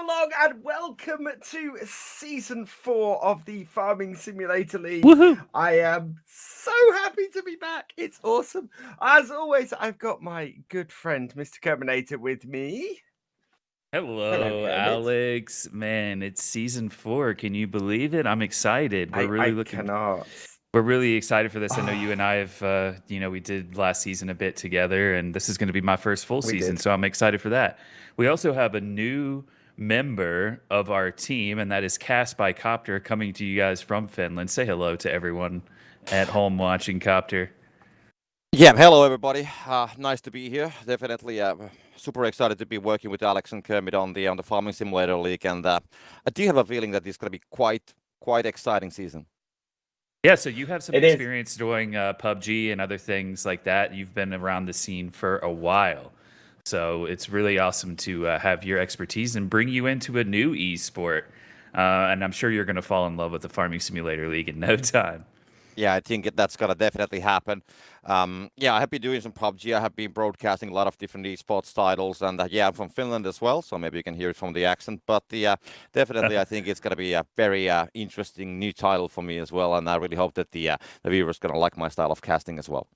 along and welcome to season 4 of the Farming Simulator League. Woohoo! I am so happy to be back. It's awesome. As always, I've got my good friend, Mr. Terminator, with me. Hello, Alex. Man, it's season 4. Can you believe it? I'm excited. Cannot. We're really excited for this. I know you and I have, we did last season a bit together, and this is going to be my first full season, so I'm excited for that. We also have a new member of our team, and that is Cast by Copter, coming to you guys from Finland. Say hello to everyone at home watching Copter. Yeah, hello everybody. Nice to be here. Definitely super excited to be working with Alex and Kermit on the Farming Simulator League, and I do have a feeling that this is going to be quite exciting season. Yeah, so you have some experience doing PUBG and other things like that. You've been around the scene for a while. So it's really awesome to have your expertise and bring you into a new esport. And I'm sure you're going to fall in love with the Farming Simulator League in no time. Yeah, I think that's going to definitely happen. I have been doing some PUBG. I have been broadcasting a lot of different esports titles. And I'm from Finland as well, so maybe you can hear it from the accent. But definitely, I think it's going to be a very interesting new title for me as well. And I really hope that the viewers going to like my style of casting as well.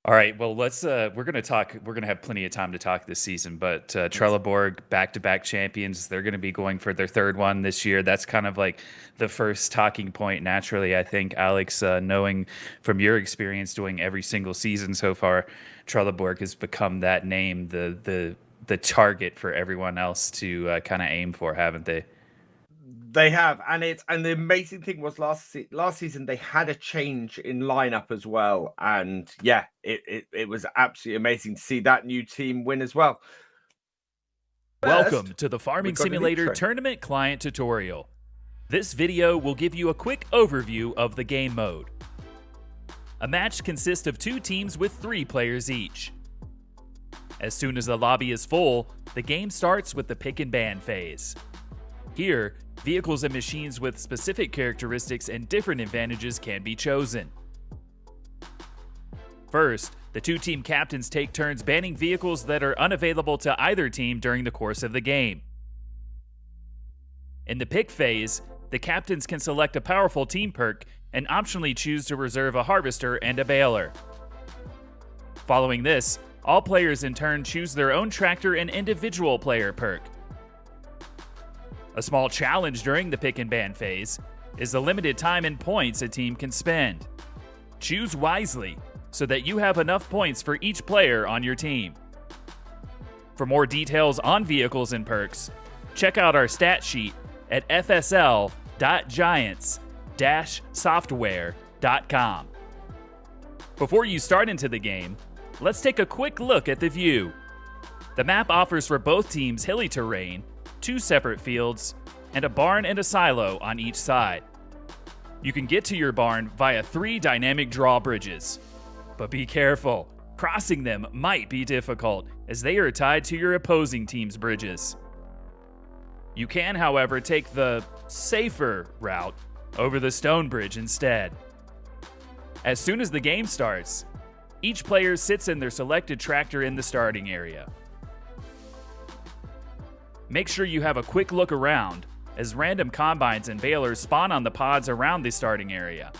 All right, well, let's. We're going to have plenty of time to talk this season, but Trelleborg, back-to-back champions, they're going to be going for their third one this year. That's kind of like the first talking point, naturally, I think, Alex, knowing from your experience doing every single season so far, Trelleborg has become that name, the target for everyone else to kind of aim for, haven't they? They have, and the amazing thing was last season they had a change in lineup as well, and yeah, it was absolutely amazing to see that new team win as well. Welcome to the Farming Simulator Tournament Client Tutorial. This video will give you a quick overview of the game mode. A match consists of 2 teams with 3 players each. As soon as the lobby is full, the game starts with the pick and ban phase. Here, vehicles and machines with specific characteristics and different advantages can be chosen. First, the 2 team captains take turns banning vehicles that are unavailable to either team during the course of the game. In the pick phase, the captains can select a powerful team perk and optionally choose to reserve a harvester and a baler. Following this, all players in turn choose their own tractor and individual player perk. A small challenge during the pick and ban phase is the limited time and points a team can spend. Choose wisely so that you have enough points for each player on your team. For more details on vehicles and perks, check out our stat sheet at fsl.giants-software.com. Before you start into the game, let's take a quick look at the view. The map offers for both teams hilly terrain, 2 separate fields, and a barn and a silo on each side. You can get to your barn via 3 dynamic drawbridges. But be careful, crossing them might be difficult as they are tied to your opposing team's bridges. You can, however, take the safer route over the stone bridge instead. As soon as the game starts, each player sits in their selected tractor in the starting area. Make sure you have a quick look around, as random combines and balers spawn on the pods around the starting area.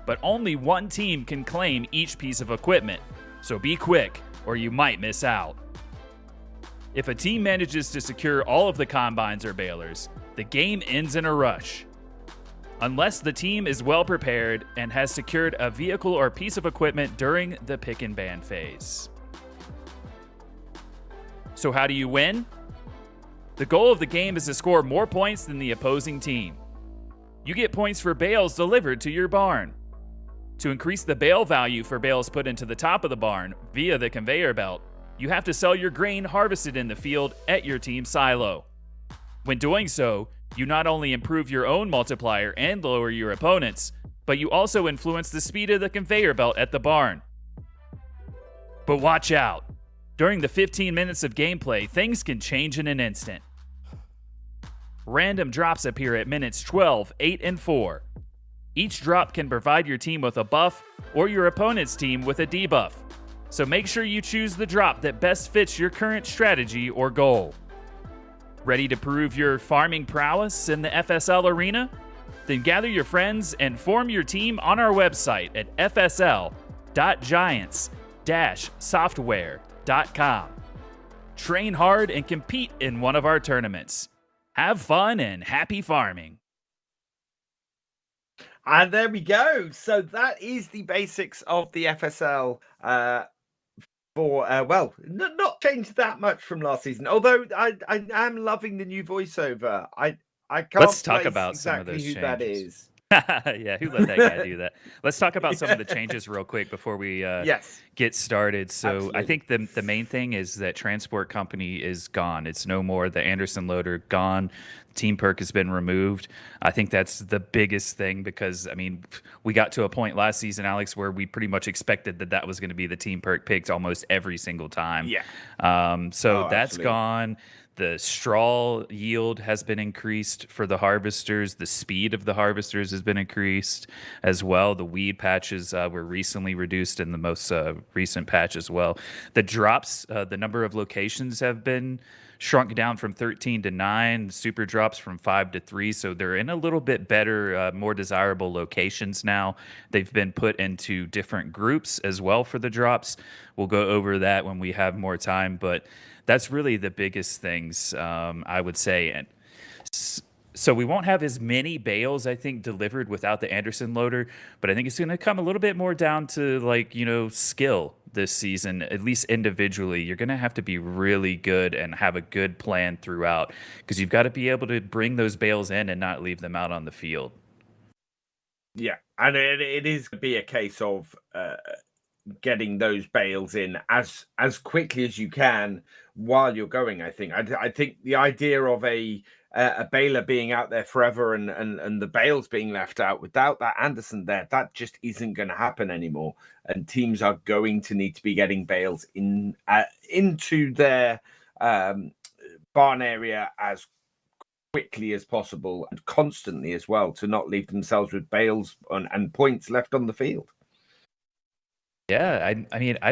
But only one team can claim each piece of equipment, so be quick or you might miss out. If a team manages to secure all of the combines or balers, the game ends in a rush. Unless the team is well prepared and has secured a vehicle or piece of equipment during the pick and ban phase. So how do you win? The goal of the game is to score more points than the opposing team. You get points for bales delivered to your barn. To increase the bale value for bales put into the top of the barn via the conveyor belt, you have to sell your grain harvested in the field at your team's silo. When doing so, you not only improve your own multiplier and lower your opponent's, but you also influence the speed of the conveyor belt at the barn. But watch out! During the 15 minutes of gameplay, things can change in an instant. Random drops appear at minutes 12, 8, and 4. Each drop can provide your team with a buff or your opponent's team with a debuff, so make sure you choose the drop that best fits your current strategy or goal. Ready to prove your farming prowess in the FSL arena? Then gather your friends and form your team on our website at fsl.giants-software.com. Train hard and compete in one of our tournaments. Have fun and happy farming. And there we go. So that is the basics of the FSL not changed that much from last season. Although I am loving the new voiceover. I can't Let's talk place about exactly some of those who changes. that is. Yeah, who let that guy do that? Let's talk about some of the changes real quick before we get started. So Absolutely. I think the main thing is that Transport Company is gone. It's no more. The Anderson loader gone. Team perk has been removed. I think that's the biggest thing because, I mean, we got to a point last season, Alex, where we pretty much expected that was going to be the team perk picked almost every single time. Yeah. So that's absolutely. gone. The straw yield has been increased for the harvesters. The speed of the harvesters has been increased as well. The weed patches were recently reduced in the most recent patch as well. The drops, the number of locations have been shrunk down from 13 to 9. Super drops from 5 to 3. So they're in a little bit better, more desirable locations now. They've been put into different groups as well for the drops. We'll go over that when we have more time, but that's really the biggest things, I would say. And so we won't have as many bales, I think, delivered without the Anderson loader, but I think it's going to come a little bit more down to, skill this season, at least individually. You're going to have to be really good and have a good plan throughout because you've got to be able to bring those bales in and not leave them out on the field. Yeah, and it is going to be a case of getting those bales in as quickly as you can while you're going. I think the idea of a baler being out there forever and the bales being left out without that Anderson there, that just isn't going to happen anymore. And teams are going to need to be getting bales into their barn area as quickly as possible and constantly as well, to not leave themselves with bales and points left on the field. Yeah, I mean, I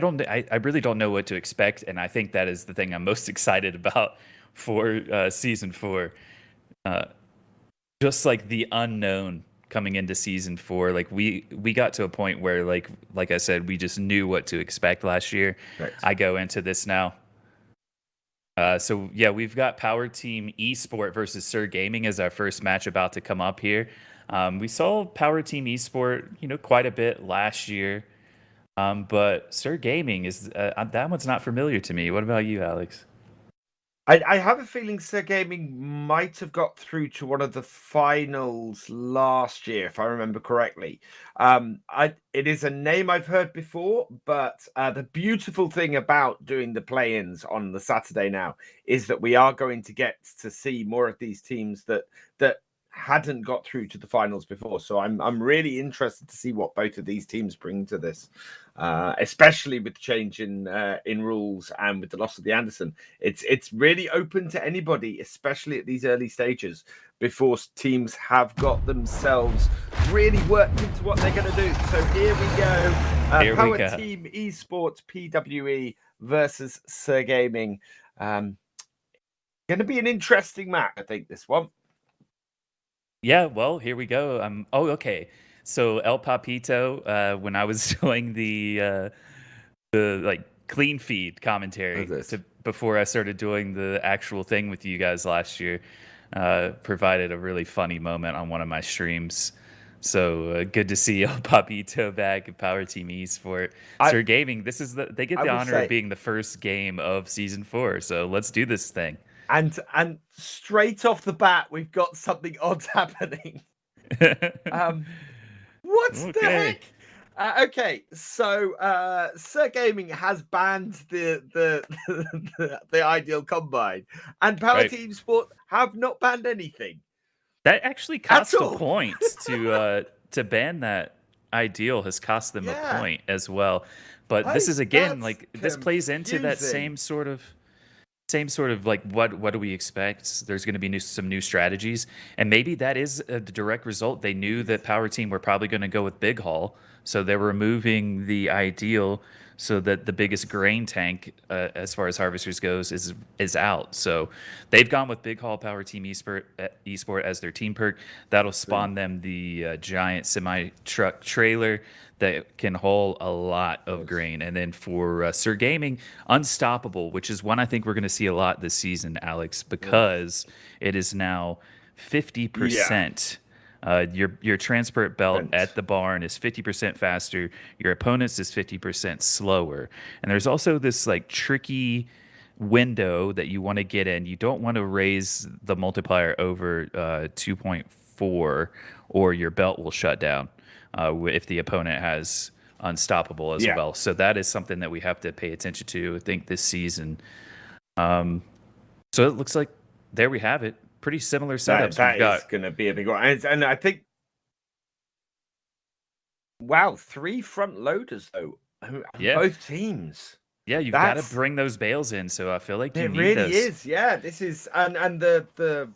really don't know what to expect, and I think that is the thing I'm most excited about for season 4. Just like the unknown coming into season 4, like we got to a point where like I said, we just knew what to expect last year. Right. I go into this now. So yeah, we've got Power Team Esport versus Sir Gaming as our first match about to come up here. We saw Power Team Esport, quite a bit last year. But Sir Gaming is that one's not familiar to me. What about you, Alex? I have a feeling Sir Gaming might have got through to one of the finals last year, if I remember correctly. It is a name I've heard before, but the beautiful thing about doing the play-ins on the Saturday now is that we are going to get to see more of these teams that hadn't got through to the finals before. So I'm really interested to see what both of these teams bring to this, especially with the change in rules and with the loss of the Anderson. It's really open to anybody, especially at these early stages, before teams have got themselves really worked into what they're going to do. So here we go. Power Team Esports PWE versus Sir Gaming. Going to be an interesting match, I think, this one. Yeah, well, here we go. Okay. So El Papito, when I was doing the like clean feed commentary before I started doing the actual thing with you guys last year, provided a really funny moment on one of my streams. So good to see El Papito back at Power Team Esport. Sir Gaming, they get the honor of being the first game of season 4. So let's do this thing. And straight off the bat, we've got something odd happening. What's the heck? Okay, so Sir Gaming has banned the Ideal Combine, and Power Team Sport have not banned anything. That actually cost a point to ban that Ideal has cost them a point as well. But this is again this plays into that same sort of like what do we expect? There's going to be some new strategies, and maybe that is the direct result. They knew that Power Team were probably going to go with Big Haul, so they're removing the Ideal so that the biggest grain tank as far as harvesters goes is out. So they've gone with Big Haul Power Team Esport as their team perk. That'll spawn them the giant semi truck trailer that can haul a lot of grain. And then for Sir Gaming, Unstoppable, which is one I think we're going to see a lot this season, Alex, because it is now 50%. Your transport belt at the barn is 50% faster. Your opponent's is 50% slower. And there's also this like tricky window that you want to get in. You don't want to raise the multiplier over 2.4 or your belt will shut down if the opponent has Unstoppable as well. So that is something that we have to pay attention to, I think, this season. So it looks like there we have it. Pretty similar setups. That is going to be a big one. And I think, wow, 3 front loaders, though. Both teams. Yeah, you've got to bring those bales in, so I feel like you need those. It really is, yeah. This is, and the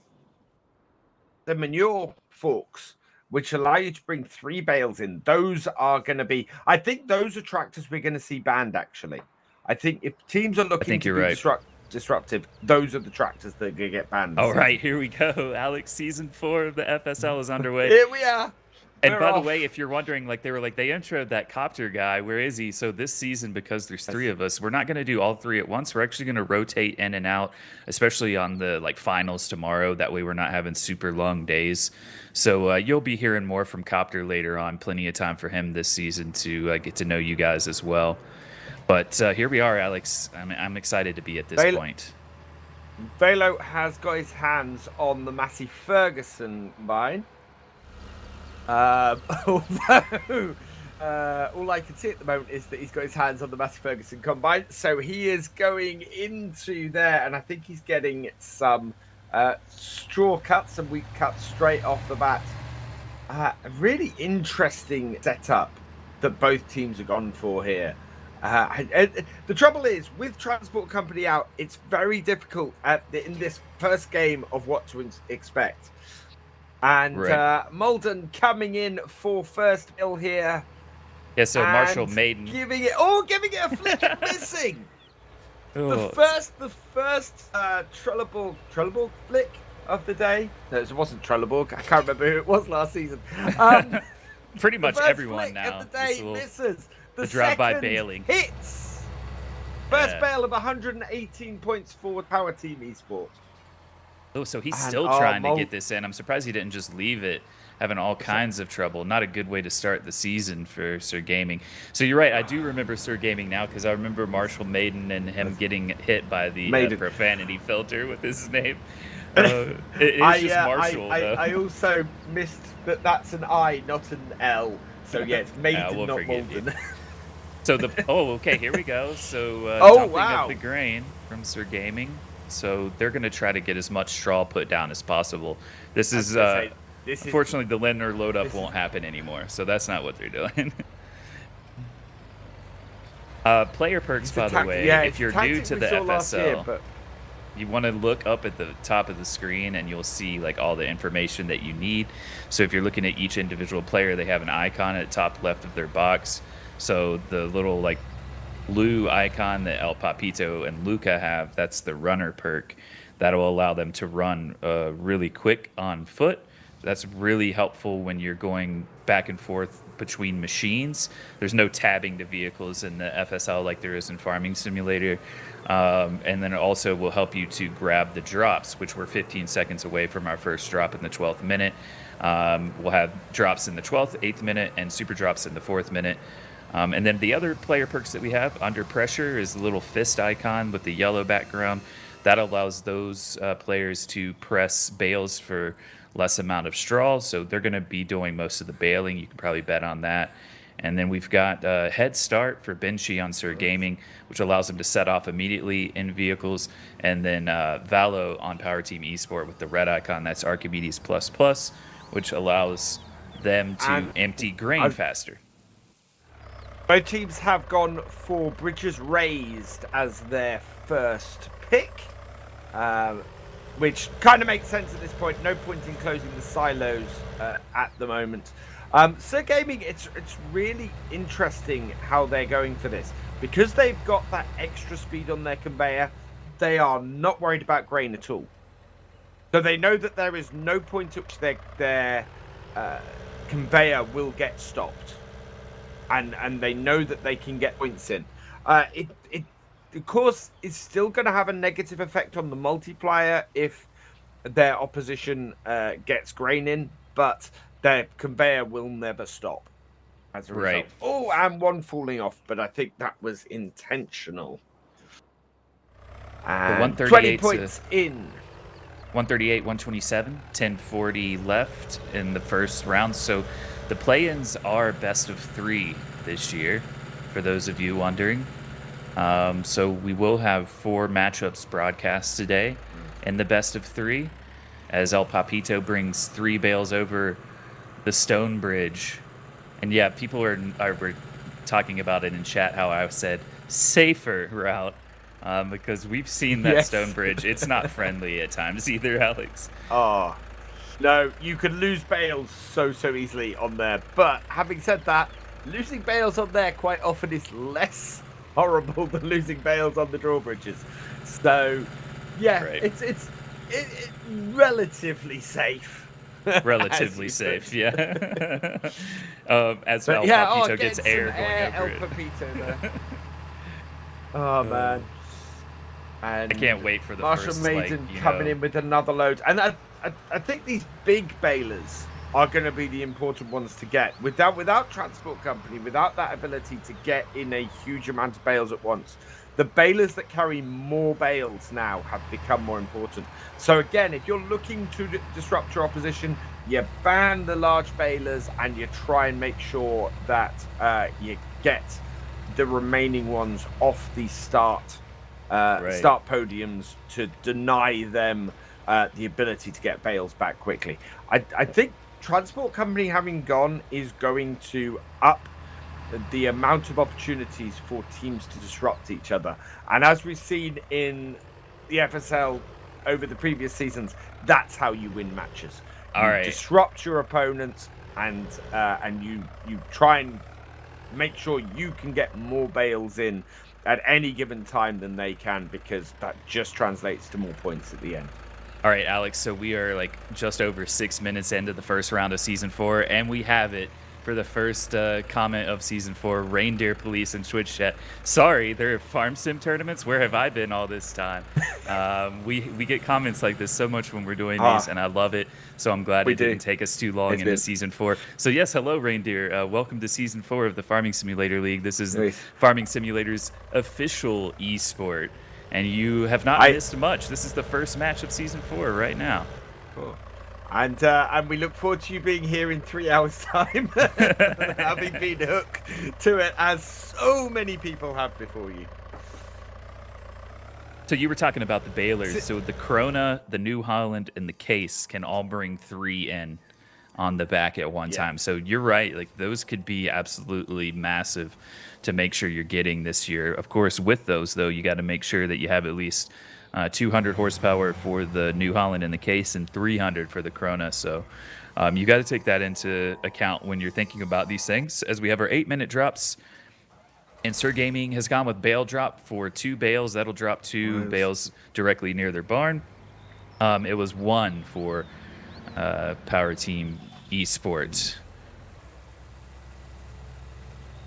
manure forks, which allow you to bring 3 bales in, those are going to be, I think those are tractors we're going to see banned, actually. I think if teams are looking to be disruptive, those are the tractors that are going to get banned. All right, here we go. Alex, season 4 of the FSL is underway. Here we are. And by the way, if you're wondering, like they introed that copter guy. Where is he? So this season, because there's 3 of us, we're not going to do all 3 at once. We're actually going to rotate in and out, especially on the finals tomorrow. That way, we're not having super long days. So you'll be hearing more from Copter later on. Plenty of time for him this season to get to know you guys as well. But here we are, Alex. I'm excited to be at this point. Velo has got his hands on the Massey Ferguson mine. Although all I can see at the moment is that he's got his hands on the Massey Ferguson combine. So he is going into there, and I think he's getting some straw cuts and wheat cuts straight off the bat. A really interesting setup that both teams have gone for here. The trouble is, with Transport Company out, it's very difficult in this first game of what to expect. And Malden coming in for first bill here. Yeah, so Marshall Maiden giving it a flick and missing. The first Trelleborg flick of the day. No, it wasn't Trelleborg. I can't remember who it was last season. Pretty much everyone now. Of the day misses. The drive-by bailing hits. First bail of 118 points for Power Team Esport. Oh, so he's still trying to get this in. I'm surprised he didn't just leave it, having all kinds of trouble. Not a good way to start the season for Sir Gaming. So you're right. I do remember Sir Gaming now because I remember Marshall Maiden and him getting hit by the profanity filter with his name. It is just Marshall. I also missed that that's an I, not an L. So yeah, it's Maiden, not Malden. So okay, here we go. So dumping of the grain from Sir Gaming. So they're going to try to get as much straw put down as possible. This is unfortunately the Lindner load up won't happen anymore. So that's not what they're doing. Player perks, by the way, if you're new to the FSL, you want to look up at the top of the screen and you'll see all the information that you need. So if you're looking at each individual player, they have an icon at the top left of their box. So the little blue icon that El Papito and Luca have, that's the runner perk. That'll allow them to run really quick on foot. That's really helpful when you're going back and forth between machines. There's no tabbing to vehicles in the FSL like there is in Farming Simulator. And then it also will help you to grab the drops, which we're 15 seconds away from our first drop in the 12th minute. We'll have drops in the 12th, 8th minute, and super drops in the 4th minute. And then the other player perks that we have, Under Pressure, is the little fist icon with the yellow background. That allows those players to press bales for less amount of straw, so they're going to be doing most of the baling. You can probably bet on that. And then we've got Head Start for Benshi on Sir Gaming, which allows them to set off immediately in vehicles. And then Valo on Power Team Esport with the red icon, that's Archimedes++, which allows them to empty grain faster. Both teams have gone for Bridges Raised as their first pick, which kind of makes sense at this point. No point in closing the silos at the moment. Sir Gaming, it's really interesting how they're going for this. because they've got that extra speed on their conveyor, they are not worried about grain at all. So they know that there is no point at which their conveyor will get stopped, and they know that they can get points in. It of course is still going to have a negative effect on the multiplier if their opposition gets grain in, but their conveyor will never stop as a result. Oh, and one falling off, but I think that was intentional. And 20 points in. 138, 127, 1040 left in the first round. So the play-ins are best of 3 this year, for those of you wondering. So we will have 4 matchups broadcast today in the best of 3, as El Papito brings 3 bales over the Stone Bridge. And yeah, people were talking about it in chat, how I said safer route. Because we've seen that Stone Bridge. It's not friendly at times either, Alex. Oh, no, you could lose bales so easily on there. But having said that, losing bales on there quite often is less horrible than losing bales on the drawbridges. So, yeah, it's relatively safe. Relatively safe, yeah. As El Papito gets air going over El Papito there. Oh, man. And I can't wait for the Marshall first, Maiden coming in with another load. And I think these big balers are going to be the important ones to get. Without Transport Company, without that ability to get in a huge amount of bales at once, the balers that carry more bales now have become more important. So again, if you're looking to disrupt your opposition, you ban the large balers and you try and make sure that you get the remaining ones off the start podiums to deny them the ability to get bales back quickly. I think Transport Company having gone is going to up the amount of opportunities for teams to disrupt each other. And as we've seen in the FSL over the previous seasons, that's how you win matches. You disrupt your opponents and you try and make sure you can get more bales in at any given time than they can, because that just translates to more points at the end. All right, Alex, so we are just over 6 minutes into the first round of Season 4, and we have it for the first comment of Season 4, Reindeer Police in Twitch chat. Sorry, there are farm sim tournaments? Where have I been all this time? We get comments like this so much when we're doing these, and I love it. So I'm glad it didn't take us too long into Season 4. So yes, hello, Reindeer. Welcome to Season 4 of the Farming Simulator League. This is Farming Simulator's official esport, and you have not missed much. This is the first match of Season 4 right now. Cool. And we look forward to you being here in 3 hours' time, having been hooked to it as so many people have before you. So you were talking about the balers. So the Corona, the New Holland, and the Case can all bring 3 in on the back at one time. So you're right. Those could be absolutely massive to make sure you're getting this year. Of course, with those, though, you got to make sure that you have at least 200 horsepower for the New Holland and the Case and 300 for the Corona. So you got to take that into account when you're thinking about these things. As we have our 8-minute drops, and Sir Gaming has gone with bale drop for 2 bales. That'll drop 2 bales directly near their barn. It was 1 for Power Team Esport.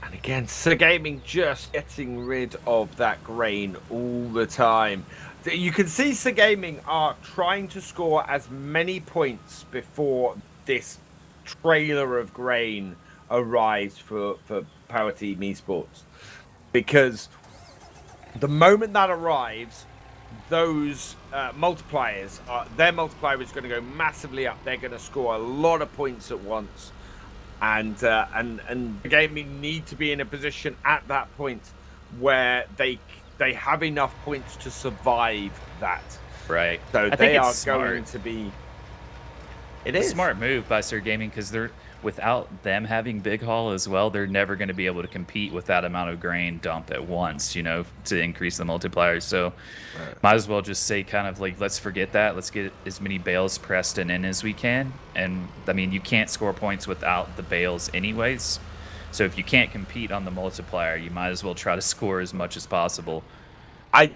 And again, Sir Gaming just getting rid of that grain all the time. You can see Sir Gaming are trying to score as many points before this trailer of grain arrives for Power Team Esports. Because the moment that arrives, those multipliers, their multiplier is going to go massively up. They're going to score a lot of points at once. And Gaming need to be in a position at that point where they have enough points to survive that. Right. So they are going to be. It is a smart move by Sir Gaming, because they're without them having big haul as well, they're never going to be able to compete with that amount of grain dump at once, to increase the multipliers. So might as well just say kind of let's forget that. Let's get as many bales pressed in as we can. And I mean, you can't score points without the bales anyways. So if you can't compete on the multiplier, you might as well try to score as much as possible. I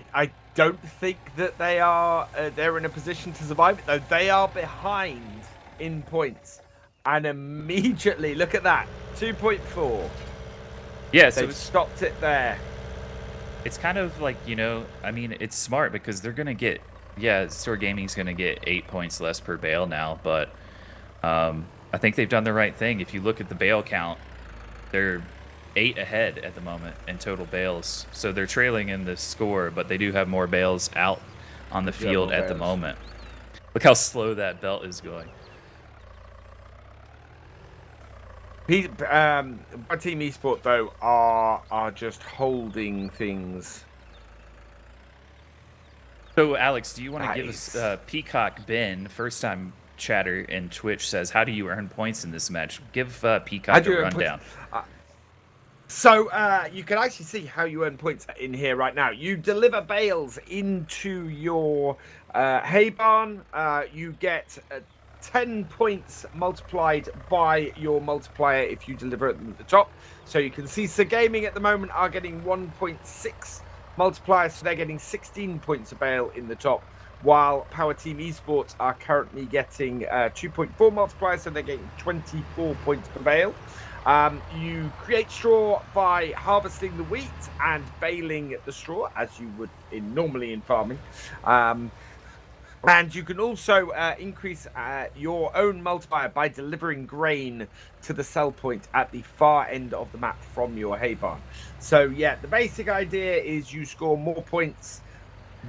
don't think that they're in a position to survive it, though. They are behind in points. And immediately, look at that, 2.4. Yeah, so They've stopped it there. It's kind of like, I mean, it's smart because they're going to get, Store Gaming's going to get 8 points less per bale now, but I think they've done the right thing. If you look at the bale count, they're 8 ahead at the moment in total bales. So they're trailing in the score, but they do have more bales out on the field at the moment. Look how slow that belt is going. Our team Esport, though, are just holding things. So, Alex, do you want to give us Peacock Ben, first-time chatter in Twitch, says, how do you earn points in this match? Give Peacock a rundown. So you can actually see how you earn points in here right now. You deliver bales into your hay barn. You get 10 points multiplied by your multiplier if you deliver it at the top. So you can see Sir Gaming at the moment are getting 1.6 multipliers, so they're getting 16 points a bale in the top, while Power Team Esports are currently getting 2.4 multipliers, so they're getting 24 points per bale. You create straw by harvesting the wheat and baling the straw, as you would normally in farming. And you can also increase your own multiplier by delivering grain to the sell point at the far end of the map from your hay barn. So, yeah, the basic idea is you score more points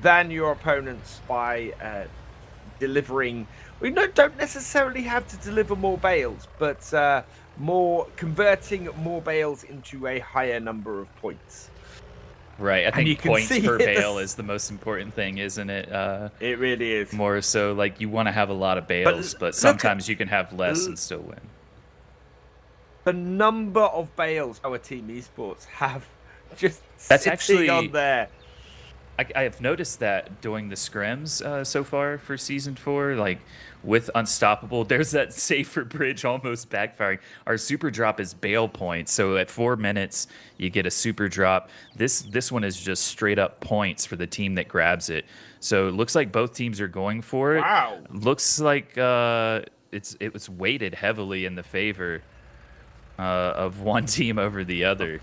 than your opponents by delivering. We don't necessarily have to deliver more bales, but converting more bales into a higher number of points. Right, I think points per bale is the most important thing, isn't it? It really is. More so, like, you want to have a lot of bales, but sometimes you can have less and still win. The number of bales our Team Esports have just That's sitting actually on there. I have noticed that during the scrims so far for Season 4, like, with Unstoppable, there's that safer bridge almost backfiring. Our super drop is bale points, so at 4 minutes, you get a super drop. This one is just straight up points for the team that grabs it. So it looks like both teams are going for it. Wow. Looks like it was weighted heavily in the favor of one team over the other.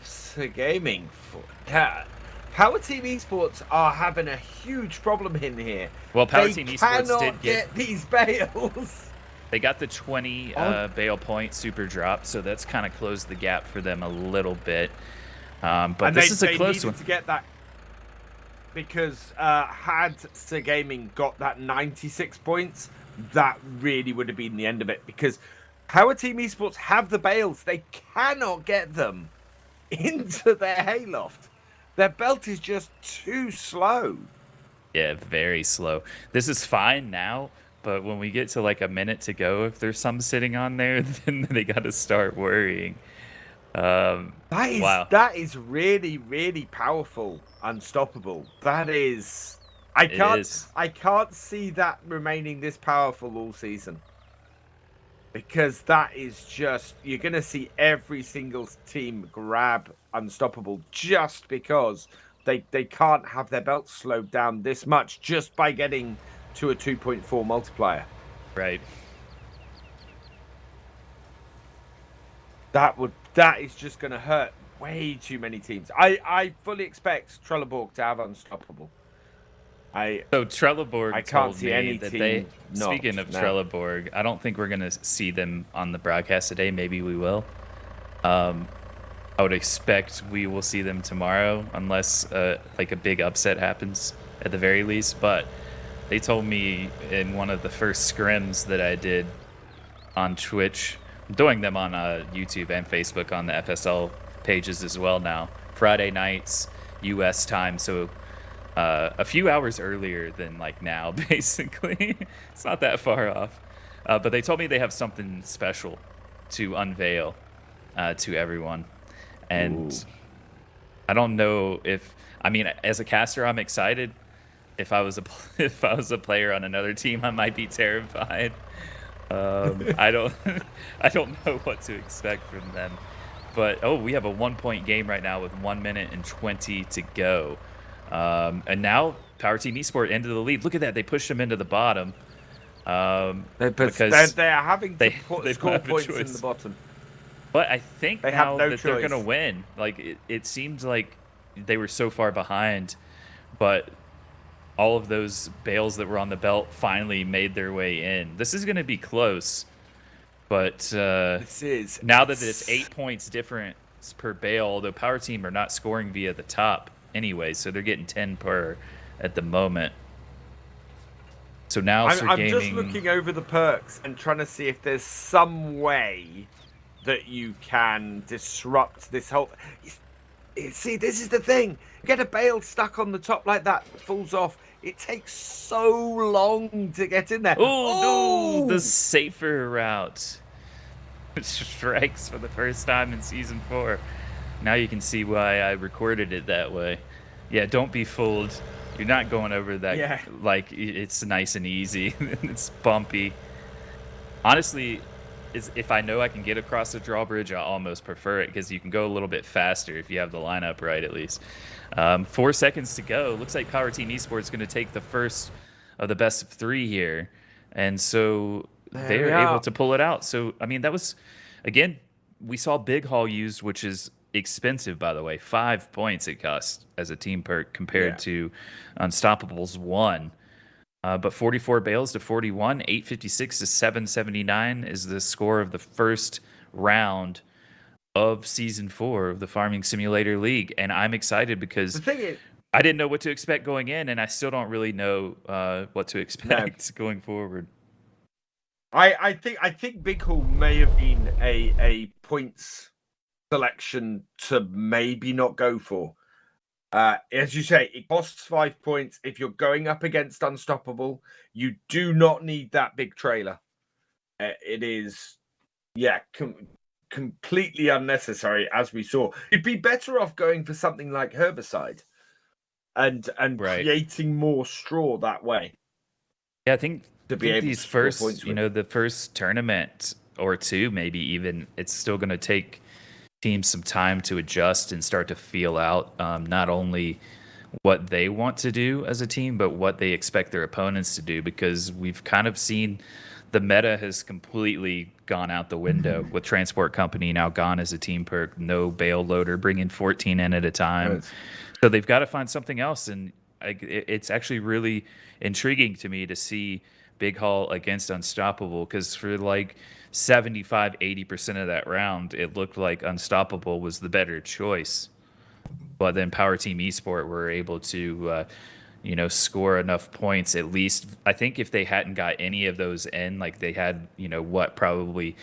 So gaming for that. Power Team Esports are having a huge problem in here. Well, Power Team Esports did get these bales. They got the 20 bale point super drop, so that's kind of closed the gap for them a little bit. But this is a close one. To get that, because had Sir Gaming got that 96 points, that really would have been the end of it. Because Power Team Esports have the bales, they cannot get them into their hayloft. Their belt is just too slow. Yeah, very slow. This is fine now, but when we get to like a minute to go, if there's some sitting on there, then they got to start worrying. Wow. That is really, really powerful. Unstoppable. That is. I can't see that remaining this powerful all season. Because that is just, you're going to see every single team grab Unstoppable just because they can't have their belts slowed down this much just by getting to a 2.4 multiplier. Right. That is just going to hurt way too many teams. I fully expect Trelleborg to have Unstoppable. So Trelleborg told me that they, speaking of now. Trelleborg, I don't think we're going to see them on the broadcast today. Maybe we will. I would expect we will see them tomorrow unless like a big upset happens at the very least. But they told me in one of the first scrims that I did on Twitch, I'm doing them on YouTube and Facebook on the FSL pages as well now, Friday nights, US time. So a few hours earlier than like now, basically. It's not that far off. But they told me they have something special to unveil to everyone. And ooh. I don't know if, I mean, as a caster, I'm excited. If I was a player on another team, I might be terrified. I don't I don't know what to expect from them. But we have a 1-point game right now with 1 minute and 20 to go. And now Power Team Esport into the lead. Look at that. They pushed them into the bottom. Because they're having to they score don't have a points in choice. the bottom. But I think They have now no that they're going to choice. win. Like, it seems like they were so far behind, but all of those bales that were on the belt finally made their way in. This is going to be close, but This is now that it's 8 points difference per bale, although Power Team are not scoring via the top anyway, so they're getting 10 per at the moment. So now I'm just looking over the perks and trying to see if there's some way that you can disrupt this whole. See, this is the thing. You get a bale stuck on the top like that, falls off. It takes so long to get in there. Oh, no, the safer route. It strikes for the first time in Season 4. Now you can see why I recorded it that way. Yeah, don't be fooled. You're not going over that. Yeah. Like, it's nice and easy. It's bumpy. Honestly, if I know I can get across the drawbridge, I almost prefer it because you can go a little bit faster if you have the lineup right, at least. 4 seconds to go. Looks like Power Team Esports going to take the first of the best of 3 here. And so they're able to pull it out. So, I mean, that was, again, we saw Big Haul used, which is expensive, by the way. 5 points it cost as a team perk compared to Unstoppable's 1. But 44 bales to 41, 856 to 779 is the score of the first round of Season 4 of the Farming Simulator League. And I'm excited because the thing is, I didn't know what to expect going in, and I still don't really know what to expect going forward. I think Big Haul may have been a points selection to maybe not go for. As you say, it costs 5 points. If you're going up against Unstoppable, you do not need that big trailer. It is, completely unnecessary, as we saw. You'd be better off going for something like Herbicide and creating more straw that way. Yeah, I think these first, points the first tournament or two, maybe even, it's still going to take teams some time to adjust and start to feel out not only what they want to do as a team, but what they expect their opponents to do, because we've kind of seen the meta has completely gone out the window with Transport Company now gone as a team perk, no bale loader, bringing 14 in at a time. Right. So they've got to find something else, and it's actually really intriguing to me to see Big Haul against Unstoppable, because for like 75-80% of that round, it looked like Unstoppable was the better choice. But then Power Team Esport were able to, score enough points. At least, I think if they hadn't got any of those in, like they had, probably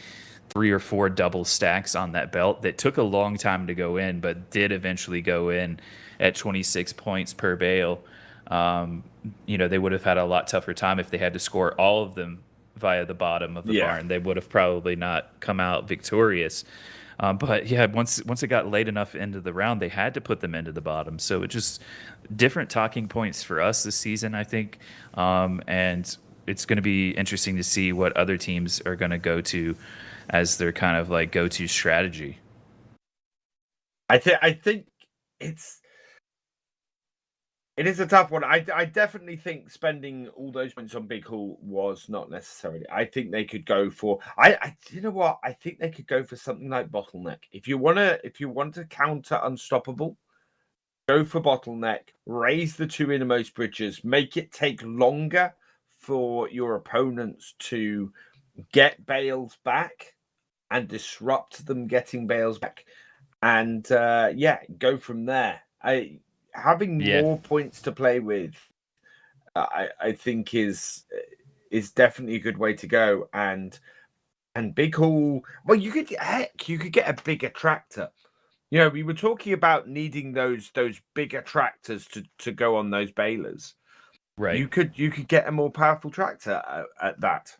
3 or 4 double stacks on that belt that took a long time to go in, but did eventually go in at 26 points per bale. They would have had a lot tougher time if they had to score all of them via the bottom of the barn. They would have probably not come out victorious. But yeah, once it got late enough into the round, they had to put them into the bottom. So it just different talking points for us this season, I think. And it's going to be interesting to see what other teams are going to go to as their kind of like go-to strategy. I think it is a tough one. I definitely think spending all those points on Big Haul was not necessary. I think they could go for you know what? I think they could go for something like Bottleneck. If you want to counter Unstoppable, go for Bottleneck, raise the 2 innermost bridges, make it take longer for your opponents to get bales back and disrupt them getting bales back. And go from there. Having more points to play with, I think is definitely a good way to go. And Big Haul, well, you could get a bigger tractor. We were talking about needing those bigger tractors to go on those balers. Right. You could get a more powerful tractor at that.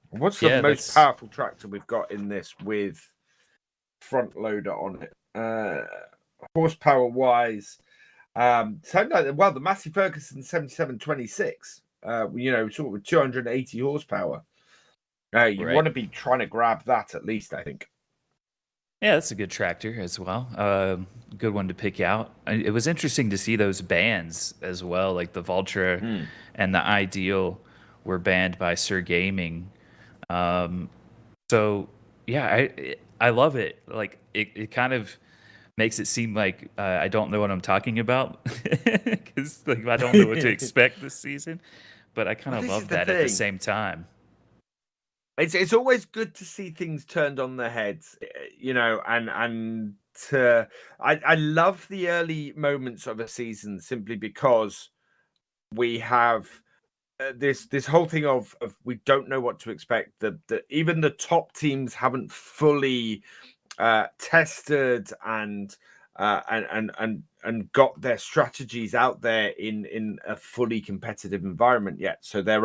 What's the most powerful tractor we've got in this with front loader on it? Horsepower wise, the Massey Ferguson 7726, sort of 280 horsepower. You Right. want to be trying to grab that at least, I think. Yeah, that's a good tractor as well. Good one to pick out. It was interesting to see those bans as well, like the Vulture and the Ideal were banned by Sir Gaming. So yeah, I love it. Like it kind of makes it seem like I don't know what I'm talking about because like I don't know what to expect this season, but I kind Well, of this is love the that at the thing. same time. It's always good to see things turned on their heads, and I love the early moments of a season simply because we have this whole thing of we don't know what to expect. The even the top teams haven't fully tested and got their strategies out there in a fully competitive environment yet. So there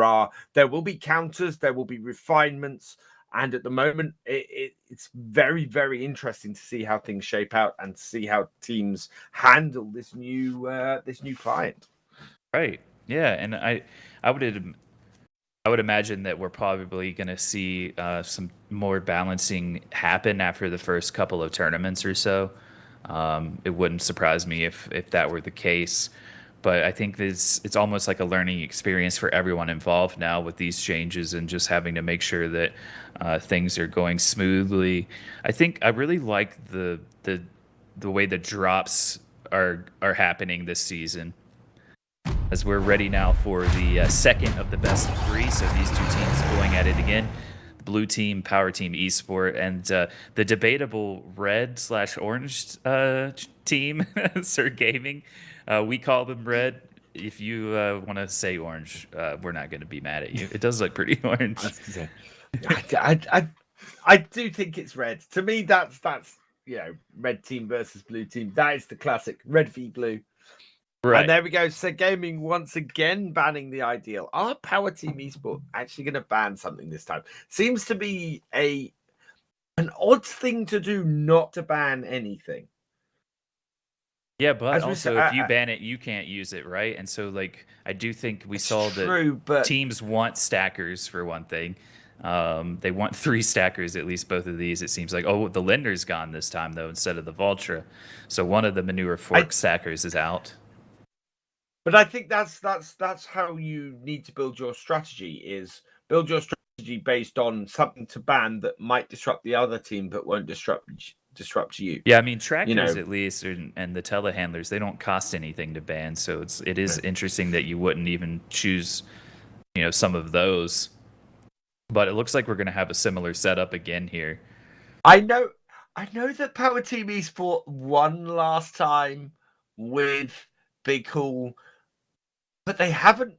will be counters, there will be refinements, and at the moment it's very, very interesting to see how things shape out and see how teams handle this new client. Right. Yeah, and I would imagine that we're probably going to see some more balancing happen after the first couple of tournaments or so. It wouldn't surprise me if that were the case. But I think it's almost like a learning experience for everyone involved now with these changes and just having to make sure that things are going smoothly. I think I really like the way the drops are happening this season as we're ready now for the second of the best of three. So these two teams going at it again. The blue team, Power Team Esport, and the debatable red/orange team, Sir Gaming. We call them red. If you want to say orange, we're not going to be mad at you. It does look pretty orange. I do think it's red. To me, that's red team versus blue team. That is the classic red v blue. Right. And there we go. So Gaming once again banning the Ideal. Are Power Team Esport actually going to ban something this time? Seems to be an odd thing to do, not to ban anything. Yeah, but also if you ban it, you can't use it, right? And so, like, I do think we saw that teams want stackers for one thing. They want 3 stackers, at least both of these. It seems like, oh, the Linder's gone this time, though, instead of the Vulture. So one of the Manure Fork stackers is out. But I think that's how you need to build your strategy, is build your strategy based on something to ban that might disrupt the other team but won't disrupt you. Yeah, I mean, trackers at least and the telehandlers, they don't cost anything to ban, so it is interesting that you wouldn't even choose, some of those. But it looks like we're going to have a similar setup again here. I know that Power Team Esport won last time with Big Hall, but they haven't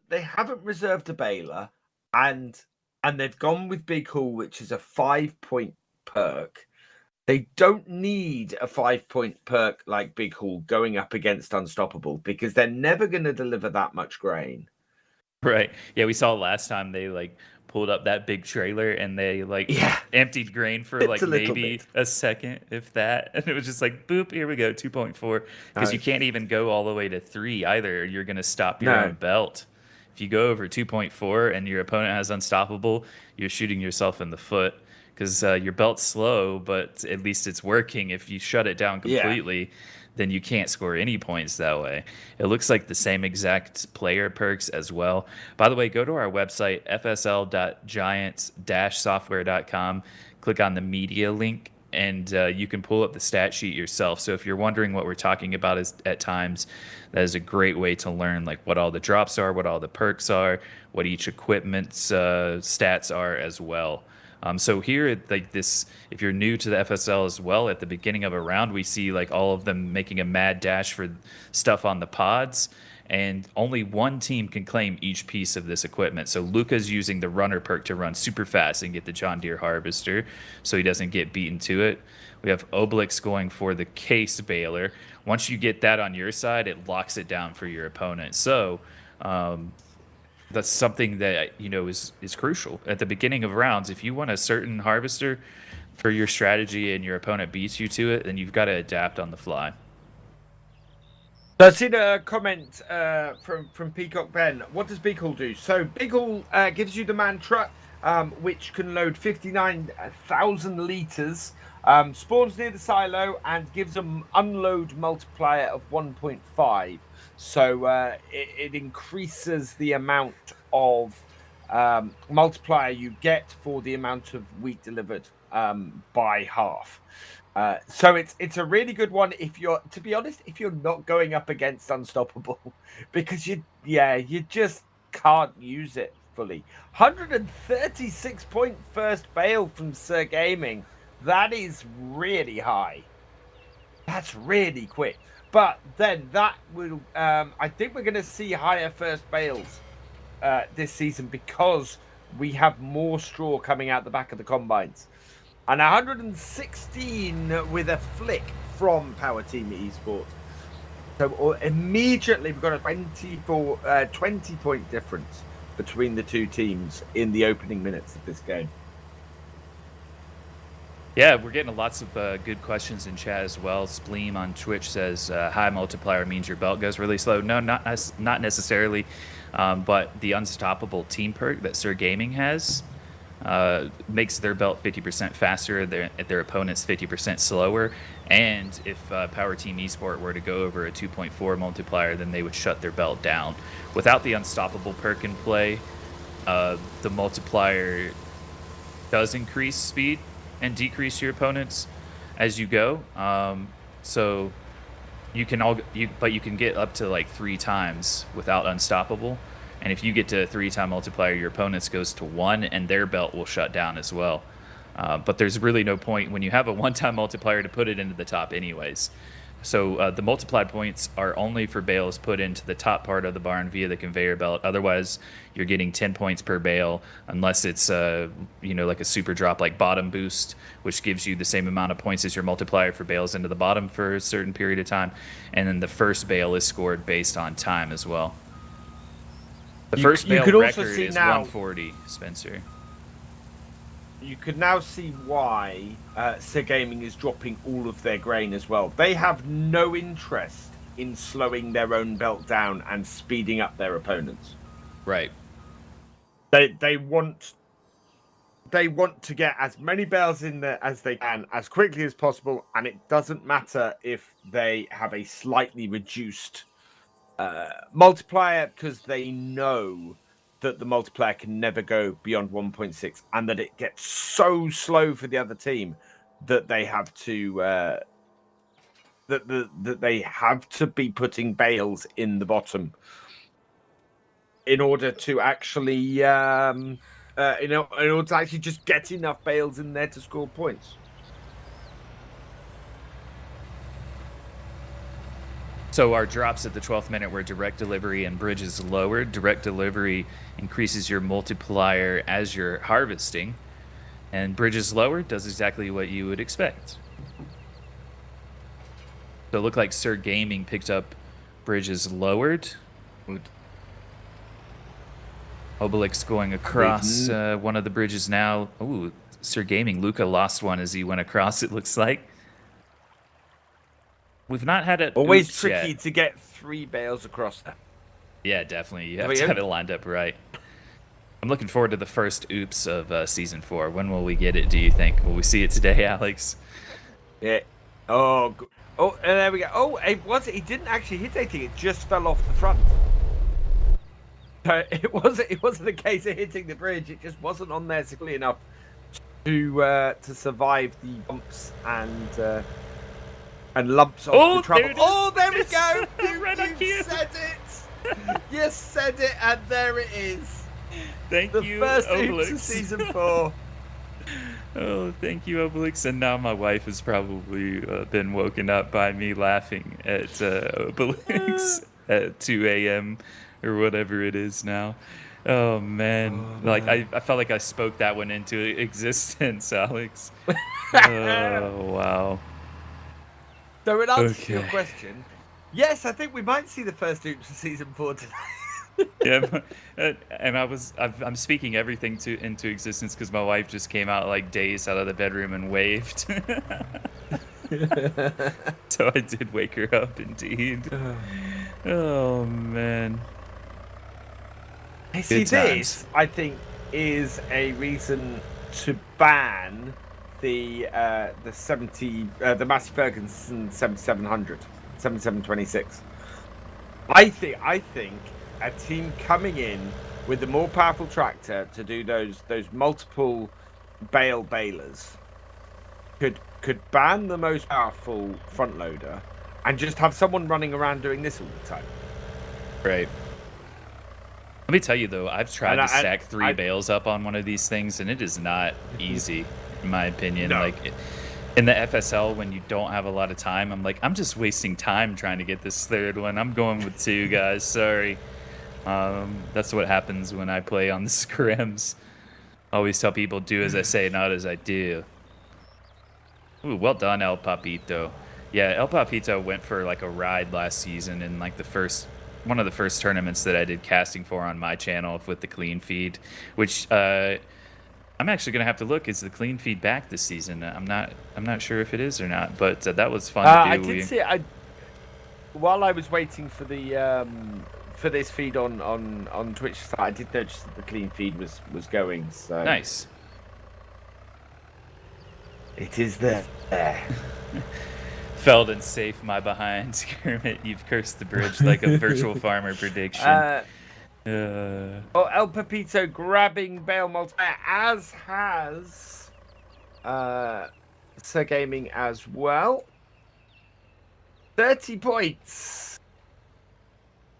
reserved a Baylor, and they've gone with Big Hall, which is a 5-point perk. They don't need a 5-point perk like Big Hall going up against Unstoppable because they're never going to deliver that much grain. Right. Yeah, we saw last time they pulled up that big trailer and they emptied grain for maybe a second, if that. And it was just like, boop, here we go, 2.4. Because you can't even go all the way to 3 either. You're going to stop your own belt. If you go over 2.4 and your opponent has Unstoppable, you're shooting yourself in the foot. Because your belt's slow, but at least it's working. If you shut it down completely, then you can't score any points that way. It looks like the same exact player perks as well. By the way, go to our website, fsl.giants-software.com, click on the media link, and you can pull up the stat sheet yourself. So if you're wondering what we're talking about at times, that is a great way to learn what all the drops are, what all the perks are, what each equipment's stats are as well. So here, this, if you're new to the FSL as well, at the beginning of a round, we see all of them making a mad dash for stuff on the pods, and only one team can claim each piece of this equipment. So Luca's using the runner perk to run super fast and get the John Deere harvester, so he doesn't get beaten to it. We have Obelix going for the case baler. Once you get that on your side, it locks it down for your opponent. So that's something that is crucial at the beginning of rounds. If you want a certain harvester for your strategy and your opponent beats you to it, then you've got to adapt on the fly. So I've seen a comment from Peacock Ben. What does Big Hall do? So Big Hall gives you the man truck, which can load 59,000 liters. Spawns near the silo and gives an unload multiplier of 1.5. So it increases the amount of multiplier you get for the amount of wheat delivered by half. So it's a really good one if you're, to be honest, if you're not going up against Unstoppable, because you just can't use it fully. 136 point first bale from Sir Gaming. That is really high. That's really quick. But then that will, I think we're going to see higher first bales this season because we have more straw coming out the back of the combines. And 116 with a flick from Power Team Esport. So immediately we've got a 20-point difference between the two teams in the opening minutes of this game. Yeah, we're getting lots of good questions in chat as well. Spleem on Twitch says high multiplier means your belt goes really slow. No, not necessarily, but the unstoppable team perk that Sir Gaming has makes their belt 50% faster, their opponents 50% slower, and if Power Team Esport were to go over a 2.4 multiplier, then they would shut their belt down. Without the unstoppable perk in play, the multiplier does increase speed and decrease your opponents as you go. So you can get up to like 3 times without unstoppable. And if you get to a 3-time multiplier, your opponent's goes to 1, and their belt will shut down as well. But there's really no point when you have a 1-time multiplier to put it into the top anyways. So the multiplied points are only for bales put into the top part of the barn via the conveyor belt. Otherwise, you're getting 10 points per bale, unless it's like a super drop like bottom boost, which gives you the same amount of points as your multiplier for bales into the bottom for a certain period of time. And then the first bale is scored based on time as well. The first bale record is 140, Spencer. You could now see why Sir Gaming is dropping all of their grain as well. They have no interest in slowing their own belt down and speeding up their opponents. Right. They want to get as many bales in there as they can as quickly as possible, and it doesn't matter if they have a slightly reduced multiplier, because they know that the multiplier can never go beyond 1.6, and that it gets so slow for the other team that they have to that they have to be putting bales in the bottom in order to actually in order to actually just get enough bales in there to score points. So our drops at the 12th minute were direct delivery and bridges lowered. Direct delivery increases your multiplier as you're harvesting, and bridges lowered does exactly what you would expect. So it looked like Sir Gaming picked up bridges lowered. Obelix going across one of the bridges now. Ooh, Sir Gaming. Luca lost one as he went across, it looks like. We've not had it. Always tricky to get 3 bales across there. Yeah, definitely. You have to have it lined up right. I'm looking forward to the first oops of Season 4. When will we get it, do you think? Will we see it today, Alex? Yeah. Oh, and there we go. Oh, he didn't actually hit anything. It just fell off the front. So it wasn't a case of hitting the bridge. It just wasn't on there quickly enough to survive the bumps and lumps of the trouble. There we go. You said it. You said it, and there it is. Thank you, the first Obelix. oops of Season 4. Oh, thank you, Obelix. And now my wife has probably been woken up by me laughing at Obelix at 2 a.m. or whatever it is now. Oh, man. I felt like I spoke that one into existence, Alex. Oh, wow. So in answer to your question, yes, I think we might see the first oops of Season 4 today. Yeah, and I'm speaking everything into existence because my wife just came out like dazed out of the bedroom and waved. So I did wake her up indeed. Oh man. See, this I think is a reason to ban the Massey Ferguson 7726. I think a team coming in with a more powerful tractor to do those multiple balers could ban the most powerful front loader and just have someone running around doing this all the time. Right. Let me tell you though, I've tried to stack 3 bales up on one of these things, and it is not easy, in my opinion. No. Like in the FSL, when you don't have a lot of time, I'm like, I'm just wasting time trying to get this 3rd one. I'm going with 2 guys. Sorry. That's what happens when I play on the scrims. I always tell people, do as I say, not as I do. Ooh, well done, El Papito. Yeah, El Papito went for like a ride last season in like one of the first tournaments that I did casting for on my channel with the clean feed, which I'm actually gonna have to look. Is the clean feed back this season? I'm not sure if it is or not, but that was fun to do. I did see it. While I was waiting for the for this feed on Twitch, I did notice that the clean feed was going. So nice. It is there. Feldon safe my behind. Kermit, you've cursed the bridge like a virtual farmer prediction. El Pepito grabbing Bale multiplier, as has Sir Gaming as well. 30 points.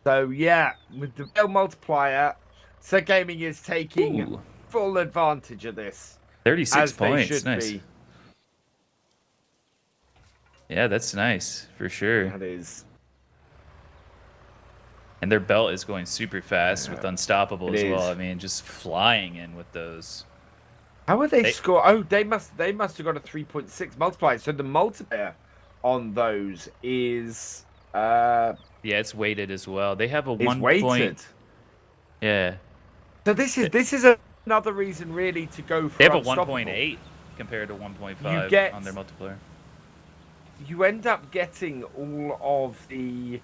So yeah, with the Bale multiplier, Sir Gaming is taking full advantage of this. 36 points. Nice. Be. Yeah, that's nice for sure. That is. And their belt is going super fast with Unstoppable as well. I mean, just flying in with those. How would they score? Oh, they must have got a 3.6 multiplier. So the multiplier on those is yeah, it's weighted as well. They have a 1 point. Yeah. So this is another reason really to go for. They have a 1.8 compared to 1.5 on their multiplier. You end up getting all of the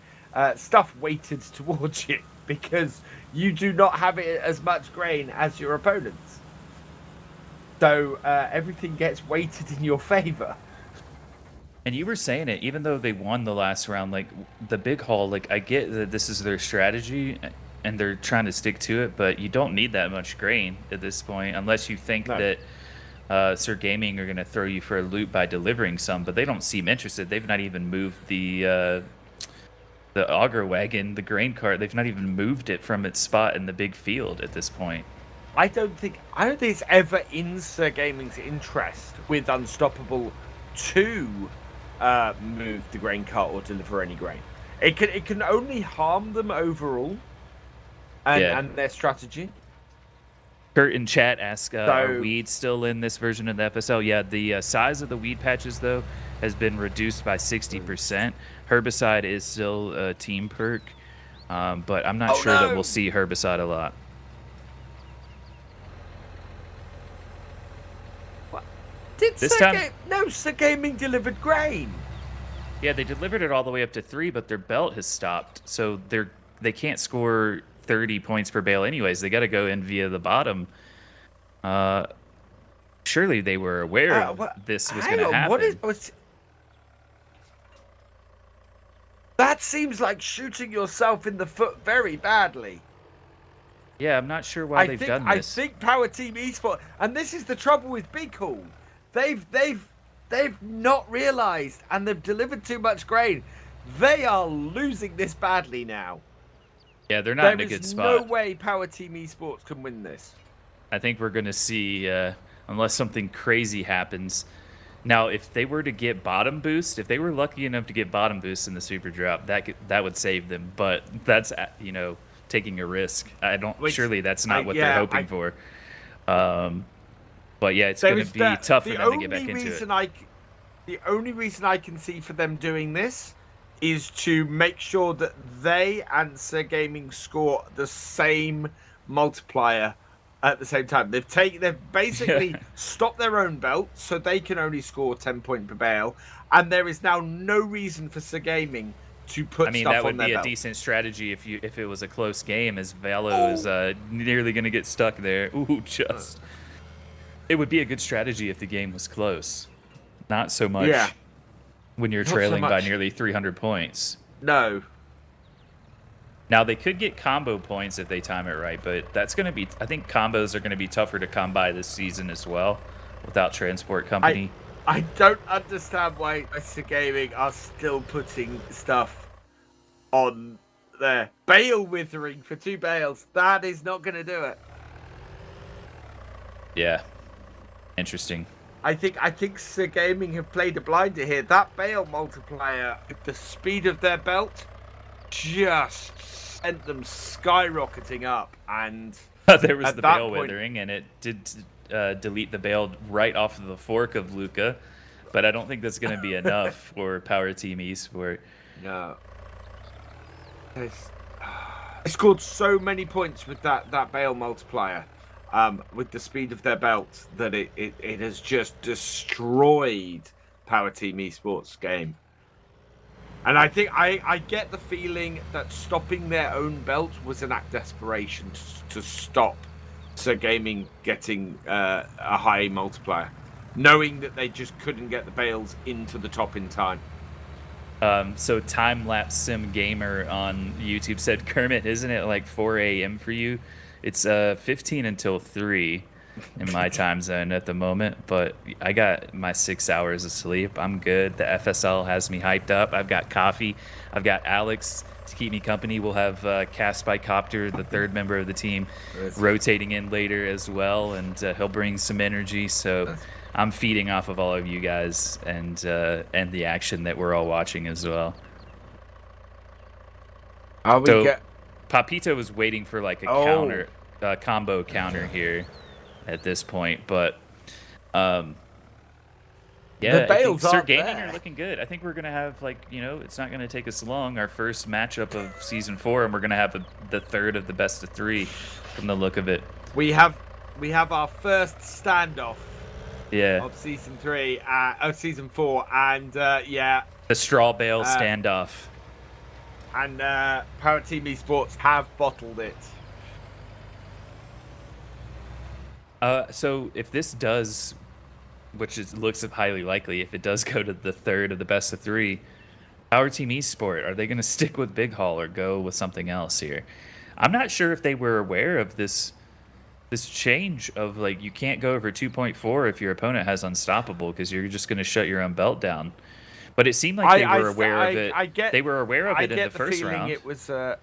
stuff weighted towards you because you do not have it as much grain as your opponents. So everything gets weighted in your favor. And you were saying it, even though they won the last round, like the big haul, like I get that this is their strategy and they're trying to stick to it, but you don't need that much grain at this point unless you think that Sir Gaming are going to throw you for a loop by delivering some, but they don't seem interested. They've not even moved the auger wagon, the grain cart. They've not even moved it from its spot in the big field at this point. I don't think it's ever in Sir Gaming's interest with Unstoppable to move the grain cart or deliver any grain. It can only harm them overall and their strategy. Kurt in chat asks, are weeds still in this version of the FSL? Yeah, the size of the weed patches, though, has been reduced by 60%. Herbicide is still a team perk, but I'm not sure that we'll see herbicide a lot. What? Sir Gaming delivered grain. Yeah, they delivered it all the way up to 3, but their belt has stopped, so they can't score 30 points per bale anyways. They got to go in via the bottom. Surely they were aware of this was going to happen. That seems like shooting yourself in the foot very badly. Yeah, I'm not sure why they've done this. I think Power Team Esport, and this is the trouble with Be Cool. They've not realized, and they've delivered too much grain. They are losing this badly now. Yeah, they're not in a good spot. There is no way Power Team Esports can win this. I think we're going to see, unless something crazy happens. Now, if they were to get bottom boost, if they were lucky enough to get bottom boost in the super drop, that would save them. But that's, taking a risk. Surely that's not what they're hoping for. But yeah, it's going to be tough for them to get back into it. The only reason I can see for them doing this is to make sure that they and Sir Gaming score the same multiplier at the same time. They've basically stopped their own belt, so they can only score 10 points per bale, and there is now no reason for Sir Gaming to put I mean, stuff that on would their be a belt. decent strategy if it was a close game, as Velo is nearly going to get stuck there. Ooh, just. It would be a good strategy if the game was close. Not so much Yeah. when you're Not so trailing by much. nearly 300 points. No. Now, they could get combo points if they time it right, but that's going to be... I think combos are going to be tougher to come by this season as well without Transport Company. I don't understand why Mr. Gaming are still putting stuff on there. Bale withering for 2 bales. That is not going to do it. Yeah. Interesting. I think Sir Gaming have played a blinder here. That Bale multiplier, with the speed of their belt, just sent them skyrocketing up. And there was at the that Bale point, withering, and it did delete the Bale right off of the fork of Luca. But I don't think that's going to be enough for Power Team Esport. No. They scored so many points with that Bale multiplier. With the speed of their belt, that it has just destroyed Power Team Esports game. And I think I get the feeling that stopping their own belt was an act of desperation to stop Sir Gaming getting a high multiplier, knowing that they just couldn't get the bales into the top in time. So Time Lapse Sim Gamer on YouTube said, Kermit, isn't it like 4 a.m. for you? It's 15 until 3 in my time zone at the moment, but I got my 6 hours of sleep. I'm good. The FSL has me hyped up. I've got coffee. I've got Alex to keep me company. We'll have Cast by Copter, the 3rd member of the team, rotating in later as well, and he'll bring some energy. So I'm feeding off of all of you guys and the action that we're all watching as well. Papito was waiting for like a combo counter here at this point, but yeah, the bales Sir Gaming are looking good. I think we're gonna have it's not gonna take us long. Our first matchup of season 4, and we're gonna have the 3rd of the best of 3 from the look of it. We have our first standoff. Yeah. Of season 3, of season 4, and yeah, the straw bale standoff. And Power Team Esports have bottled it. So if this does, which looks highly likely, if it does go to the 3rd of the best of 3, Power Team Esport, are they going to stick with Big Haul or go with something else here? I'm not sure if they were aware of this change of you can't go over 2.4 if your opponent has unstoppable, because you're just going to shut your own belt down. But it seemed like they were aware of it. They were aware of it in the first round. It was I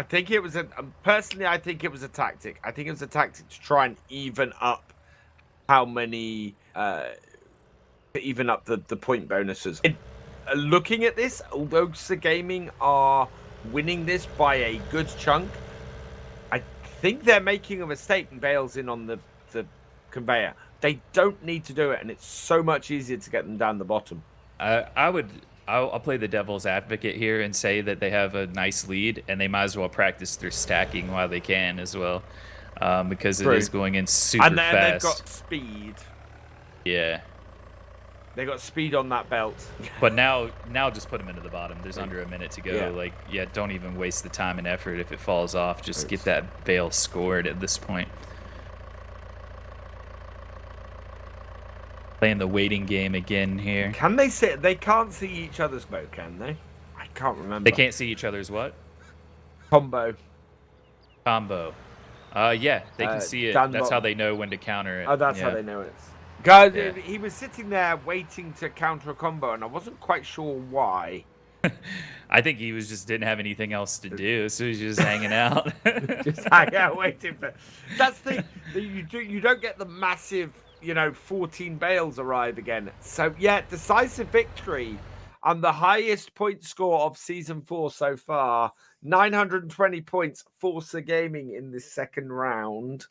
think it was personally, I think it was a tactic. I think it was a tactic to try and even up how many even up the point bonuses. Looking at this, although Sir Gaming are winning this by a good chunk, I think they're making a mistake and Bale's in on the conveyor. They don't need to do it, and it's so much easier to get them down the bottom. I'll play the devil's advocate here and say that they have a nice lead, and they might as well practice their stacking while they can as well, because it is going in super fast. And they've got speed. Yeah. They got speed on that belt. But now just put them into the bottom. There's under a minute to go. Yeah. Don't even waste the time and effort if it falls off. Just get that bale scored at this point. Playing the waiting game again here. Can they see? They can't see each other's smoke, can they? I can't remember. They can't see each other's what? Combo. Yeah, they can see it. That's how they know when to counter it. Oh, that's how they know it. Guys, he was sitting there waiting to counter a combo, and I wasn't quite sure why. I think he didn't have anything else to do, so he's just hanging out. Just hanging out waiting for. That's the thing. You don't get the massive 14 bales arrive again. So, yeah, decisive victory and the highest point score of Season 4 so far. 920 points for Sir Gaming in this second round,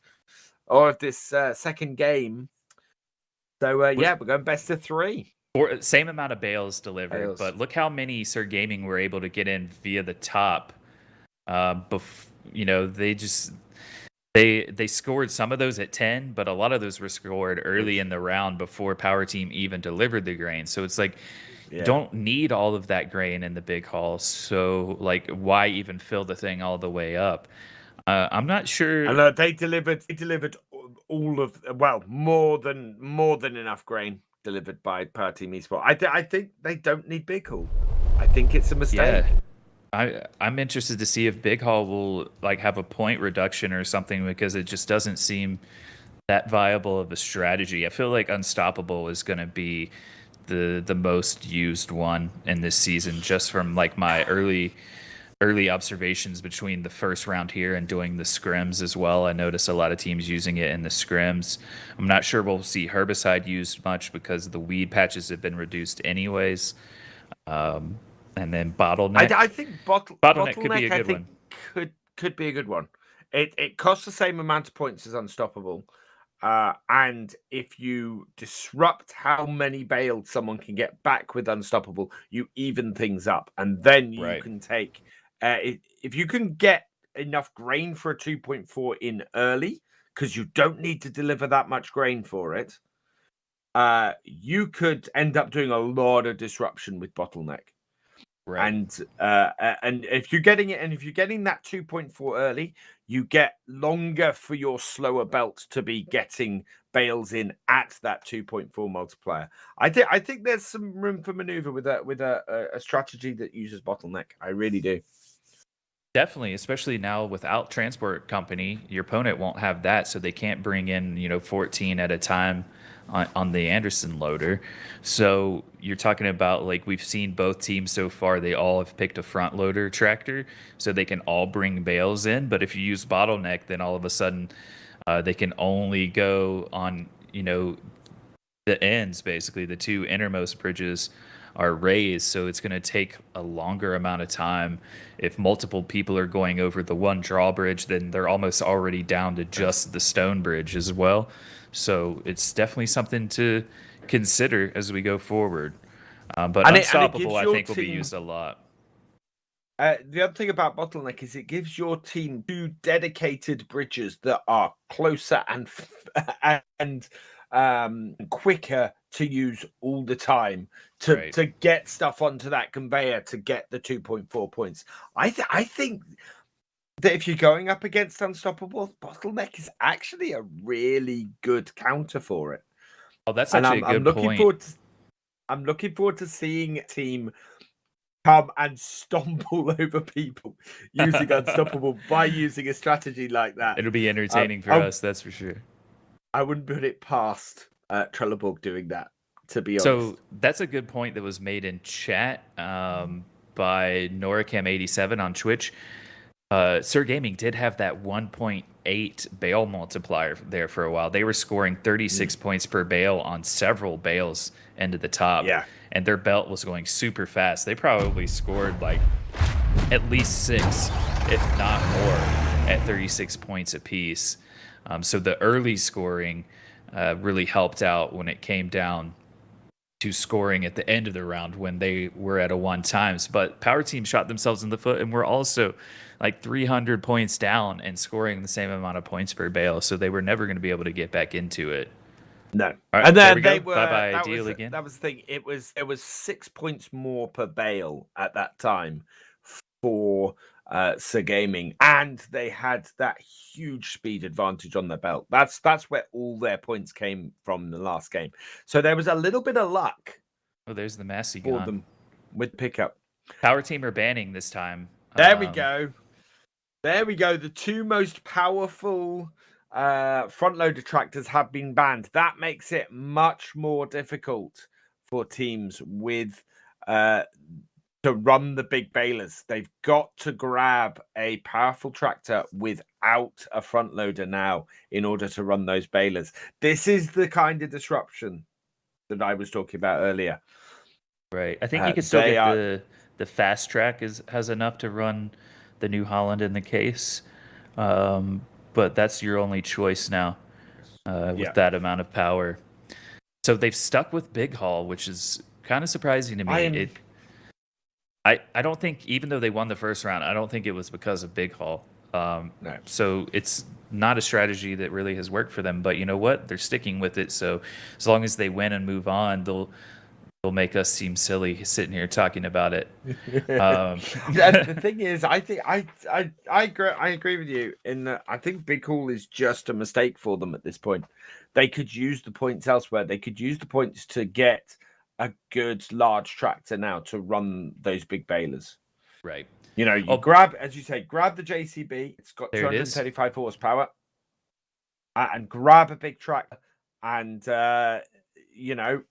or this second game. So, yeah, we're going best of 3. Same amount of bales delivered, but look how many Sir Gaming were able to get in via the top. They They scored some of those at 10, but a lot of those were scored early in the round before Power Team even delivered the grain. So it's like you Yeah. don't need all of that grain in the big haul. So like, why even fill the thing all the way up? I'm not sure. And they delivered all of more than enough grain delivered by Power Team Esport. I think they don't need big haul. I think it's a mistake. Yeah. I'm interested to see if Big Haul will like have a point reduction or something because it just doesn't seem that viable of a strategy. I feel like Unstoppable is going to be the most used one in this season, just from like my early observations between the first round here and doing the scrims as well. I notice a lot of teams using it in the scrims. I'm not sure we'll see Herbicide used much because the weed patches have been reduced anyways. And then Bottleneck. I think Bottleneck could be a good one. Could be a good one. It costs the same amount of points as Unstoppable. And if you disrupt how many bales someone can get back with Unstoppable, you even things up. And then you can take... if you can get enough grain for a 2.4 in early, because you don't need to deliver that much grain for it, you could end up doing a lot of disruption with Bottleneck. Right. And if you're getting it, and if you're getting that 2.4 early, you get longer for your slower belt to be getting bales in at that 2.4 multiplier. I think there's some room for maneuver with a strategy that uses Bottleneck. I really do. Definitely, especially now without Transport Company, your opponent won't have that, so they can't bring in 14 at a time on the Anderson loader. So you're talking about, like, we've seen both teams so far, they all have picked a front loader tractor, so they can all bring bales in. But if you use Bottleneck, then all of a sudden they can only go on the ends, basically the two innermost bridges are raised, so it's going to take a longer amount of time. If multiple people are going over the one drawbridge, then they're almost already down to just the stone bridge as well. So it's definitely something to consider as we go forward. But Unstoppable, I think, will be used a lot. The other thing about Bottleneck is it gives your team two dedicated bridges that are closer and quicker to use all the time to get stuff onto that conveyor to get the 2.4 points. I think that if you're going up against Unstoppable, Bottleneck is actually a really good counter for it. Oh, that's actually a good point. I'm looking forward to seeing a team come and stomp all over people using Unstoppable by using a strategy like that. It'll be entertaining for us, that's for sure. I wouldn't put it past Trelleborg doing that, to be honest. So that's a good point that was made in chat by Noricam87 on Twitch. Sir Gaming did have that 1.8 bale multiplier there for a while. They were scoring 36 points per bale on several bales into the top. Yeah. And their belt was going super fast. They probably scored like at least 6, if not more, at 36 points apiece. So the early scoring really helped out when it came down to scoring at the end of the round when they were at a 1 times. But Power Team shot themselves in the foot and were also like 300 points down and scoring the same amount of points per bale. So they were never going to be able to get back into it. No. Right, and then they were bye-bye deal again. That was the thing. There was 6 points more per bale at that time for Sir Gaming, and they had that huge speed advantage on their belt. That's where all their points came from in the last game. So there was a little bit of luck. Oh, there's the Massey for them with pickup. Power Team are banning this time. There we go. There we go. The 2 most powerful front loader tractors have been banned. That makes it much more difficult for teams with to run the big balers. They've got to grab a powerful tractor without a front loader now in order to run those balers. This is the kind of disruption that I was talking about earlier. Right. I think you can still get the fast track has enough to run the New Holland in the case. But that's your only choice now with that amount of power. So they've stuck with Big Haul, which is kind of surprising to me. I don't think, even though they won the first round, I don't think it was because of Big Haul. No. So it's not a strategy that really has worked for them. But you know what? They're sticking with it. So as long as they win and move on, they'll make us seem silly sitting here talking about it. The thing is, I think I agree with you in that I think Big Hall is just a mistake for them at this point. They could use the points elsewhere. They could use the points to get a good large tractor now to run those big balers. Right. You know, you grab, as you say, grab the JCB. It's got There it is. 235 horsepower, and grab a big tractor, and you know,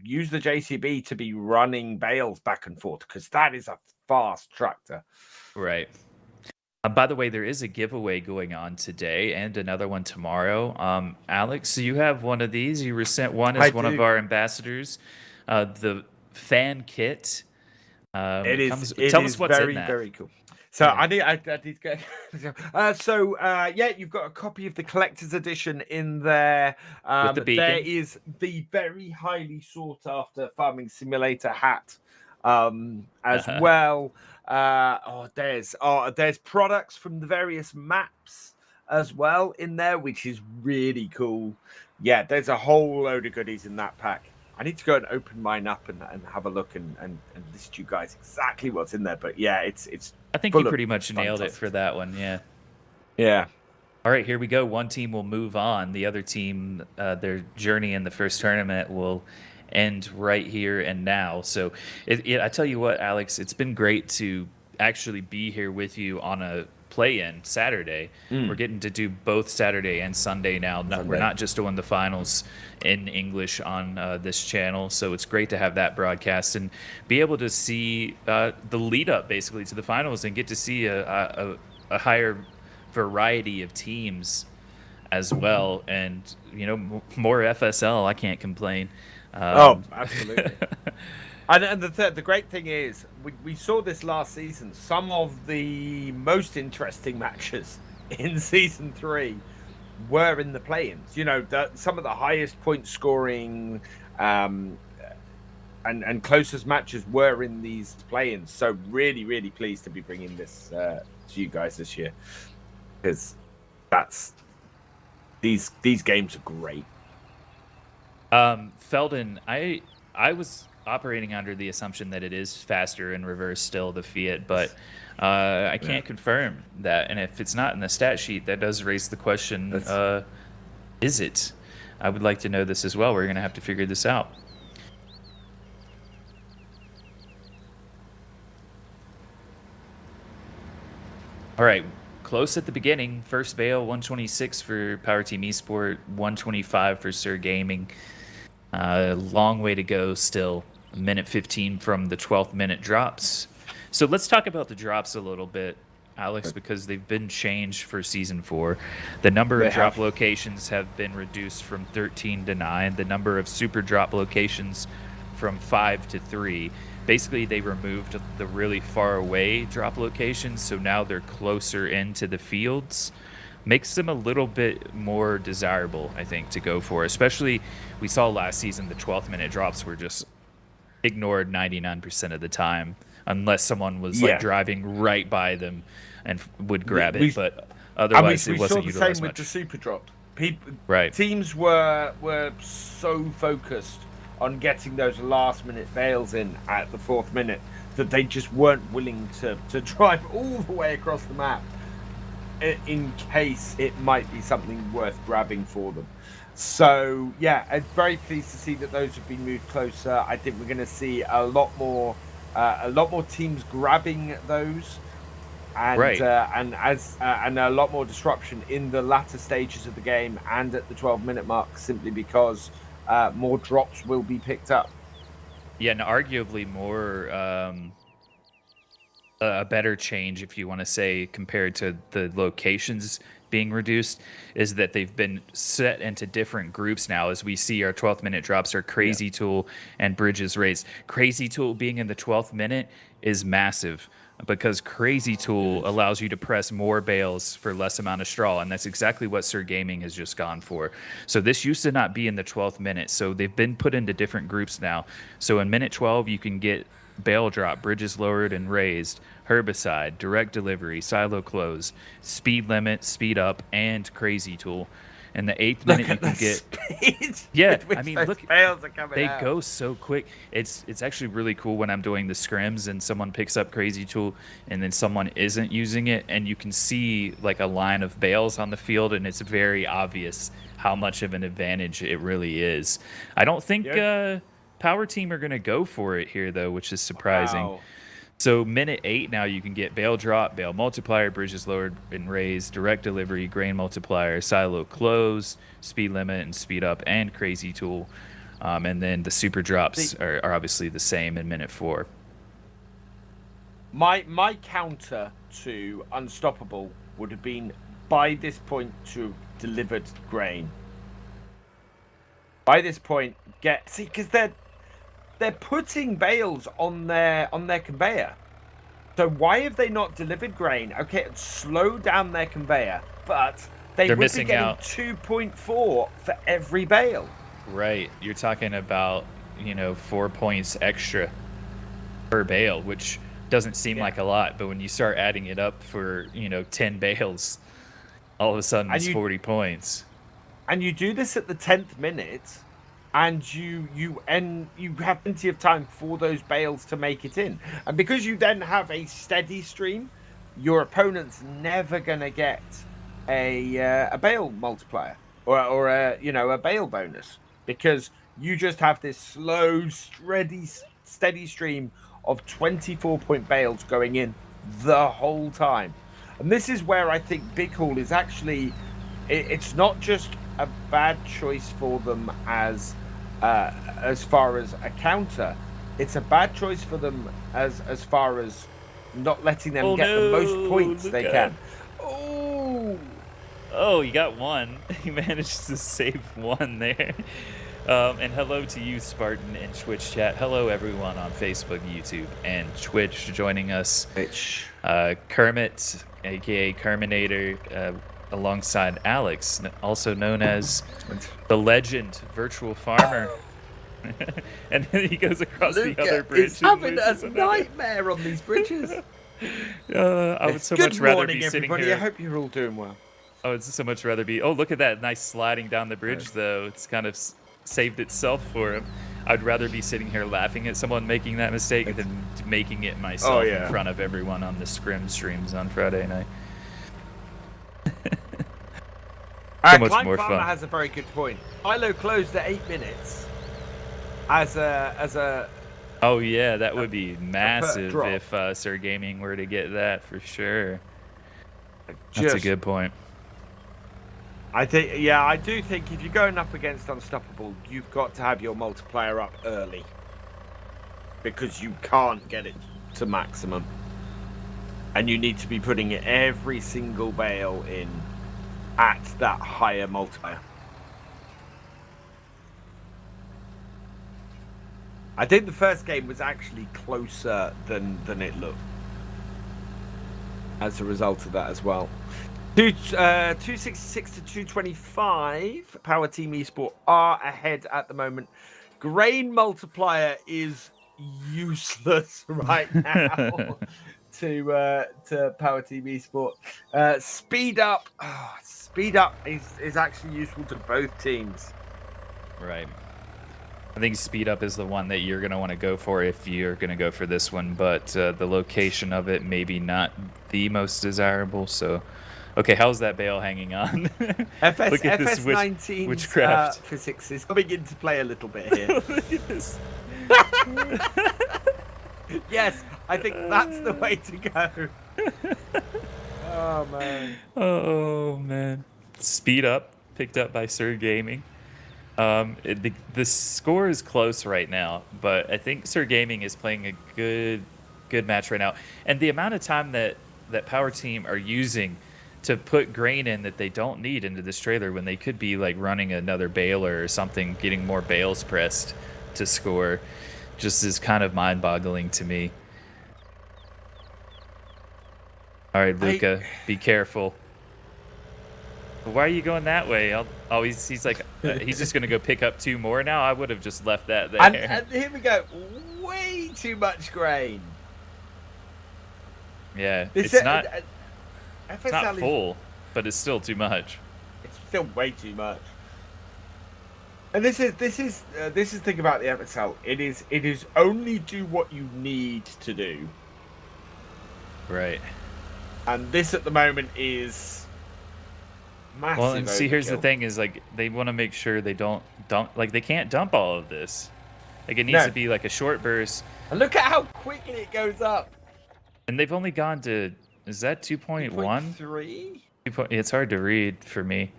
use the JCB to be running bales back and forth because that is a fast tractor. Right. By the way, there is a giveaway going on today and another one tomorrow. Alex, so you have one of these. You were sent one as one of our ambassadors. The fan kit. It is. Tell us what's in that. Very cool. So yeah. I need to go. Yeah, you've got a copy of the collector's edition in there. With the beacon. There is the very highly sought after farming simulator hat as well. There's products from the various maps as well in there, which is really cool. Yeah, there's a whole load of goodies in that pack. I need to go and open mine up and have a look and list you guys exactly what's in there. But yeah, it's. I think you pretty much nailed it for that one. Yeah. Yeah. All right, here we go. One team will move on. The other team, their journey in the first tournament will end right here and now. So I tell you what, Alex, it's been great to actually be here with you on a play-in Saturday. We're getting to do both Saturday and Sunday now. We're not just doing the finals in English on this channel, so it's great to have that broadcast and be able to see the lead up basically to the finals and get to see a higher variety of teams as well, and you know, more FSL. I can't complain. Absolutely. And the great thing is, we saw this last season. Some of the most interesting matches in Season 3 were in the play-ins. You know, some of the highest point scoring and closest matches were in these play-ins. So really, really pleased to be bringing this to you guys this year, because these games are great. Felden, I was operating under the assumption that it is faster in reverse still, the Fiat, but I can't confirm that. And if it's not in the stat sheet, that does raise the question, is it? I would like to know this as well. We're going to have to figure this out. All right, close at the beginning. First bale, 126 for Power Team Esport, 125 for Sir Gaming. Long way to go still. A minute 15 from the 12th minute drops. So let's talk about the drops a little bit, Alex, because they've been changed for Season 4. The number of drop locations have been reduced from 13 to 9. The number of super drop locations from 5 to 3. Basically, they removed the really far away drop locations, so now they're closer into the fields. Makes them a little bit more desirable, I think, to go for. Especially, we saw last season the 12th minute drops were just ignored 99% of the time, unless someone was like driving right by them and would grab it. But otherwise, it wasn't utilized much. We saw the same with the super drop. Teams were so focused on getting those last minute bales in at the 4th minute that they just weren't willing to drive all the way across the map in case it might be something worth grabbing for them. So yeah, I'm very pleased to see that those have been moved closer. I think we're going to see a lot more teams grabbing those, and and a lot more disruption in the latter stages of the game and at the 12-minute mark, simply because more drops will be picked up. Yeah, and arguably more a better change, if you want to say, compared to the locations being reduced, is that they've been set into different groups now. As we see, our 12th minute drops are Crazy Tool and Bridges Race. Crazy Tool being in the 12th minute is massive, because Crazy Tool allows you to press more bales for less amount of straw, and that's exactly what Sir Gaming has just gone for. So this used to not be in the 12th minute, so they've been put into different groups now. So in minute 12, you can get bale drop, bridges lowered and raised, herbicide, direct delivery, silo close, speed limit, speed up, and crazy tool. In the 8th minute, you can get speed. Yeah, with which I mean, those look, bales are coming they out. go so quick. It's actually really cool when I'm doing the scrims and someone picks up crazy tool and then someone isn't using it, and you can see like a line of bales on the field, and it's very obvious how much of an advantage it really is. I don't think Power Team are going to go for it here though, which is surprising. Wow. So minute 8 now you can get bale drop, bale multiplier, bridges lowered and raised, direct delivery, grain multiplier, silo close, speed limit and speed up, and crazy tool. And then the super drops are obviously the same in minute 4. My counter to Unstoppable would have been by this point to have delivered grain. By this point, because they're putting bales on their conveyor. So why have they not delivered grain? Okay, slow down their conveyor, but they're would be getting out 2.4 for every bale. Right. You're talking about, 4 points extra per bale, which doesn't seem like a lot, but when you start adding it up for, 10 bales, all of a sudden it's 40 points. And you do this at the 10th minute, and you have plenty of time for those bales to make it in. And because you then have a steady stream, your opponent's never gonna get a bale multiplier or a bale bonus, because you just have this slow, steady stream of 24-point bales going in the whole time. And this is where I think Big Haul is actually, it's not just a bad choice for them as far as a counter, it's a bad choice for them as far as not letting them get the most points they can. Oh, you got one. You managed to save one there. And hello to you, Spartan, in Twitch chat. Hello, everyone on Facebook, YouTube, and Twitch joining us. Kermit, a.k.a. Kerminator, alongside Alex, also known as the legend Virtual Farmer. And then he goes across the other bridge. He's having a nightmare on these bridges. I would so much rather be sitting here. I hope you're all doing well. I would so much rather be. Oh, look at that nice sliding down the bridge, though. It's kind of saved itself for him. I'd rather be sitting here laughing at someone making that mistake than making it myself in front of everyone on the scrim streams on Friday night. So much more fun. Has a very good point. Ilo closed at 8 minutes as a. Oh yeah, that would be massive if Sir Gaming were to get that for sure. That's a good point. I do think if you're going up against Unstoppable, you've got to have your multiplier up early, because you can't get it to maximum, and you need to be putting every single bale in at that higher multiplier. I think the first game was actually closer than it looked as a result of that as well. 266 to 225. Power Team Esport are ahead at the moment. Grain multiplier is useless right now to Power Team Esport. Speed up is actually useful to both teams. Right. I think speed up is the one that you're going to want to go for if you're going to go for this one, but the location of it maybe not the most desirable. So, okay, how's that bale hanging on? Look at this witchcraft physics is coming into play a little bit here. Look at this. Yes, I think that's the way to go. Oh man. Oh man. Speed up, picked up by Sir Gaming. The score is close right now, but I think Sir Gaming is playing a good match right now. And the amount of time that Power Team are using to put grain in that they don't need into this trailer, when they could be like running another baler or something, getting more bales pressed to score, just is kind of mind-boggling to me. All right, Luca, be careful. Why are you going that way? He's like, he's just going to go pick up 2 more now? I would have just left that there. And here we go. way too much grain. Yeah, This it's not FSL full, but it's still too much. It's still way too much. And this is the thing about the FSL. It is only do what you need to do. Right. And this at the moment is massive. Well, and see, here's the overkill. thing: is like they want to make sure they don't dump. Like they can't dump all of this. Like it needs to be like a short burst. And look at how quickly it goes up. And they've only gone to, is that 2.1? 2.3? It's hard to read for me.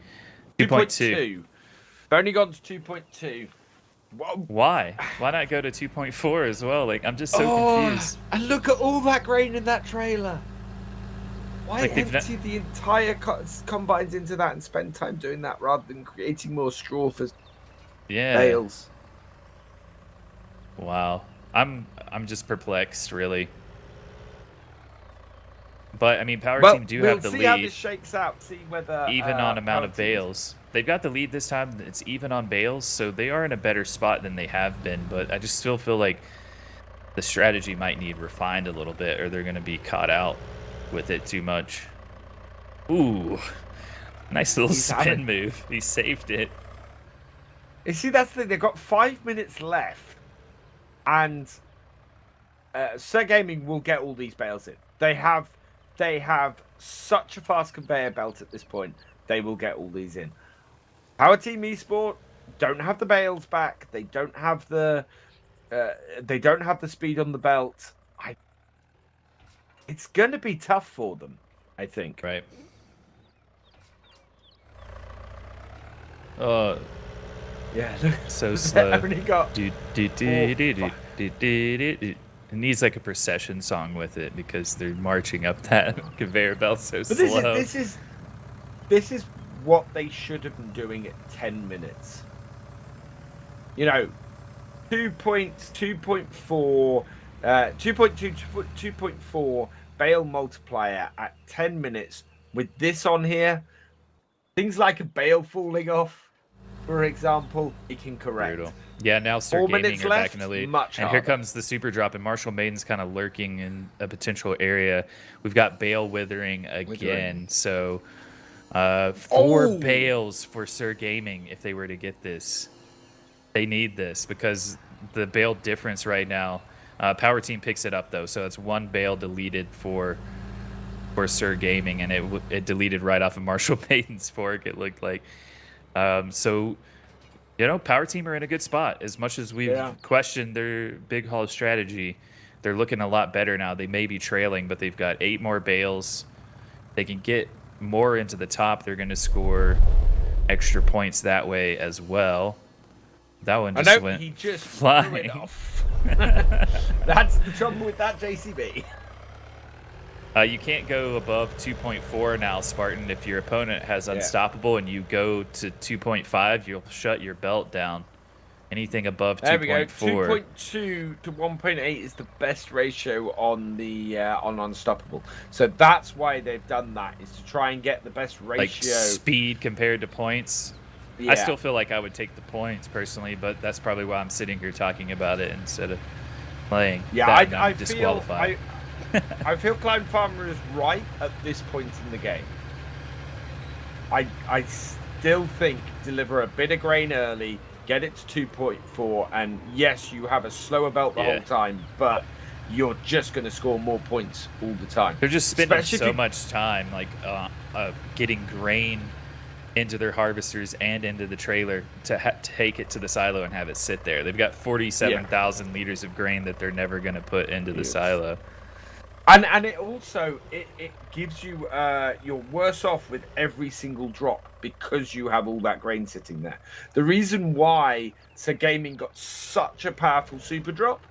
2.2. They've only gone to 2.2. Why? Why not go to 2.4 as well? Like, I'm just so confused. And look at all that grain in that trailer. Why Like empty the entire combines into that and spend time doing that rather than creating more straw for bales? Wow. I'm just perplexed, really. But I mean, Power Team do have the lead. We'll see how this shakes out. See whether even on amount of bales. They've got the lead this time. It's even on bales, so they are in a better spot than they have been. But I just still feel like the strategy might need refined a little bit, or they're going to be caught out with it too much. Ooh, nice little spin move. He saved it. You see, that's the thing. They've got 5 minutes left, and Sir Gaming will get all these bales in. They have such a fast conveyor belt at this point. They will get all these in. Power Team Esport don't have the bales back. They don't have the speed on the belt. It's going to be tough for them, I think. Right. Yeah. So slow. Only got It needs like a procession song with it because they're marching up that conveyor belt so slow. This is what they should have been doing at 10 minutes. You know, 2.4, 2.4 bale multiplier at 10 minutes with this on here. Things like a bale falling off, for example, it can correct. Brutal. Yeah, now Sir 4 Gaming minutes are left, back in the lead. much and harder. Here comes the super drop, and Marshall Maiden's kind of lurking in a potential area. We've got Bale withering again. So 4 bales for Sir Gaming if they were to get this. They need this because the bale difference right now, Power Team picks it up though, so it's 1 bale deleted for Sir Gaming, and it deleted right off of Marshall Maiden's fork, it looked like. So, you know, Power Team are in a good spot. As much as we've questioned their big haul strategy, they're looking a lot better now. They may be trailing, but they've got 8 more bales. They can get more into the top. They're going to score extra points that way as well. That one just went flying. Threw it off. That's the trouble with that JCB. You can't go above 2.4 now, Spartan. If your opponent has Unstoppable and you go to 2.5, you'll shut your belt down. Anything above 2.4. There we go. 2.2 to 1.8 is the best ratio on the on Unstoppable. So that's why they've done that, is to try and get the best ratio. Like speed compared to points. Yeah. I still feel like I would take the points personally, but that's probably why I'm sitting here talking about it instead of playing. Yeah, I disqualified. I feel Cloud Farmer is right at this point in the game. I still think deliver a bit of grain early, get it to 2.4, and yes, you have a slower belt the whole time, but you're just going to score more points all the time. They're just spending so much time like getting grain into their harvesters and into the trailer to take it to the silo and have it sit there. They've got 47,000 liters of grain that they're never going to put into the silo. And it also it gives you you're worse off with every single drop because you have all that grain sitting there. The reason why Sir Gaming got such a powerful super drop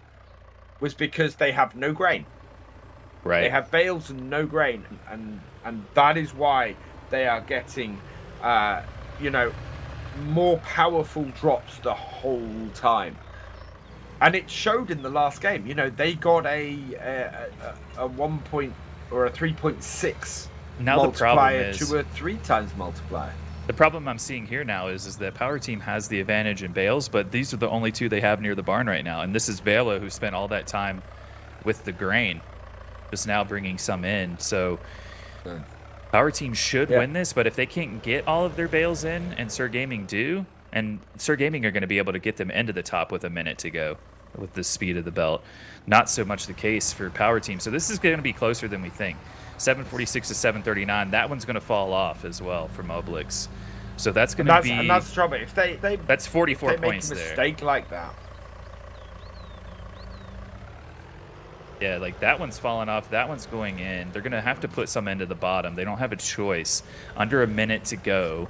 was because they have no grain. Right. They have bales and no grain, and that is why they are getting more powerful drops the whole time. And it showed in the last game. You know, they got a 1 point or a 3.6 now multiplier the problem is, to a 3 times multiplier. The problem I'm seeing here now is that Power Team has the advantage in bales, but these are the only two they have near the barn right now. And this is Vela, who spent all that time with the grain, just now bringing some in. So Power Team should win this, but if they can't get all of their bales in, and Sir Gaming do, and Sir Gaming are going to be able to get them into the top with a minute to go with the speed of the belt. Not so much the case for Power Team. So this is going to be closer than we think. 746 to 739. That one's going to fall off as well from Oblix. So that's going to be... And that's the trouble. If they that's 44 if they points make a there. mistake like that. Yeah, like that one's falling off. That one's going in. They're going to have to put some into the bottom. They don't have a choice. Under a minute to go.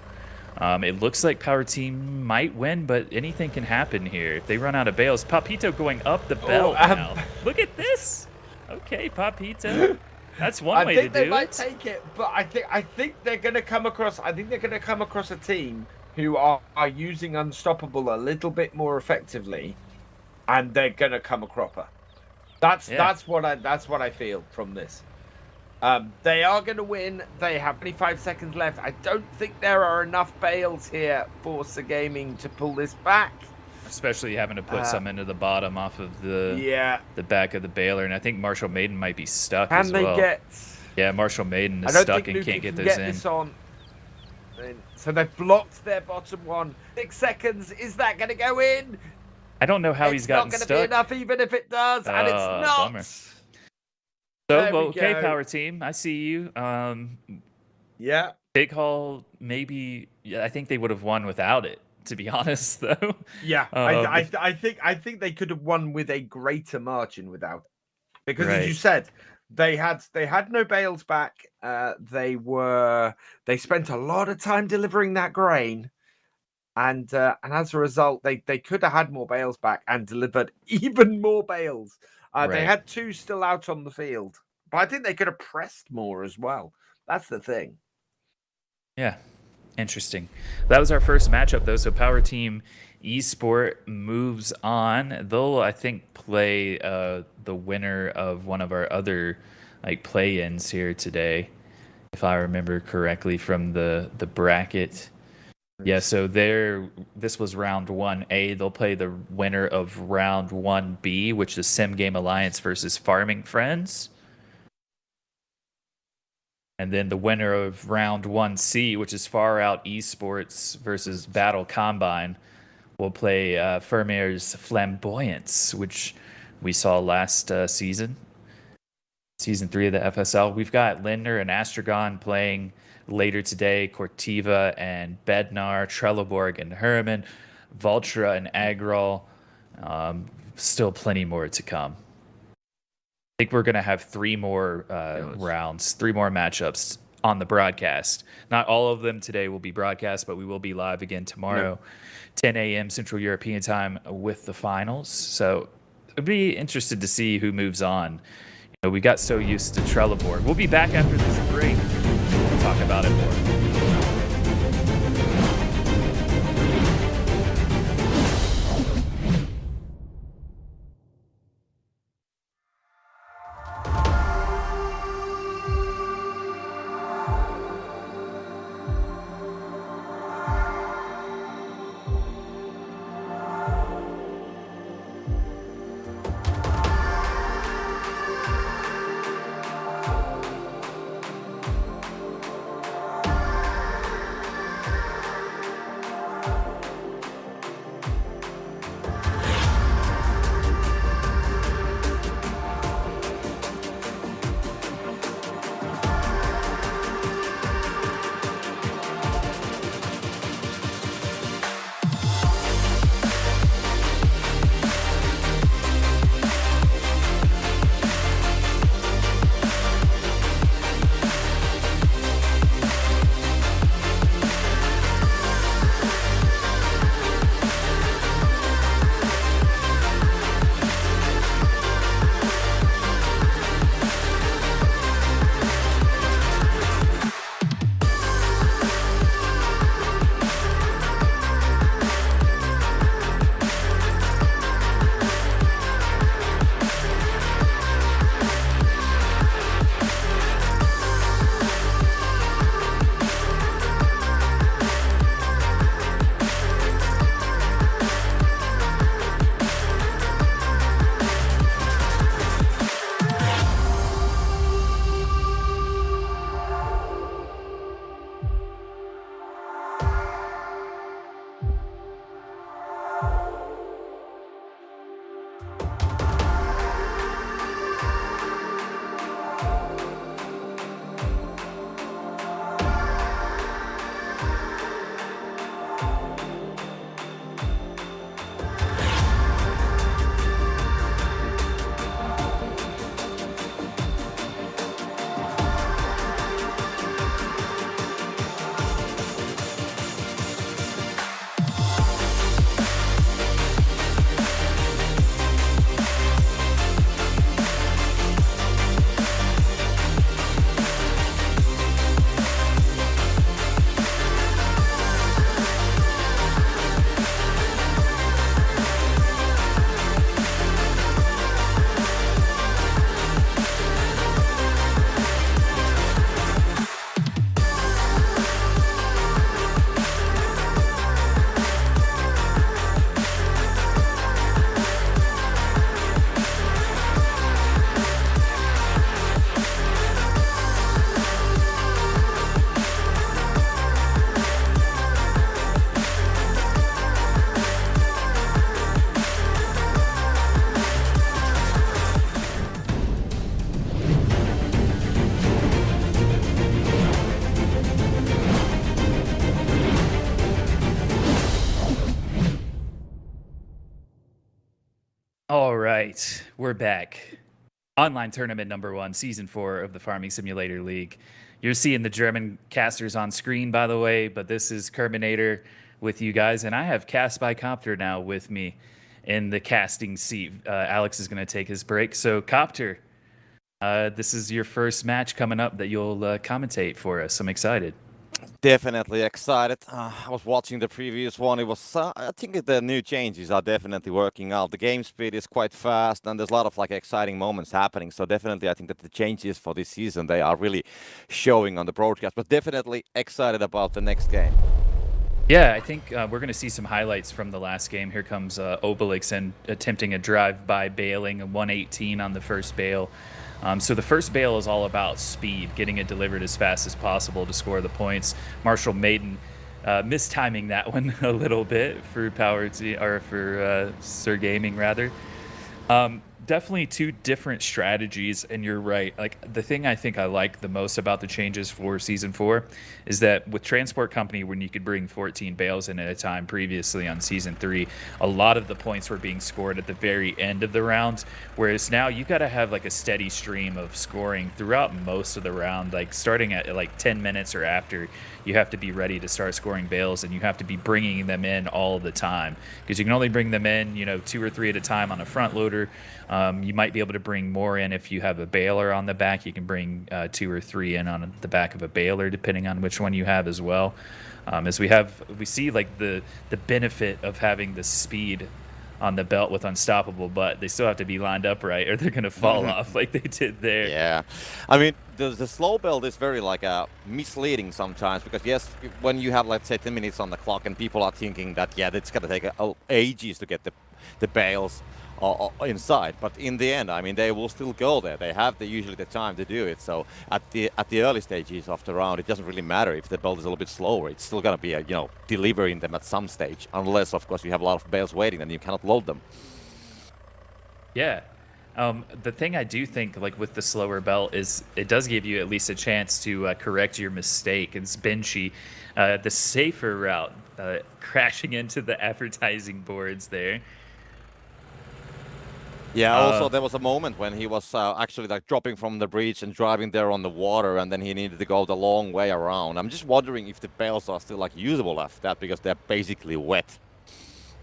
It looks like Power Team might win, but anything can happen here. If they run out of bales. Papito going up the belt now. Look at this. Okay, Papito. That's one way to do it. I think they might take it, but I think they're going to come across. I think they're going to come across a team who are using Unstoppable a little bit more effectively, and they're going to come a cropper. That's what I feel from this. They are going to win. They have 25 seconds left. I don't think there are enough bales here for Sir Gaming to pull this back. Especially having to put some into the bottom off of the back of the baler. And I think Marshall Maiden might be stuck as well. Yeah, Marshall Maiden is stuck and can't get those in. This on. So they've blocked their bottom one. 6 seconds. Is that going to go in? I don't know how he's gotten stuck. It's not going to be enough even if it does, and it's not. Bummer. So, okay, Power Team, I see you. Yeah. Big Haul, maybe. Yeah, I think they would have won without it, to be honest, though. Yeah, I think they could have won with a greater margin without, because as you said, they had no bales back. They spent a lot of time delivering that grain. And as a result, they could have had more bales back and delivered even more bales. They had 2 still out on the field, but I think they could have pressed more as well. That's the thing. Yeah, interesting. That was our first matchup, though. So Power Team Esport moves on. They'll, I think, play the winner of one of our other play-ins here today, if I remember correctly from the bracket. Yeah, so this was round 1A. They'll play the winner of round 1B, which is Sim Game Alliance versus Farming Friends. And then the winner of round 1C, which is Far Out Esports versus Battle Combine, will play Fermier's Flamboyance, which we saw last season. Season 3 of the FSL. We've got Lindner and Astragon playing later today, Cortiva and Bednar, Trelleborg and Herman, Vultra and Agrol. Still plenty more to come. I think we're going to have 3 more rounds, 3 more matchups on the broadcast. Not all of them today will be broadcast, but we will be live again tomorrow, 10 a.m. Central European time with the finals. So I'd be interested to see who moves on. You know, we got so used to Trelleborg. We'll be back after this break. We'll talk about it more. right, we're back. Online tournament number 1, season 4 of the Farming Simulator League. You're seeing the German casters on screen, by the way, but this is Kerminator with you guys, and I have Cast by Copter now with me in the casting seat. Alex is going to take his break. So, Copter, this is your first match coming up that you'll commentate for us. I'm excited. Definitely excited. I was watching the previous one. It was, I think the new changes are definitely working out. The game speed is quite fast, and there's a lot of like exciting moments happening. So definitely, I think that the changes for this season, they are really showing on the broadcast. But definitely excited about the next game. Yeah, I think we're going to see some highlights from the last game. Here comes Obelix and attempting a drive-by bailing, a 118 on the first bail. So the first bail is all about speed, getting it delivered as fast as possible to score the points. Marshall Maiden mistiming that one a little bit for Sir Gaming rather. Definitely two different strategies, and you're right. Like, the thing I think I like the most about the changes for Season 4 is that with Transport Company, when you could bring 14 bales in at a time previously on Season 3, a lot of the points were being scored at the very end of the round, whereas now you got to have like a steady stream of scoring throughout most of the round, like starting at like 10 minutes or after. You have to be ready to start scoring bales, and you have to be bringing them in all the time, because you can only bring them in, 2 or 3 at a time on a front loader. You might be able to bring more in if you have a baler on the back. You can bring 2 or 3 in on the back of a baler, depending on which one you have as well. As we see like the benefit of having the speed on the belt with Unstoppable, but they still have to be lined up right, or they're going to fall off like they did there. Yeah, I mean, the slow build is very like misleading sometimes, because yes, when you have, let's say, 10 minutes on the clock and people are thinking that, yeah, it's going to take ages to get the bales inside, but in the end, I mean, they will still go there. They have usually the time to do it. So at the early stages of the round, it doesn't really matter if the belt is a little bit slower. It's still gonna be delivering them at some stage, unless of course you have a lot of bales waiting and you cannot load them. Yeah. The thing I do think, like with the slower belt, is it does give you at least a chance to correct your mistake. It's Benchy, the safer route, crashing into the advertising boards there. Yeah, also there was a moment when he was actually like dropping from the bridge and driving there on the water, and then he needed to go the long way around. I'm just wondering if the bales are still like usable after that, because they're basically wet.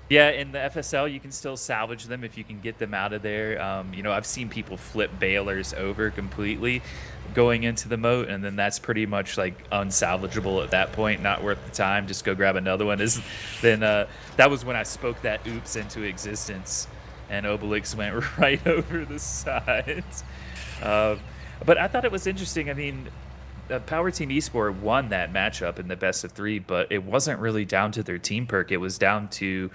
Yeah, in the FSL, you can still salvage them if you can get them out of there. I've seen people flip balers over completely going into the moat, and then that's pretty much like unsalvageable at that point. Not worth the time. Just go grab another one. Then that was when I spoke that oops into existence, and Obelix went right over the side. But I thought it was interesting. I mean, Power Team Esport won that matchup in the best of 3, but it wasn't really down to their team perk. It was down to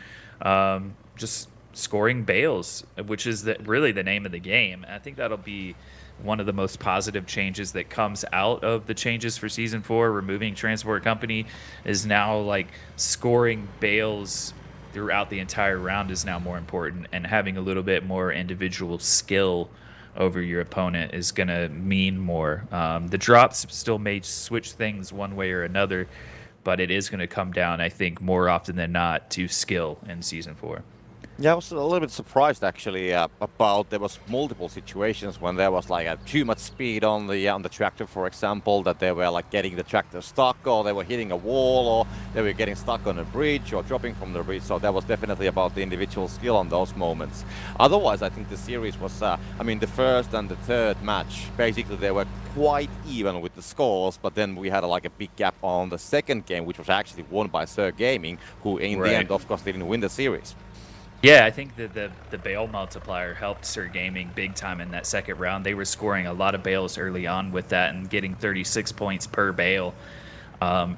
just scoring bales, which is really the name of the game. I think that'll be one of the most positive changes that comes out of the changes for Season 4. Removing Transport Company is now like scoring bales throughout the entire round is now more important, and having a little bit more individual skill over your opponent is going to mean more. The drops still may switch things one way or another, but it is going to come down, I think, more often than not to skill in Season 4. Yeah, I was a little bit surprised actually about there was multiple situations when there was like too much speed on the tractor, for example, that they were like getting the tractor stuck, or they were hitting a wall, or they were getting stuck on a bridge or dropping from the bridge. So that was definitely about the individual skill on those moments. Otherwise, I think the series was, the first and the third match, basically they were quite even with the scores, but then we had like a big gap on the second game, which was actually won by Sir Gaming, who in the end, of course, didn't win the series. Yeah, I think that the bale multiplier helped Sir Gaming big time in that second round. They were scoring a lot of bales early on with that and getting 36 points per bale. And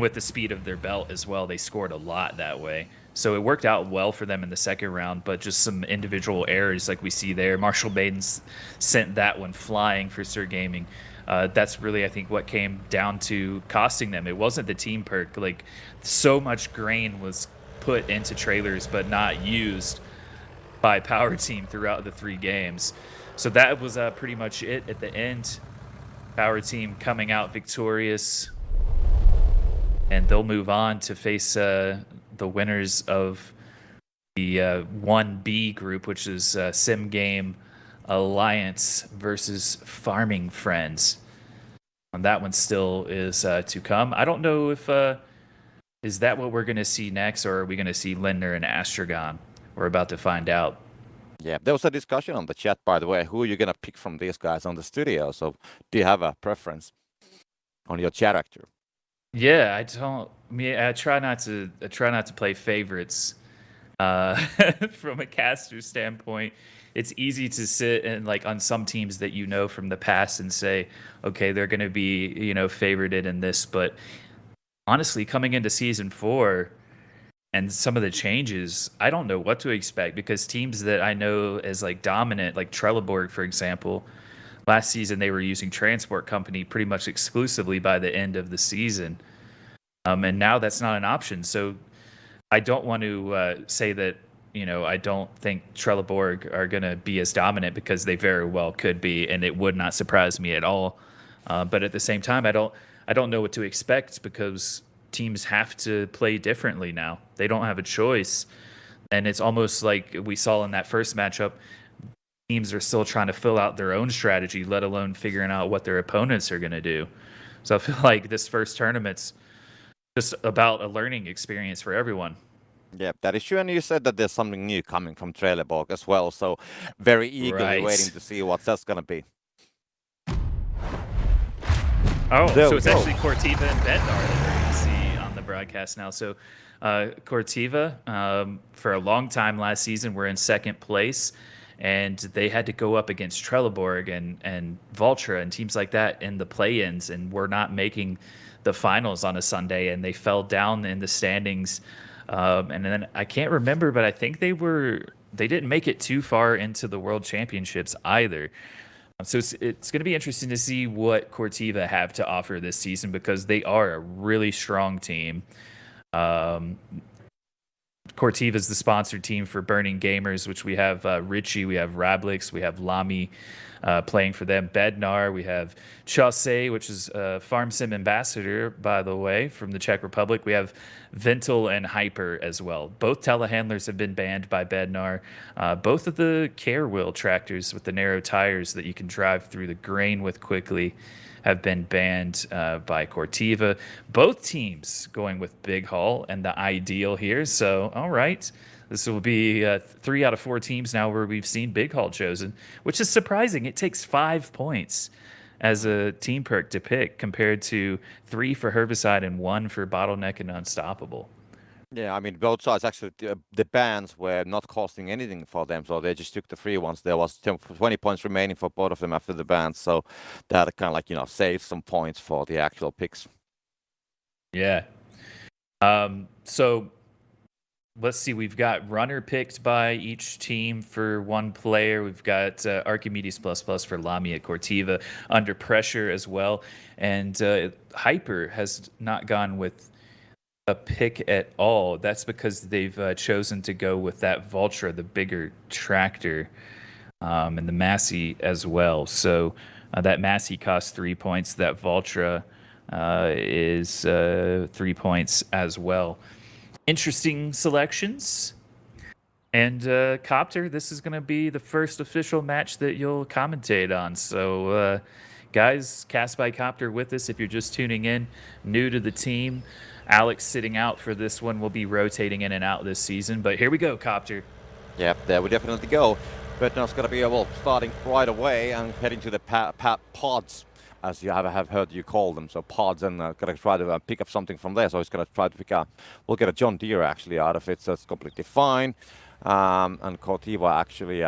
with the speed of their belt as well, they scored a lot that way. So it worked out well for them in the second round, but just some individual errors like we see there. Marshall Maiden sent that one flying for Sir Gaming. That's really, I think, what came down to costing them. It wasn't the team perk. Like, so much grain was put into trailers but not used by Power Team throughout the 3 games. So that was pretty much it at the end. Power Team coming out victorious, and they'll move on to face the winners of the 1B group, which is Sim Game Alliance versus Farming Friends. And that one still is to come. I don't know if is that what we're going to see next, or are we going to see Lindner and Astragon? We're about to find out. Yeah, there was a discussion on the chat, by the way. Who are you gonna pick from these guys on the studio? So, do you have a preference on your character? Yeah, I don't. I try not to. I try not to play favorites. From a caster standpoint, it's easy to sit and like on some teams that you know from the past and say, okay, they're going to be favorited in this. But honestly, coming into season 4 and some of the changes, I don't know what to expect because teams that I know as like dominant, like Trelleborg, for example, last season they were using Transport Company pretty much exclusively by the end of the season. And now that's not an option. So I don't want to say that, I don't think Trelleborg are going to be as dominant because they very well could be, and it would not surprise me at all. But at the same time, I don't know what to expect because teams have to play differently now. They don't have a choice. And it's almost like we saw in that first matchup, teams are still trying to fill out their own strategy, let alone figuring out what their opponents are going to do. So I feel like this first tournament's just about a learning experience for everyone. Yeah, that is true. And you said that there's something new coming from Trelleborg as well. So very eagerly waiting to see what that's going to be. Oh, so it's actually Cortiva and Bednar that we're going to see on the broadcast now. So Cortiva, for a long time last season, were in second place. And they had to go up against Trelleborg and Vultra and teams like that in the play-ins, and were not making the finals on a Sunday, and they fell down in the standings. And then I can't remember, but I think they didn't make it too far into the World Championships either. So it's going to be interesting to see what Cortiva have to offer this season because they are a really strong team. Cortiva is the sponsored team for Burning Gamers, which we have Richie, we have Rablix, we have Lamy playing for them. Bednar, we have Chaussee, which is a Farm Sim ambassador, by the way, from the Czech Republic. We have Vintel and Hyper as well. Both telehandlers have been banned by Bednar. Both of the Care Wheel tractors with the narrow tires that you can drive through the grain with quickly have been banned by Cortiva. Both teams going with Big Hull and the Ideal here. So, all right. This will be 3 out of 4 teams now where we've seen Big Hull chosen, which is surprising. It takes 5 points as a team perk to pick compared to 3 for Herbicide and 1 for Bottleneck and Unstoppable. Yeah, I mean, both sides actually, the bans were not costing anything for them, so they just took the free ones. There was 20 points remaining for both of them after the bans, so that kind of like, saved some points for the actual picks. Yeah. So let's see, we've got runner picked by each team for 1 player. We've got Archimedes ++ for Lamy at Cortiva, Under Pressure as well. And Hyper has not gone with a pick at all. That's because they've chosen to go with that Vultra, the bigger tractor, and the Massey as well. So that Massey costs 3 points. That Vultra is 3 points as well. Interesting selections. And Copter, this is going to be the first official match that you'll commentate on. So guys, Cast by Copter with us if you're just tuning in, new to the team. Alex sitting out for this one. Will be rotating in and out this season. But here we go, Copter. Yep, there we definitely go. But now it's going to be, starting right away and heading to the pods, as you have heard you call them. So pods, and going to try to pick up something from there. So he's going to try to pick up, we'll get a John Deere actually out of it. So it's completely fine. And Cortiva actually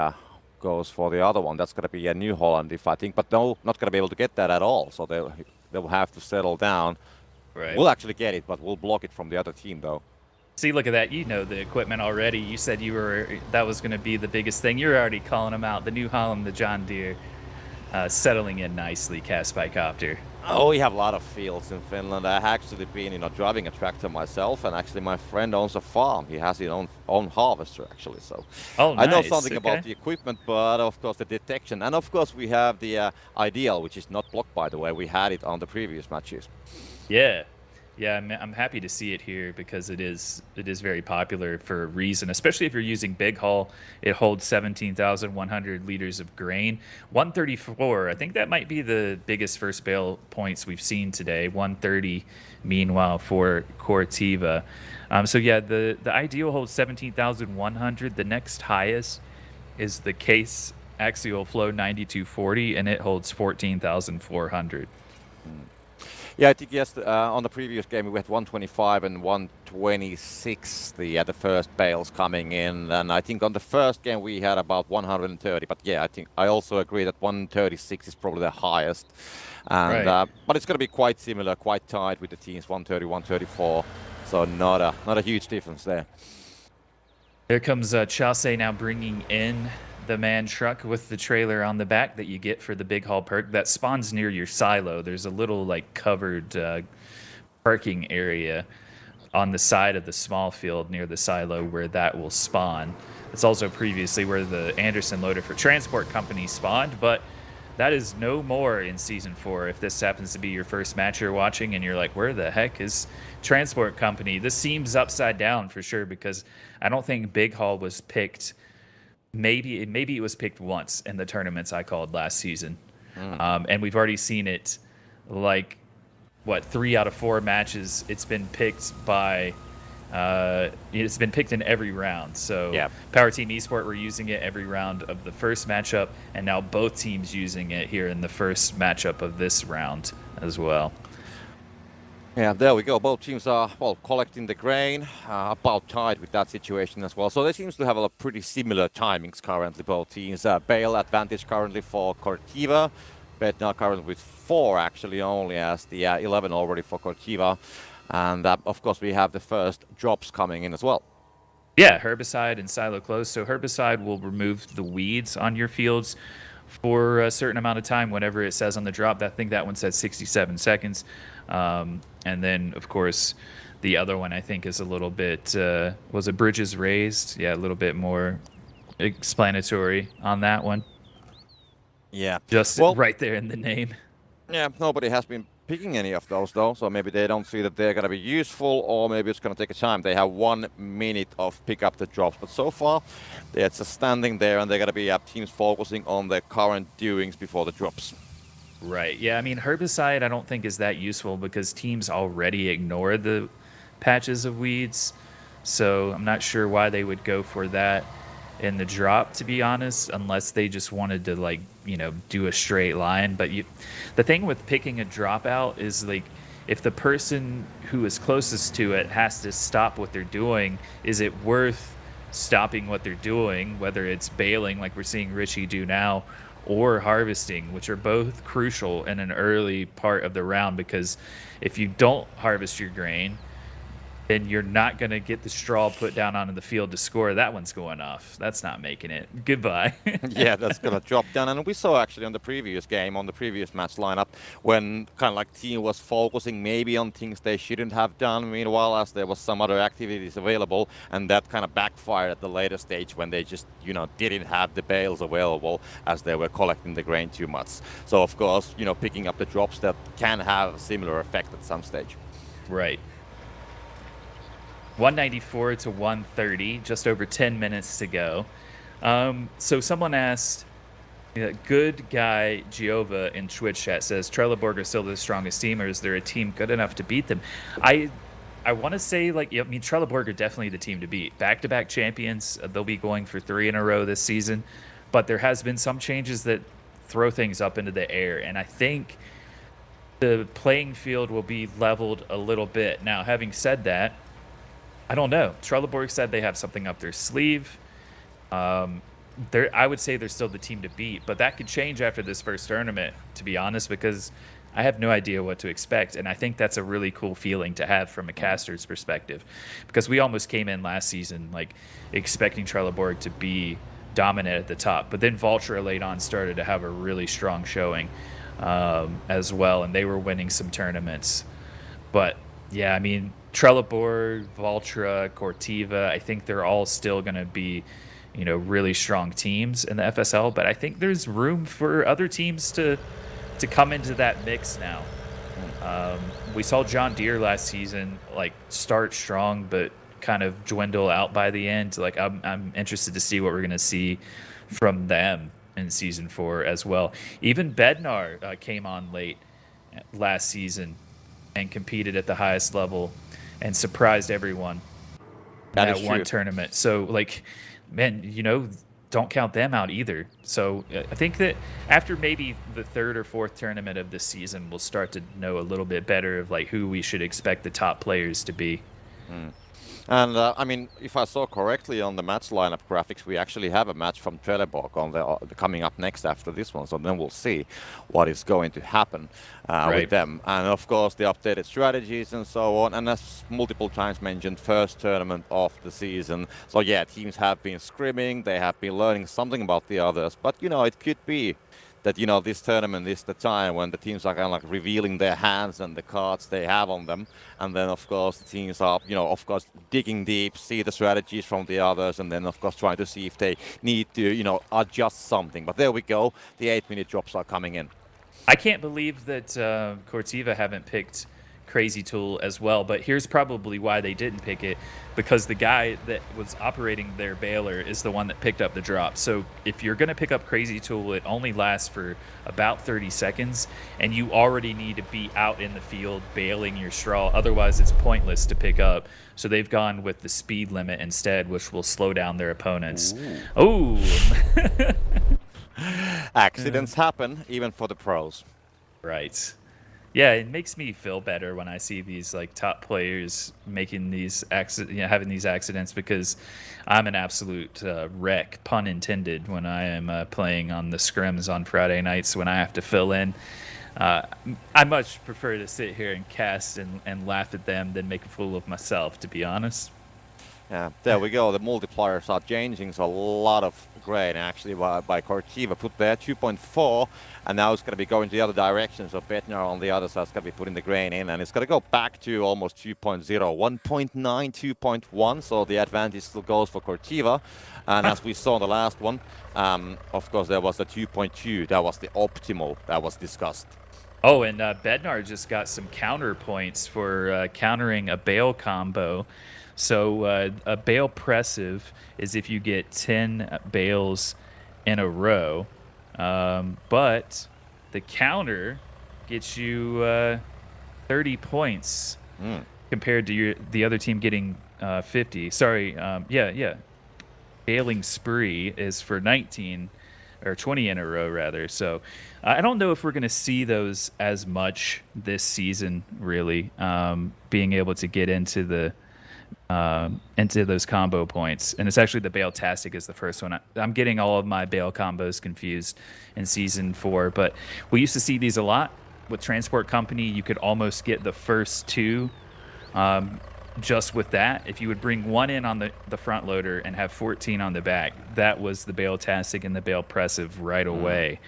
goes for the other one. That's going to be a New Holland, if I think. But no, not going to be able to get that at all. So they'll have to settle down. Right. We'll actually get it, but we'll block it from the other team, though. See, look at that. You know the equipment already. You said that was going to be the biggest thing. You're already calling them out. The New Holland, the John Deere, settling in nicely, Cast by Copter. Oh, we have a lot of fields in Finland. I have actually been, driving a tractor myself, and actually my friend owns a farm. He has his own harvester, actually. So nice. I know something about the equipment, but of course the detection. And of course we have the Ideal, which is not blocked, by the way. We had it on the previous matches. Yeah. Yeah, I'm happy to see it here because it is very popular for a reason, especially if you're using Big Haul. It holds 17,100 liters of grain. 134, I think that might be the biggest first bale points we've seen today. 130, meanwhile, for Cortiva. So yeah, the ideal holds 17,100. The next highest is the Case Axial Flow 9240, and it holds 14,400. Yeah, I think yes. On the previous game, we had 125 and 126. The first bales coming in, and I think on the first game we had about 130. But yeah, I think I also agree that 136 is probably the highest. And Right. but it's going to be quite similar, quite tight with the teams 130, 134. So not a huge difference there. There comes Chase now bringing in the man truck with the trailer on the back that you get for the big haul perk that spawns near your silo. There's a little like covered parking area on the side of the small field near the silo where that will spawn. It's also previously where the Anderson loader for transport company spawned, but that is no more in season 4. If this happens to be your first match you're watching and you're like, where the heck is transport company? This seems upside down for sure, because I don't think Big Haul was picked. Maybe it was picked once in the tournaments I called last season. And we've already seen it, like, 3 out of 4 matches it's been picked by it's been picked in every round. So Yeah. Power Team Esport were using it every round of the first matchup, and now both teams using it here in the first matchup of this round as well. Yeah, there we go. Both teams are, well, collecting the grain, about tied with that situation as well. So they seems to have a pretty similar timings currently, both teams. Bale advantage currently for Cortiva. Bednar currently with 4 actually only, as the 11 already for Cortiva. And of course we have the first drops coming in as well. Yeah, herbicide and silo close. So herbicide will remove the weeds on your fields for a certain amount of time, whenever it says on the drop. I think that one says 67 seconds. And then, of course, the other one I think is a little bit, was it bridges raised? Yeah, a little bit more explanatory on that one. Yeah. Just Well, right there in the name. yeah, nobody has been picking any of those though, so maybe they don't see that they're going to be useful, or maybe it's going to take a time. They have 1 minute of pick up the drops, but so far they're just standing there, and they're going to be teams focusing on their current doings before the drops. Right. Yeah, I mean, herbicide I don't think is that useful because teams already ignore the patches of weeds. So I'm not sure why they would go for that in the drop, to be honest, unless they just wanted to, like, do a straight line. But the thing with picking a dropout is, like, if the person who is closest to it has to stop what they're doing, is it worth stopping what they're doing, whether it's baling like we're seeing Richie do now, or harvesting, which are both crucial in an early part of the round? Because if you don't harvest your grain, then you're not going to get the straw put down onto the field to score. That one's going off. That's not making it. Goodbye. Yeah, that's going to drop down. And we saw actually on the previous game, on the previous match lineup, when kind of like team was focusing maybe on things they shouldn't have done, meanwhile as there was some other activities available, and that kind of backfired at the later stage when they just, didn't have the bales available as they were collecting the grain too much. So of course, picking up the drops, that can have a similar effect at some stage. Right. 194 to 130, just over 10 minutes to go. So someone asked, good guy Giova in Twitch chat says, Trelleborg are still the strongest team, or is there a team good enough to beat them? I want to say, Trelleborg are definitely the team to beat. Back-to-back champions. They'll be going for 3 in a row this season. But there has been some changes that throw things up into the air, and I think the playing field will be leveled a little bit. Now, having said that, I don't know. Trelleborg said they have something up their sleeve. I would say they're still the team to beat, but that could change after this first tournament, to be honest, because I have no idea what to expect, and I think that's a really cool feeling to have from a caster's perspective, because we almost came in last season expecting Trelleborg to be dominant at the top, but then Vultra late on started to have a really strong showing as well, and they were winning some tournaments. But yeah, I mean, Trelleborg, Vultra, Cortiva, I think they're all still going to be, really strong teams in the FSL. But I think there's room for other teams to come into that mix now. we saw John Deere last season like start strong, but kind of dwindle out by the end. Like I'm interested to see what we're gonna see from them in season 4 as well. Even Bednar came on late last season and competed at the highest level and surprised everyone in that one tournament. So like, man, don't count them out either. So I think that after maybe the 3rd or 4th tournament of this season, we'll start to know a little bit better of like who we should expect the top players to be. And I mean, if I saw correctly on the match lineup graphics, we actually have a match from Trelleborg on the coming up next after this one. So then we'll see what is going to happen with them. And of course, the updated strategies and so on. And as multiple times mentioned, first tournament of the season. So yeah, teams have been scrimming. They have been learning something about the others. But, it could be that, this tournament is the time when the teams are kind of like revealing their hands and the cards they have on them. And then, of course, the teams are, of course, digging deep, see the strategies from the others, and then, of course, trying to see if they need to, adjust something. But there we go. The 8-minute drops are coming in. I can't believe that Cortiva haven't picked Crazy Tool as well, but here's probably why they didn't pick it, because the guy that was operating their baler is the one that picked up the drop. So if you're going to pick up Crazy Tool, it only lasts for about 30 seconds, and you already need to be out in the field bailing your straw. Otherwise, it's pointless to pick up. So they've gone with the speed limit instead, which will slow down their opponents. Oh! Accidents happen, even for the pros. Right. Yeah, it makes me feel better when I see these like top players making these having these accidents, because I'm an absolute wreck, pun intended, when I am playing on the scrims on Friday nights when I have to fill in. I much prefer to sit here and cast and laugh at them than make a fool of myself, to be honest. Yeah, there we go. The multipliers are changing, so a lot of grain actually by Cortiva put there 2.4, and now it's going to be going the other direction. So Bednar on the other side is going to be putting the grain in, and it's going to go back to almost 2.0, 1.9, 2.1. So the advantage still goes for Cortiva. And as we saw in the last one, of course, there was a 2.2. That was the optimal that was discussed. Oh, and Bednar just got some counter points for countering a bail combo. So a bail pressive is if you get 10 bails in a row, but the counter gets you 30 points compared to the other team getting 50. Sorry, bailing spree is for 19 or 20 in a row rather. So I don't know if we're going to see those as much this season, really, being able to get into those combo points. And it's actually the Bale-tastic is the first one. I'm getting all of my Bale combos confused in season 4, but we used to see these a lot with Transport Company. You could almost get the first 2 just with that. If you would bring 1 in on the front loader and have 14 on the back, that was the Bale-tastic and the Bale-pressive right away.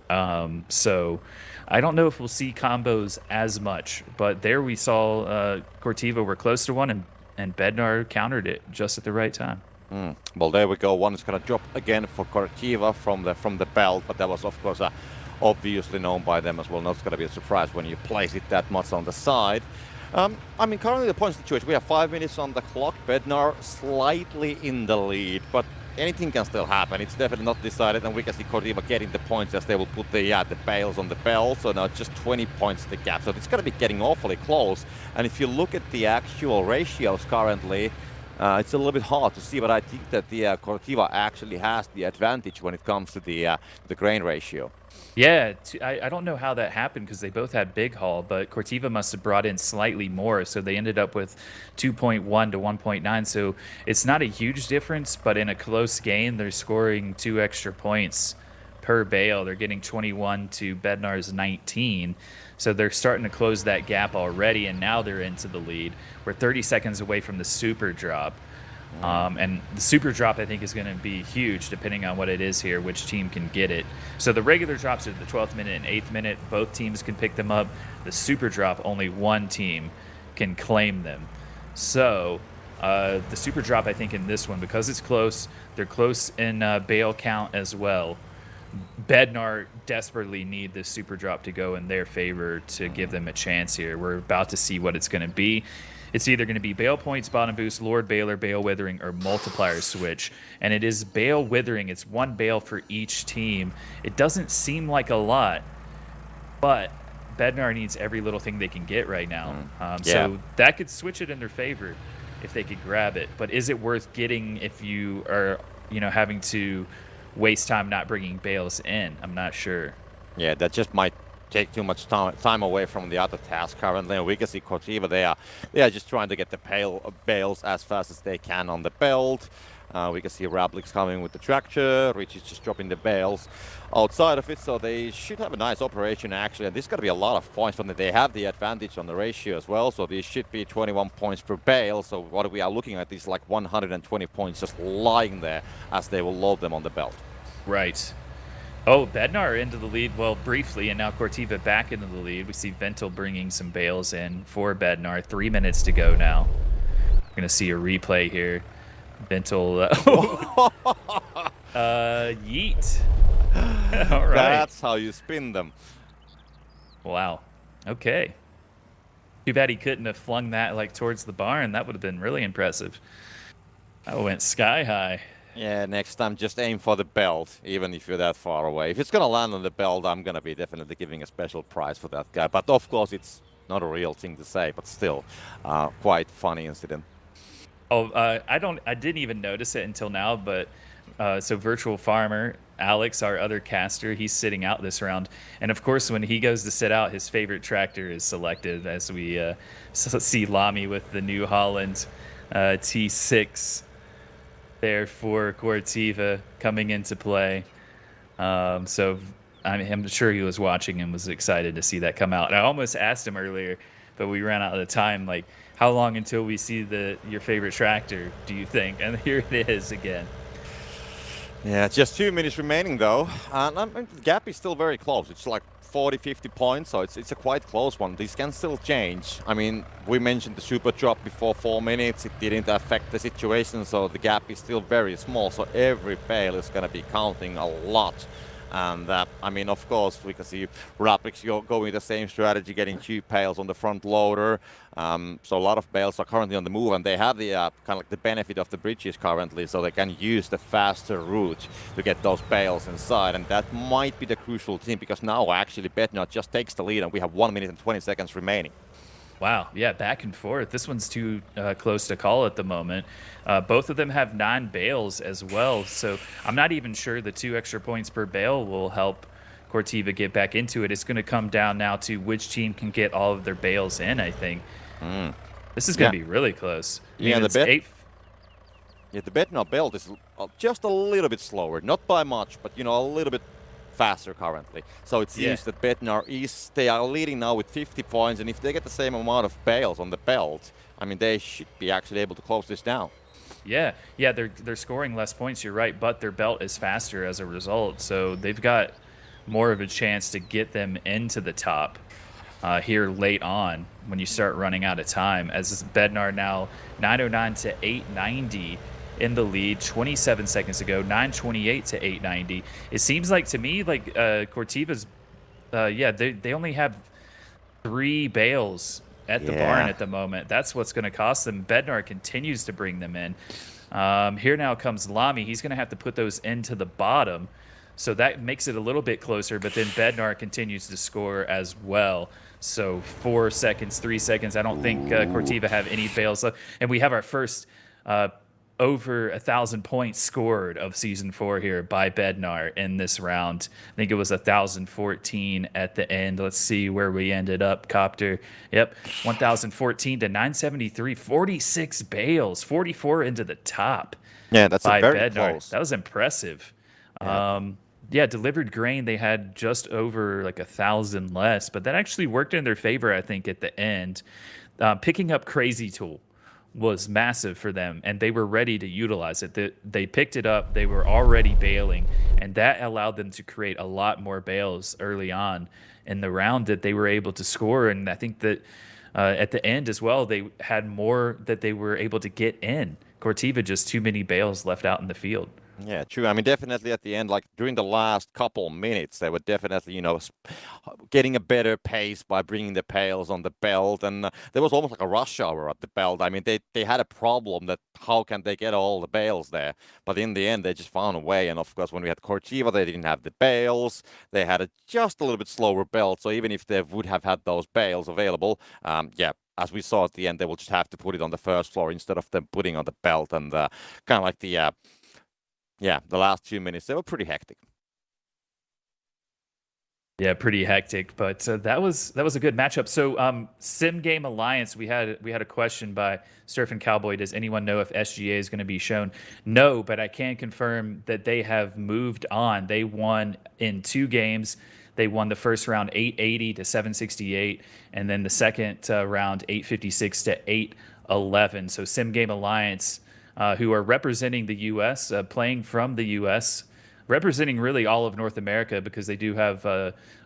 So I don't know if we'll see combos as much, but there we saw Cortiva were close to one, and Bednar countered it just at the right time. Well, there we go. One is going to drop again for Cortiva from the belt, but that was, of course, obviously known by them as well. Not going to be a surprise when you place it that much on the side. I mean, currently the point situation, we have 5 minutes on the clock. Bednar slightly in the lead, but anything can still happen. It's definitely not decided, and we can see Cortiva getting the points as they will put the bails on the bell. So now just 20 points the gap. So it's going to be getting awfully close. And if you look at the actual ratios currently, it's a little bit hard to see, but I think that the Cortiva actually has the advantage when it comes to the grain ratio. Yeah, I don't know how that happened because they both had big haul, but Cortiva must have brought in slightly more, so they ended up with 2.1 to 1.9. So it's not a huge difference, but in a close game, they're scoring 2 extra points per bale. They're getting 21 to Bednar's 19. So they're starting to close that gap already, and now they're into the lead. We're 30 seconds away from the super drop. And the super drop, I think, is going to be huge depending on what it is here, which team can get it. So the regular drops are the 12th minute and 8th minute. Both teams can pick them up. The super drop, only one team can claim them. So the super drop, I think, in this one, because it's close, they're close in bail count as well. Bednar desperately need this super drop to go in their favor to give them a chance here. We're about to see what it's going to be. It's either going to be Bale points, bottom boost, Lord Baylor, Bale Withering, or multiplier switch. And it is Bale Withering. It's one Bale for each team. It doesn't seem like a lot, but Bednar needs every little thing they can get right now. So that could switch it in their favor if they could grab it. But is it worth getting if you are, having to waste time not bringing Bales in? I'm not sure. Yeah, that just might take too much time away from the other task currently. And we can see Cortiva, they are just trying to get the bales as fast as they can on the belt. We can see Rablix coming with the tractor. Rich is just dropping the bales outside of it, so they should have a nice operation actually. And this is going to be a lot of points from them. They have the advantage on the ratio as well, so these should be 21 points per bale. So what we are looking at is like 120 points just lying there as they will load them on the belt. Right. Oh, Bednar into the lead, well, briefly, and now Cortiva back into the lead. We see Ventil bringing some bales in for Bednar. 3 minutes to go now. We're going to see a replay here. Ventil, yeet. All right. That's how you spin them. Wow. Okay. Too bad he couldn't have flung that like towards the barn. That would have been really impressive. That went sky high. Yeah, next time just aim for the belt, even if you're that far away. If it's going to land on the belt, I'm going to be definitely giving a special prize for that guy. But of course, it's not a real thing to say, but still, quite funny incident. Oh, I didn't even notice it until now, but so Virtual Farmer, Alex, our other caster, he's sitting out this round. And of course, when he goes to sit out, his favorite tractor is selected as we see Lamy with the New Holland T6 there for Cortiva coming into play. So I'm sure he was watching and was excited to see that come out. And I almost asked him earlier, but we ran out of time. Like, how long until we see your favorite tractor, do you think? And here it is again. Yeah, just 2 minutes remaining though. And the gap is still very close. It's like 40, 50 points, so it's a quite close one. These can still change. I mean, we mentioned the super drop before 4 minutes. It didn't affect the situation, so the gap is still very small. So every bale is going to be counting a lot. And I mean, of course, we can see Rapix going the same strategy, getting 2 bales on the front loader. So a lot of bales are currently on the move, and they have the kind of like the benefit of the bridges currently, so they can use the faster route to get those bales inside. And that might be the crucial thing, because now actually Bednar just takes the lead, and we have 1 minute and 20 seconds remaining. Wow, yeah, back and forth. This one's too close to call at the moment. Both of them have 9 bales as well, so I'm not even sure the 2 extra points per bale will help Cortiva get back into it. It's going to come down now to which team can get all of their bales in, I think. This is going to be really close. Yeah, the Bednar belt is just a little bit slower, not by much, but a little bit faster currently. So it seems that Bednar they are leading now with 50 points, and if they get the same amount of bales on the belt, I mean, they should be actually able to close this down. Yeah, they're scoring less points, you're right, but their belt is faster as a result, so they've got more of a chance to get them into the top here late on when you start running out of time, as Bednar now 909 to 890 in the lead 27 seconds ago, 928 to 890. It seems like to me like Cortiva's they only have 3 bales at the barn at the moment. That's what's going to cost them. Bednar continues to bring them in. Here now comes Lamy. He's going to have to put those into the bottom, so that makes it a little bit closer, but then Bednar continues to score as well. So 4 seconds, 3 seconds. I don't think Cortiva have any bales left, and we have our first over 1,000 points scored of Season 4 here by Bednar in this round. I think it was 1,014 at the end. Let's see where we ended up, Copter. Yep, 1,014 to 973, 46 bales, 44 into the top. Yeah, that's by very Bednar. close. That was impressive. Yeah. Delivered grain, they had just over like 1,000 less, but that actually worked in their favor, I think, at the end. Picking up Crazy Tool was massive for them, and they were ready to utilize it. They picked it up, they were already baling, and that allowed them to create a lot more bales early on in the round that they were able to score. And I think that at the end as well, they had more that they were able to get in. Cortiva just too many bales left out in the field. Yeah, true. I mean, definitely at the end, like during the last couple minutes, they were definitely, getting a better pace by bringing the pails on the belt, and there was almost like a rush hour at the belt. I mean, they had a problem that how can they get all the bales there? But in the end, they just found a way. And of course, when we had Cortiva, they didn't have the bales. They had just a little bit slower belt. So even if they would have had those bales available, yeah. As we saw at the end, they will just have to put it on the first floor instead of them putting on the belt, and kind of like the last 2 minutes, they were pretty hectic. Yeah, pretty hectic, but that was a good matchup. So, Sim Game Alliance, we had a question by Surfing Cowboy. Does anyone know if SGA is going to be shown? No, but I can confirm that they have moved on. They won in 2 games. They won the first round 880 to 768, and then the second round 856 to 811. So, Sim Game Alliance, who are representing the U.S., playing from the U.S., representing really all of North America, because they do have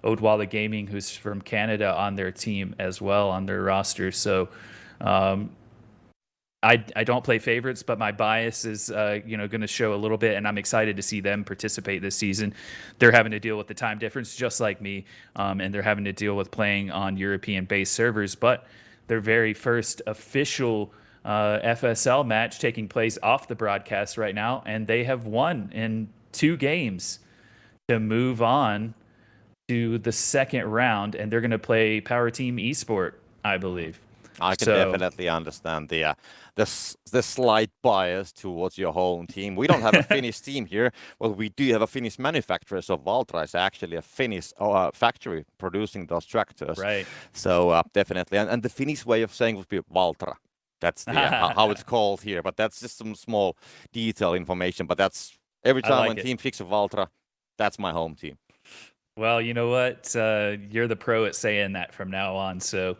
Odwalla Gaming, who's from Canada, on their team as well, on their roster. So I don't play favorites, but my bias is going to show a little bit, and I'm excited to see them participate this season. They're having to deal with the time difference just like me, and they're having to deal with playing on European-based servers, but their very first official FSL match taking place off the broadcast right now, and they have won in 2 games to move on to the second round, and they're going to play Power Team Esport, I believe. I can definitely understand the slight bias towards your home team. We don't have a Finnish team here. Well, we do have a Finnish manufacturer, so Valtra is actually a Finnish factory producing those tractors. Right. So definitely, and the Finnish way of saying would be Valtra. That's how it's called here, but that's just some small detail information. But that's every time when team picks a Valtra, that's my home team. Well, you know what? You're the pro at saying that from now on, so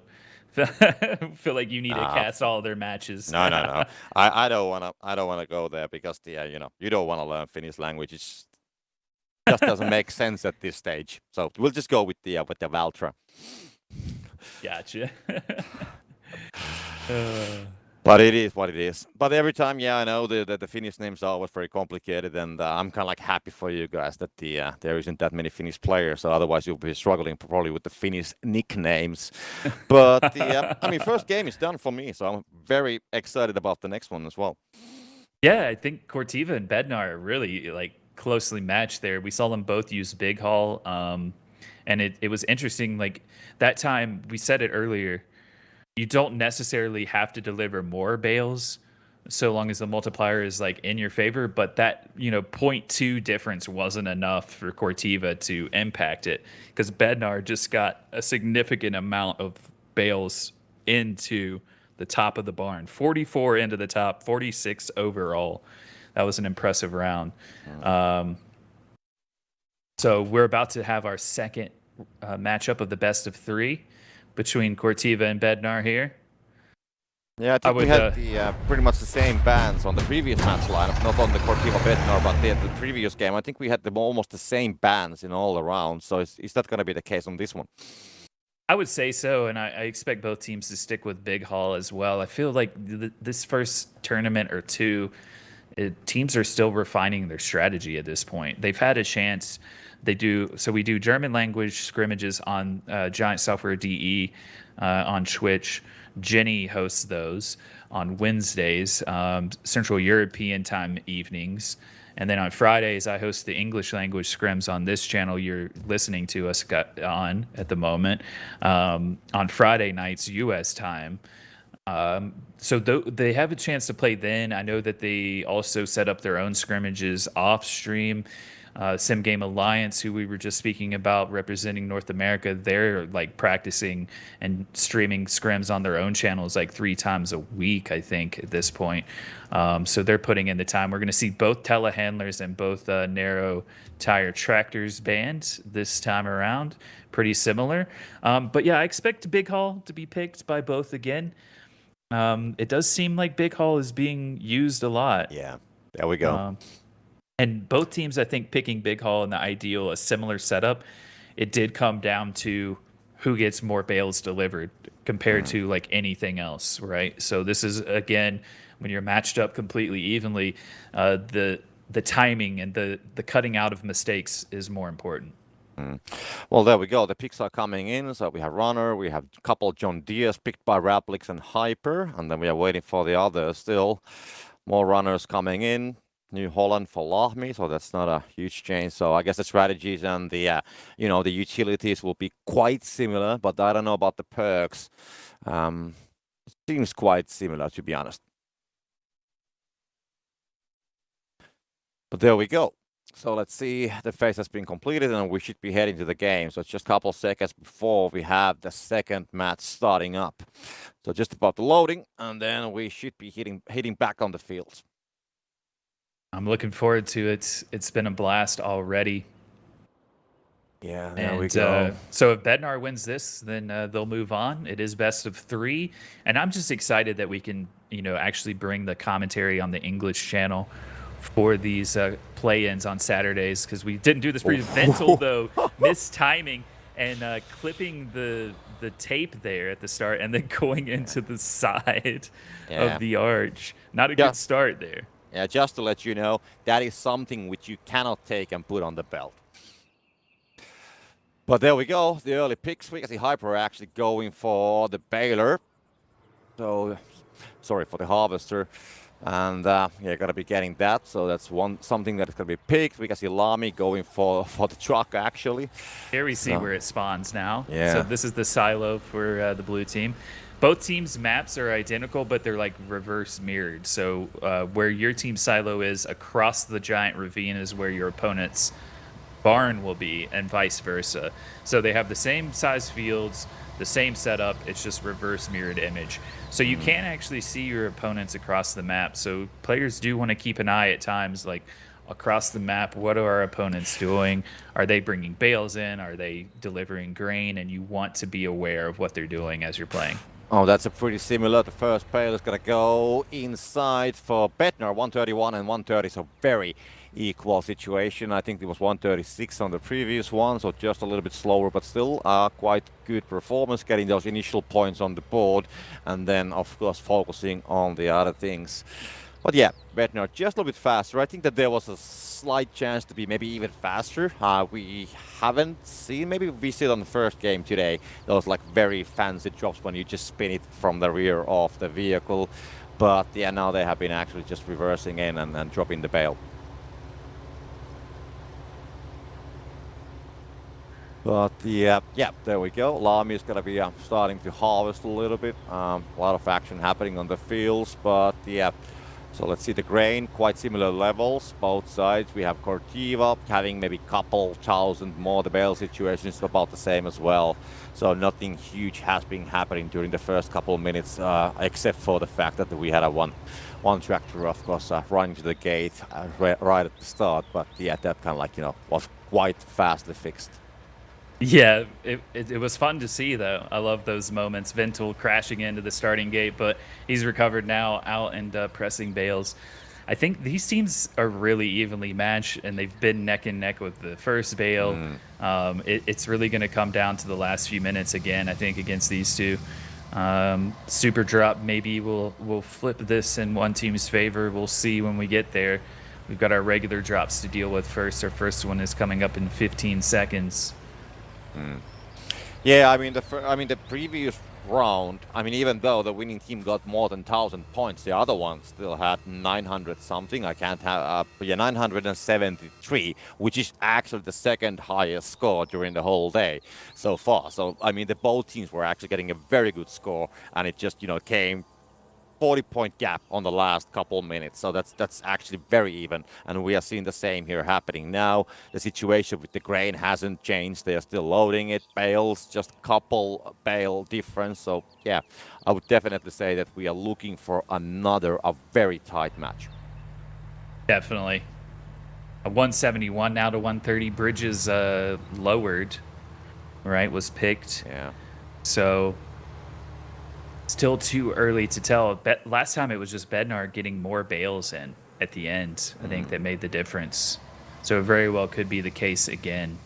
feel like you need to cast all their matches. No. I don't wanna go there because you don't wanna learn Finnish language. It just doesn't make sense at this stage. So we'll just go with the Valtra. Gotcha. But it is what it is. But every time, I know the Finnish names are always very complicated, and I'm kind of like happy for you guys that there isn't that many Finnish players. So otherwise, you'll be struggling probably with the Finnish nicknames. But first game is done for me, so I'm very excited about the next one as well. Yeah, I think Cortiva and Bednar are really closely matched there. We saw them both use Big Haul, and it was interesting. Like that time, we said it earlier. You don't necessarily have to deliver more bales so long as the multiplier is in your favor, but that 0.2 difference wasn't enough for Cortiva to impact it, because Bednar just got a significant amount of bales into the top of the barn. 44 into the top, 46 overall. That was an impressive round. So we're about to have our second matchup of the best of 3 between Cortiva and Bednar here. Yeah, I think we had pretty much the same bands on the previous match lineup, not on the Cortiva Bednar, but the previous game. I think we had almost the same bands in all the rounds. So is that going to be the case on this one? I would say so, and I expect both teams to stick with Big Haul as well. I feel like this first tournament or 2, teams are still refining their strategy at this point. They've had a chance. We do German language scrimmages on Giant Software DE on Twitch. Jenny hosts those on Wednesdays, Central European time evenings. And then on Fridays, I host the English language scrims on this channel you're listening to us on at the moment, on Friday nights, U.S. time. So they have a chance to play then. I know that they also set up their own scrimmages off stream. Sim Game Alliance, who we were just speaking about, representing North America, they're practicing and streaming scrims on their own channels 3 times a week, I think, at this point. So they're putting in the time. We're going to see both telehandlers and both narrow tire tractors banned this time around. Pretty similar. But yeah, I expect Big Haul to be picked by both again. It does seem like Big Haul is being used a lot. Yeah, there we go. And both teams, I think, picking Big Haul in a similar setup, it did come down to who gets more bales delivered compared to anything else, right? So this is, again, when you're matched up completely evenly, the the timing and the cutting out of mistakes is more important. Well, there we go. The picks are coming in. So we have Runner, we have a couple of John Deere's picked by Raplix and Hyper, and then we are waiting for the others still. More runners coming in. New Holland for Lahmi, so that's not a huge change. So I guess the strategies and the the utilities will be quite similar, but I don't know about the perks. Seems quite similar, to be honest. But there we go. So let's see, the phase has been completed and we should be heading to the game. So it's just a couple seconds before we have the second match starting up. So just about the loading, and then we should be hitting back on the field. I'm looking forward to it. It's been a blast already. Yeah, there we go. So if Bednar wins this, then they'll move on. It is best of 3, and I'm just excited that we can, actually bring the commentary on the English channel for these play-ins on Saturdays, because we didn't do this previously. Ventil, though, missed timing and clipping the tape there at the start and then going into the side of the arch. Not a good start there. Yeah, just to let you know, that is something which you cannot take and put on the belt. But there we go, the early picks. We can see Hyper actually going for the Baylor. So, sorry, for the Harvester. And gotta be getting that. So that's something that is gonna be picked. We can see Lami going for the truck actually. Here we see where it spawns now. Yeah. So this is the silo for the blue team. Both teams' maps are identical, but they're like reverse mirrored. So where your team's silo is, across the giant ravine is where your opponent's barn will be, and vice versa. So they have the same size fields, the same setup, it's just reverse mirrored image. So you can actually see your opponents across the map. So players do want to keep an eye at times, like across the map, what are our opponents doing? Are they bringing bales in? Are they delivering grain? And you want to be aware of what they're doing as you're playing. Oh, that's a pretty similar. The first bale is going to go inside for Bednar, 131 and 130, so very equal situation. I think it was 136 on the previous one, so just a little bit slower, but still quite good performance, getting those initial points on the board, and then, of course, focusing on the other things. But yeah, Bednar just a little bit faster. I think that there was a slight chance to be maybe even faster. We haven't seen, maybe we see it on the first game today, those like very fancy drops when you just spin it from the rear of the vehicle. But yeah, now they have been actually just reversing in and dropping the bale. But yeah, there we go. Lami is going to be starting to harvest a little bit. A lot of action happening on the fields, but yeah. So let's see the grain, quite similar levels, both sides. We have Cortiva having maybe a couple thousand more. The bale situation is about the same as well. So nothing huge has been happening during the first couple of minutes, except for the fact that we had a one tractor, of course, running to the gate right at the start. But yeah, that kind of was quite fastly fixed. Yeah, it was fun to see, though. I love those moments. Ventil crashing into the starting gate, but he's recovered now, out and pressing bales. I think these teams are really evenly matched, and they've been neck and neck with the first bale. It's really going to come down to the last few minutes again, I think, against these two. Super drop maybe we'll flip this in one team's favor. We'll see when we get there. We've got our regular drops to deal with first. Our first one is coming up in 15 seconds. Yeah, I mean the previous round, even though the winning team got more than 1,000 points, the other one still had 900 something. I can't have 973, which is actually the second highest score during the whole day so far. So the both teams were actually getting a very good score, and it just came 40-point gap on the last couple minutes. So that's actually very even, and we are seeing the same here happening now. The situation with the grain hasn't changed. They are still loading it. Bales, just a couple bale difference. So yeah, I would definitely say that we are looking for a very tight match. Definitely. A 171 now to 130. Bridges lowered, right, was picked. Yeah. So still too early to tell. Last time it was just Bednar getting more bales in at the end. I think that made the difference. So it very well could be the case again.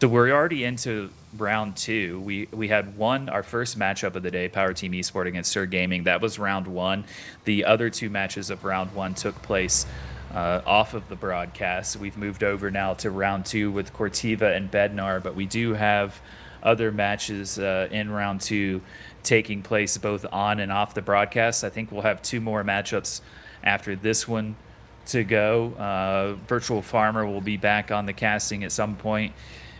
So we're already into round 2. We had our first matchup of the day, Power Team Esport against Sir Gaming. That was round 1. The other 2 matches of round 1 took place off of the broadcast. We've moved over now to round 2 with Cortiva and Bednar, but we do have other matches in round 2 taking place both on and off the broadcast. I think we'll have 2 more matchups after this one to go. Virtual Farmer will be back on the casting at some point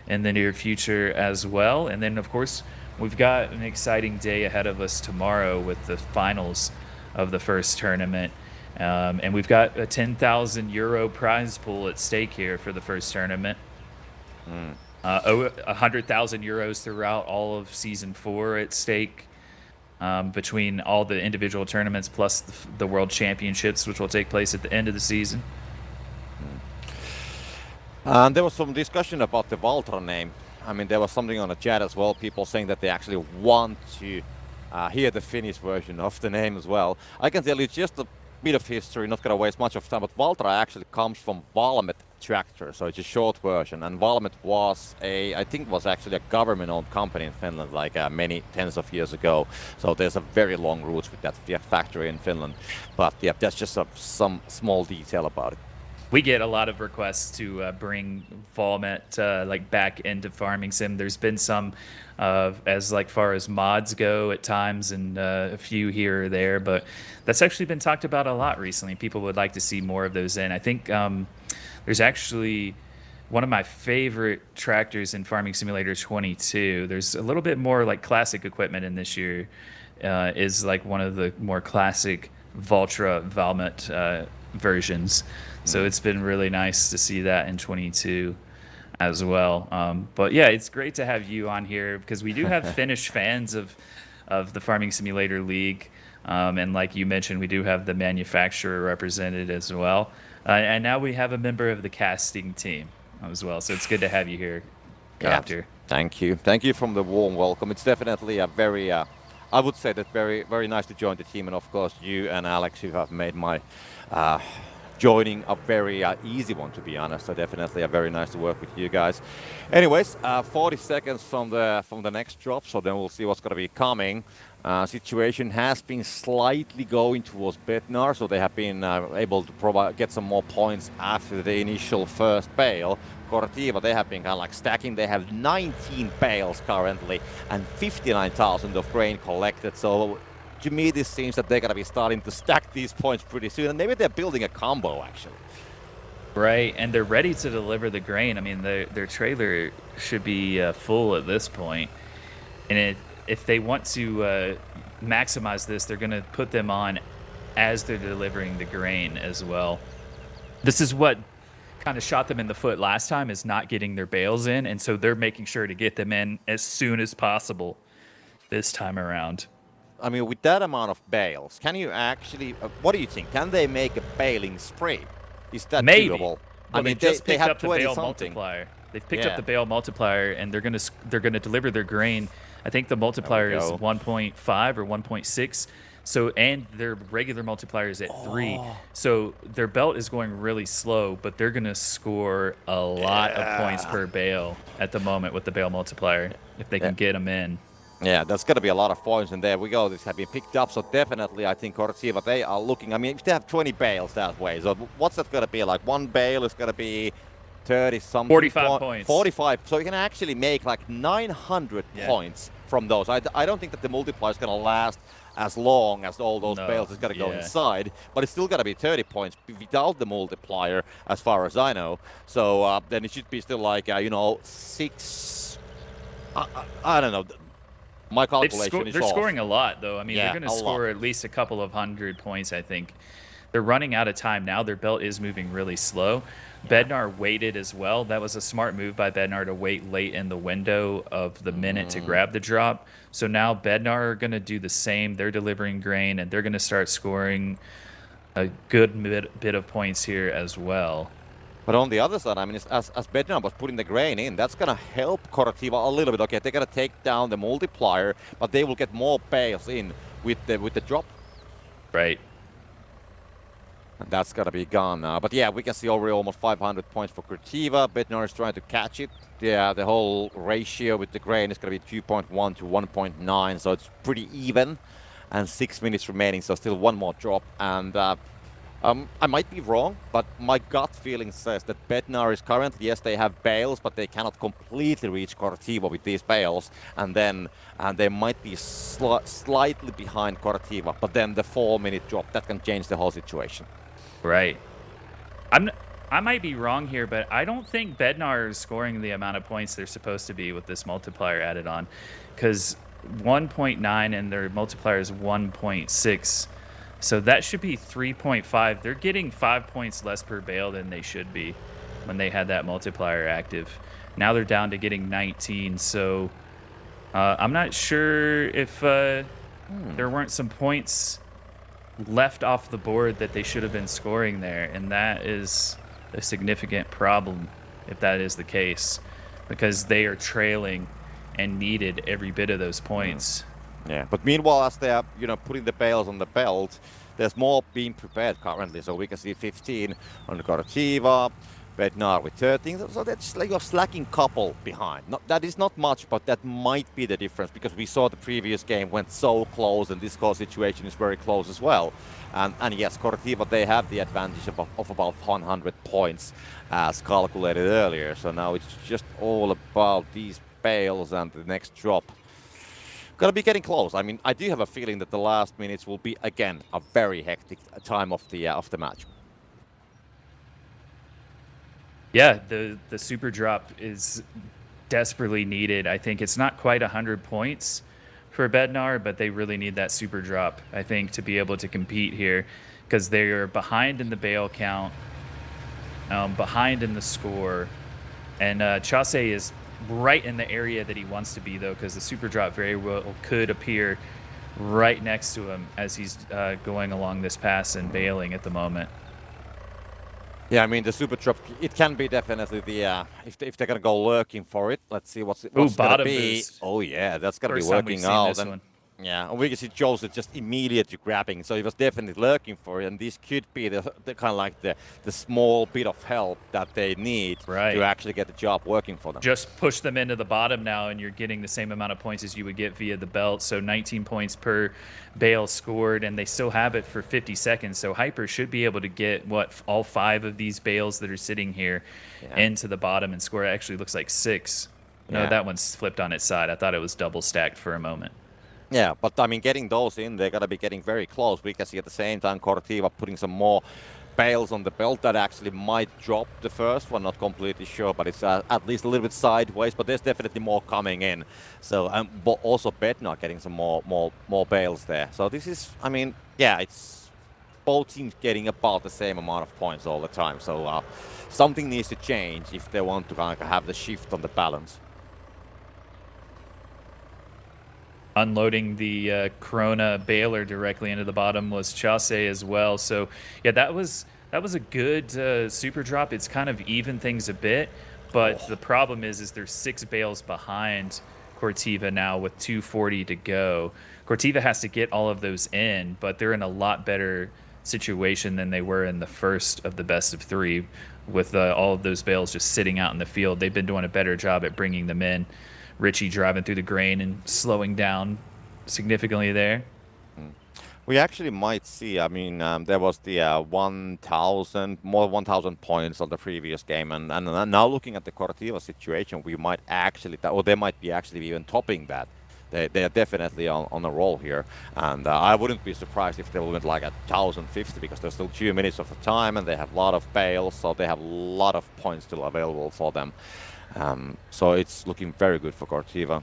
in the near future as well. And then, of course, we've got an exciting day ahead of us tomorrow with the finals of the first tournament. And we've got a 10,000 euro prize pool at stake here for the first tournament. 100,000 euros throughout all of Season 4 at stake between all the individual tournaments plus the World Championships, which will take place at the end of the season. And there was some discussion about the Valtra name. I mean, there was something on the chat as well, people saying that they actually want to hear the Finnish version of the name as well. I can tell you just a bit of history, not going to waste much of time, but Valtra actually comes from Valmet Tractor, so it's a short version. And Valmet was I think was actually a government-owned company in Finland, like many tens of years ago. So there's a very long roots with that factory in Finland. But yeah, that's just some small detail about it. We get a lot of requests to bring Valmet like back into Farming Sim. There's been some as like far as mods go at times, and a few here or there, but that's actually been talked about a lot recently. People would like to see more of those in. I think there's actually one of my favorite tractors in Farming Simulator 22. There's a little bit more like classic equipment in this year. Is like one of the more classic Valmet versions. So it's been really nice to see that in 22 as well. But yeah, it's great to have you on here because we do have Finnish fans of the Farming Simulator League. And like you mentioned, we do have the manufacturer represented as well. And now we have a member of the casting team as well. So it's good to have you here, Copter. Yeah, thank you. Thank you from the warm welcome. It's definitely a very, I would say that very, very nice to join the team. And of course, you and Alex, you have made my joining a very easy one, to be honest. So definitely very nice to work with you guys. Anyways, 40 seconds from the next drop, so then we'll see what's going to be coming. Situation has been slightly going towards Bednar, so they have been able to get some more points after the initial first bale. Cortiva, they have been kind of like stacking. They have 19 bales currently and 59,000 of grain collected. So to me, this seems that they're going to be starting to stack these points pretty soon, and maybe they're building a combo actually. Right, and they're ready to deliver the grain. I mean, their trailer should be full at this point, and if they want to maximize this, they're going to put them on as they're delivering the grain as well. This is what kind of shot them in the foot last time, is not getting their bales in, and so they're making sure to get them in as soon as possible this time around. I mean, with that amount of bales, can you actually, what do you think? Can they make a baling spree? Is that maybe doable? Well, I mean, they just they picked have up the bale 20-something. multiplier. They've picked up the bale multiplier, and they're gonna deliver their grain. I think the multiplier is 1.5 or 1.6. So, and their regular multiplier is at 3. So their belt is going really slow, but they're gonna score a lot of points per bale at the moment with the bale multiplier if they can get them in. Yeah, that's going to be a lot of points, and there we go. This have been picked up, so definitely I think Cortiva, they are looking. I mean, if they have 20 bales that way, so what's that going to be like? One bale is going to be 30-something. 45 points. 45. So you can actually make like 900 points from those. I don't think that the multiplier is going to last as long as all those bales is going to go inside, but it's still going to be 30 points without the multiplier, as far as I know. So then it should be still like, 6. I don't know. My calculation is they're off. scoring a lot, though. I mean, they're going to score at least a couple of 100 points, I think. They're running out of time now. Their belt is moving really slow. Bednar waited as well. That was a smart move by Bednar to wait late in the window of the minute to grab the drop. So now Bednar are going to do the same. They're delivering grain, and they're going to start scoring a good bit of points here as well. But on the other side, I mean, as Bednar was putting the grain in, that's going to help Cortiva a little bit. Okay, they're going to take down the multiplier, but they will get more bales in with the drop. Right. And that's going to be gone now. But yeah, we can see already almost 500 points for Cortiva. Bednar is trying to catch it. Yeah, the whole ratio with the grain is going to be 2.1 to 1.9, so it's pretty even. And 6 minutes remaining, so still one more drop. And I might be wrong, but my gut feeling says that Bednar is currently, yes, they have bales, but they cannot completely reach Cortiva with these bales, and they might be slightly behind Cortiva, but then the 4-minute drop, that can change the whole situation. Right. I might be wrong here, but I don't think Bednar is scoring the amount of points they're supposed to be with this multiplier added on, because 1.9 and their multiplier is 1.6. So that should be 3.5. They're getting 5 points less per bale than they should be when they had that multiplier active. Now they're down to getting 19. So I'm not sure if there weren't some points left off the board that they should have been scoring there. And that is a significant problem if that is the case, because they are trailing and needed every bit of those points. Yeah, but meanwhile, as they are, putting the bales on the belt, there's more being prepared currently. So we can see 15 on the Cortiva, Bednar with 13. So that's like a slacking couple behind. That is not much, but that might be the difference, because we saw the previous game went so close, and this whole situation is very close as well. And yes, Cortiva, they have the advantage of about 100 points as calculated earlier. So now it's just all about these bales and the next drop. Gonna be getting close. I mean, I do have a feeling that the last minutes will be again a very hectic time of the match. Yeah, the super drop is desperately needed. I think it's not quite 100 points for Bednar, but they really need that super drop, I think, to be able to compete here, because they are behind in the bale count, behind in the score, and Chase is right in the area that he wants to be, though, because the super drop very well could appear right next to him as he's going along this pass and bailing at the moment. Yeah, I mean, the super drop, it can be definitely the, if they're going to go lurking for it, let's see what's going to be. Boost. Oh, yeah, that's going to be working out. Yeah, and we can see Joseph just immediately grabbing, so he was definitely lurking for it, and this could be the kind of like the small bit of help that they need to actually get the job working for them. Just push them into the bottom now, and you're getting the same amount of points as you would get via the belt, so 19 points per bale scored, and they still have it for 50 seconds, so Hyper should be able to get, all 5 of these bales that are sitting here into the bottom and score. It actually looks like 6. No, that one's flipped on its side. I thought it was double stacked for a moment. Yeah, but I mean, getting those in, they're going to be getting very close. We can see at the same time Cortiva putting some more bales on the belt that actually might drop the first one. Not completely sure, but it's at least a little bit sideways. But there's definitely more coming in. So, but also Bednar getting some more bales there. So this is, I mean, yeah, it's both teams getting about the same amount of points all the time. So something needs to change if they want to kind of have the shift on the balance. Unloading the Corona baler directly into the bottom was Chase as well. So yeah, that was a good super drop. It's kind of even things a bit, but the problem is there's 6 bales behind Cortiva now with 240 to go. Cortiva has to get all of those in, but they're in a lot better situation than they were in the first of the best of 3 with all of those bales just sitting out in the field. They've been doing a better job at bringing them in. Richie driving through the grain and slowing down significantly there. We actually might see, I mean, there was the 1,000 points on the previous game, and now looking at the Cortiva situation, we might actually, or they might be actually even topping that. They are definitely on a roll here, and I wouldn't be surprised if they went like 1,050, because there's still 2 minutes of the time, and they have a lot of bales, so they have a lot of points still available for them. So it's looking very good for Cortiva.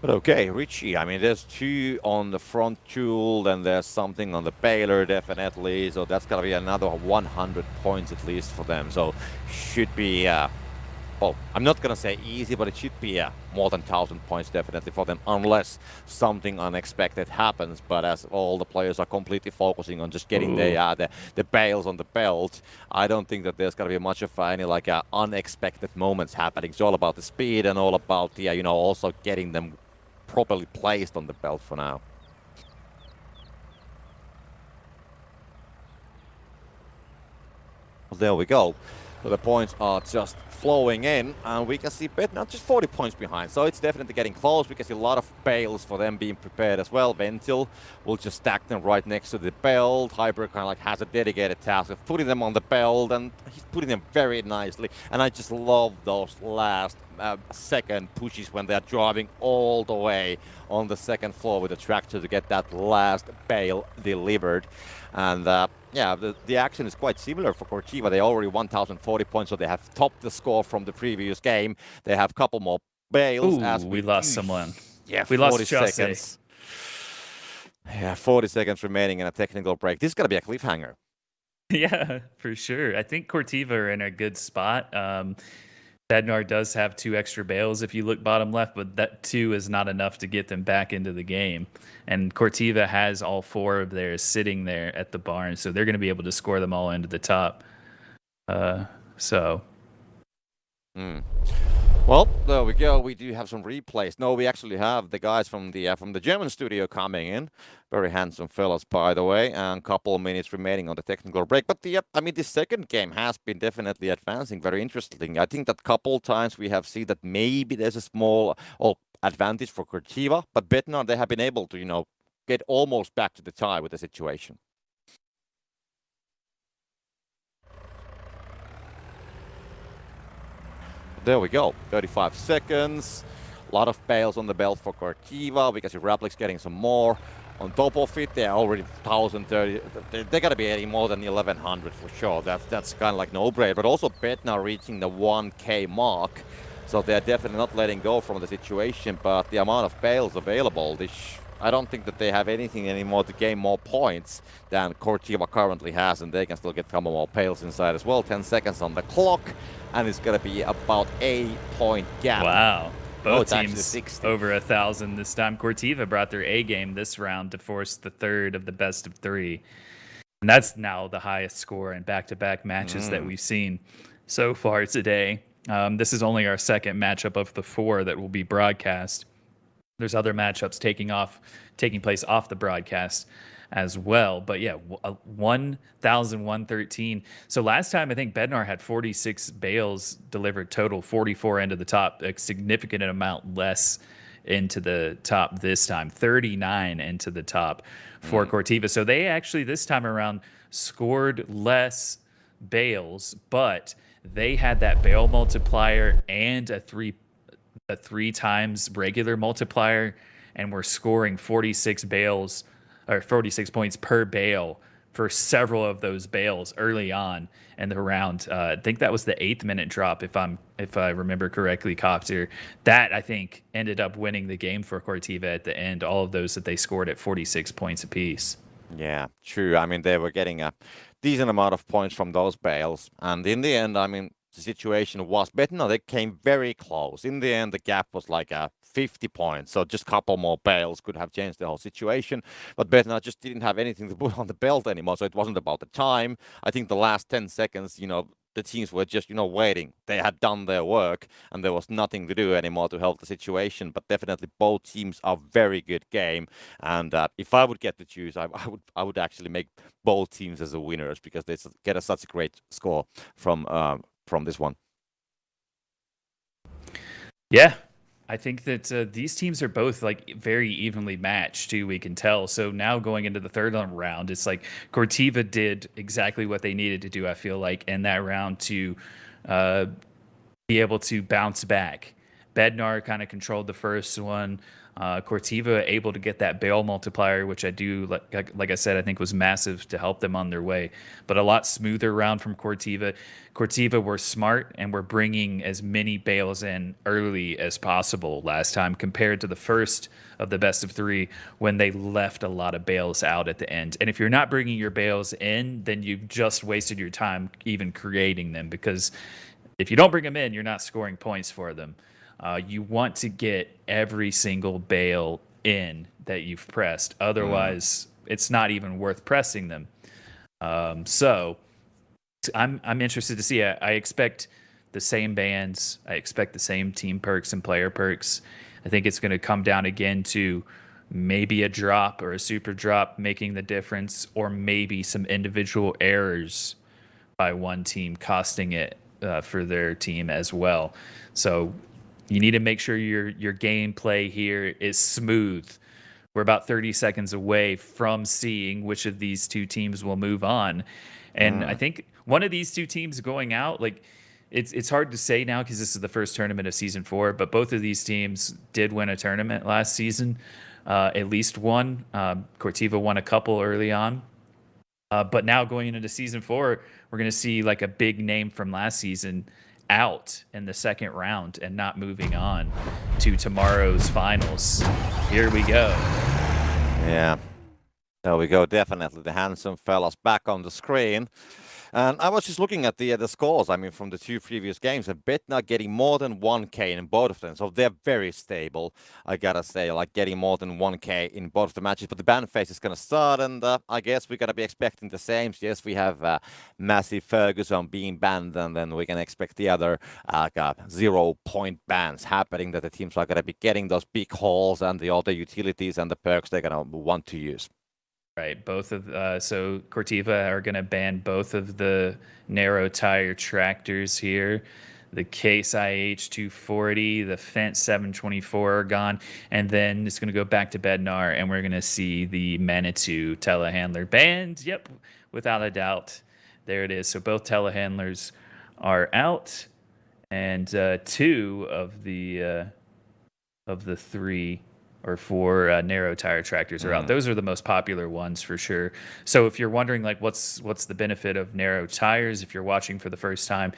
But okay, Richie, I mean, there's 2 on the front tool, then there's something on the baler, definitely. So that's going to be another 100 points at least for them. So should be, well, I'm not going to say easy, but it should be more than 1,000 points definitely for them, unless something unexpected happens. But as all the players are completely focusing on just getting the bales on the belt, I don't think that there's going to be much of any like unexpected moments happening. It's all about the speed and all about the, also getting them properly placed on the belt for now. Well, there we go. So the points are just flowing in, and we can see Bednar just 40 points behind. So it's definitely getting close. We can see a lot of bales for them being prepared as well. Ventil will just stack them right next to the belt. Hyper kind of like has a dedicated task of putting them on the belt, and he's putting them very nicely. And I just love those last second pushes when they're driving all the way on the second floor with the tractor to get that last bale delivered. And yeah, the action is quite similar for Cortiva. They already 1,040 points, so they have topped the score from the previous game. They have a couple more bales. Ooh, as we lost someone. Yeah, we 40 lost Chase. seconds. Yeah, 40 seconds remaining in a technical break. This is going to be a cliffhanger. Yeah, for sure. I think Cortiva are in a good spot. Bednar does have 2 extra bales if you look bottom left, but that 2 is not enough to get them back into the game. And Cortiva has all 4 of theirs sitting there at the barn, so they're going to be able to score them all into the top. Well, there we go. We do have some replays. No, we actually have the guys from the German studio coming in. Very handsome fellas, by the way. And a couple of minutes remaining on the technical break. But the second game has been definitely advancing. Very interesting. I think that couple times we have seen that maybe there's a small advantage for Cortiva, but Bednar, they have been able to get almost back to the tie with the situation. There we go, 35 seconds. A lot of bales on the belt for Cortiva because Raplik's getting some more. On top of it, they're already 1,030. They gotta be getting more than 1,100 for sure. That's kind of like no-brainer. But also Bednar reaching the 1K mark. So they're definitely not letting go from the situation. But the amount of bales available, I don't think that they have anything anymore to gain more points than Cortiva currently has, and they can still get a couple more bales inside as well. 10 seconds on the clock, and it's going to be about a point gap. Wow. Both teams 60. over 1,000 this time. Cortiva brought their A game this round to force the third of the best of 3. And that's now the highest score in back-to-back matches that we've seen so far today. This is only our second matchup of the 4 that will be broadcast. There's other matchups taking place off the broadcast as well. But yeah, 1,113. So last time I think Bednar had 46 bales delivered total, 44 into the top, a significant amount less into the top this time, 39 into the top for Cortiva. So they actually this time around scored less bales, but they had that bale multiplier and a 3 times regular multiplier, and we're scoring 46 bales or 46 points per bale for several of those bales early on in the round. I think that was the 8th minute drop, if I remember correctly, Copter. That I think ended up winning the game for Cortiva at the end. All of those that they scored at 46 points apiece. Yeah, true. I mean, they were getting a decent amount of points from those bales, and in the end, I mean, the situation was better. No, they came very close. In the end, the gap was like 50 points. So just a couple more bales could have changed the whole situation. But Bednar just didn't have anything to put on the belt anymore. So it wasn't about the time. I think the last 10 seconds, the teams were just, waiting. They had done their work and there was nothing to do anymore to help the situation. But definitely both teams are very good game. And if I would get to choose, I would actually make both teams as the winners because they get such a great score from this one. Yeah, I think that these teams are both like very evenly matched too, we can tell. So now going into the third round, it's like Cortiva did exactly what they needed to do, I feel like, in that round to be able to bounce back. Bednar kind of controlled the first one. Cortiva able to get that bale multiplier, which I do, like I said, I think was massive to help them on their way. But a lot smoother round from Cortiva. Cortiva were smart and were bringing as many bales in early as possible last time compared to the first of the best of 3 when they left a lot of bales out at the end. And if you're not bringing your bales in, then you've just wasted your time even creating them, because if you don't bring them in, you're not scoring points for them. You want to get every single bale in that you've pressed. Otherwise, it's not even worth pressing them. So I'm interested to see. I expect the same bans. I expect the same team perks and player perks. I think it's going to come down again to maybe a drop or a super drop making the difference, or maybe some individual errors by one team costing it for their team as well. So you need to make sure your gameplay here is smooth. We're about 30 seconds away from seeing which of these two teams will move on. And I think one of these two teams going out, like it's hard to say now because this is the first tournament of season 4, but both of these teams did win a tournament last season, at least one. Cortiva won a couple early on. But now going into season 4, we're going to see like a big name from last season out in the second round and not moving on to tomorrow's finals. Here we go. Yeah, there we go. Definitely the handsome fellas back on the screen. And I was just looking at the scores, I mean, from the 2 previous games, and Betna getting more than 1K in both of them. So they're very stable, I gotta say, like getting more than 1K in both of the matches. But the ban phase is gonna start, and I guess we're gonna be expecting the same. Yes, we have Massive Ferguson being banned, and then we can expect the other 0-point bans happening, that the teams are gonna be getting those big hauls and the other utilities and the perks they're gonna want to use. Right, both of so Cortiva are going to ban both of the narrow tire tractors here. The Case IH 240, the Fent 724 are gone, and then it's going to go back to Bednar, and we're going to see the Manitou telehandler banned. Yep, without a doubt, there it is. So both telehandlers are out, and 2 of the 3 or 4 narrow tire tractors are out. Those are the most popular ones for sure. So if you're wondering like what's the benefit of narrow tires if you're watching for the first time,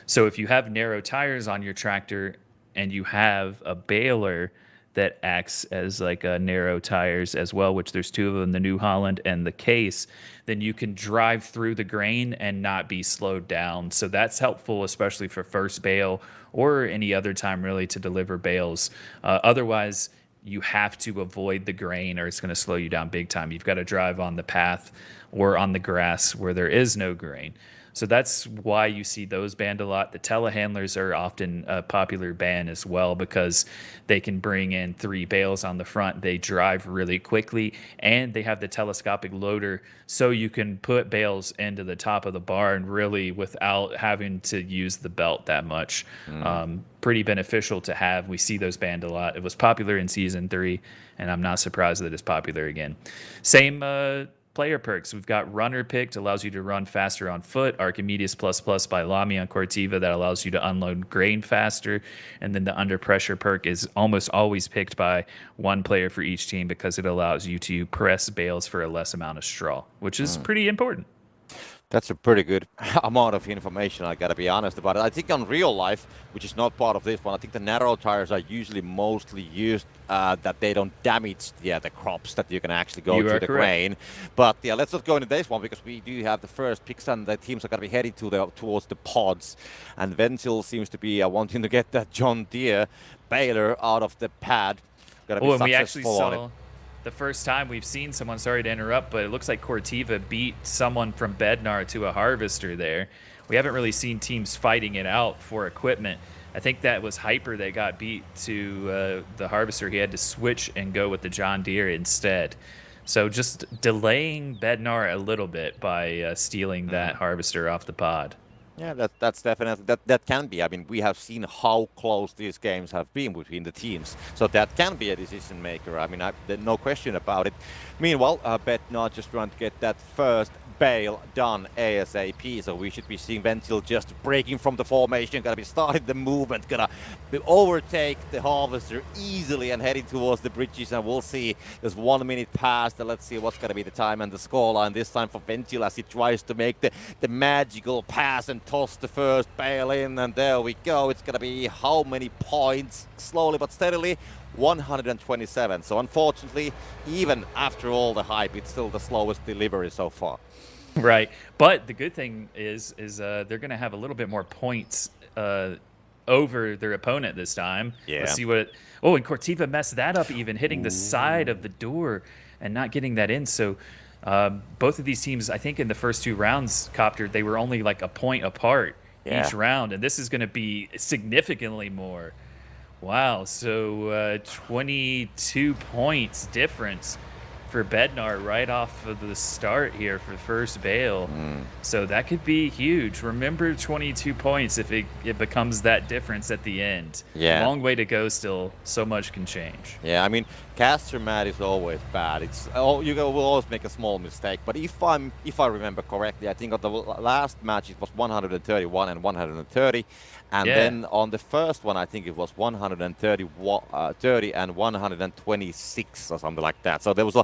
so if you have narrow tires on your tractor and you have a baler that acts as like narrow tires as well, which there's 2 of them, the New Holland and the Case, then you can drive through the grain and not be slowed down. So that's helpful, especially for first bale or any other time really to deliver bales. Otherwise, you have to avoid the grain or it's going to slow you down big time. You've got to drive on the path or on the grass where there is no grain. So that's why you see those banned a lot. The telehandlers are often a popular ban as well because they can bring in 3 bales on the front. They drive really quickly, and they have the telescopic loader, so you can put bales into the top of the barn really without having to use the belt that much. Pretty beneficial to have. We see those banned a lot. It was popular in Season 3, and I'm not surprised that it's popular again. Same player perks. We've got Runner picked, allows you to run faster on foot. Archimedes ++ by Lamy on Cortiva, that allows you to unload grain faster. And then the Under Pressure perk is almost always picked by one player for each team because it allows you to press bales for a less amount of straw, which is pretty important. That's a pretty good amount of information, I gotta be honest about it. I think on real life, which is not part of this one, I think the narrow tires are usually mostly used that they don't damage the crops, that you can actually go to the grain. But yeah, let's not go into this one because we do have the first picks and the teams are gonna be heading towards the pods. And Ventil seems to be wanting to get that John Deere baler out of the pad. And we actually saw the first time we've seen someone, sorry to interrupt, but it looks like Cortiva beat someone from Bednar to a harvester there. We haven't really seen teams fighting it out for equipment. I think that was Hyper that got beat to the harvester. He had to switch and go with the John Deere instead. So just delaying Bednar a little bit by stealing that harvester off the pod. Yeah, that's definitely, that can be. I mean, we have seen how close these games have been between the teams. So that can be a decision maker. I mean, there's no question about it. Meanwhile, Bednar just trying to get that first bale done ASAP. So we should be seeing Ventil just breaking from the formation, gonna be starting the movement, gonna overtake the harvester easily and heading towards the bridges. And we'll see. There's 1 minute past. And let's see what's gonna be the time and the scoreline this time for Ventil as he tries to make the magical pass and toss the first bale in. And there we go. It's gonna be how many points? Slowly but steadily. 127. So unfortunately, even after all the hype, it's still the slowest delivery so far. Right, but the good thing is they're going to have a little bit more points over their opponent this time. Yeah. Let's see what. Oh, and Cortiva messed that up, even hitting the side of the door and not getting that in. So both of these teams, I think, in the first 2 rounds, Copter, they were only like a point apart each round, and this is going to be significantly more. Wow, so 22 points difference for Bednar right off of the start here for first bale. So that could be huge. Remember 22 points if it becomes that difference at the end. Yeah. Long way to go still. So much can change. Yeah, I mean, caster mat is always bad. It's will always make a small mistake. But if I remember correctly, I think on the last match it was 131 and 130, and then on the first one I think it was 130 and 126 or something like that. So there was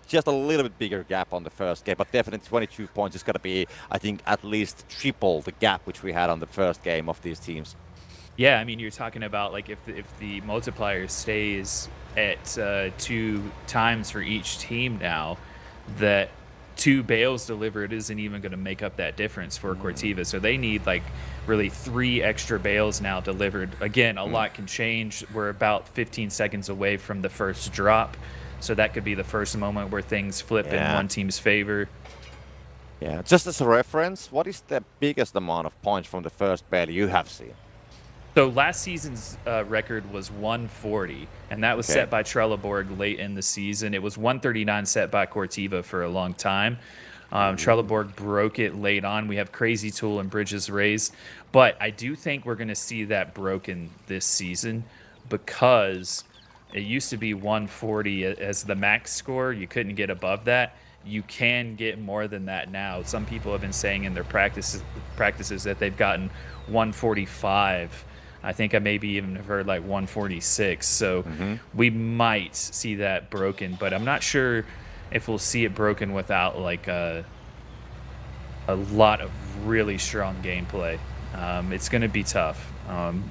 just a little bit bigger gap on the first game, but definitely 22 points is going to be, I think, at least triple the gap which we had on the first game of these teams. Yeah, I mean, you're talking about like if the multiplier stays at 2 times for each team now, that 2 bales delivered isn't even going to make up that difference for Cortiva. So they need like really 3 extra bales now delivered. Again, a lot can change. We're about 15 seconds away from the first drop. So that could be the first moment where things flip in one team's favor. Yeah, just as a reference, what is the biggest amount of points from the first bale you have seen? So last season's record was 140, and that was set by Trelleborg late in the season. It was 139 set by Cortiva for a long time. Trelleborg broke it late on. We have Crazy Tool and Bridges raised, but I do think we're going to see that broken this season because it used to be 140 as the max score. You couldn't get above that. You can get more than that now. Some people have been saying in their practices that they've gotten 145. I think I maybe even heard like 146. So we might see that broken, but I'm not sure if we'll see it broken without like a lot of really strong gameplay. It's going to be tough.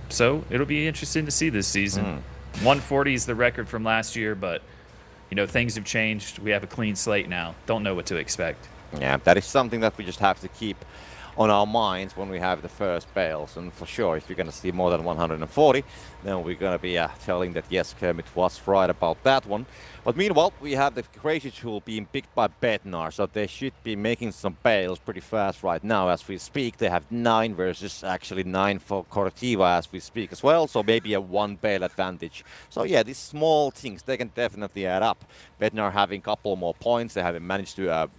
So it'll be interesting to see this season. 140 is the record from last year, but you know, things have changed. We have a clean slate now. Don't know what to expect. Yeah, that is something that we just have to keep on our minds when we have the first bales. And for sure, if you're going to see more than 140, then we're going to be telling that, yes, Kermit was right about that one. But meanwhile, we have the Crazy Tool being picked by Bednar, so they should be making some bales pretty fast right now as we speak. They have 9 versus actually 9 for Cortiva as we speak as well, so maybe a 1 bale advantage. So yeah, these small things, they can definitely add up. Bednar having a couple more points, they haven't managed to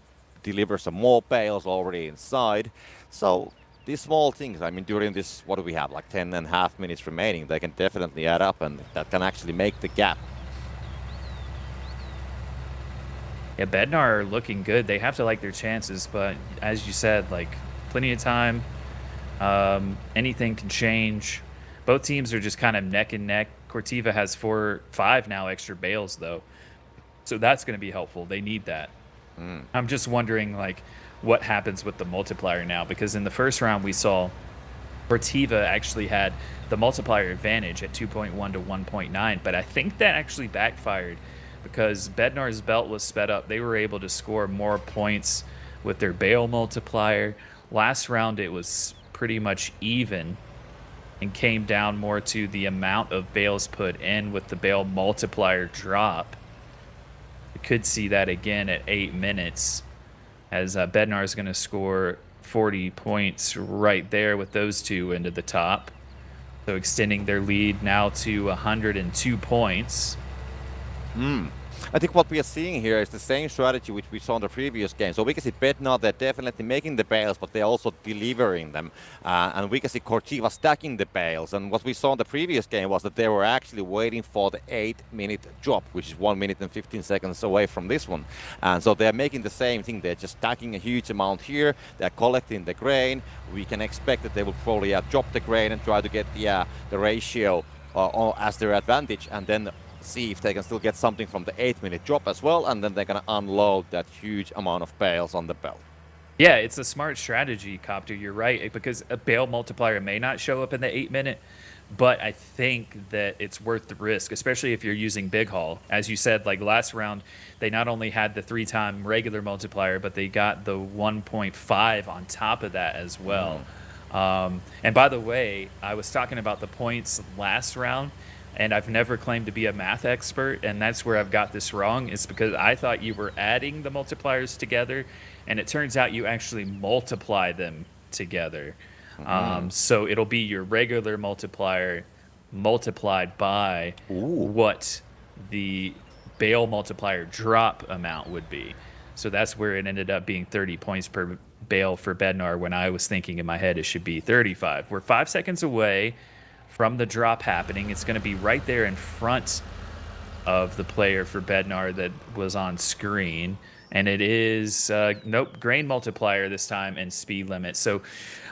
deliver some more bales already inside. So these small things, I mean, during this, what do we have, like 10.5 minutes remaining, they can definitely add up, and that can actually make the gap. Yeah, Bednar are looking good. They have to like their chances, but as you said, like plenty of time. Anything can change. Both teams are just kind of neck and neck. Cortiva has 5 now extra bales though, so that's going to be helpful. They need that. I'm just wondering like what happens with the multiplier now, because in the first round we saw Cortiva actually had the multiplier advantage at 2.1 to 1.9, but I think that actually backfired because Bednar's belt was sped up. They were able to score more points with their bale multiplier. Last round it was pretty much even and came down more to the amount of bales put in with the bale multiplier drop. You could see that again at 8 minutes as Bednar is going to score 40 points right there with those two into the top. So extending their lead now to 102 points. I think what we are seeing here is the same strategy which we saw in the previous game. So we can see Bednar, they're definitely making the bales, but they're also delivering them. And we can see Cortiva stacking the bales. And what we saw in the previous game was that they were actually waiting for the 8-minute drop, which is 1 minute and 15 seconds away from this one. And so they're making the same thing. They're just stacking a huge amount here. They're collecting the grain. We can expect that they will probably drop the grain and try to get the ratio as their advantage, and then see if they can still get something from the 8-minute drop as well, and then they're going to unload that huge amount of bales on the belt. Yeah, it's a smart strategy, Copter. You're right, because a bale multiplier may not show up in the 8-minute, but I think that it's worth the risk, especially if you're using Big Haul. As you said, like last round, they not only had the 3-time regular multiplier, but they got the 1.5 on top of that as well. And by the way, I was talking about the points last round, and I've never claimed to be a math expert, and that's where I've got this wrong. It's because I thought you were adding the multipliers together, and it turns out you actually multiply them together. So it'll be your regular multiplier multiplied by what the bale multiplier drop amount would be. So that's where it ended up being 30 points per bale for Bednar, when I was thinking in my head it should be 35. We're 5 seconds away from the drop happening. It's going to be right there in front of the player for Bednar that was on screen. And it is, nope, grain multiplier this time and speed limit. So,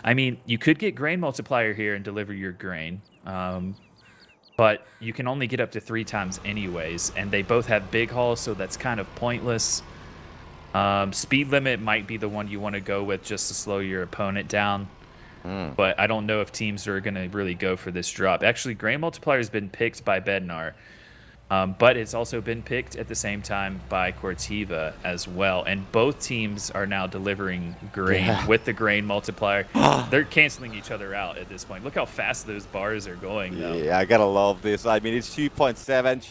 I mean, you could get grain multiplier here and deliver your grain. But you can only get up to 3 times anyways. And they both have big hauls, so that's kind of pointless. Speed limit might be the one you want to go with just to slow your opponent down. But I don't know if teams are going to really go for this drop. Actually, grain multiplier has been picked by Bednar. But it's also been picked at the same time by Cortiva as well. And both teams are now delivering grain with the grain multiplier. They're canceling each other out at this point. Look how fast those bars are going, though. Yeah, I gotta love this. I mean, it's 2.7,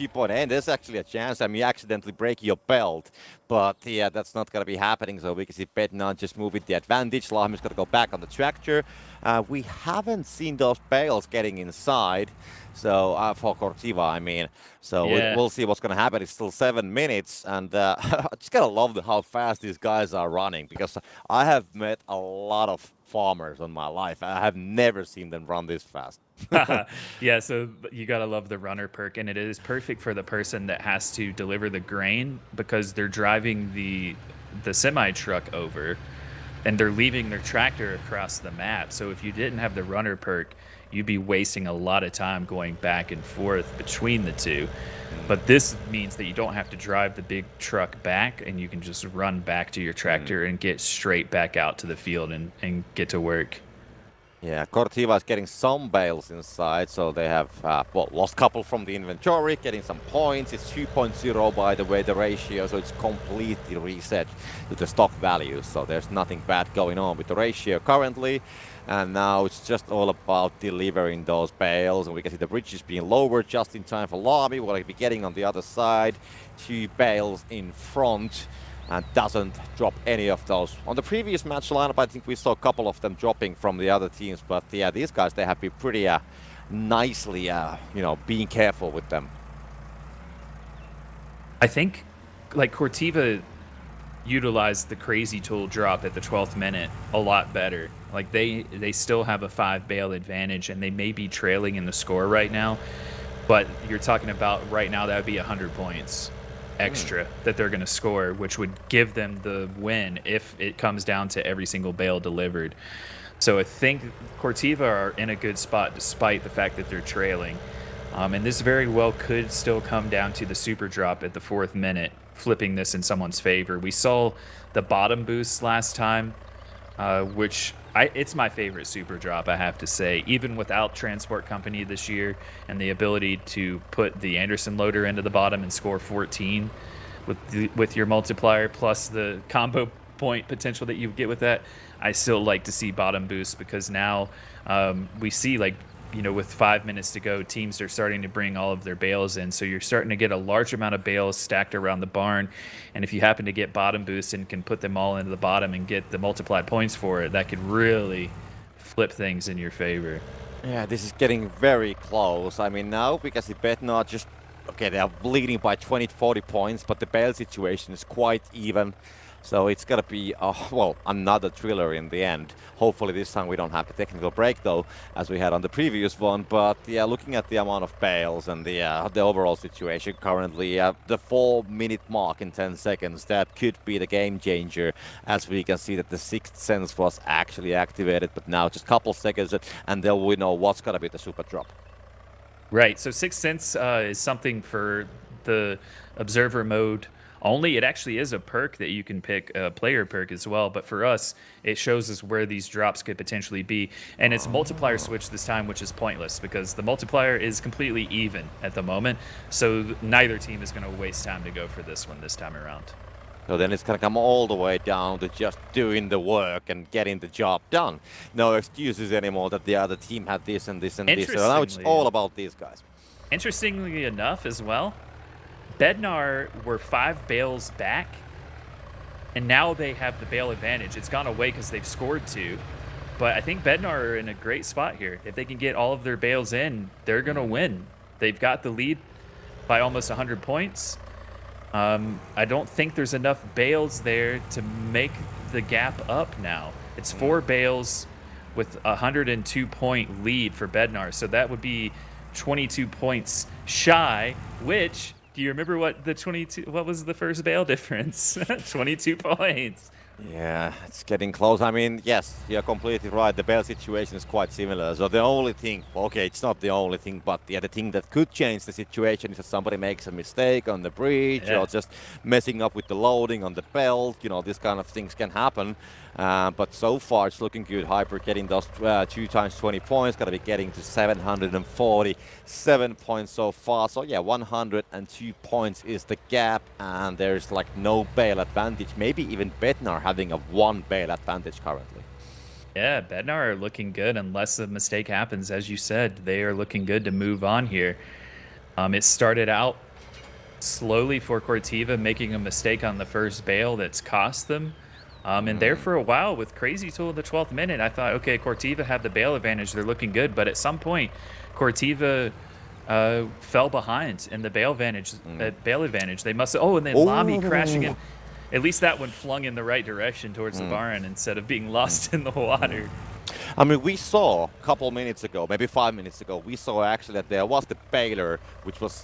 2.8. There's actually a chance. I mean, you accidentally break your belt. But yeah, that's not gonna be happening. So we can see Bednar just move with the advantage. Lahmi's gonna go back on the tractor. We haven't seen those bales getting inside. So for Cortiva, I mean, so we'll see what's going to happen. It's still 7 minutes, and I just gotta love how fast these guys are running, because I have met a lot of farmers in my life. I have never seen them run this fast. Yeah, so you gotta love the runner perk, and it is perfect for the person that has to deliver the grain, because they're driving the semi truck over, and they're leaving their tractor across the map. So if you didn't have the runner perk, you'd be wasting a lot of time going back and forth between the two. But this means that you don't have to drive the big truck back, and you can just run back to your tractor and get straight back out to the field and get to work. Yeah, Cortiva is getting some bales inside, so they have lost a couple from the inventory, getting some points. It's 2.0, by the way, the ratio, so it's completely reset to the stock value. So there's nothing bad going on with the ratio currently. And now it's just all about delivering those bales, and we can see the bridge is being lowered just in time for Lahmi. What I'll be getting on the other side, 2 bales in front, and doesn't drop any of those. On the previous match lineup, I think we saw a couple of them dropping from the other teams, but yeah, these guys, they have been pretty nicely, being careful with them. I think, like, Cortiva utilized the crazy tool drop at the 12th minute a lot better. Like, they still have a 5 bale advantage, and they may be trailing in the score right now, but you're talking about right now that would be 100 points extra that they're going to score, which would give them the win if it comes down to every single bale delivered. So I think Cortiva are in a good spot despite the fact that they're trailing. And this very well could still come down to the super drop at the 4th minute, flipping this in someone's favor. We saw the bottom boost last time, which it's my favorite super drop, I have to say. Even without Transport Company this year and the ability to put the Anderson loader into the bottom and score 14 with your multiplier, plus the combo point potential that you get with that, I still like to see bottom boost, because now we see, like, with 5 minutes to go, teams are starting to bring all of their bales in. So you're starting to get a large amount of bales stacked around the barn. And if you happen to get bottom boosts and can put them all into the bottom and get the multiplied points for it, that could really flip things in your favor. Yeah, this is getting very close. I mean, now we can see Bednar just, okay, they are leading by 20-40 points, but the bale situation is quite even. So it's going to be, another thriller in the end. Hopefully this time we don't have the technical break, though, as we had on the previous one. But yeah, looking at the amount of bales and the overall situation currently, the 4-minute mark in 10 seconds, that could be the game changer, as we can see that the 6th sense was actually activated. But now just a couple seconds, and then we know what's going to be the super drop. Right, so 6th sense is something for the observer mode only. It actually is a perk that you can pick, a player perk as well, but for us, it shows us where these drops could potentially be. And it's multiplier switch this time, which is pointless, because the multiplier is completely even at the moment, so neither team is going to waste time to go for this one this time around. So then it's going to come all the way down to just doing the work and getting the job done. No excuses anymore that the other team had this and this and this. So now it's all about these guys. Interestingly enough as well, Bednar were 5 bales back, and now they have the bale advantage. It's gone away because they've scored 2, but I think Bednar are in a great spot here. If they can get all of their bales in, they're going to win. They've got the lead by almost 100 points, I don't think there's enough bales there to make the gap up now. It's 4 bales with a 102-point lead for Bednar, so that would be 22 points shy, which, do you remember what was the first bale difference? 22 points. Yeah, it's getting close. I mean, yes, you're completely right. The bell situation is quite similar. So the only thing, okay, it's not the only thing, but yeah, the thing that could change the situation is that somebody makes a mistake on the bridge or just messing up with the loading on the belt. You know, these kind of things can happen. But so far, it's looking good. Hyper getting those 2 times 20 points, going to be getting to 747 points so far. So yeah, 102 points is the gap, and there's like no bail advantage. Maybe even Bednar having a 1 bail advantage currently. Yeah, Bednar are looking good unless a mistake happens. As you said, they are looking good to move on here. It started out slowly for Cortiva, making a mistake on the first bail that's cost them. And there for a while with Crazy Tool in the 12th minute, I thought, okay, Cortiva have the bail advantage. They're looking good. But at some point, Cortiva fell behind in the bail advantage. They must. Oh, and then Lamy crashing in. At least that one flung in the right direction towards the barn instead of being lost in the water. I mean, we saw a couple minutes ago, maybe 5 minutes ago, we saw actually that there was the bailer, which was,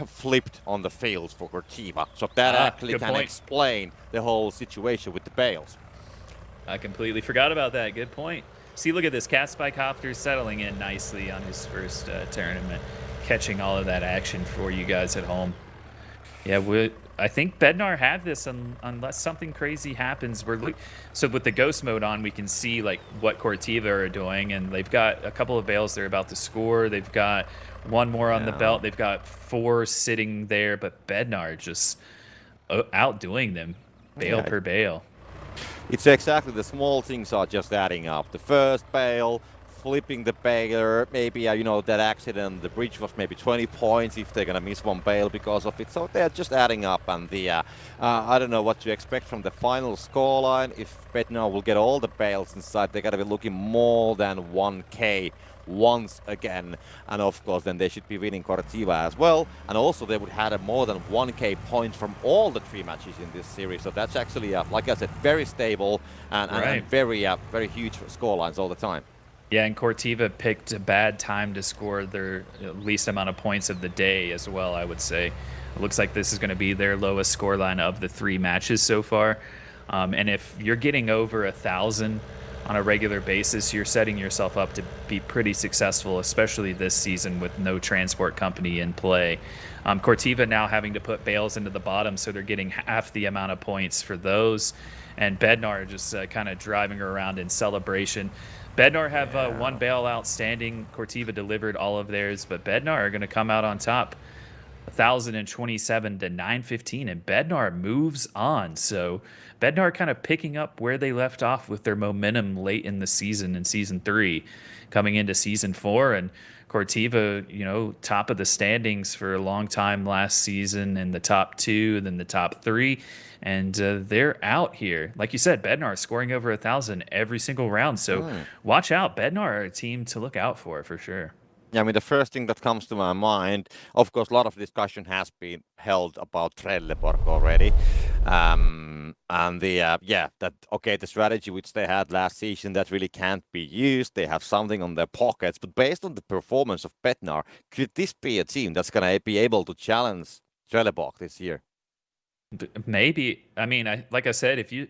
flipped on the fields for Cortiva. So that actually can explain the whole situation with the bales. I completely forgot about that. Good point. See, look at this. Cat Spy Copter settling in nicely on his first tournament, catching all of that action for you guys at home. Yeah, I think Bednar have this unless something crazy happens. So with the ghost mode on, we can see like what Cortiva are doing, and they've got a couple of bales they're about to score. They've got 1 more on the belt. They've got 4 sitting there, but Bednar just outdoing them bale per bale. It's exactly the small things are just adding up. The first bale, flipping the bailer, maybe that accident, the bridge was maybe 20 points if they're gonna miss 1 bale because of it. So they're just adding up, and I don't know what to expect from the final scoreline. If Bednar will get all the bales inside, they're gonna be looking more than 1K once again, and of course then they should be winning Cortiva as well, and also they would have more than 1K points from all the 3 matches in this series. So that's actually like I said, very stable and very huge scorelines all the time. Yeah, and Cortiva picked a bad time to score their least amount of points of the day as well, I would say. It looks like this is going to be their lowest scoreline of the 3 matches so far. And if you're getting over 1,000 on a regular basis, you're setting yourself up to be pretty successful, especially this season with no transport company in play. Cortiva now having to put bales into the bottom, so they're getting half the amount of points for those. And Bednar just kind of driving around in celebration. Bednar have 1 bale outstanding. Cortiva delivered all of theirs, but Bednar are going to come out on top, 1,027 to 915, and Bednar moves on. So Bednar kind of picking up where they left off with their momentum late in the season in Season 3, coming into Season 4, and Cortiva, top of the standings for a long time last season, in the top 2, then the top 3. And they're out here. Like you said, Bednar scoring over 1,000 every single round. So watch out. Bednar are a team to look out for sure. Yeah, I mean, the first thing that comes to my mind, of course, a lot of discussion has been held about Trelleborg already. The strategy which they had last season, that really can't be used. They have something on their pockets. But based on the performance of Bednar, could this be a team that's going to be able to challenge Trelleborg this year? Maybe. I mean, like I said, if you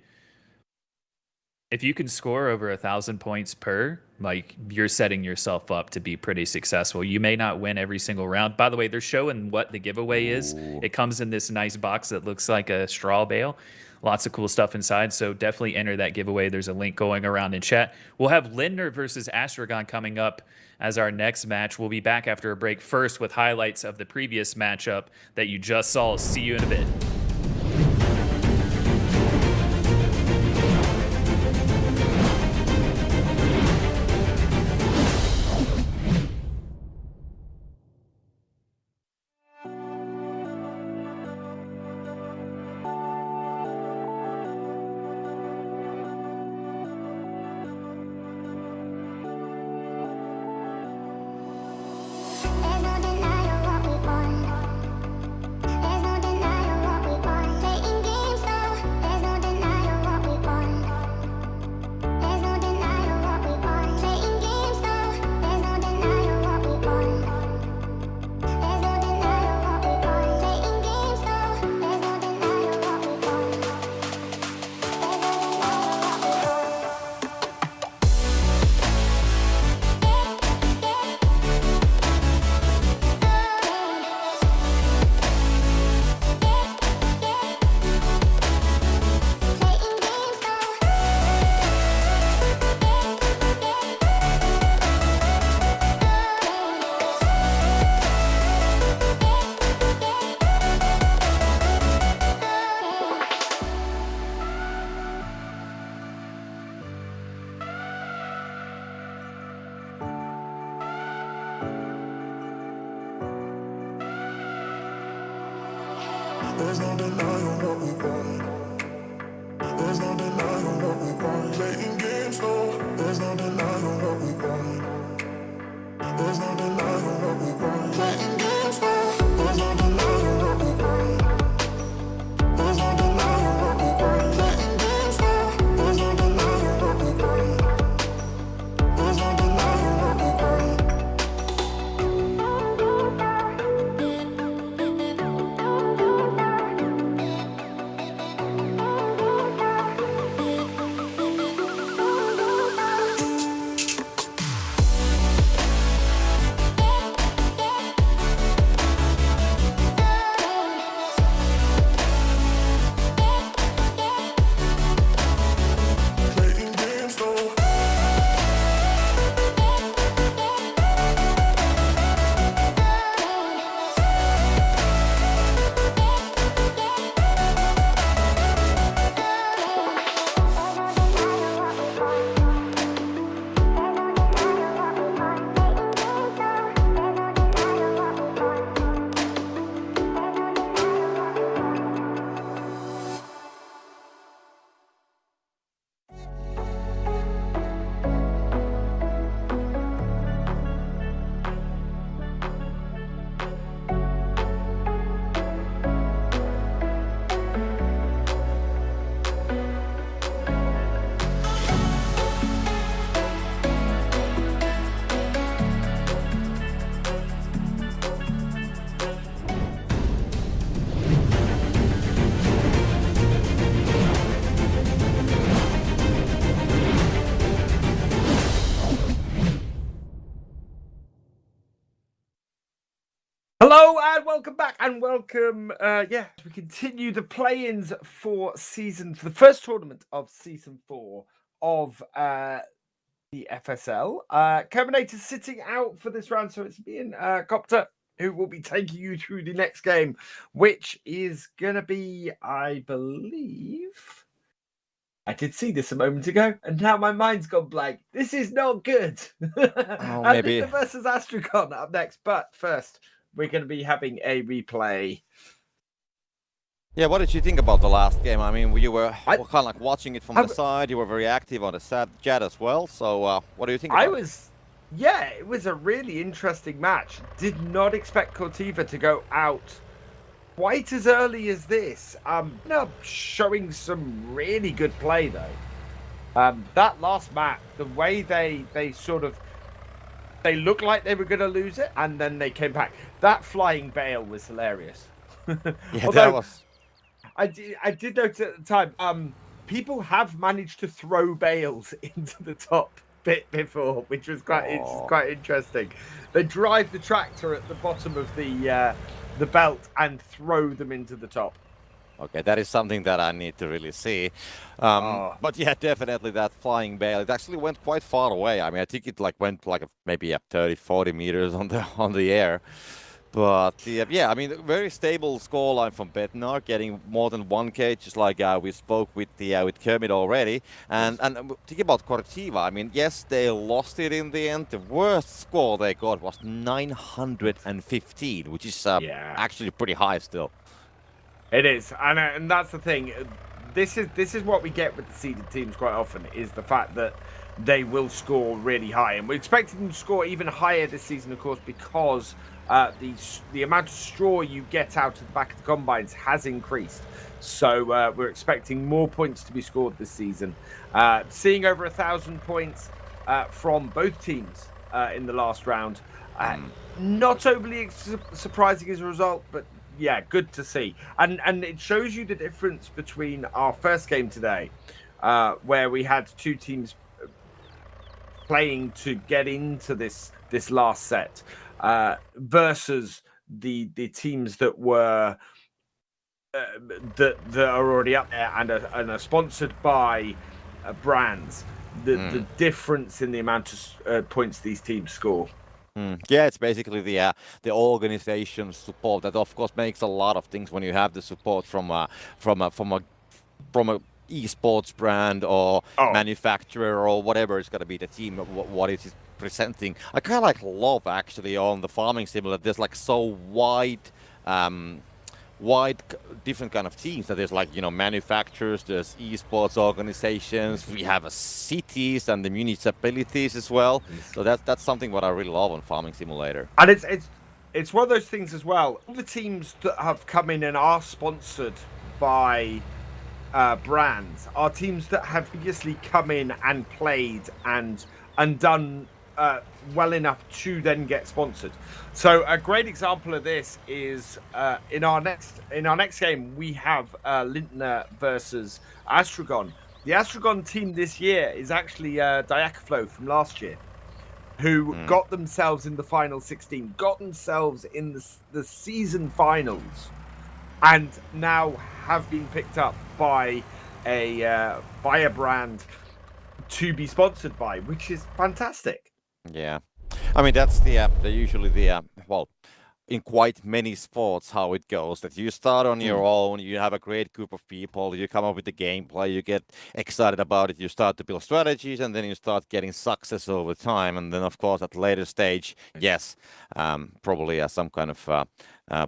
can score over 1,000 points per, like, you're setting yourself up to be pretty successful. You may not win every single round. By the way, they're showing what the giveaway is. It comes in this nice box that looks like a straw bale. Lots of cool stuff inside, so definitely enter that giveaway. There's a link going around in chat. We'll have Lindner versus Astragon coming up as our next match. We'll be back after a break, first with highlights of the previous matchup that you just saw. See you in a bit. There's no denying what we want. There's no denying what There's no denying what we want. There's no denying what we want. Playing games, no. There's no denying what we want. There's no denying what we want. Playing games, no. There's no denying what we want. There's no denying what we want. Playing games, no. There's no denying what we want. There's no denying what we want. Playing games, no. Hello and welcome back, and welcome. We continue the play-ins for the first tournament of season 4 of the FSL. Terminator's sitting out for this round, so it's me and Copter who will be taking you through the next game, which is gonna be, I believe. I did see this a moment ago, and now my mind's gone blank. This is not good. Maybe versus Astracon up next, but first we're going to be having a replay. Yeah, what did you think about the last game? I mean, you were kind of like watching it from the side. You were very active on the chat as well. So, what do you think about it? Yeah, it was a really interesting match. Did not expect Cortiva to go out quite as early as this. Showing some really good play though. That last match, the way they looked like they were going to lose it, and then they came back. That flying bale was hilarious. Yeah, that was. I did notice at the time. People have managed to throw bales into the top bit before, which was quite interesting. They drive the tractor at the bottom of the belt and throw them into the top. Okay, that is something that I need to really see. But yeah, definitely that flying bale. It actually went quite far away. I mean, I think it went maybe 30, 40 meters on the air. But yeah, I mean, very stable scoreline from Betnar, getting more than 1K, just like we spoke with Kermit already. And thinking about Cortiva, I mean, yes, they lost it in the end. The worst score they got was 915, which is actually pretty high still. It is, and that's the thing. This is what we get with the seeded teams quite often, is the fact that they will score really high, and we're expecting them to score even higher this season, of course, because the amount of straw you get out of the back of the combines has increased. So we're expecting more points to be scored this season. Seeing over 1,000 points from both teams in the last round, not overly surprising as a result, but yeah, good to see. And it shows you the difference between our first game today, where we had two teams playing to get into this last set, versus the teams that were that are already up there and are sponsored by brands. The difference in the amount of points these teams score. Yeah, it's basically the organization support that, of course, makes a lot of things when you have the support from a esports brand or manufacturer or whatever it's going to be, the team, what it is presenting. I kind of love actually on the farming simulator. There's so wide different kind of teams. That there's like, manufacturers, there's esports organizations, we have cities and the municipalities as well. So that's something what I really love on Farming Simulator. And it's one of those things as well. All the teams that have come in and are sponsored by brands are teams that have previously come in and played and done well enough to then get sponsored. So a great example of this is in our next game we have Lintner versus Astragon. The Astragon team this year is actually Diacaflow from last year, who got themselves in the final 16, got themselves in the season finals, and now have been picked up by a brand to be sponsored by, which is fantastic. Yeah, I mean that's usually well, in quite many sports how it goes, that you start on your own, you have a great group of people, you come up with the gameplay, you get excited about it, you start to build strategies, and then you start getting success over time. And then of course at later stage, yes, probably some kind of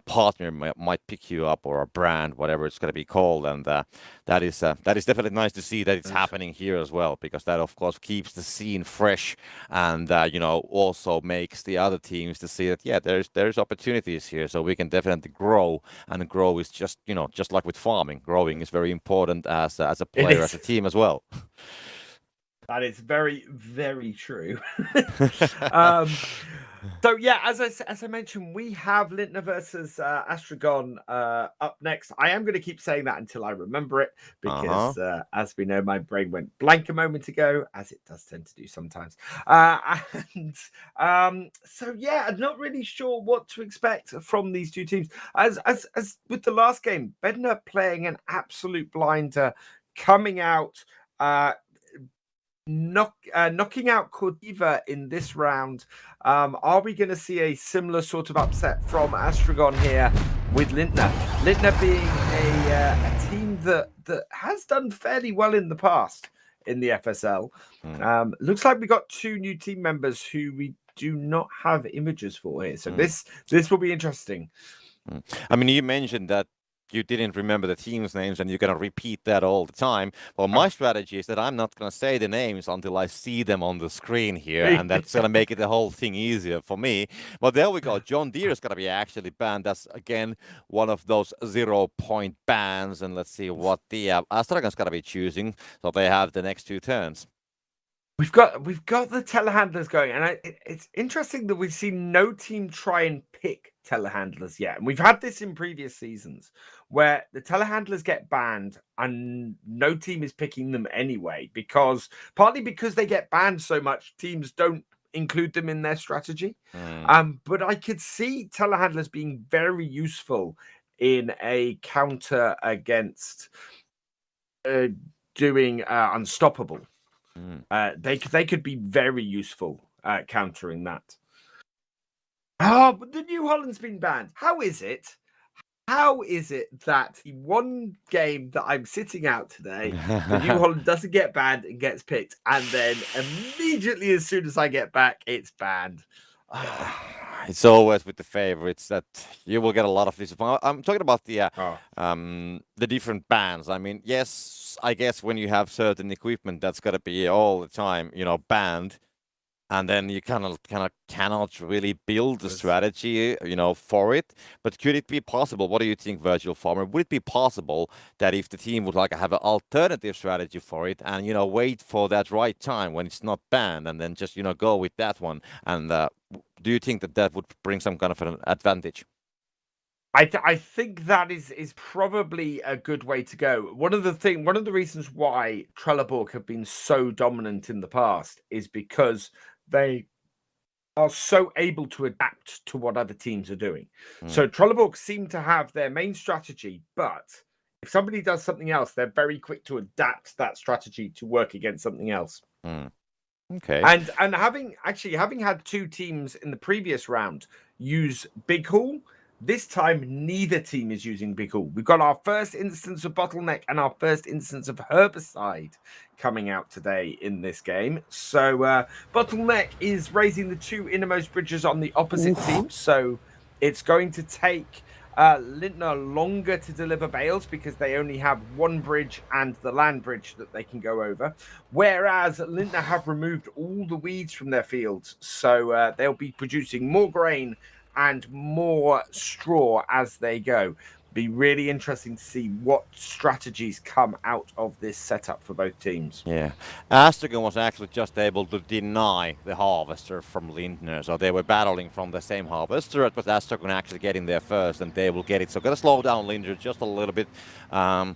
partner might pick you up, or a brand, whatever it's going to be called. And that is definitely nice to see that it's happening here as well, because that of course keeps the scene fresh, and also makes the other teams to see that there's opportunities here, so we can definitely grow. And grow is just just like with farming, growing is very important as a player, as a team as well. That is very, very true. So yeah, as I mentioned, we have Lintner versus Astragon up next. I am going to keep saying that until I remember it, because as we know, my brain went blank a moment ago, as it does tend to do sometimes. So yeah, I'm not really sure what to expect from these two teams. As with the last game, Bednar playing an absolute blinder, coming out. Knocking out Cordiva in this round. Are we going to see a similar sort of upset from Astragon here with Lintner? Lintner being a team that has done fairly well in the past in the FSL. Looks like we got two new team members who we do not have images for here. So this will be interesting. I mean, you mentioned that you didn't remember the teams' names and you're going to repeat that all the time. Well, my strategy is that I'm not going to say the names until I see them on the screen here, and that's going to make it the whole thing easier for me. But there we go. John Deere is going to be actually banned. That's, again, one of those 0-point bans. And let's see what the Astragon's going to be choosing. So they have the next two turns. We've got the telehandlers going, and it's interesting that we've seen no team try and pick telehandlers yet. And we've had this in previous seasons where the telehandlers get banned and no team is picking them anyway, partly because they get banned so much, teams don't include them in their strategy. But I could see telehandlers being very useful in a counter against doing Unstoppable. They could be very useful at countering that. Oh, but the New Holland's been banned. How is it that the one game that I'm sitting out today, the New Holland doesn't get banned and gets picked, and then immediately as soon as I get back, it's banned? It's always with the favorites that you will get a lot of disappointment. I'm talking about the different bans. I mean, yes, I guess when you have certain equipment, that's got to be all the time, banned. And then you kind of cannot really build the strategy, for it. But could it be possible? What do you think, Virtual Farmer? Would it be possible that if the team would have an alternative strategy for it, and wait for that right time when it's not banned, and then just go with that one? And do you think that would bring some kind of an advantage? I think that is probably a good way to go. One of the reasons why Trelleborg have been so dominant in the past is because they are so able to adapt to what other teams are doing. So Trelleborg seem to have their main strategy, but if somebody does something else, they're very quick to adapt that strategy to work against something else. Okay. And having had two teams in the previous round use Big Haul, this time neither team is using Big Haul. We've got our first instance of Bottleneck and our first instance of Herbicide coming out today in this game. So Bottleneck is raising the two innermost bridges on the opposite team. So it's going to take Lintner longer to deliver bales because they only have one bridge and the land bridge that they can go over. Whereas Lintner have removed all the weeds from their fields. So they'll be producing more grain and more straw as they go. Be really interesting to see what strategies come out of this setup for both teams. Yeah, Astragon was actually just able to deny the harvester from Lindner, so they were battling from the same harvester, but Astragon actually getting there first, and they will get it. So gotta slow down Lindner just a little bit, and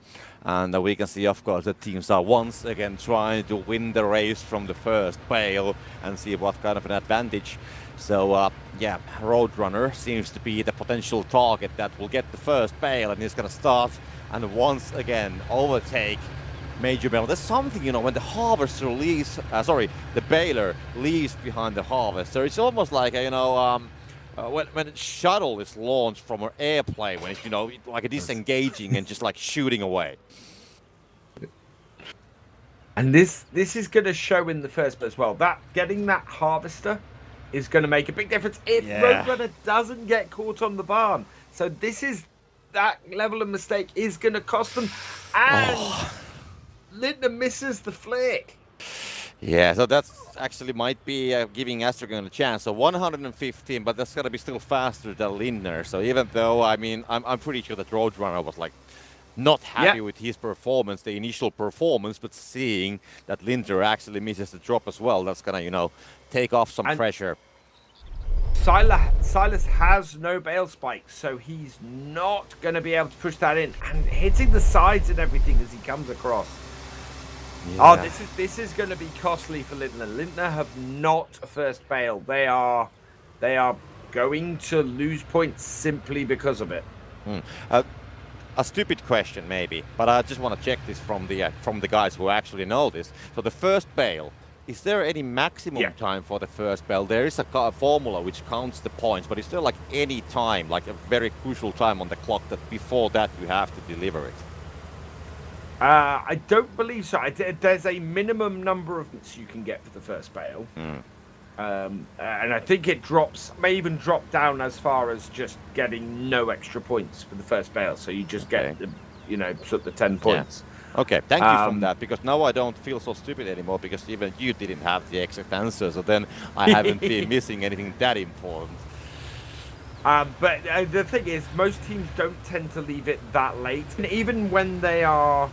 we can see, of course, the teams are once again trying to win the race from the first bale and see what kind of an advantage. So yeah, Roadrunner seems to be the potential target that will get the first bale, and he's gonna start and once again overtake Major Bale. There's something, you know, when the harvester leaves, the baler leaves behind the harvester, it's almost like, you know, when a shuttle is launched from an airplane, when it's, you know, like disengaging and just like shooting away. And this is going to show in the first bit as well. That getting that harvester is going to make a big difference if Roadrunner doesn't get caught on the barn. So this is that level of mistake is going to cost them. And Lindner misses the flick. Yeah, so that's actually might be giving Astragon a chance. So 115, but that's going to be still faster than Lindner. So even though, I mean, I'm pretty sure that Roadrunner was like not happy with his performance, the initial performance, but seeing that Lindner actually misses the drop as well, that's going to, you know, take off some pressure. Silas has no bale spike, so he's not going to be able to push that in. And hitting the sides and everything as he comes across. Yeah. Oh, this is going to be costly for Lindner. Lindner have not a first bale. They are going to lose points simply because of it. A stupid question maybe, but I just want to check this from the guys who actually know this. So the first bale, is there any maximum time for the first bale? There is a formula which counts the points, but is there like any time, like a very crucial time on the clock that before that you have to deliver it? I don't believe so. There's a minimum number of points you can get for the first bale. And I think it may even drop down as far as just getting no extra points for the first bale. So you just get, you know, sort of the 10 points. Yeah. Okay, thank you for that, because now I don't feel so stupid anymore, because even you didn't have the exact answer, so then I haven't been missing anything that important. But the thing is, most teams don't tend to leave it that late, and even when they are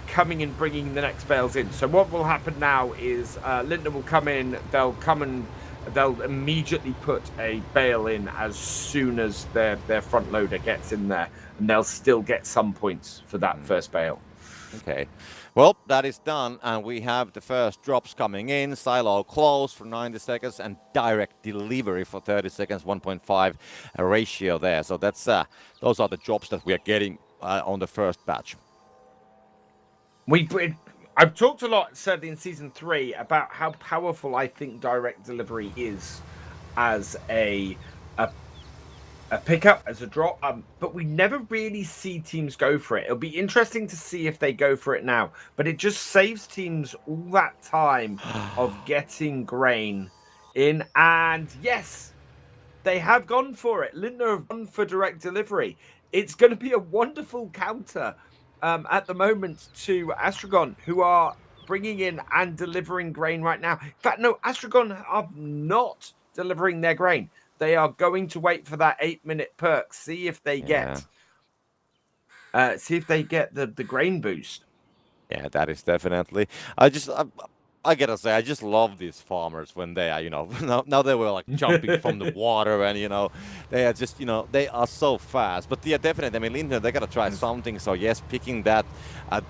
coming and bringing the next bales in. So what will happen now is Lindner will come in, they'll immediately put a bale in as soon as their front loader gets in there, and they'll still get some points for that first bale. Okay, well, that is done, and we have the first drops coming in. Silo close for 90 seconds and direct delivery for 30 seconds, 1.5 ratio there. So that's those are the drops that we are getting on the first batch. I've talked a lot, certainly in season 3, about how powerful I think direct delivery is as a pickup, as a drop, but we never really see teams go for it. It'll be interesting to see if they go for it now, but it just saves teams all that time of getting grain in. And yes, they have gone for it. Lindner have gone for direct delivery. It's going to be a wonderful counter at the moment to Astragon, who are bringing in and delivering grain right now. In fact, no, Astragon are not delivering their grain. They are going to wait for that 8-minute perk, see if they get the grain boost. Yeah, that is definitely. I gotta say, I just love these farmers when they are, you know, now they were like jumping from the water, and, you know, they are just, you know, they are so fast. But yeah, definitely, I mean, Lindner, they gotta try something. So yes, picking that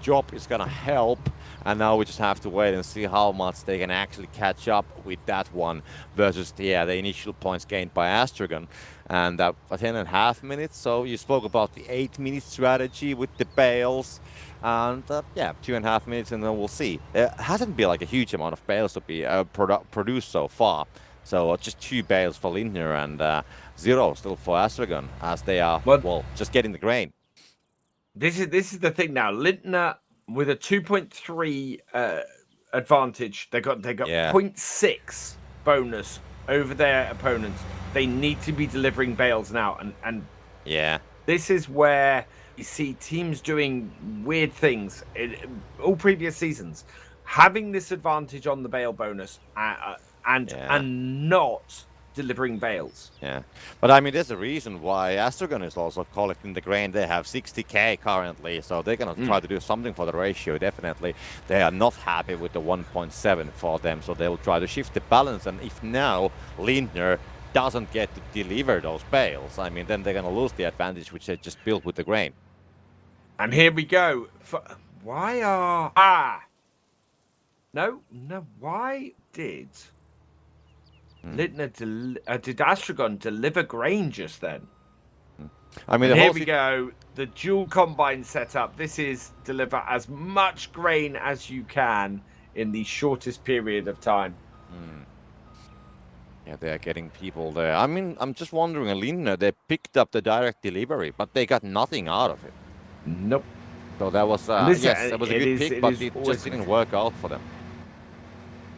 drop is gonna help. And now we just have to wait and see how much they can actually catch up with that one versus the initial points gained by Astragon. And 10.5 minutes. So you spoke about the 8-minute strategy with the bales. And 2.5 minutes, and then we'll see. It hasn't been like a huge amount of bales to be produced so far. So just 2 bales for Lindner and 0 still for Astragon, as they are just getting the grain. This is the thing now. Lindner with a 2.3 advantage. They got 0.6 bonus over their opponents. They need to be delivering bales now, and This is where you see teams doing weird things in all previous seasons, having this advantage on the bale bonus and not delivering bales. Yeah, but I mean, there's a reason why Astragon is also collecting the grain. They have 60k currently, so they're gonna try to do something for the ratio. Definitely, they are not happy with the 1.7 for them, so they will try to shift the balance. And if now Lindner doesn't get to deliver those bales, I mean, then they're gonna lose the advantage which they just built with the grain. And here we go. Why are no? Why did Lindner did Astragon deliver grain just then? I mean, here we go. The dual combine setup. This is deliver as much grain as you can in the shortest period of time. Yeah, they're getting people there. I mean, I'm just wondering, Lindner, they picked up the direct delivery, but they got nothing out of it. Nope. So that was yes, that was a good pick, but it just didn't work out for them.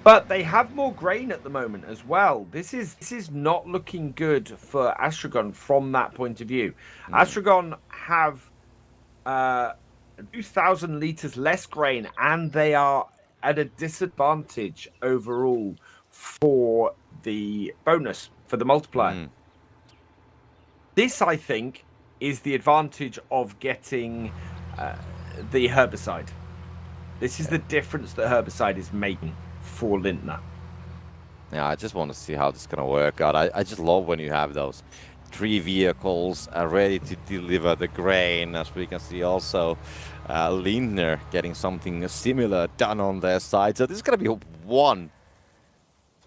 But they have more grain at the moment as well. This is not looking good for Astragon from that point of view. Astragon have 2,000 liters less grain, and they are at a disadvantage overall for the bonus, for the multiplier. This, I think, is the advantage of getting the herbicide. This is the difference that herbicide is making for Lindner. Yeah, I just want to see how this is going to work out. I just love when you have those 3 vehicles ready to deliver the grain. As we can see also, Lindner getting something similar done on their side. So this is going to be one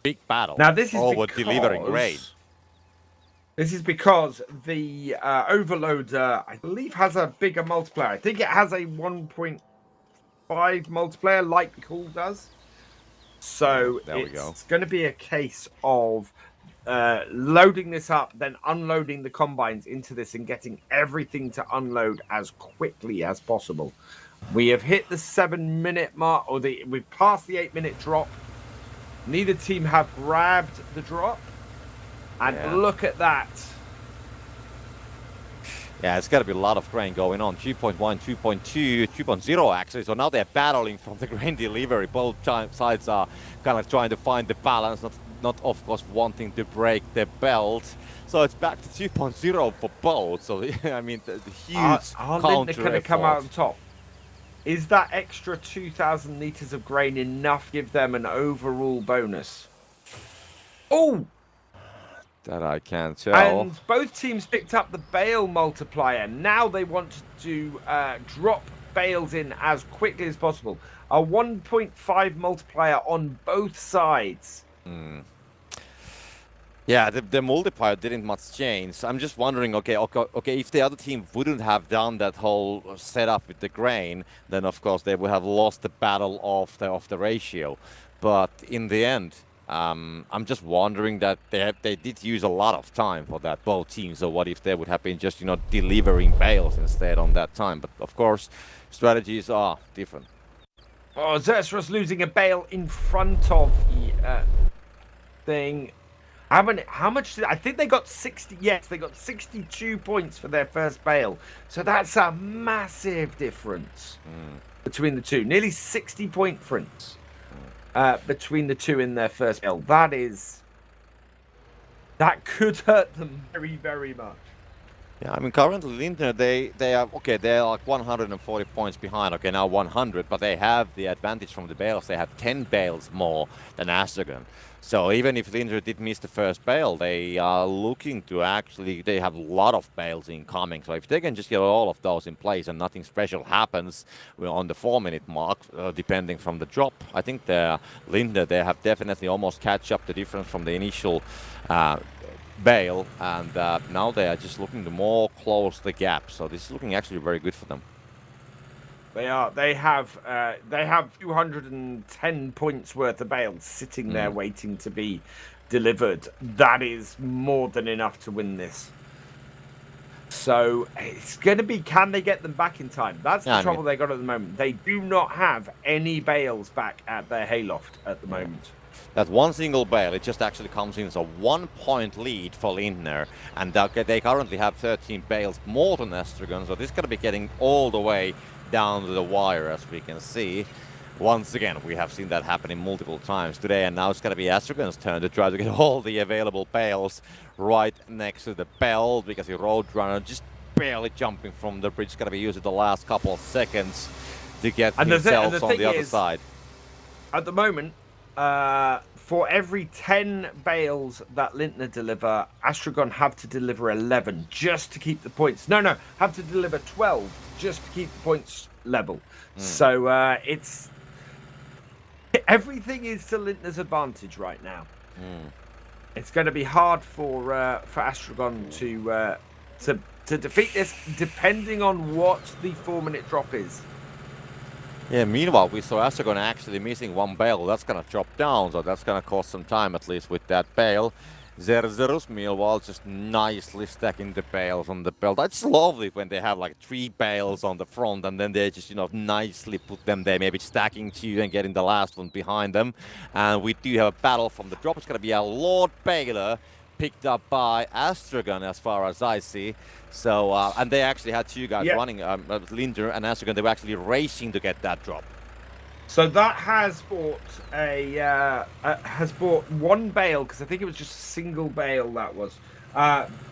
big battle now, this is over delivering grain. This is because the Overloader, I believe, has a bigger multiplier. I think it has a 1.5 multiplier like Cool does. So it's going to be a case of loading this up, then unloading the combines into this and getting everything to unload as quickly as possible. We have hit the 7-minute mark, or we've passed the 8-minute drop. Neither team have grabbed the drop. And look at that. Yeah, it's got to be a lot of grain going on. 2.1, 2.2, 2.0 actually. So now they're battling from the grain delivery. Both sides are kind of trying to find the balance, not of course wanting to break the belt. So it's back to 2.0 for both. So I mean, the huge counter going to come out on top. Is that extra 2,000 liters of grain enough to give them an overall bonus? Oh! That I can't tell. And both teams picked up the bale multiplier. Now they want to drop bales in as quickly as possible. A 1.5 multiplier on both sides. Yeah, the multiplier didn't much change. I'm just wondering, okay, if the other team wouldn't have done that whole setup with the grain, then of course they would have lost the battle of the ratio. But in the end, I'm just wondering that they did use a lot of time for that, both teams. So what if they would have been just, delivering bales instead on that time? But of course, strategies are different. Oh, Xerxes losing a bale in front of the thing. How much did I think they got 60? Yes, they got 62 points for their first bale. So that's a massive difference between the two. Nearly 60-point difference. Between the two in their first bale. That could hurt them very, very much. Yeah, I mean, currently Lindner, they are like 140 points behind. Okay, now 100, but they have the advantage from the bales. They have 10 bales more than Astragon. So even if Lindner did miss the first bale, they are looking to they have a lot of bales incoming. So if they can just get all of those in place and nothing special happens on the 4-minute mark, depending from the drop, I think Lindner, they have definitely almost catch up the difference from the initial bale, and now they are just looking to more close the gap. So this is looking actually very good for them. They are. They have 210 points worth of bales sitting there waiting to be delivered. That is more than enough to win this. So it's going to be, can they get them back in time? That's the trouble they got at the moment. They do not have any bales back at their hayloft at the moment. that one single bale, it just actually comes in as a 1 point lead for Lindner, and they currently have 13 bales more than Estragon, so this is going to be getting all the way down to the wire, as we can see. Once again, we have seen that happening multiple times today, and now it's going to be Estragon's turn to try to get all the available bales right next to the belt, because the Roadrunner just barely jumping from the bridge, going to be using the last couple of seconds to get himself on the other side. At the moment, for every 10 bales that Lindner deliver, Astragon have to deliver 11 just to keep the points. No, have to deliver 12 just to keep the points level. So it's everything is to Lindner's advantage right now. It's going to be hard for Astragon to defeat this, depending on what the 4-minute drop is. Yeah, meanwhile, we saw Astragon actually missing one bale. That's going to drop down, so that's going to cost some time, at least with that bale. Zerzerus, meanwhile, just nicely stacking the bales on the belt. That's lovely when they have like 3 bales on the front, and then they just, nicely put them there, maybe stacking 2 and getting the last one behind them. And we do have a battle from the drop. It's going to be a Lord Baler picked up by Astragon, as far as I see. So, and they actually had 2 guys running, Lindner and Astragon. They were actually racing to get that drop. So that has bought 1 bale, because I think it was just a single bale that was,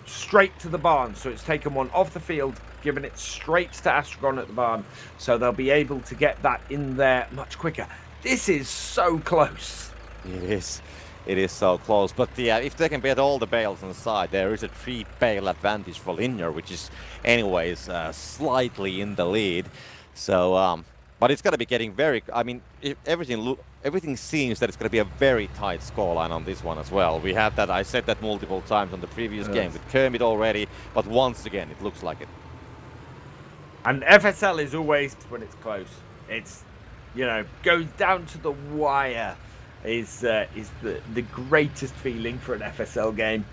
straight to the barn. So it's taken 1 off the field, given it straight to Astragon at the barn. So they'll be able to get that in there much quicker. This is so close. It is. It is so close, but if they can get all the bales inside, there is a 3 bale advantage for Lindner, which is anyways slightly in the lead. So, but it's going to be getting very, I mean, everything seems that it's going to be a very tight scoreline on this one as well. We had that, I said that multiple times on the previous game with Kermit already, but once again, it looks like it. And FSL is always, when it's close, it's, goes down to the wire. Is the greatest feeling for an FSL game.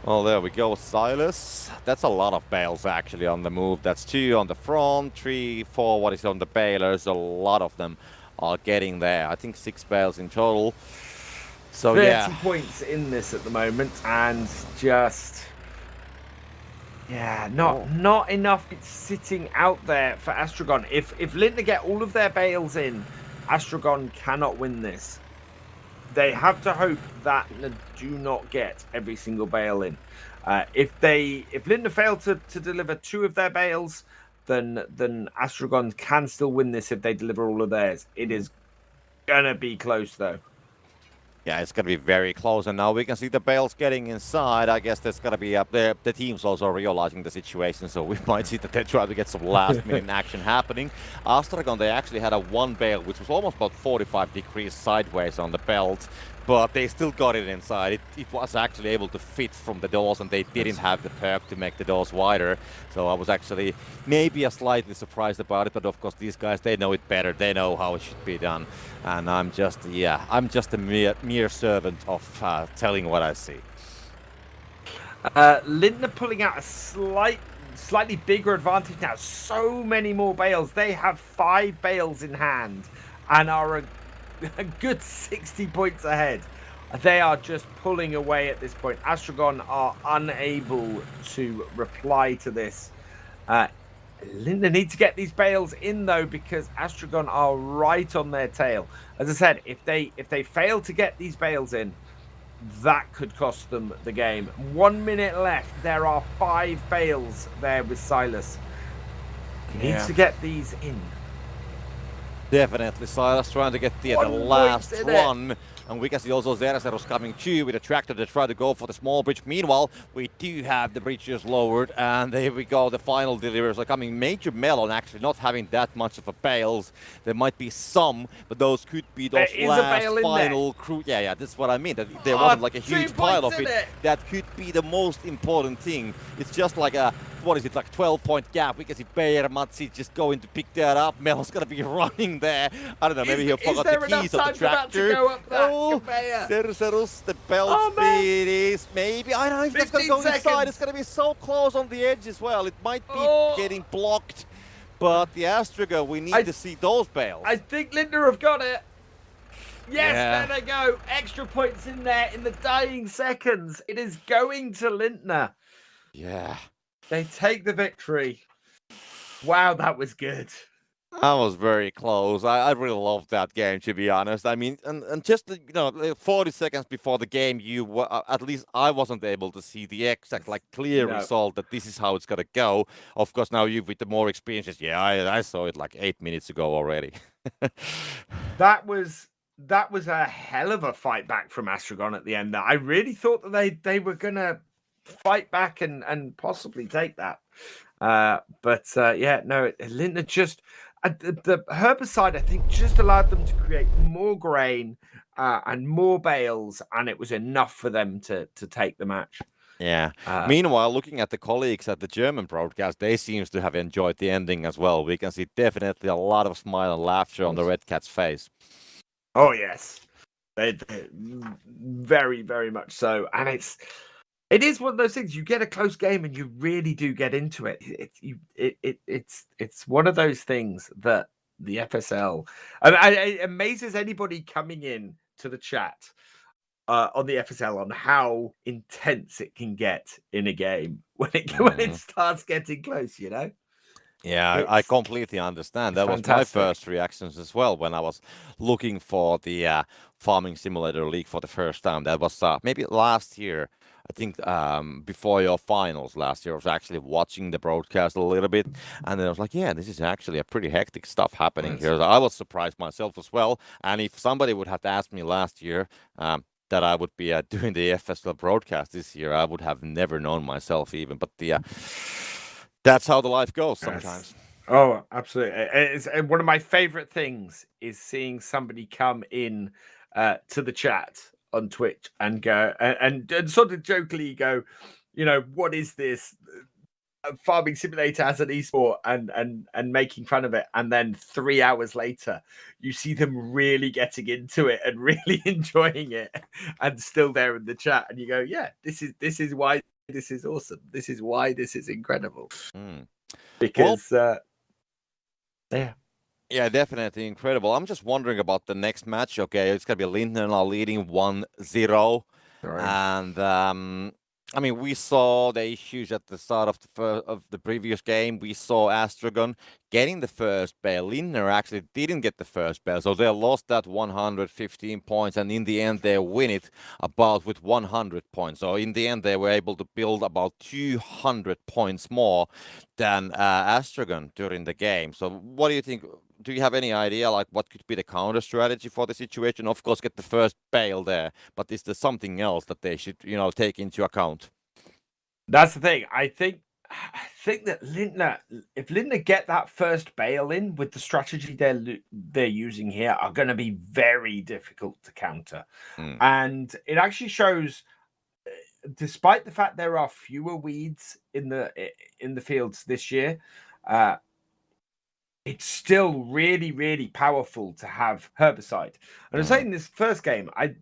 Well, there we go, Silas. That's a lot of bales actually on the move. That's 2 on the front, 3, 4, what is on the balers. A lot of them are getting there. I think 6 bales in total. So 30 points in this at the moment, and just not enough sitting out there for Astragon. If Lindner get all of their bales in, Astragon cannot win this. They have to hope that they do not get every single bale in. If Lindner fail to deliver 2 of their bales, then Astragon can still win this if they deliver all of theirs. It is gonna be close though. Yeah, it's going to be very close, and now we can see the bales getting inside. I guess there's going to be the team's also realizing the situation, so we might see that they try to get some last-minute action happening. Astragon, they actually had a 1 bale, which was almost about 45 degrees sideways on the belt, but they still got it inside. It was actually able to fit from the doors, and they didn't have the perk to make the doors wider. So I was actually maybe slightly surprised about it, but of course these guys, they know it better. They know how it should be done. And I'm just a mere servant of telling what I see. Lindner pulling out a slightly bigger advantage now. So many more bales. They have 5 bales in hand and are a good 60 points ahead. They are just pulling away at this point. Astragon are unable to reply to this. Lindner need to get these bales in though, because Astragon are right on their tail. As I said, if they fail to get these bales in, that could cost them the game. 1 minute left. There are 5 bales there with Silas. He needs to get these in. Definitely, Silas trying to get the last one. And we can see also Zerzerus coming too with a tractor to try to go for the small bridge. Meanwhile, we do have the bridges lowered, and there we go. The final deliveries are coming. Major Melon actually not having that much of a bales. There might be some, but those could be those last final crew. Yeah, that's what I mean. That there wasn't like a huge pile of it. That could be the most important thing. It's just like a, what is it, like 12-point gap. We can see Bayer Matsi just going to pick that up. Melon's gonna be running there. I don't know, maybe he'll forgot the keys of the tractor. Zerzerus, the belt speed is maybe, I don't know if that's going to go inside. It's going to be so close on the edge as well. It might be getting blocked, but the Astragon, we need to see those bales. I think Lindner have got it. Yes, Yeah. there they go. Extra points in there in the dying seconds. It is going to Lindner. Yeah. They take the victory. Wow, that was good. I was very close. I really loved that game, to be honest. I mean, and just, 40 seconds before the game, at least I wasn't able to see the exact, clear No. result that this is how it's going to go. Of course, now you with the more experiences, I saw it like 8 minutes ago already. That was a hell of a fight back from Astragon at the end. I really thought that they were gonna fight back and possibly take that. Lindner just the herbicide I think just allowed them to create more grain and more bales, and it was enough for them to take the match. Yeah. Meanwhile, looking at the colleagues at the German broadcast, they seems to have enjoyed the ending as well. We can see definitely a lot of smile and laughter on the Red Cat's face. Oh yes, they very very much so, and it is one of those things. You get a close game and you really do get into it. It's one of those things that the FSL, and it amazes anybody coming in to the chat on the FSL on how intense it can get in a game when it starts getting close. Yeah, I completely understand. That was my first reactions as well when I was looking for the Farming Simulator League for the first time. That was maybe last year. I think before your finals last year, I was actually watching the broadcast a little bit, and then I was like, yeah, this is actually a pretty hectic stuff happening here. So I was surprised myself as well. And if somebody would have asked me last year that I would be doing the FSL broadcast this year, I would have never known myself even. But that's how the life goes sometimes. Oh, absolutely. It's one of my favorite things is seeing somebody come in to the chat on Twitch and go and sort of jokingly go, what is this Farming Simulator as an esport and making fun of it, and then 3 hours later you see them really getting into it and really enjoying it and still there in the chat, and you go, yeah, this is why this is awesome. This is why this is incredible. Because yeah, definitely incredible. I'm just wondering about the next match. Okay, it's gonna be Lindner now leading 1-0, and I mean, we saw the issues at the start of the previous game. We saw Astragon getting the first bale. Lindner actually didn't get the first bale, so they lost that 115 points, and in the end they win it about with 100 points. So in the end they were able to build about 200 points more than Astragon during the game. So what do you think? Do you have any idea what could be the counter strategy for the situation? Of course, get the first bale there, but is there something else that they should take into account? That's the thing. I think that Lindner, if Lindner get that first bale in with the strategy they're using here, are going to be very difficult to counter. And it actually shows, despite the fact there are fewer weeds in the fields this year, it's still really, really powerful to have herbicide. And I'm saying this first game, I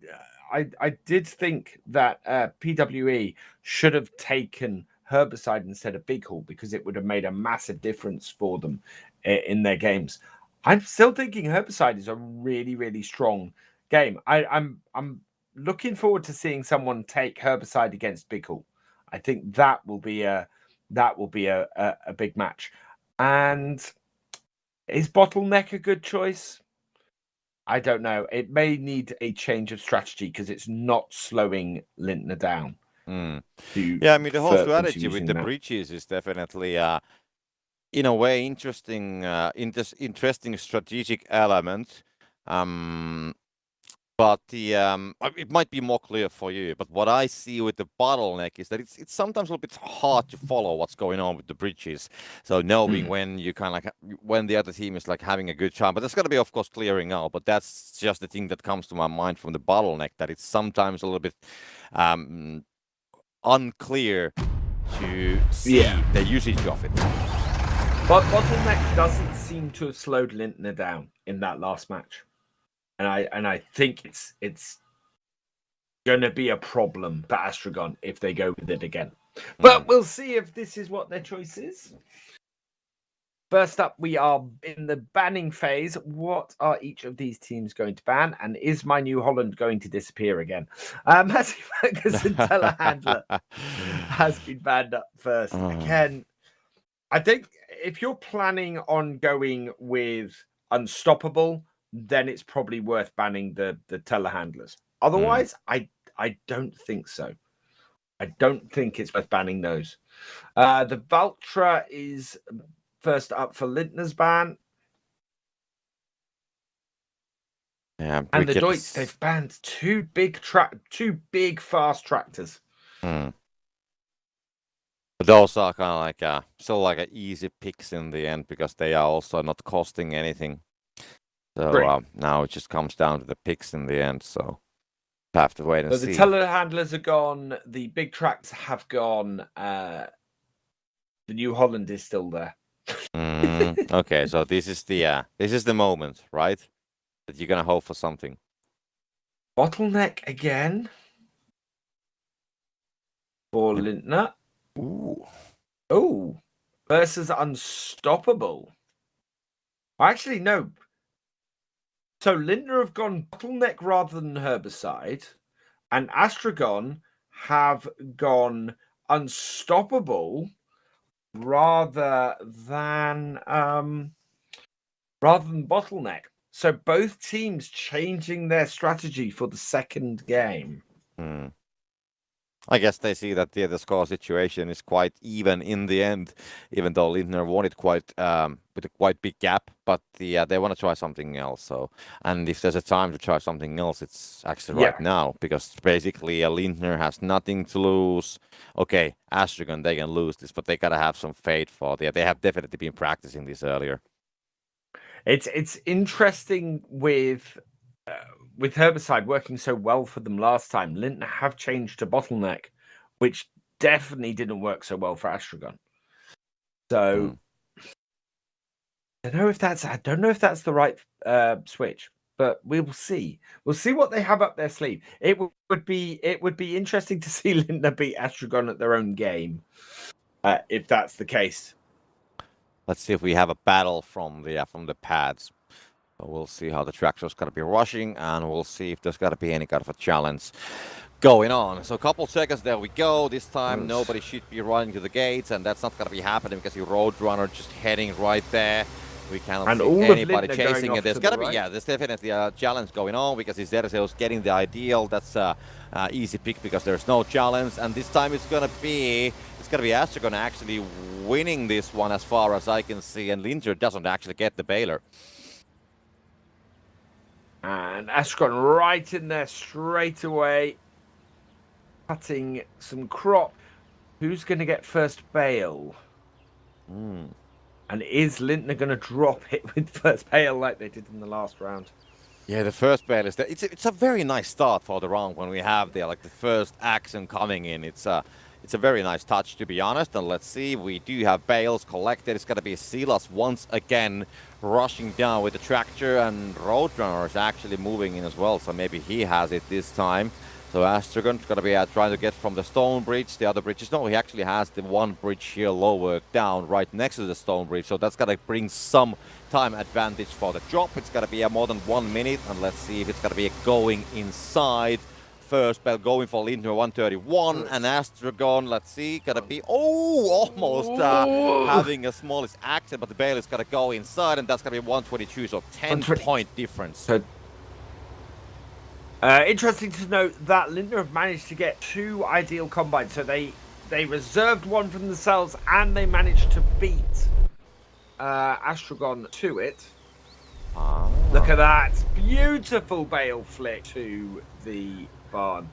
did think that PWE should have taken herbicide instead of Big Hall, because it would have made a massive difference for them in their games. I'm still thinking herbicide is a really, really strong game. I'm looking forward to seeing someone take herbicide against Big Hall. I think that will be a big match. And is Bottleneck a good choice? I don't know. It may need a change of strategy because it's not slowing Lindner down. Yeah, I mean, the whole strategy with the breaches is definitely, in a way, interesting strategic element. But it might be more clear for you. But what I see with the bottleneck is that it's sometimes a little bit hard to follow what's going on with the breaches. So knowing when you when the other team is having a good time, but that's got to be, of course, clearing out. But that's just the thing that comes to my mind from the bottleneck, that it's sometimes a little bit unclear to see the usage of it. But Bottleneck doesn't seem to have slowed Lindner down in that last match. And I think it's going to be a problem for Astragon if they go with it again. But we'll see if this is what their choice is. first up, we are in the banning phase. What are each of these teams going to ban? And is my New Holland going to disappear again? Matthew Ferguson, telehandler, has been banned up first. Again, I think if you're planning on going with Unstoppable, then it's probably worth banning the telehandlers. Otherwise, I don't think so. I don't think it's worth banning those. The Valtra is first up for Lintner's ban. Yeah, and the Deutsch, they've banned two big fast tractors. But those are kind of like still like a easy picks in the end because they are also not costing anything. So now it just comes down to the picks in the end. So have to wait and see. The telehandlers are gone. The big tracks have gone. The New Holland is still there. Okay, so this is the moment, right? That you're gonna hope for something. Bottleneck again for Lintner. Ooh. Versus Unstoppable. Actually, no. So Lintner have gone Bottleneck rather than Herbicide, and Astragon have gone Unstoppable rather than Bottleneck. So both teams changing their strategy for the second game. I guess they see that the score situation is quite even in the end, even though Lindner won it quite with a quite big gap. But they want to try something else. So, and if there's a time to try something else, it's actually right now because basically Lindner has nothing to lose. Okay, Astragon they can lose this, but they gotta have some faith for the. They have definitely been practicing this earlier. It's interesting with Herbicide working so well for them last time. Lintner have changed to Bottleneck, which definitely didn't work so well for Astragon. So I don't know if that's the right switch, but we will see. We'll see what they have up their sleeve. It would be interesting to see Lintner beat Astragon at their own game, if that's the case. Let's see if we have a battle from the pads. So we'll see how the tractor's going to be rushing, and we'll see if there's got to be any kind of a challenge going on. So a couple seconds, there we go. This time, nobody should be running to the gates, and that's not going to be happening because your Roadrunner just heading right there. We cannot see anybody chasing it. There's got to be, there's definitely a challenge going on because his Zerzeus getting the ideal. That's easy pick because there's no challenge, and this time it's going to be Astragon actually winning this one as far as I can see, and Lindner doesn't actually get the bailer. And Astragon right in there straight away, cutting some crop. Who's going to get first bale? And is Lintner going to drop it with first bale like they did in the last round? Yeah, the first bale is there. It's a very nice start for the round when we have the first action coming in. It's a very nice touch, to be honest. And let's see, we do have bales collected. It's going to be Silas once again rushing down with the tractor, and Roadrunner is actually moving in as well. So maybe he has it this time. So Astragon's going to be trying to get from the stone bridge. The other bridges, no, he actually has the one bridge here lower down right next to the stone bridge. So that's going to bring some time advantage for the drop. It's going to be more than 1 minute, and let's see if it's going to be going inside. First bell going for Lindner 131, and Astragon, let's see, gonna be almost having a smallest accident, but the bail is gonna go inside, and that's gonna be 122, so 10-point difference. So, interesting to note that Lindner have managed to get 2 ideal combines, so they reserved one from themselves, and they managed to beat Astragon to it. Look at that beautiful bail flick to the barn.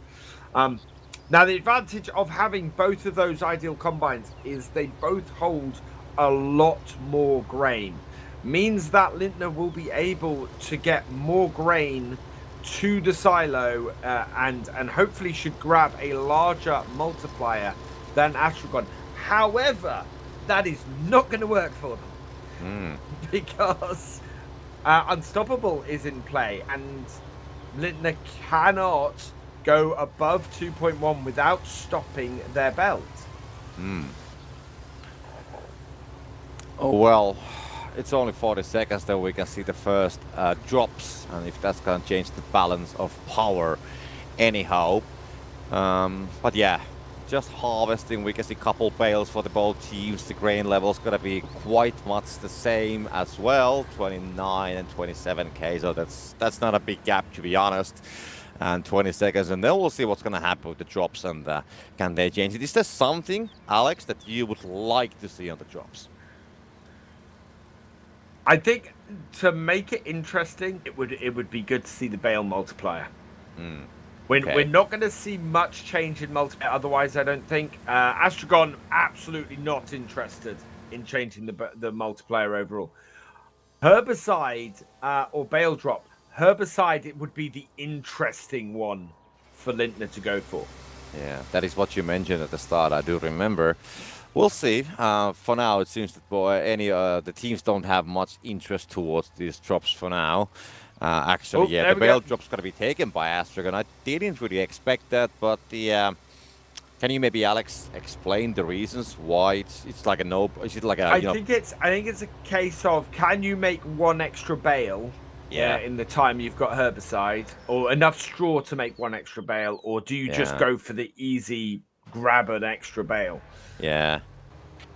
Now the advantage of having both of those ideal combines is they both hold a lot more grain. Means that Lintner will be able to get more grain to the silo and hopefully should grab a larger multiplier than Astragon. However, that is not going to work for them because Unstoppable is in play, and Lintner cannot go above 2.1 without stopping their belt. Oh, well, it's only 40 seconds that we can see the first drops, and if that's gonna change the balance of power anyhow. But yeah, just harvesting, we can see couple bales for the both teams. The grain level's gonna be quite much the same as well, 29 and 27k, so that's not a big gap, to be honest. And 20 seconds, and then we'll see what's gonna happen with the drops, and can they change it. Is there something, Alex, that you would like to see on the drops? I think to make it interesting, it would be good to see the bale multiplier. We're not going to see much change in multiplier otherwise, I don't think. Astragon, absolutely not interested in changing the multiplier overall. Herbicide or bale drop. Herbicide, it would be the interesting one for Lintner to go for. Yeah, that is what you mentioned at the start, I do remember. We'll see. For now, it seems that the teams don't have much interest towards these drops for now. Actually, the bale drop's going to be taken by Astragon. I didn't really expect that, but can you maybe, Alex, explain the reasons why it's like a no? Is it like a? I think it's a case of, can you make one extra bale? Yeah. In the time you've got herbicide, or enough straw to make one extra bale, or do you just go for the easy grab an extra bale? Yeah.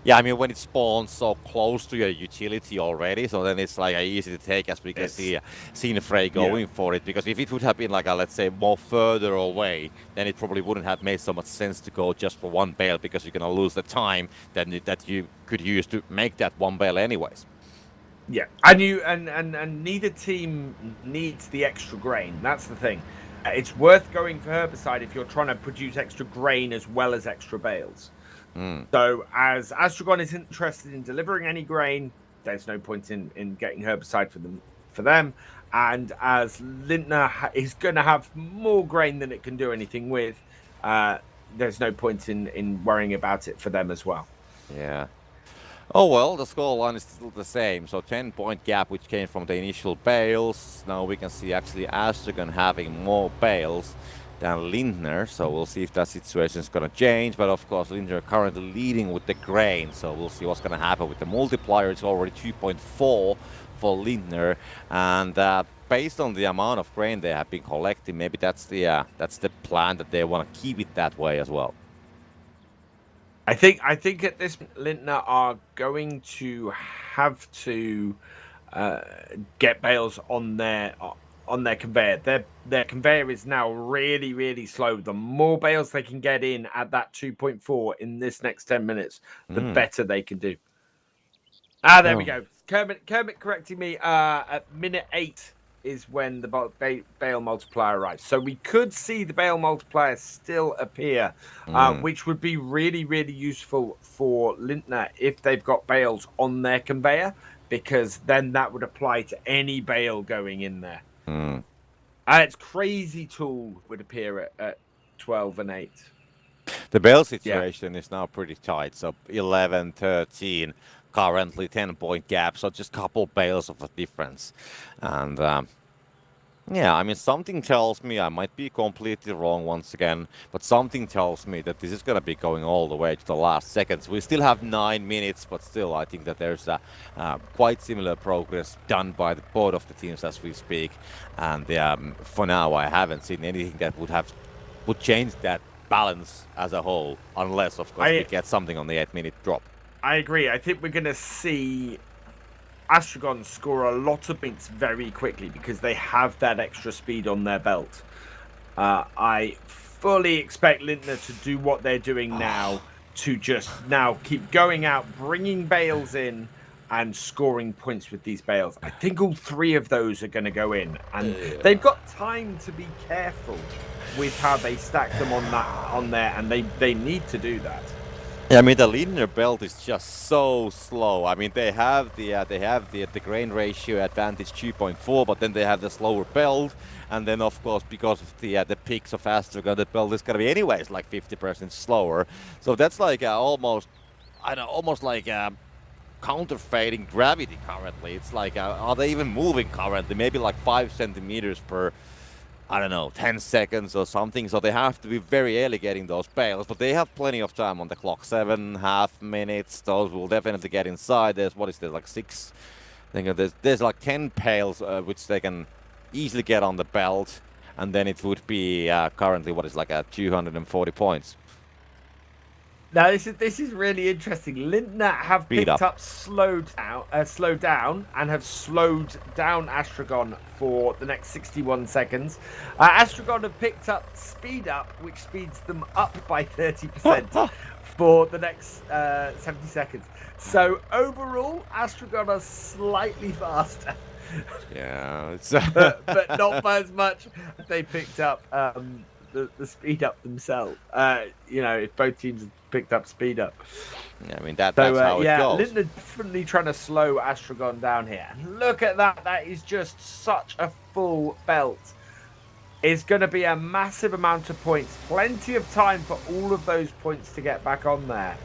Yeah, I mean, when it spawns so close to your utility already, so then it's like easy to take, as we can see Frey going for it. Because if it would have been like let's say, more further away, then it probably wouldn't have made so much sense to go just for one bale, because you're gonna lose the time that you could use to make that one bale anyways. Yeah, and neither team needs the extra grain. That's the thing. It's worth going for herbicide if you're trying to produce extra grain as well as extra bales. So as Astragon is interested in delivering any grain, there's no point in getting herbicide for them. And as Lintner is going to have more grain than it can do anything with, there's no point in worrying about it for them as well. Yeah. Oh well, the scoreline is still the same. So 10-point gap, which came from the initial bales. Now we can see actually Astragon having more bales than Lintner, so we'll see if that situation is going to change. But of course, Lintner currently leading with the grain, so we'll see what's going to happen with the multiplier. It's already 2.4 for Lintner, and based on the amount of grain they have been collecting, maybe that's the plan, that they want to keep it that way as well. I think at this Lintner are going to have to get bales on their conveyor. Their conveyor is now really, really slow. The more bales they can get in at that 2.4 in this next 10 minutes, the better they can do. There we go. Kermit correcting me. At minute 8 is when the bale multiplier arrives. So we could see the bale multiplier still appear, which would be really, really useful for Lintner if they've got bales on their conveyor, because then that would apply to any bale going in there. It's crazy tool would appear at 12 and 8. The bale situation is now pretty tight, so 11, 13, currently 10-point gap, so just a couple bales of a difference. And yeah, I mean, something tells me, I might be completely wrong once again, but something tells me that this is going to be going all the way to the last seconds. We still have 9 minutes, but still I think that there's quite similar progress done by both of the teams as we speak. And for now, I haven't seen anything that would change that balance as a whole, unless, of course, we get something on the 8-minute drop. I agree. I think we're going to see Astragon score a lot of points very quickly because they have that extra speed on their belt. I fully expect Lintner to do what they're doing now, to just now keep going out, bringing bales in and scoring points with these bales. I think all 3 of those are going to go in, and they've got time to be careful with how they stack them on there, and they need to do that. Yeah, I mean, the Lintner belt is just so slow. I mean, they have the grain ratio advantage 2.4, but then they have the slower belt, and then of course because of the picks of Astragon, the belt is gonna be anyways like 50% slower. So that's like almost like counterfeiting gravity currently. It's like are they even moving currently? Maybe like 5 centimeters per, I don't know, 10 seconds or something. So they have to be very early getting those bales, but they have plenty of time on the clock. 7.5 minutes. Those will definitely get inside. There's, what is there, like 6 There's like 10 pails which they can easily get on the belt, and then it would be currently what is like 240 points. Now this is really interesting. Lindner have picked up slowed down, and have slowed down Astragon for the next 61 seconds. Astragon have picked up speed up, which speeds them up by 30% for the next 70 seconds. So overall, Astragon are slightly faster. Yeah, it's but not by as much. They picked up the speed up themselves. If both teams had picked up speed up. Yeah, I mean that's how it goes. Lindner definitely trying to slow Astragon down here. And look at that. That is just such a full belt. It's going to be a massive amount of points. Plenty of time for all of those points to get back on there.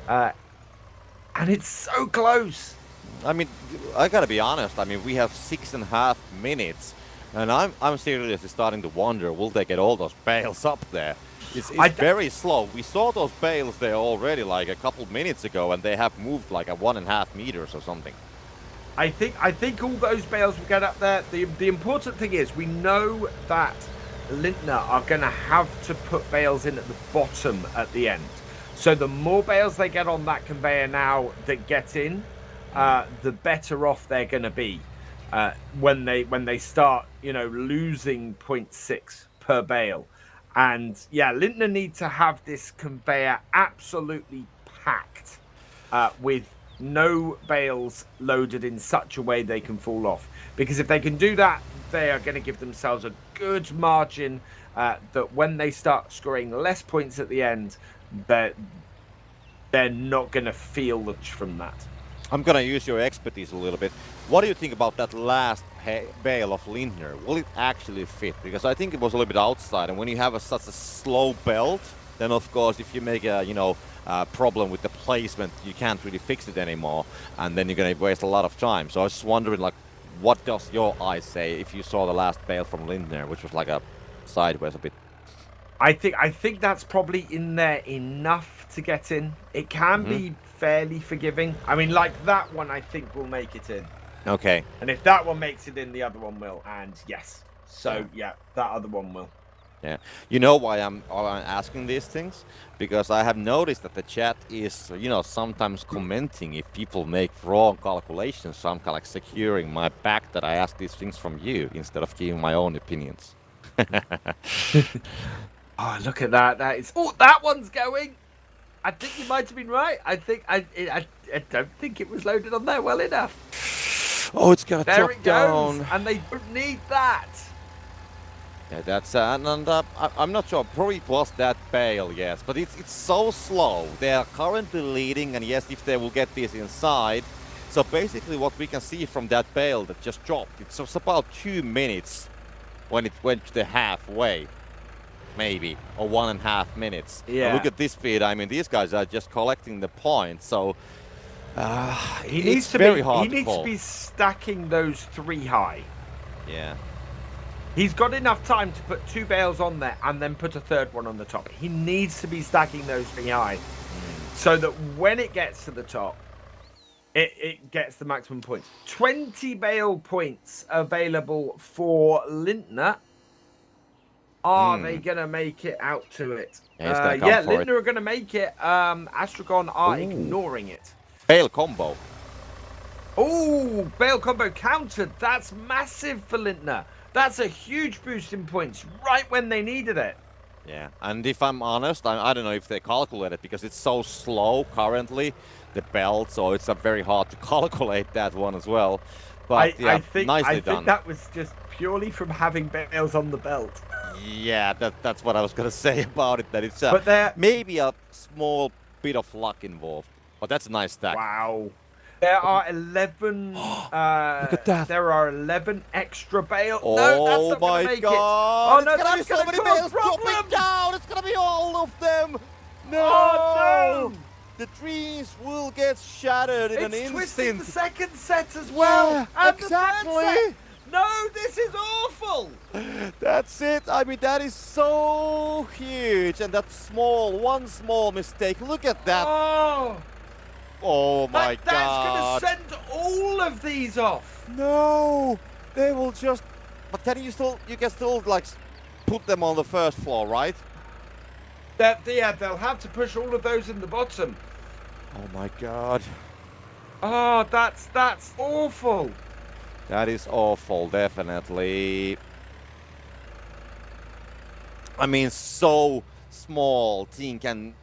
And it's so close. I mean, I gotta be honest. I mean, we have 6.5 minutes, and I'm seriously starting to wonder: will they get all those bales up there? It's very slow. We saw those bales there already, like a couple minutes ago, and they have moved like 1.5 meters or something. I think all those bales will get up there. The important thing is we know that Lindner are going to have to put bales in at the bottom at the end. So the more bales they get on that conveyor now that get in, the better off they're going to be when they start, losing 0.6 per bale. And yeah, Lindner need to have this conveyor absolutely packed with no bales loaded in such a way they can fall off. Because if they can do that, they are going to give themselves a good margin that when they start scoring less points at the end, they're not going to feel much from that. I'm going to use your expertise a little bit. What do you think about that last bale of Lindner? Will it actually fit? Because I think it was a little bit outside, and when you have such a slow belt, then of course if you make a problem with the placement, you can't really fix it anymore, and then you're going to waste a lot of time. So I was just wondering, like, what does your eye say if you saw the last bale from Lindner, which was like a sideways a bit? I think that's probably in there enough to get in. It can be fairly forgiving. I mean, like that one I think will make it in. Okay. And if that one makes it in, the other one will. And yes. So yeah, that other one will. Yeah. You know why I'm asking these things? Because I have noticed that the chat is, sometimes commenting if people make wrong calculations. So I'm kind of like securing my back that I ask these things from you instead of giving my own opinions. Oh, look at that. That one's going. I think you might have been right. I don't think it was loaded on there well enough. Oh, it's got to there drop it down. Goes, and they don't need that. Yeah, that's I'm not sure. Probably it was that bale, yes, but it's so slow. They are currently leading, and yes, if they will get this inside. So basically, what we can see from that bale that just dropped, it was about 2 minutes when it went to the halfway. Maybe, or 1.5 minutes. Yeah. And look at this speed. I mean, these guys are just collecting the points. So he needs to be stacking those 3 high. Yeah. He's got enough time to put 2 bales on there and then put a 3rd one on the top. He needs to be stacking those 3 high, so that when it gets to the top, it gets the maximum points. 20 bale points available for Lindner. Are they going to make it out to it? Yeah, Lindner are going to make it. Astragon are ignoring it. Bale combo. Oh, bale combo countered. That's massive for Lindner. That's a huge boost in points right when they needed it. Yeah, and if I'm honest, I don't know if they calculate it because it's so slow currently, the belt, so it's very hard to calculate that one as well. But I think nicely done. That was just purely from having bales on the belt. Yeah, that's what I was going to say about it, that it's maybe a small bit of luck involved. But that's a nice stack. Wow. There are 11. Look at that. There are 11 extra bales. Oh, no, that's not going to make God. it. Oh, no, it's that's going to be so many bales dropping down. It's going to be all of them. No. Oh, no. The trees will get shattered in an instant. It's twisting the second set as well. Yeah, and exactly. The third set. No, this is awful. That's it. I mean, that is so huge. And that one small mistake. Look at that. Oh. Oh my That's god. gonna send all of these off. No, they will just. But can you can still like put them on the first floor, right? They'll have to push all of those in the bottom. Oh my god. Oh, that's awful. That is awful, definitely. I mean, so small team can,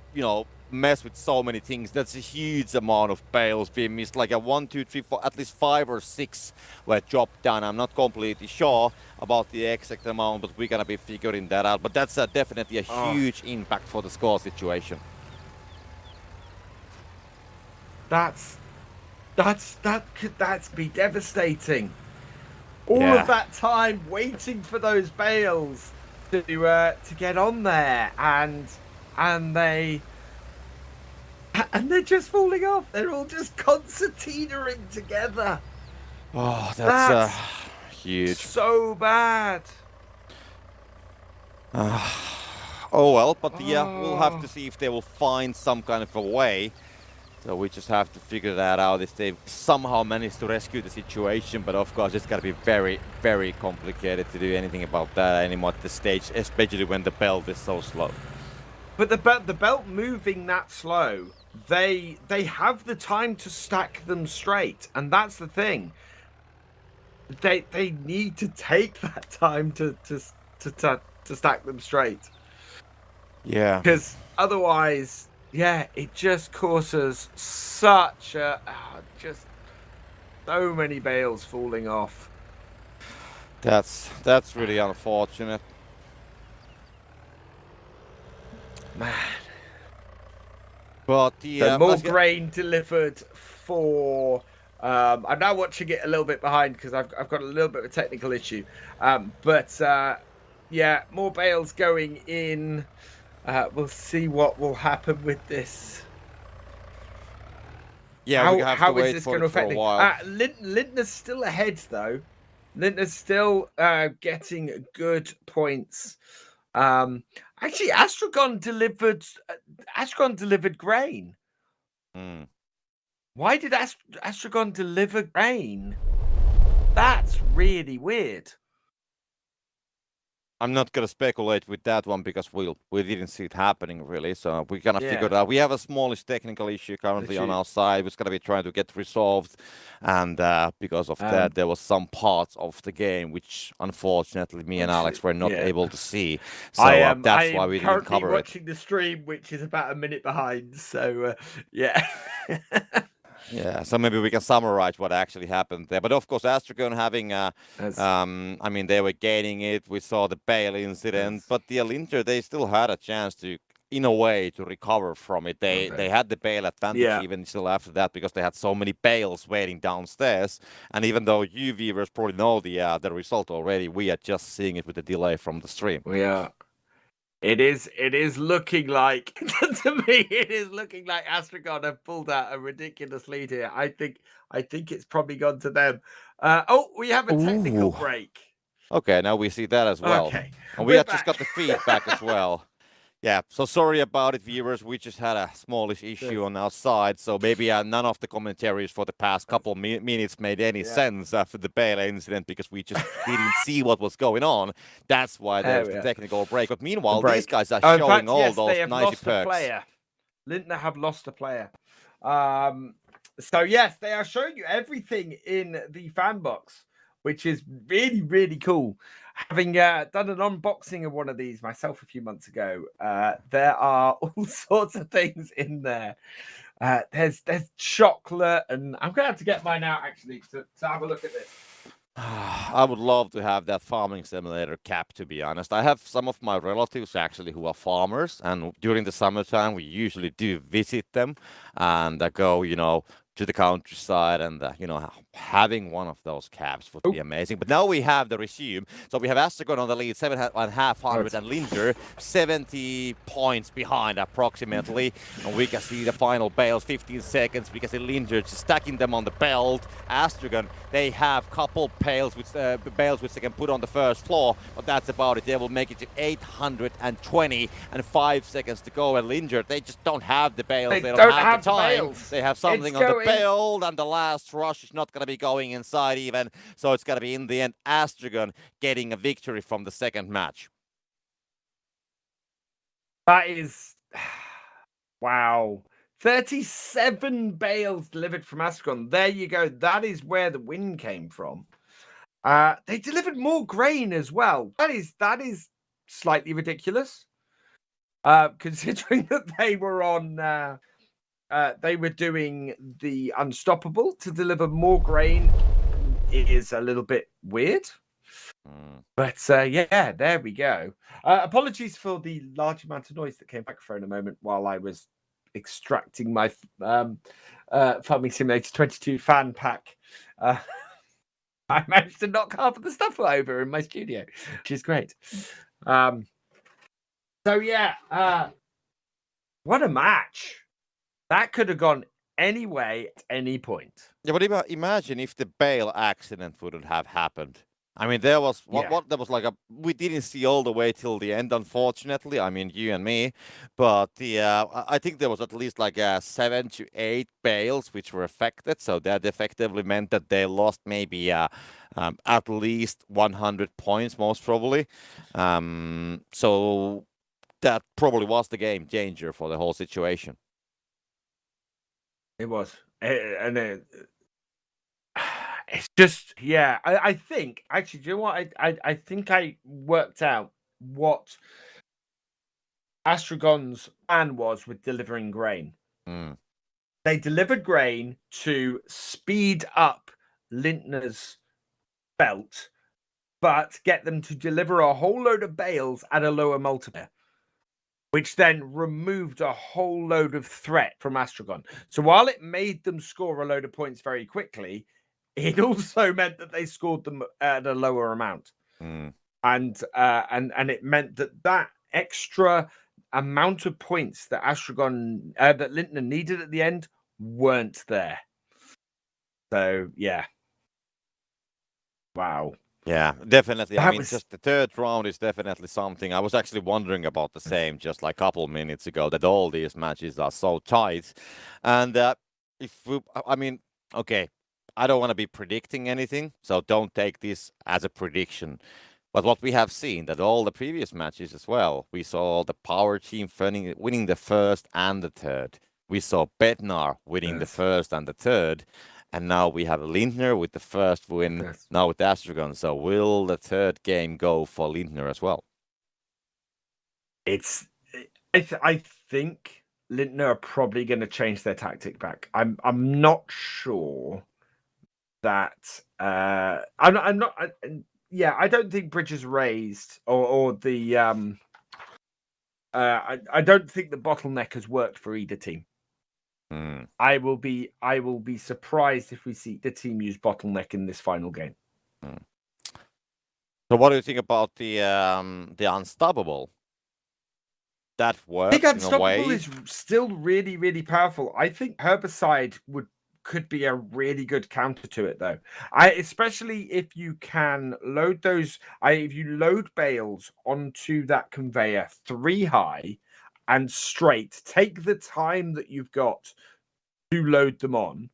mess with so many things. That's a huge amount of bales being missed. Like a 1, 2, 3, 4, at least 5 or 6 were dropped down. I'm not completely sure about the exact amount, but we're gonna be figuring that out. But that's definitely a huge impact for the score situation. That's be devastating. All of that time waiting for those bales to get on there, and they're just falling off. They're all just concertinaing together. Oh, that's huge. So bad. Oh well, but we'll have to see if they will find some kind of a way. So we just have to figure that out if they somehow manage to rescue the situation. But of course, it's got to be very, very complicated to do anything about that anymore at this stage, especially when the belt is so slow. But the belt moving that slow, they have the time to stack them straight, and that's the thing. They need to take that time to stack them straight. Yeah. Because otherwise, it just causes such just so many bales falling off. That's really unfortunate. Man. But more grain delivered for. I'm now watching it a little bit behind because I've got a little bit of a technical issue. But more bales going in. We'll see what will happen with this. Yeah, we have to wait this for going to it for affect a while. Lindner's still ahead though. Lindner's still getting good points. Actually, Astragon delivered grain. Why did Astragon deliver grain? That's really weird. I'm not gonna speculate with that one because we didn't see it happening really, so we're gonna figure it out. We have a smallish technical issue currently on our side, which is gonna be trying to get resolved, and because of that, there was some parts of the game which unfortunately me and Alex were not able to see. So that's why we didn't cover it. Watching the stream, which is about a minute behind. So yeah. Yeah, so maybe we can summarize what actually happened there. But of course, Astragon having, I mean, they were gaining it. We saw the bale incident, but the Linter, they still had a chance to, in a way, to recover from it. They had the bale advantage even still after that because they had so many bales waiting downstairs. And even though you viewers probably know the result already, we are just seeing it with a delay from the stream. We are. It is looking like, to me, it is looking like Astragon have pulled out a ridiculous lead here. I think it's probably gone to them. We have a technical break. Okay, now we see that as well. Okay. And we have just got the feedback as well. Yeah, so sorry about it, viewers. We just had a smallish issue on our side, so maybe none of the commentaries for the past couple minutes made any sense after the bale incident because we just didn't see what was going on. That's why there's the technical break. But meanwhile, these guys are showing all those nice perks. Lindner have lost a player. So yes, they are showing you everything in the fan box, which is really, really cool. Having done an unboxing of one of these myself a few months ago, there are all sorts of things in there. There's chocolate, and I'm going to have to get mine out, actually, to have a look at this. I would love to have that farming simulator cap, to be honest. I have some of my relatives, actually, who are farmers, and during the summertime, we usually do visit them and go, to the countryside, and having one of those caps would be amazing. But now we have the resume, so we have Astragon on the lead, 7,500, and Linder 70 points behind approximately, and we can see the final bales, 15 seconds. We can see Linder just stacking them on the belt. Astragon, they have couple bales which they can put on the first floor, but that's about it. They will make it to 820 and 5 seconds to go, and Linder, they just don't have the bales. They don't have the time. They have something on the build, and the last rush is not going to be going inside even. So it's going to be, in the end, Astragon getting a victory from the second match. That is... Wow. 37 bales delivered from Astragon. There you go. That is where the win came from. They delivered more grain as well. That is slightly ridiculous. Considering that they were on... they were doing the Unstoppable. To deliver more grain is a little bit weird. But yeah, there we go. Apologies for the large amount of noise that came back for a moment while I was extracting my Farming Simulator 22 fan pack. I managed to knock half of the stuff over in my studio, which is great. So yeah, what a match. That could have gone any way at any point. Yeah, but imagine if the bale accident wouldn't have happened. I mean, there was we didn't see all the way till the end, unfortunately. I mean, you and me, but I think there was at least 7 to 8 bales which were affected. So that effectively meant that they lost maybe at least 100 points, most probably. So that probably was the game changer for the whole situation. It was, and it's just, yeah. I think actually, do you know what? I think I worked out what Astragon's plan was with delivering grain. They delivered grain to speed up Lintner's belt, but get them to deliver a whole load of bales at a lower multiplier, which then removed a whole load of threat from Astragon. So while it made them score a load of points very quickly, it also meant that they scored them at a lower amount. And it meant that extra amount of points that Astragon, that Lintner needed at the end, weren't there. So yeah. Wow. Yeah, definitely. I mean, just the third round is definitely something. I was actually wondering about the same just like a couple minutes ago, that all these matches are so tight. And okay, I don't want to be predicting anything, so don't take this as a prediction. But what we have seen, that all the previous matches as well, we saw the power team winning the first and the third. We saw Bednar winning the first and the third. And now we have Lindner with the first win, now with Astragon. So will the third game go for Lindner as well? I think Lindner are probably going to change their tactic back. I'm not sure that I'm not. I don't think Bridges raised or the I don't think the bottleneck has worked for either team. I will be surprised if we see the team use bottleneck in this final game. So what do you think about the Unstoppable? That works. I think Unstoppable is still really, really powerful. I think Herbicide could be a really good counter to it, though. Especially if you can load those. If you load bales onto that conveyor 3 high and straight, take the time that you've got to load them on,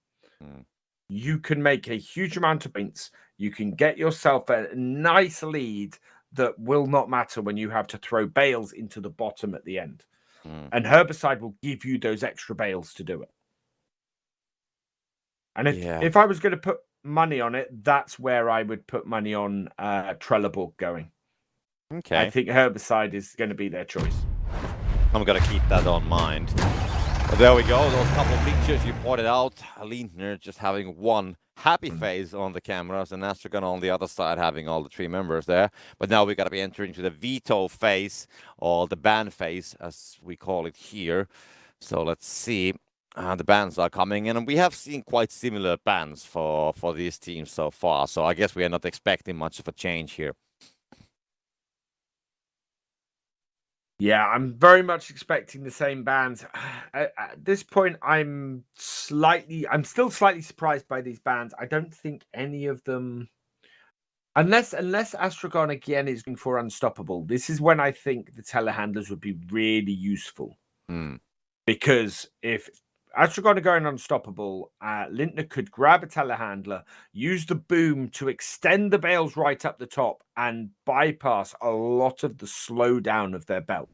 you can make a huge amount of points. You can get yourself a nice lead that will not matter when you have to throw bales into the bottom at the end. And Herbicide will give you those extra bales to do it. And if I was going to put money on it, that's where I would put money on Trelleborg going. Okay. I think Herbicide is going to be their choice. I'm going to keep that on mind. But there we go. Those couple of pictures you pointed out. Lindner just having one happy face on the cameras, and Astragon on the other side having all the 3 members there. But now we got to be entering into the veto phase, or the ban phase, as we call it here. So let's see. the bans are coming in, and we have seen quite similar bans for these teams so far. So I guess we are not expecting much of a change here. Yeah, I'm very much expecting the same bans. At this point, I'm still slightly surprised by these bans. I don't think any of them, unless Astragon again is going for Unstoppable. This is when I think the telehandlers would be really useful. Because if Astragon are going Unstoppable, Lintner could grab a telehandler, use the boom to extend the bales right up the top, and bypass a lot of the slowdown of their belt.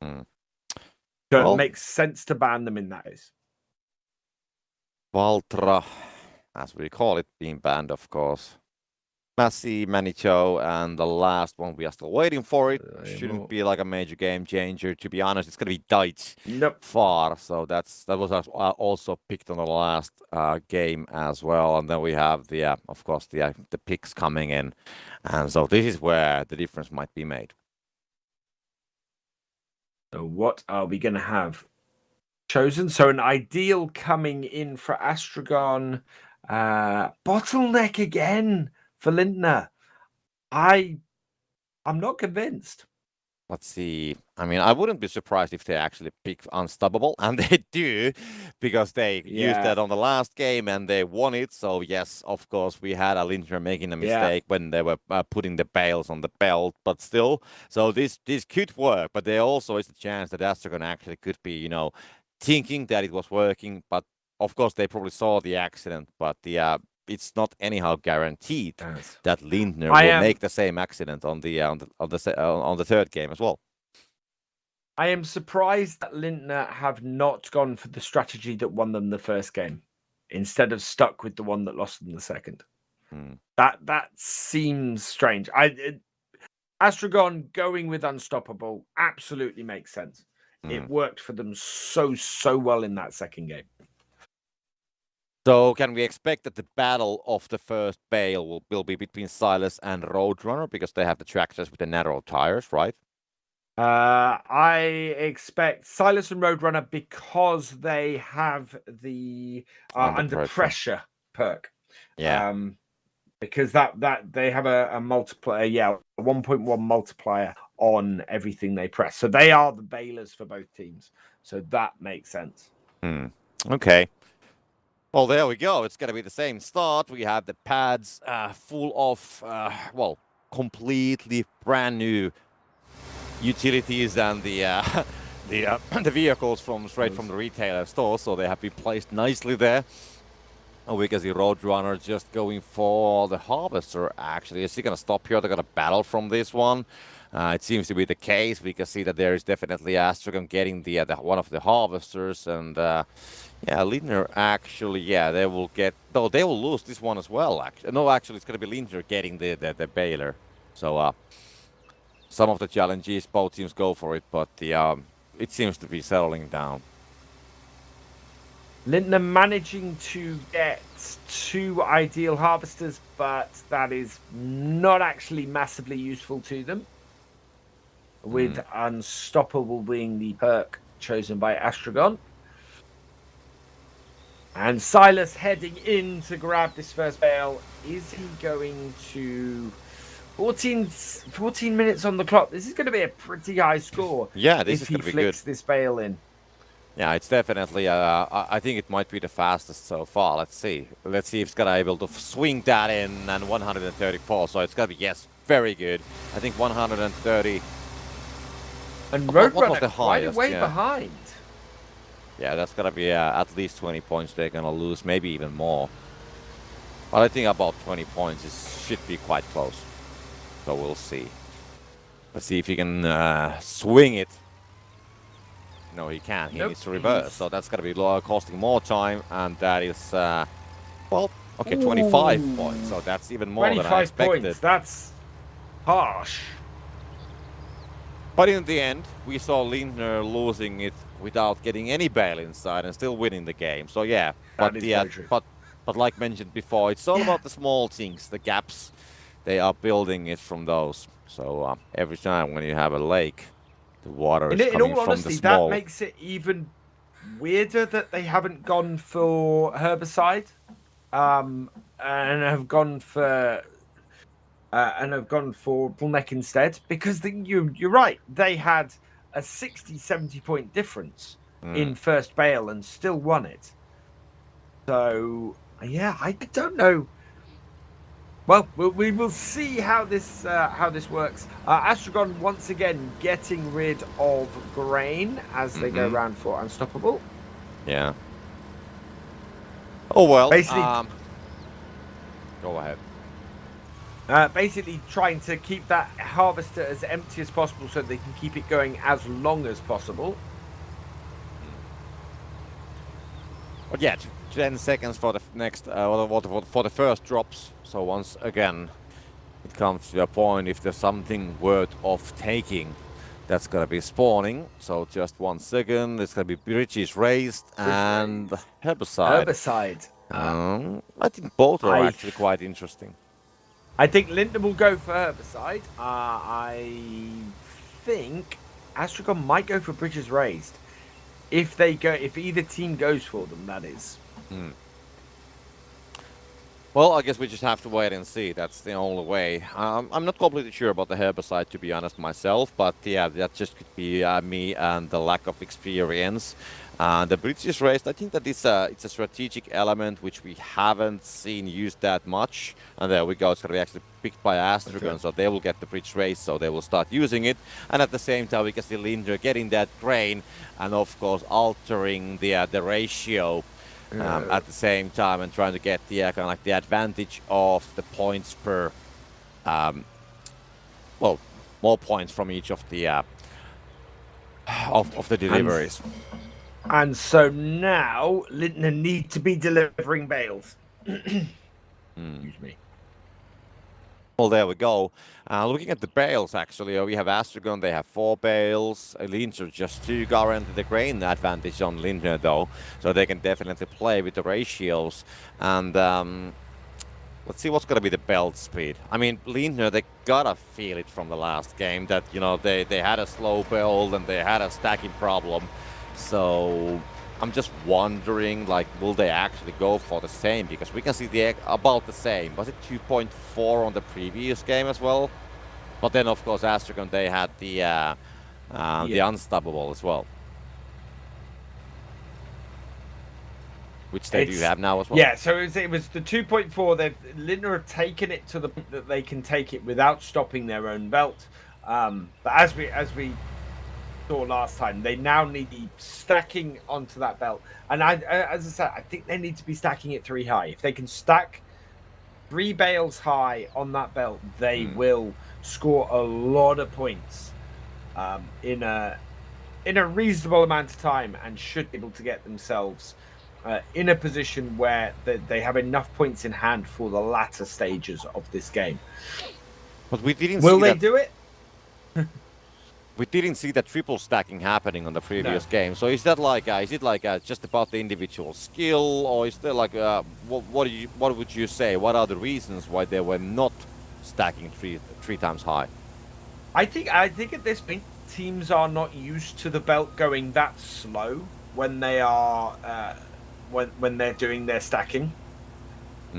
So it makes sense to ban them in that case. Valtra, as we call it, being banned, of course. Massey, Manicho, and the last one we are still waiting for it. Shouldn't be like a major game changer. To be honest, it's going to be Deitch far. So that was also picked on the last game as well. And then we have the, of course, the picks coming in. And so this is where the difference might be made. So what are we going to have chosen? So an ideal coming in for Astragon. Bottleneck again for Lintner. I'm not convinced. Let's see. I mean, I wouldn't be surprised if they actually pick Unstoppable, and they do, because they used that on the last game and they won it. So yes, of course, we had a Lintner making a mistake when they were putting the bales on the belt, but still. So this could work, but there also is a chance that Astragon actually could be, you know, thinking that it was working, but of course they probably saw the accident, but it's not anyhow guaranteed that Lintner will make the same accident on the third game as well. I am surprised that Lintner have not gone for the strategy that won them the first game, instead of stuck with the one that lost them the second. That seems strange. Astragon going with Unstoppable absolutely makes sense. It worked for them so well in that second game. So can we expect that the battle of the first bale will be between Silas and Roadrunner, because they have the tractors with the narrow tires, right? I expect Silas and Roadrunner because they have the under pressure perk. Yeah. Because that they have a multiplier, a 1.1 multiplier on everything they press. So they are the balers for both teams. So that makes sense. Okay. Well, there we go. It's going to be the same start. We have the pads full of, well, completely brand new utilities and the vehicles straight from the retailer store. So they have been placed nicely there. And we can see Roadrunner just going for the Harvester, actually. Is he going to stop here? They're going to battle from this one. It seems to be the case. We can see that there is definitely Astragon getting the one of the Harvesters, and yeah, Lintner actually, they will get, though they will lose this one as well. Actually, no, actually, it's going to be Lintner getting the baler. So some of the challenges, both teams go for it, but it seems to be settling down. Lintner managing to get 2 ideal Harvesters, but that is not actually massively useful to them. With Unstoppable being the perk chosen by Astragon. And Silas heading in to grab this first bale. Is he going to... 14 minutes on the clock. This is going to be a pretty high score. Yeah, this is going to be good. If he flicks this bale in. Yeah, it's definitely, I think it might be the fastest so far. Let's see. Let's see if it's going to be able to swing that in, and 134. So it's going to be, yes, very good. I think 130. And Roadrunner quite a way behind. Yeah, that's going to be at least 20 points they're going to lose, maybe even more. But I think about 20 points should be quite close. So we'll see. Let's see if he can swing it. No, he can't. He needs to reverse. So that's going to be costing more time. And that is, well, okay, 25 points. So that's even more than I expected. Points. That's harsh. But in the end, we saw Lintner losing it without getting any bale inside and still winning the game. So yeah, but like mentioned before, it's all about the small things, the gaps. They are building it from those. So every time when you have a lake, the water is coming from the small. That makes it even weirder that they haven't gone for herbicide, and have gone for bottleneck instead, because you're right. They had a 60-70 point difference in first bale and still won it. So yeah, I don't know. Well, we will see how this works. Astragon once again getting rid of grain as they go around for unstoppable. Yeah. Oh well. Basically, go ahead. basically trying to keep that harvester as empty as possible so they can keep it going as long as possible. But yeah, 10 seconds for the next, for the first drops. So once again, it comes to a point if there's something worth of taking, that's gonna be spawning. So just 1 second, it's gonna be bridges raised and herbicide. Herbicide. I think both are actually quite interesting. I think Linden will go for herbicide. I think Astragon might go for bridges raised. If either team goes for them, that is. Well, I guess we just have to wait and see. That's the only way. I'm not completely sure about the herbicide, to be honest, myself. But yeah, that just could be me and the lack of experience. The bridges raised, I think that it's a strategic element which we haven't seen used that much. And there we go. It's going to be actually picked by Astragon, so they will get the bridge raised, so they will start using it. And at the same time, we can see Lindner getting that grain, and of course altering the ratio. At the same time, and trying to get the kind of like the advantage of the points per, well, more points from each of the of the deliveries. And so now Lindner need to be delivering bales. Excuse me. Well, there we go. Looking at the bales, actually, we have Astragon, they have 4 bales. Lindner just 2, guarantee the grain advantage on Lindner, though. So they can definitely play with the ratios. And let's see what's going to be the belt speed. I mean, Lindner, they gotta feel it from the last game that, you know, they had a slow build and they had a stacking problem. So I'm just wondering, like, will they actually go for the same? Because we can see about the same. Was it 2.4 on the previous game as well? But then, of course, Astragon, they had the unstoppable as well, which they do have now as well. Yeah, so it was the 2.4. Lindner have taken it to the point that they can take it without stopping their own belt. But as we saw last time, they now need the stacking onto that belt, and as I said, I think they need to be stacking it 3 high. If they can stack 3 bales high on that belt, they will score a lot of points in a reasonable amount of time, and should be able to get themselves in a position where they have enough points in hand for the latter stages of this game. But we didn't. Will they do it? We didn't see that triple stacking happening on the previous game. So is that like just about the individual skill, or is there like what would you say? What are the reasons why they were not stacking three times high? I think at this point teams are not used to the belt going that slow when they are when they're doing their stacking.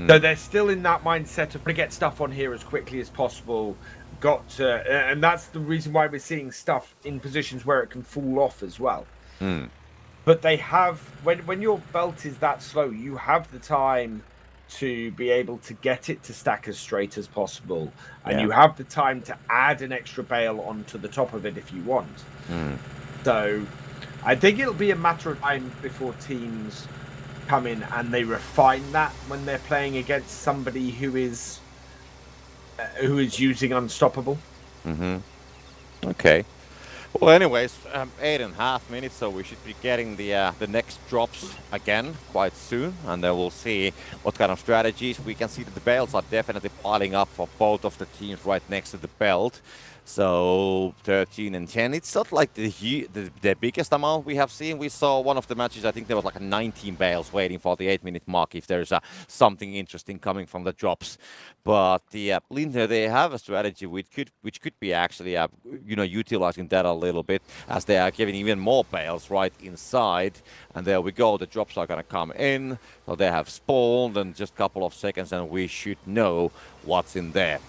So they're still in that mindset of to get stuff on here as quickly as possible. And that's the reason why we're seeing stuff in positions where it can fall off as well. But they have, when your belt is that slow, you have the time to be able to get it to stack as straight as possible, and you have the time to add an extra bale onto the top of it if you want. So I think it'll be a matter of time before teams come in and they refine that when they're playing against somebody who is using unstoppable. Okay. Well, anyways, 8.5 minutes, so we should be getting the next drops again quite soon, and then we'll see what kind of strategies. We can see that the bales are definitely piling up for both of the teams right next to the belt. So 13 and 10. It's not like the biggest amount we have seen. We saw one of the matches. I think there was like a 19 bales waiting for the 8-minute mark if there's something interesting coming from the drops. But the Lindner, they have a strategy which could be actually utilizing that a little bit, as they are giving even more bales right inside. And there we go. The drops are gonna come in. So they have spawned, and just a couple of seconds, and we should know what's in there.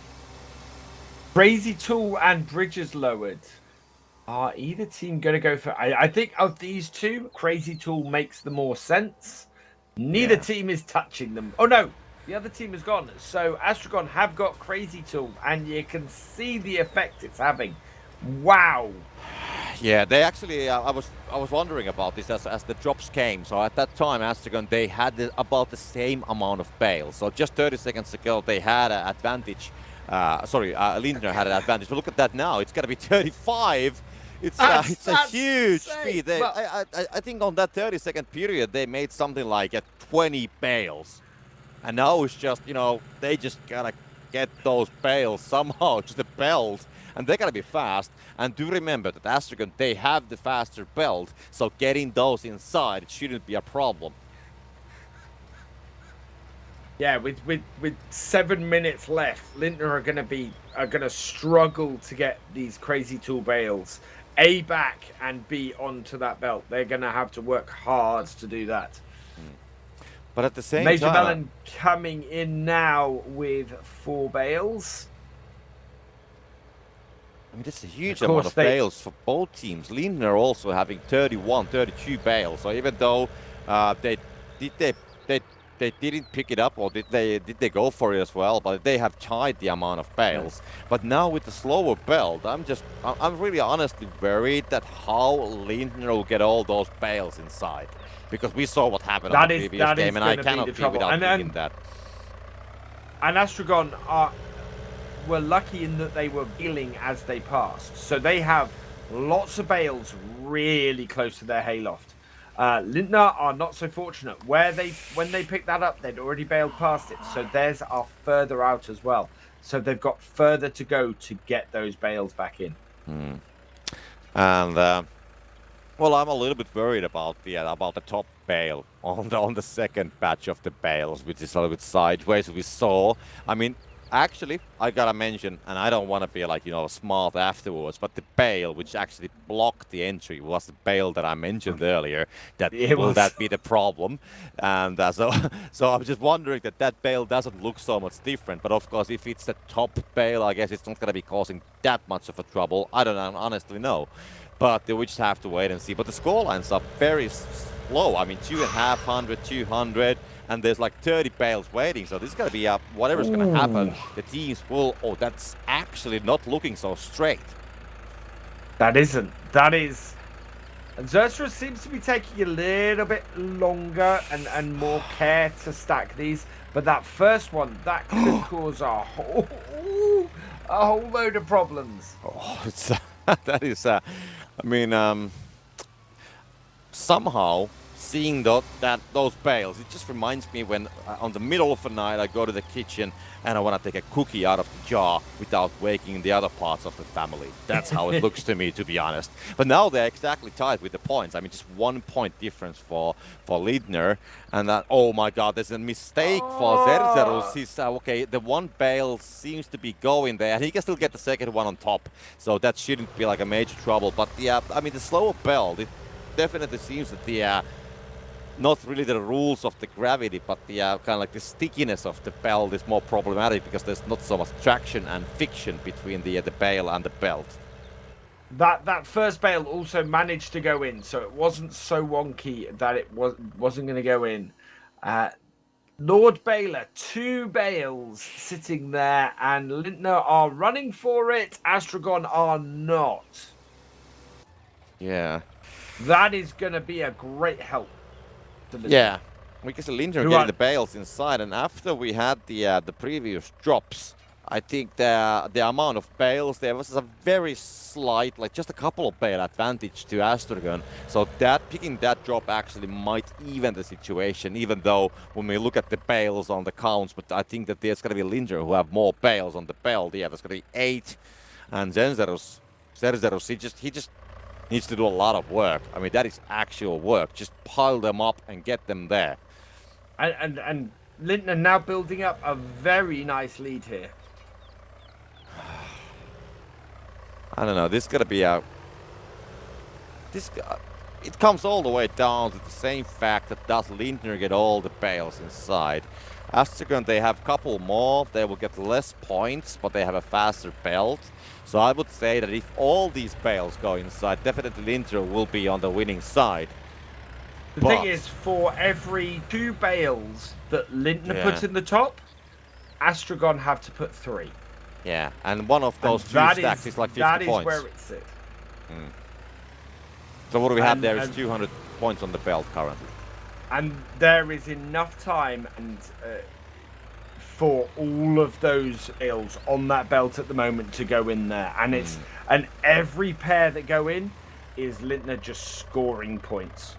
Crazy Tool and Bridges lowered. Are either team going to go for... I think of these two, Crazy Tool makes the more sense. Neither team is touching them. Oh, no. The other team is gone. So Astragon have got Crazy Tool, and you can see the effect it's having. Wow. Yeah, they actually... I was wondering about this as the drops came. So at that time, Astragon, they had about the same amount of bales. So just 30 seconds ago, they had an advantage. Lindner had an advantage. But look at that now. It's going to be 35. It's a huge speed. I think on that 30-second period, they made something like 20 bales. And now it's just, they just got to get those bales somehow to the belt. And they got to be fast. And do remember that Astragon, they have the faster belt. So getting those inside, it shouldn't be a problem. Yeah, with 7 minutes left, Lindner are gonna struggle to get these Crazy Tool bales A back and B onto that belt. They're gonna have to work hard to do that. But at the same Major time, Melon coming in now with 4 bales. I mean, that's a huge amount of bales for both teams. Lindner also having 31, 32 bales. So even though they didn't pick it up, or did they go for it as well? But they have tied the amount of bales. But now with the slower belt, I'm really honestly worried that how Lindner will get all those bales inside, because we saw what happened on the previous game, and I cannot be without thinking that. And Astragon were lucky in that they were baling as they passed, so they have lots of bales really close to their hayloft. Lindner are not so fortunate. When they picked that up, they'd already bailed past it. So theirs are further out as well. So they've got further to go to get those bales back in. And well, I'm a little bit worried about the top bale on the second batch of the bales, which is a little bit sideways. We saw. I mean, actually, I gotta mention, and I don't want to be like, smart afterwards, but the bale which actually blocked the entry was the bale that I mentioned earlier. That be the problem? And so I'm just wondering that bale doesn't look so much different. But of course, if it's the top bale, I guess it's not gonna be causing that much of a trouble. I don't honestly know, but we just have to wait and see. But the score lines are very slow. I mean, 250, 200. And there's like 30 bales waiting, so this is going to be whatever's going to happen. The teams will... Oh, that's actually not looking so straight. That isn't. That is... And Xerxes seems to be taking a little bit longer and more care to stack these. But that first one, that could cause a whole load of problems. Oh, it's that is... I mean, somehow... Seeing those bales, it just reminds me when on the middle of the night I go to the kitchen and I want to take a cookie out of the jar without waking the other parts of the family. That's how it looks to me, to be honest. But now they're exactly tied with the points. I mean, just 1 point difference for Lindner. And that, oh my God, there's a mistake for Zerxerus. He's okay. The one bale seems to be going there, and he can still get the second one on top. So that shouldn't be like a major trouble. But I mean, the slower belt, it definitely seems that not really the rules of the gravity, but the kind of like the stickiness of the belt is more problematic, because there's not so much traction and friction between the bale and the belt. That first bale also managed to go in, so it wasn't so wonky that it wasn't going to go in. Lord Baylor, 2 bales sitting there, and Lindner are running for it. Astragon are not. Yeah. That is going to be a great help. Yeah, because Lindner getting the bales inside, and after we had the previous drops, I think the amount of bales, there was a very slight, like just a couple of bale advantage to Astragon. So picking that drop actually might even the situation, even though when we look at the bales on the counts, but I think that there's going to be Lindner who have more bales on the belt. Yeah, there's going to be 8. And Zerzerus, he just needs to do a lot of work. I mean, that is actual work. Just pile them up and get them there. And Lintner now building up a very nice lead here. I don't know. This is gonna be a. It comes all the way down to the same fact that does Lindner get all the bales inside. Astragon, they have a couple more. They will get less points, but they have a faster belt. So I would say that if all these bales go inside, definitely Lindner will be on the winning side. The thing is, for every 2 bales that Lintner puts in the top, Astragon have to put 3. Yeah, and one of those 2 stacks is like 50 that points. That is where it sits. So what do we have there is 200 points on the belt currently. And there is enough time and for all of those bales on that belt at the moment to go in there. And it's and every pair that go in is Lintner just scoring points.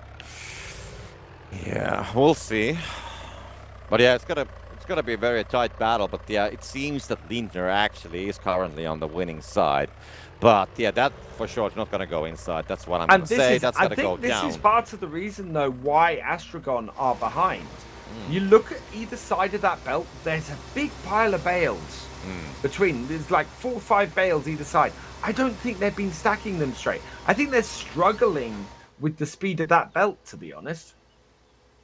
Yeah, we'll see. But yeah, it's gonna be a very tight battle. But yeah, it seems that Lindner actually is currently on the winning side. But yeah, that for sure is not gonna go inside. That's what I'm gonna say. That's gonna go down. I think this is part of the reason though why Astragon are behind. You look at either side of that belt, there's a big pile of bales between. There's like 4 or 5 bales either side. I don't think they've been stacking them straight. I think they're struggling with the speed of that belt, to be honest.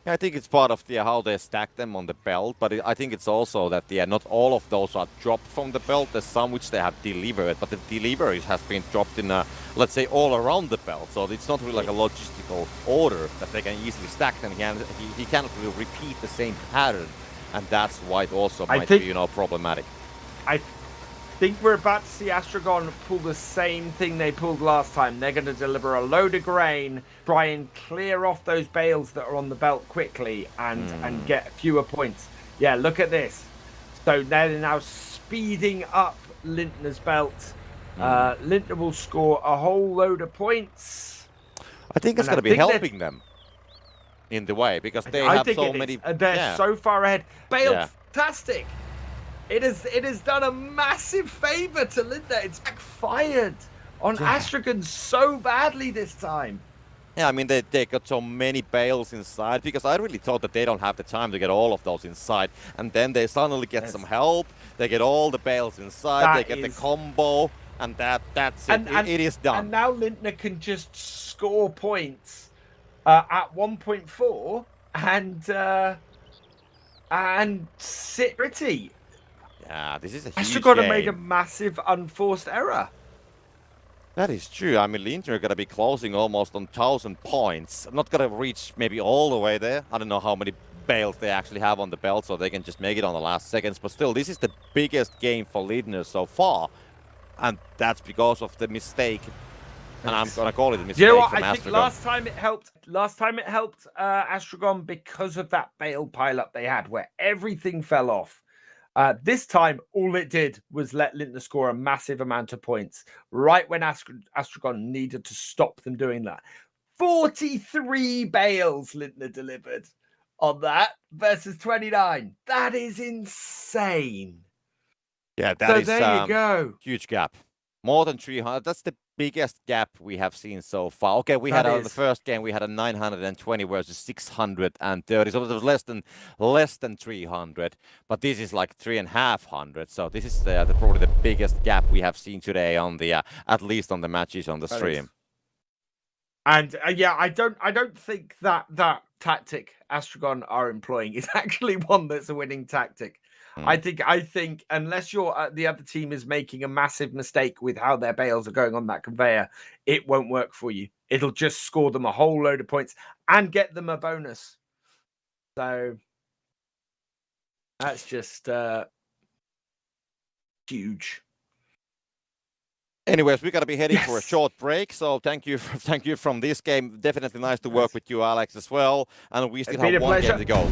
Yeah, I think it's part of how they stack them on the belt, but I think it's also that not all of those are dropped from the belt. There's some which they have delivered, but the deliveries has been dropped in, let's say, all around the belt. So it's not really like a logistical order that they can easily stack them. He cannot really repeat the same pattern, and that's why it also might be, problematic. I think we're about to see Astragon pull the same thing they pulled last time. They're going to deliver a load of grain, try and clear off those bales that are on the belt quickly and get fewer points. Yeah, look at this. So they're now speeding up Lintner's belt. Lintner will score a whole load of points. I think it's going to be helping them in the way because they have so many. They're so far ahead. Bale-tastic. It has done a massive favor to Lindner. It's backfired on Astragon so badly this time. Yeah, I mean, they got so many bales inside because I really thought that they don't have the time to get all of those inside. And then they suddenly get some help. They get all the bales inside. They get the combo. And that's it. It is done. And now Lindner can just score points at 1.4 and sit pretty. Yeah, this is a huge Astragon game. have made a massive unforced error. That is true. I mean, Lindner are going to be closing almost on 1,000 points. I'm not going to reach maybe all the way there. I don't know how many bales they actually have on the belt, so they can just make it on the last seconds. But still, this is the biggest game for Lindner so far. And that's because of the mistake. And I'm going to call it a mistake. You know what? From I think last time it helped Astragon because of that bale pileup they had where everything fell off. This time, all it did was let Lintner score a massive amount of points right when Astragon needed to stop them doing that. 43 bales Lintner delivered on that versus 29. That is insane. Yeah, that is there you go. Huge gap. More than 300. That's the biggest gap we have seen so far. Okay, we had the first game, we had a 920 versus 630. So it was less than 300. But this is like 350. So this is probably the biggest gap we have seen today on the at least on the matches on the stream. And I don't think that tactic Astragon are employing is actually one that's a winning tactic. I think unless the other team is making a massive mistake with how their bales are going on that conveyor, it won't work for you. It'll just score them a whole load of points and get them a bonus. So that's just huge. Anyways, we're gonna be heading for a short break. So thank you from this game. Definitely nice to work with you, Alex, as well. And we still have one game to go.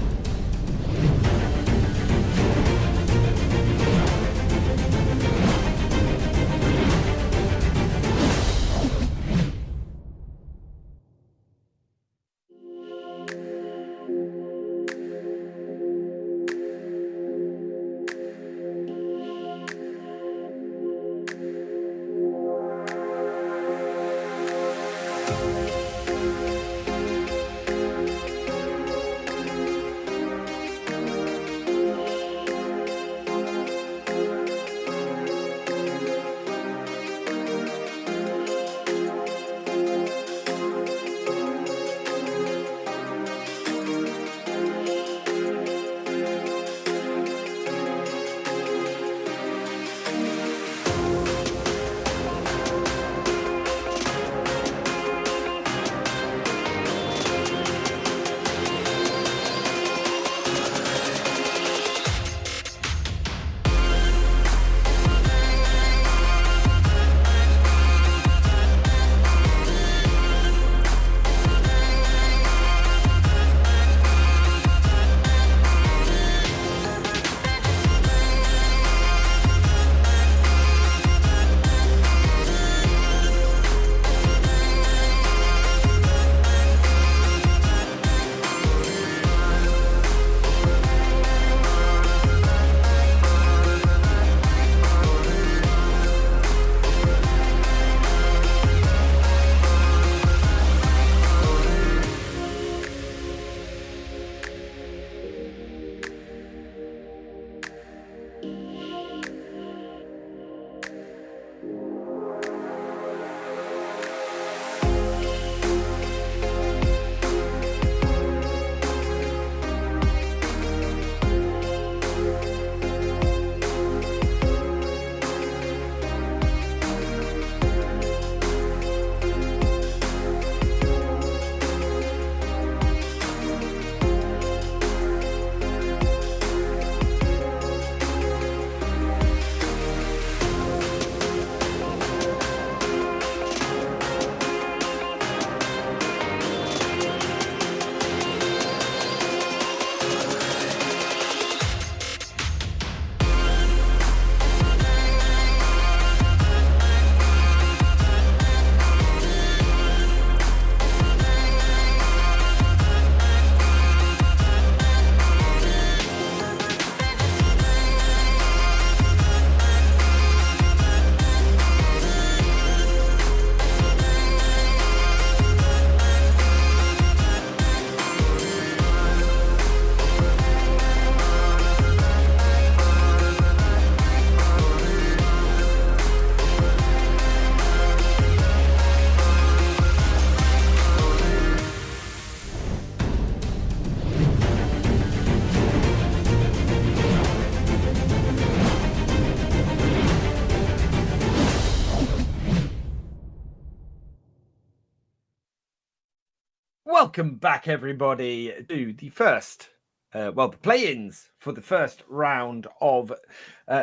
Welcome back, everybody, to the first, the play-ins for the first round of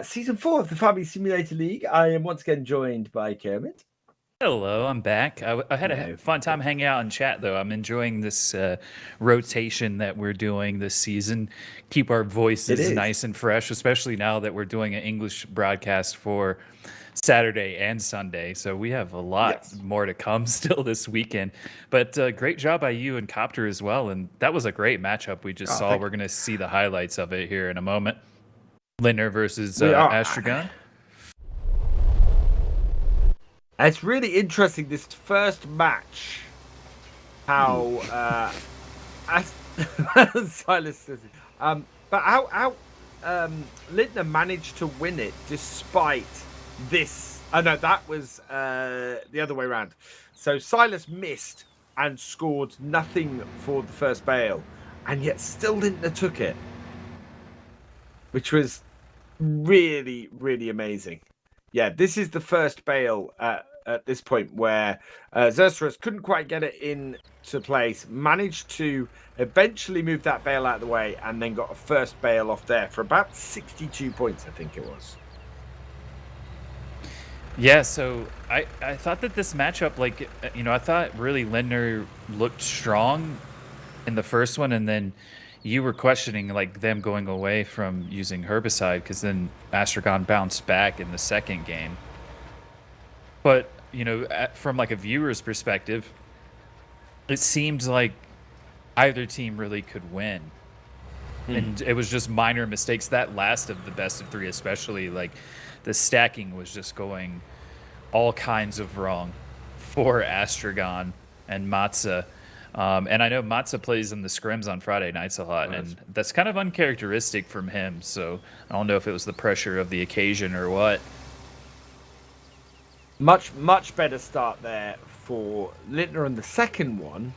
Season 4 of the Farming Simulator League. I am once again joined by Kermit. Hello, I'm back. I had a fun time hanging out in chat, though. I'm enjoying this rotation that we're doing this season. Keep our voices nice and fresh, especially now that we're doing an English broadcast for Saturday and Sunday. So we have a lot more to come still this weekend. But great job by you and Copter as well. And that was a great matchup we just saw. We're going to see the highlights of it here in a moment. Lindner versus Astragon. It's really interesting, this first match, how Silas says it. But how Lindner managed to win it despite this. Oh no, that was the other way around. So Silas missed and scored nothing for the first bale, and yet still Lindner took it, which was really, really amazing. Yeah, this is the first bale at this point where Xerxes couldn't quite get it into place, managed to eventually move that bale out of the way, and then got a first bale off there for about 62 points, I think it was. Yeah, so I thought that this matchup, I thought really Lindner looked strong in the first one, and then you were questioning them going away from using herbicide because then Astragon bounced back in the second game. But, from a viewer's perspective, it seemed like either team really could win. And it was just minor mistakes. That last of the best of three, especially, the stacking was just going all kinds of wrong for Astragon and Matza. And I know Matza plays in the scrims on Friday nights a lot, and that's kind of uncharacteristic from him. So I don't know if it was the pressure of the occasion or what. Much better start there for Lindner in the second one.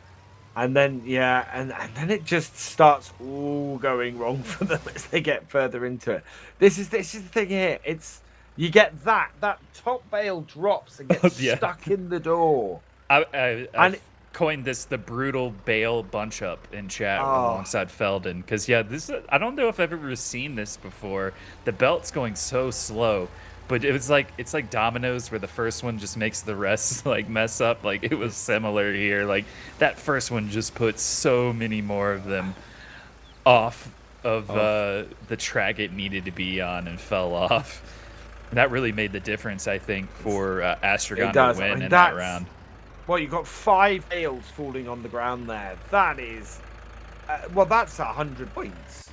And then, and then it just starts all going wrong for them as they get further into it. This is the thing here. You get that top bale drops and gets stuck in the door. I coined this the brutal bale bunch up in chat alongside Felden because this I don't know if I've ever seen this before. The belt's going so slow, but it's like dominoes where the first one just makes the rest mess up. It was similar here. That first one just put so many more of them off of the track it needed to be on and fell off. That really made the difference, I think, for Astragon to win in that round. Well, you've got 5 bales falling on the ground there. That is, that's 100 points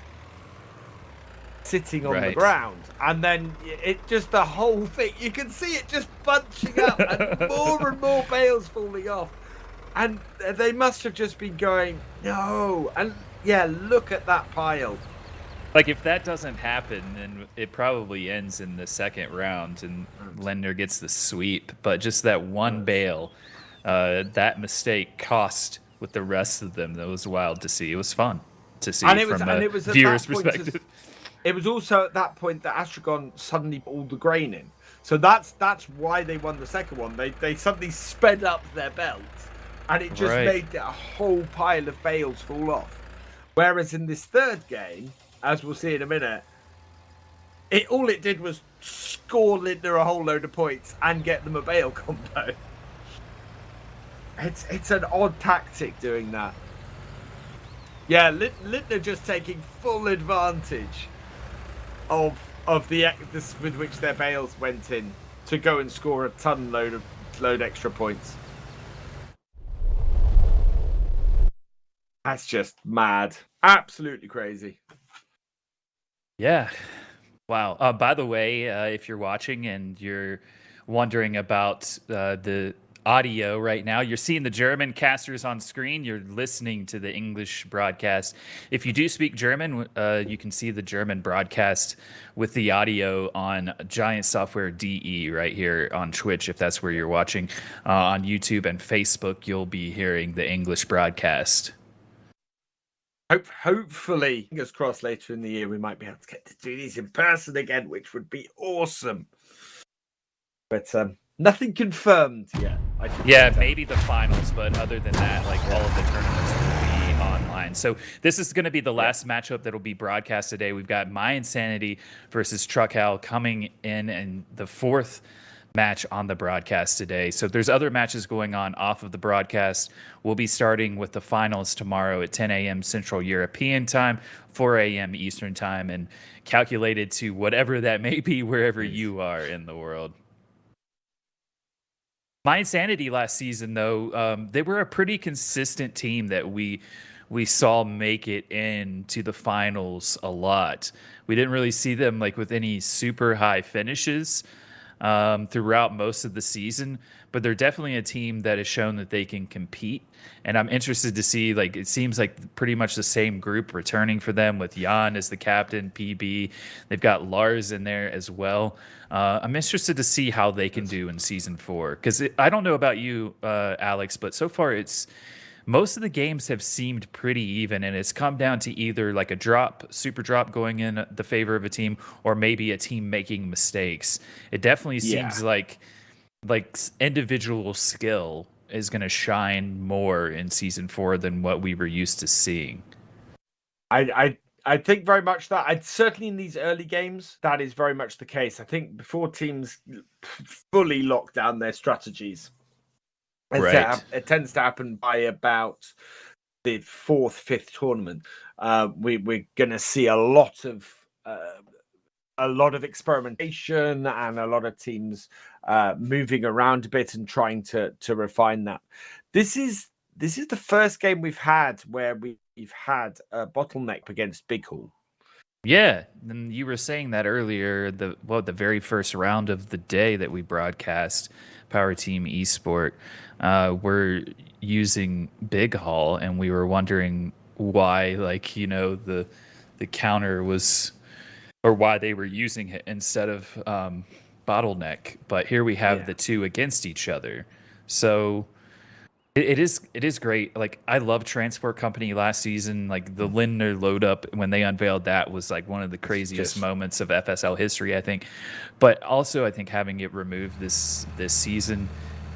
sitting on the ground. And then it just, the whole thing, you can see it just bunching up and more bales falling off. And they must have just been going, no. And look at that pile. If that doesn't happen, then it probably ends in the second round and Lindner gets the sweep. But just that one bale, that mistake cost with the rest of them. That was wild to see. It was fun to see from a viewer's perspective. It was also at that point that Astragon suddenly put all the grain in. So that's why they won the second one. They suddenly sped up their belt and it just made a whole pile of bales fall off. Whereas in this third game, as we'll see in a minute, all it did was score Lindner a whole load of points and get them a bale combo. It's an odd tactic doing that. Yeah, Lindner just taking full advantage of this with which their bales went in to go and score a load extra points. That's just mad. Absolutely crazy. Yeah. Wow. By the way, if you're watching and you're wondering about the audio right now, you're seeing the German casters on screen. You're listening to the English broadcast. If you do speak German, you can see the German broadcast with the audio on Giant Software DE right here on Twitch. If that's where you're watching, on YouTube and Facebook, you'll be hearing the English broadcast. Hopefully, fingers crossed, later in the year we might be able to get to do these in person again, which would be awesome. But nothing confirmed yet. Yeah, maybe the finals, but other than that, like all of the tournaments will be online. So this is going to be the last matchup that will be broadcast today. We've got My Insanity versus Truck Hell coming in, and the fourth match on the broadcast today. So there's other matches going on off of the broadcast. We'll be starting with the finals tomorrow at 10 a.m. Central European time, 4 a.m. Eastern time, and calculated to whatever that may be wherever you are in the world. My Insanity last season, though, they were a pretty consistent team that we saw make it into the finals a lot. We didn't really see them like with any super high finishes throughout most of the season, but they're definitely a team that has shown that they can compete. And I'm interested to see, like, it seems like pretty much the same group returning for them with Jan as the captain, PB. They've got Lars in there as well. I'm interested to see how they can do in season 4, because I don't know about you, Alex, but so far most of the games have seemed pretty even, and it's come down to either like a super drop going in the favor of a team, or maybe a team making mistakes. It definitely seems like individual skill is going to shine more in season 4 than what we were used to seeing. I think very much that. I'd certainly in these early games, that is very much the case. I think before teams fully lock down their strategies, it tends to happen by about the 4th, 5th tournament. We're going to see a lot of experimentation and a lot of teams moving around a bit and trying to refine that. This is the first game we've had where we've had a bottleneck against Big Hall. Yeah, and you were saying that earlier. The very first round of the day that we broadcast, Power Team Esport, we're using Big Hall, and we were wondering why, the counter was, or why they were using it instead of Bottleneck. But here we have the two against each other. So it is great. Like, I love Transport Company last season. Like, the Lindner load up when they unveiled that was like one of the craziest moments of FSL history, I think. But also, I think having it removed this season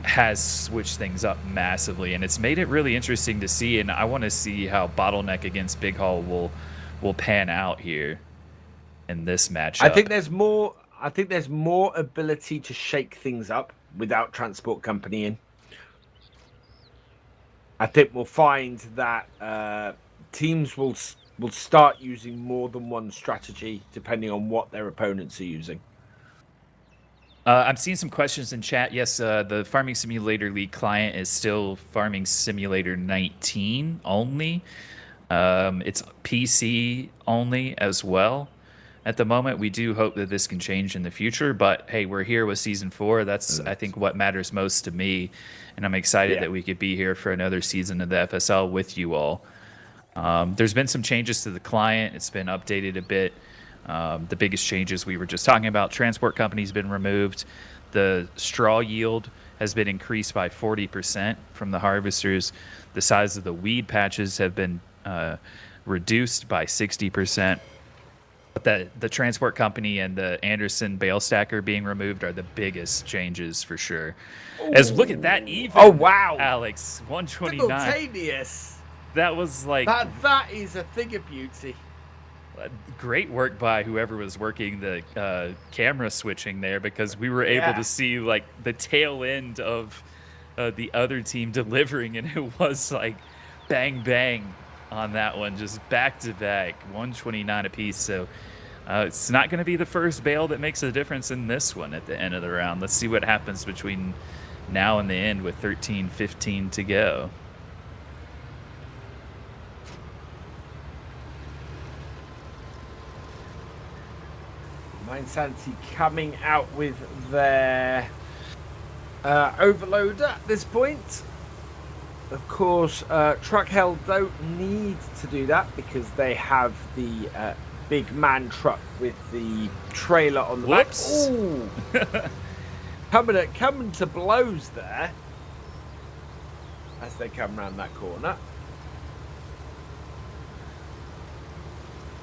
has switched things up massively, and it's made it really interesting to see. And I want to see how Bottleneck against Big Hall will pan out here in this matchup. I think there's more ability to shake things up without Transport Company in. I think we'll find that teams will start using more than one strategy depending on what their opponents are using. I'm seeing some questions in chat. Yes, the Farming Simulator League client is still Farming Simulator 19 only. It's PC only as well. At the moment, we do hope that this can change in the future, but hey, we're here with season 4. That's, I think, what matters most to me, and I'm excited that we could be here for another season of the FSL with you all. There's been some changes to the client. It's been updated a bit. The biggest changes we were just talking about, Transport Company's been removed. The straw yield has been increased by 40% from the harvesters. The size of the weed patches have been reduced by 60%. But the Transport Company and the Anderson bale stacker being removed are the biggest changes for sure. As look at that even. Oh wow, Alex, 129. Simultaneous. That was like that is a thing of beauty. Great work by whoever was working the camera switching there, because we were able to see like the tail end of the other team delivering, and it was like bang bang on that one, just back to back, 129 apiece. So it's not going to be the first bale that makes a difference in this one at the end of the round. Let's see what happens between now and the end with 13-15 to go. My Insanity coming out with their overloader at this point. Of course, Truck Hell don't need to do that because they have the big man truck with the trailer on the back. Ooh. coming to blows there as they come around that corner.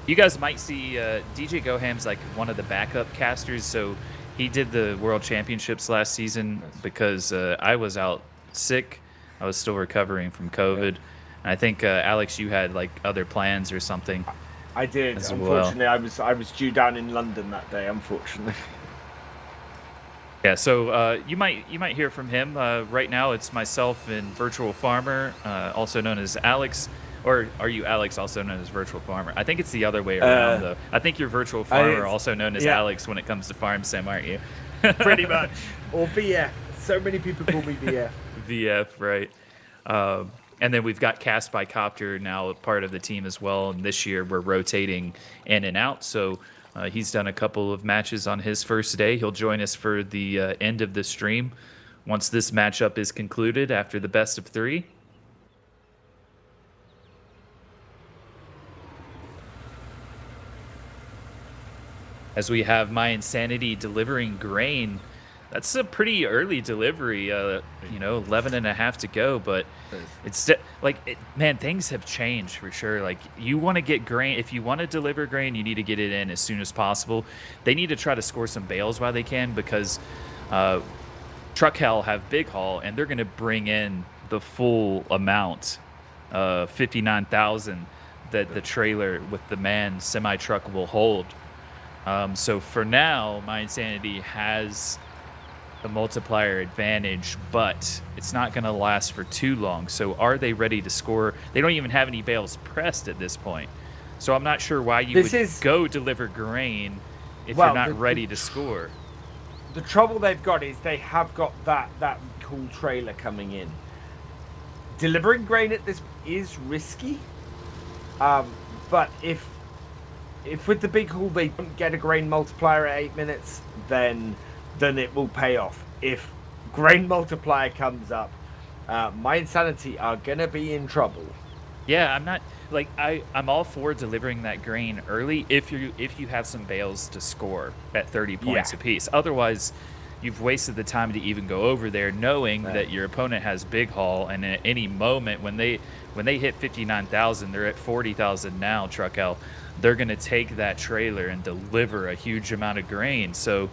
You guys might see DJ Goham's like one of the backup casters. So he did the World Championships last season because I was out sick. I was still recovering from COVID. And I think Alex, you had like other plans or something. I did. Unfortunately, I was due down in London that day. Unfortunately. Yeah, so you might hear from him. Right now, it's myself and Virtual Farmer, also known as Alex. Or are you Alex, also known as Virtual Farmer? I think it's the other way around, though. I think you're Virtual Farmer, also known as Alex when it comes to Farm Sim, aren't you? Pretty much. Or VF. So many people call me VF. VF, right. And then we've got Cast by Copter now a part of the team as well. And this year we're rotating in and out. So he's done a couple of matches on his first day. He'll join us for the end of the stream once this matchup is concluded after the best of 3. As we have My Insanity delivering grain. That's a pretty early delivery, 11 and a half to go, but it's man, things have changed for sure. Like, you want to get grain, if you want to deliver grain, you need to get it in as soon as possible. They need to try to score some bales while they can, because Truck Hell have Big Haul, and they're going to bring in the full amount, 59,000 that the trailer with the man semi-truck will hold. So for now, My Insanity has the multiplier advantage, but it's not going to last for too long. So are they ready to score? They don't even have any bales pressed at this point. So I'm not sure why you would go deliver grain if you're not ready to score. The trouble they've got is they have got that cool trailer coming in. Delivering grain at this is risky, but if with the big haul they don't get a grain multiplier at 8 minutes, then it will pay off. If grain multiplier comes up, My Insanity are gonna be in trouble. Yeah, I'm not like I'm all for delivering that grain early if you have some bales to score at 30 points apiece. Otherwise, you've wasted the time to even go over there, knowing that your opponent has Big Haul, and at any moment when they hit 59,000, they're at 40,000 now. Truck L, they're gonna take that trailer and deliver a huge amount of grain. So,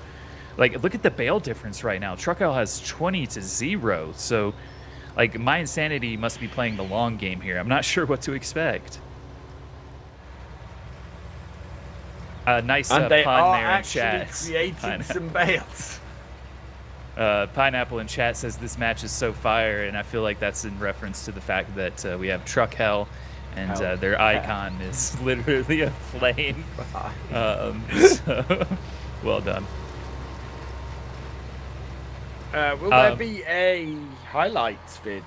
like, look at the bale difference right now. Truck L has 20-0. So, like, My Insanity must be playing the long game here. I'm not sure what to expect. Nice pun there in chat. Creating some bales. Pineapple in chat says this match is so fire, and I feel like that's in reference to the fact that we have Truck Hell, and their icon is literally a flame. So, well done. Will there be a highlights vid?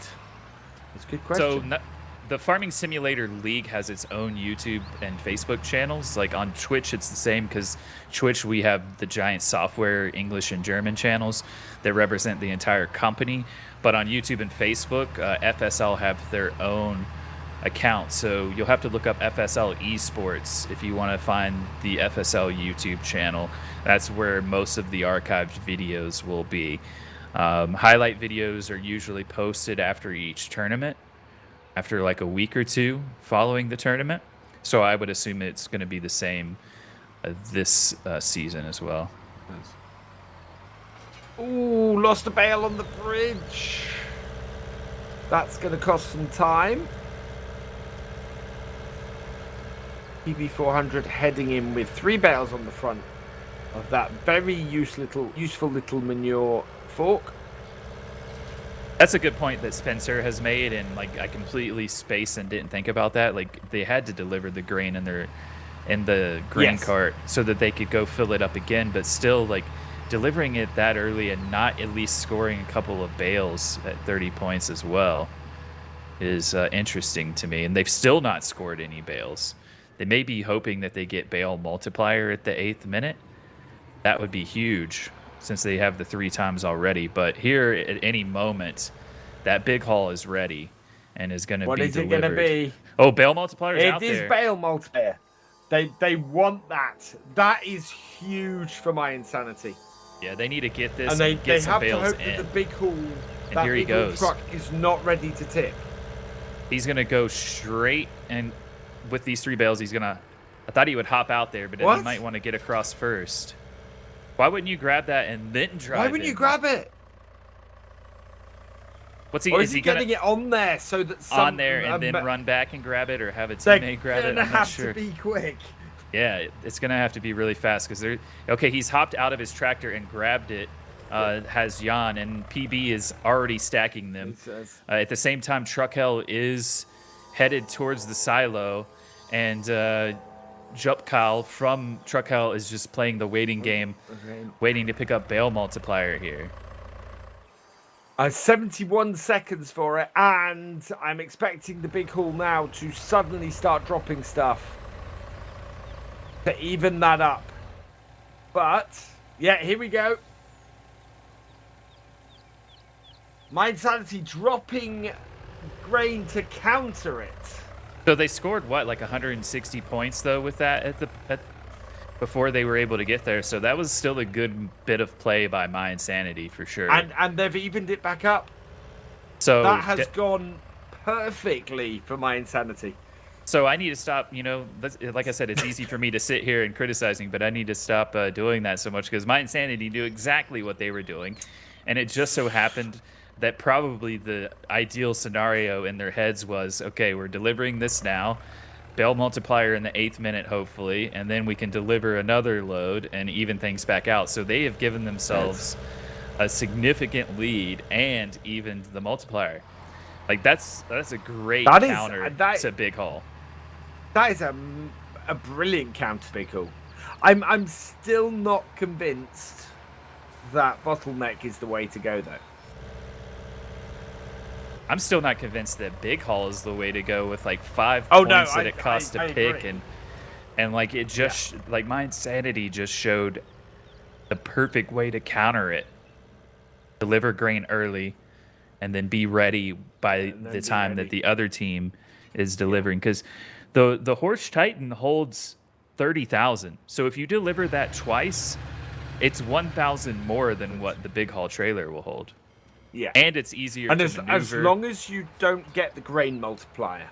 That's a good question. So the Farming Simulator League has its own YouTube and Facebook channels. Like on Twitch, it's the same, because Twitch, we have the giant software English and German channels that represent the entire company. But on YouTube and Facebook, FSL have their own account. So you'll have to look up FSL Esports if you want to find the FSL YouTube channel. That's where most of the archived videos will be. Highlight videos are usually posted after each tournament, after like a week or two following the tournament. So I would assume it's going to be the same this season as well. Ooh, lost a bale on the bridge. That's going to cost some time. PB400 heading in with 3 bales on the front of that very useful little manure fork. That's a good point that Spencer has made, and like I completely spaced and didn't think about that. Like, they had to deliver the grain in the grain cart so that they could go fill it up again, but still, like, delivering it that early and not at least scoring a couple of bales at 30 points as well is interesting to me. And they've still not scored any bales. They may be hoping that they get bale multiplier at the 8th minute. That would be huge, since they have the 3 times already. But here, at any moment, that Big Haul is ready and is going to be delivered. What is it going to be? Oh, bale multiplier is out there. It is bale multiplier. They want that. That is huge for My Insanity. Yeah, they need to get this and get some bales have to hope in. that the Big Haul, and here he goes. Truck is not ready to tip. He's going to go straight, and with these 3 bales, he's going to... I thought he would hop out there, but he might want to get across first. Why wouldn't you grab that and then drive? Why wouldn't you grab it? What's he? Or Is he getting gonna it on there so that on there and then run back and grab it, or have a teammate grab it? They're I'm gonna not have sure. to be quick. Yeah, it's gonna have to be really fast because they're okay. He's hopped out of his tractor and grabbed it. Has Jan, and PB is already stacking them. At the same time, Truckhell is headed towards the silo, and Jupkal from Truckhell is just playing the waiting game, waiting to pick up Bale Multiplier here. 71 seconds for it, and I'm expecting the big haul now to suddenly start dropping stuff to even that up. But, yeah, here we go. My Insanity dropping grain to counter it. So they scored, what, like 160 points, though, with that before they were able to get there. So that was still a good bit of play by My Insanity, for sure. And they've evened it back up. So that has gone perfectly for My Insanity. So I need to stop, like I said, it's easy for me to sit here and criticizing, but I need to stop doing that so much because My Insanity knew exactly what they were doing. And it just so happened that probably the ideal scenario in their heads was, okay, we're delivering this now. Bell Multiplier in the 8th minute, hopefully, and then we can deliver another load and even things back out. So they have given themselves a significant lead and even the multiplier. Like that's a great counter to Big Haul. That is a brilliant counter to Big Haul. I'm still not convinced that Bottleneck is the way to go, though. I'm still not convinced that Big Haul is the way to go with like 5 points that it costs to pick and like it just like My Insanity just showed the perfect way to counter it. Deliver grain early and then be ready by the time that the other team is delivering, because the Horse Titan holds 30,000. So if you deliver that twice, it's 1,000 more than what the Big Haul trailer will hold. Yeah, and it's easier to maneuver. As long as you don't get the grain multiplier,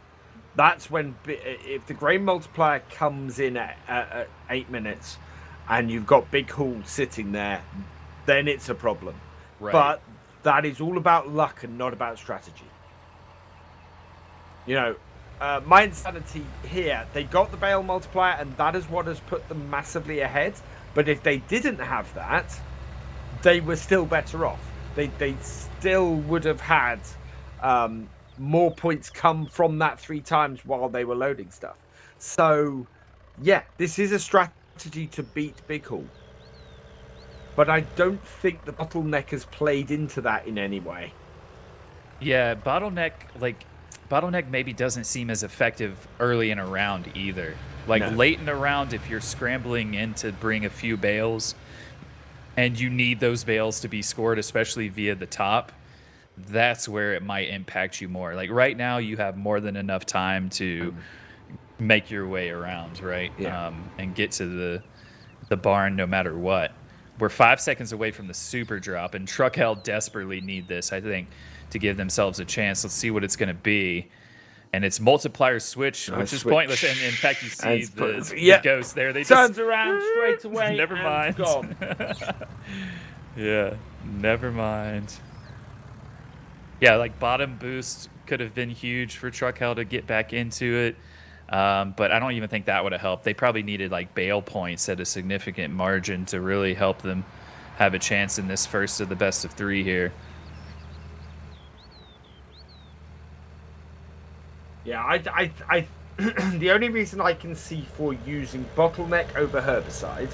that's when if the grain multiplier comes in at 8 minutes, and you've got Big Haul sitting there, then it's a problem. Right. But that is all about luck and not about strategy. My Insanity here, they got the Bale multiplier, and that is what has put them massively ahead. But if they didn't have that, they were still better off. They still would have had more points come from that 3 times while they were loading stuff. So, yeah, this is a strategy to beat Big Haul. But I don't think the Bottleneck has played into that in any way. Yeah, Bottleneck maybe doesn't seem as effective early in a round either. Late in a round, if you're scrambling in to bring a few bales and you need those bales to be scored, especially via the top, that's where it might impact you more. Like right now, you have more than enough time to make your way around, right? Yeah. And get to the barn no matter what. We're 5 seconds away from the super drop, and Truckhell desperately need this, I think, to give themselves a chance. Let's see what it's going to be. And it's multiplier switch, which is pointless. And in fact, you see the ghost there. They turns just around straight away. Never mind. Gone. Yeah, never mind. Yeah, like bottom boost could have been huge for Truckhell to get back into it. But I don't even think that would have helped. They probably needed like bail points at a significant margin to really help them have a chance in this first of the best of 3 here. Yeah, I the only reason I can see for using Bottleneck over Herbicide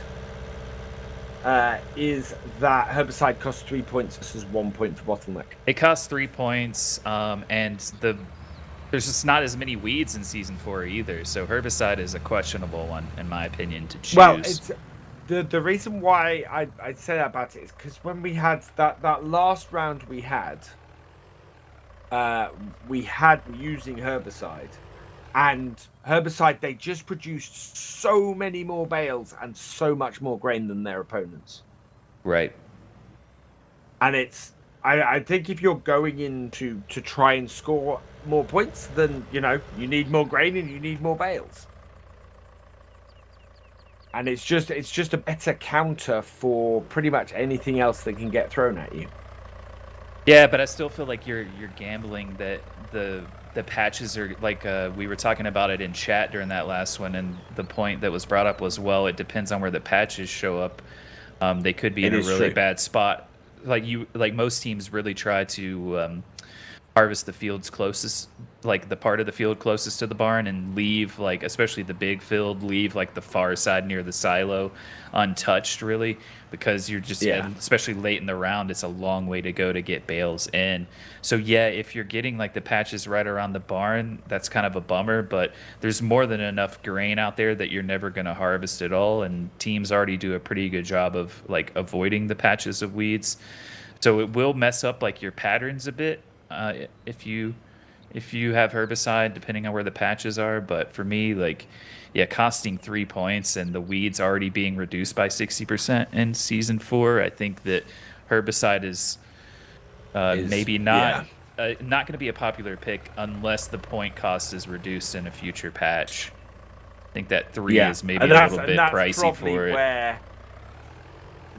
is that Herbicide costs 3 points versus 1 point for Bottleneck. It costs 3 points, and there's just not as many weeds in Season 4 either, so Herbicide is a questionable one, in my opinion, to choose. Well, it's, the reason why I say that about it is because when we had that last round we had using Herbicide, and Herbicide, they just produced so many more bales and so much more grain than their opponents. Right. And I think if you're going in to try and score more points, then, you need more grain and you need more bales. And it's just a better counter for pretty much anything else that can get thrown at you. Yeah, but I still feel like you're gambling that the patches are like we were talking about it in chat during that last one, and the point that was brought up was, well, it depends on where the patches show up. They could be It in a is really true. bad spot. Like most teams really try to harvest the fields closest, like the part of the field closest to the barn, and leave, like, especially the big field, leave like the far side near the silo untouched, really, because you're just, Yeah. especially late in the round, it's a long way to go to get bales in. So yeah, if you're getting like the patches right around the barn, that's kind of a bummer, but there's more than enough grain out there that you're never going to harvest it all, and teams already do a pretty good job of like avoiding the patches of weeds. So it will mess up like your patterns a bit, if you have herbicide, depending on where the patches are. But for me, like, yeah, costing 3 points and the weeds already being reduced by 60% in season 4, I think that herbicide is maybe not yeah. not going to be a popular pick unless the point cost is reduced in a future patch. I think that 3 is maybe And a that's- little and bit that's pricey probably for it.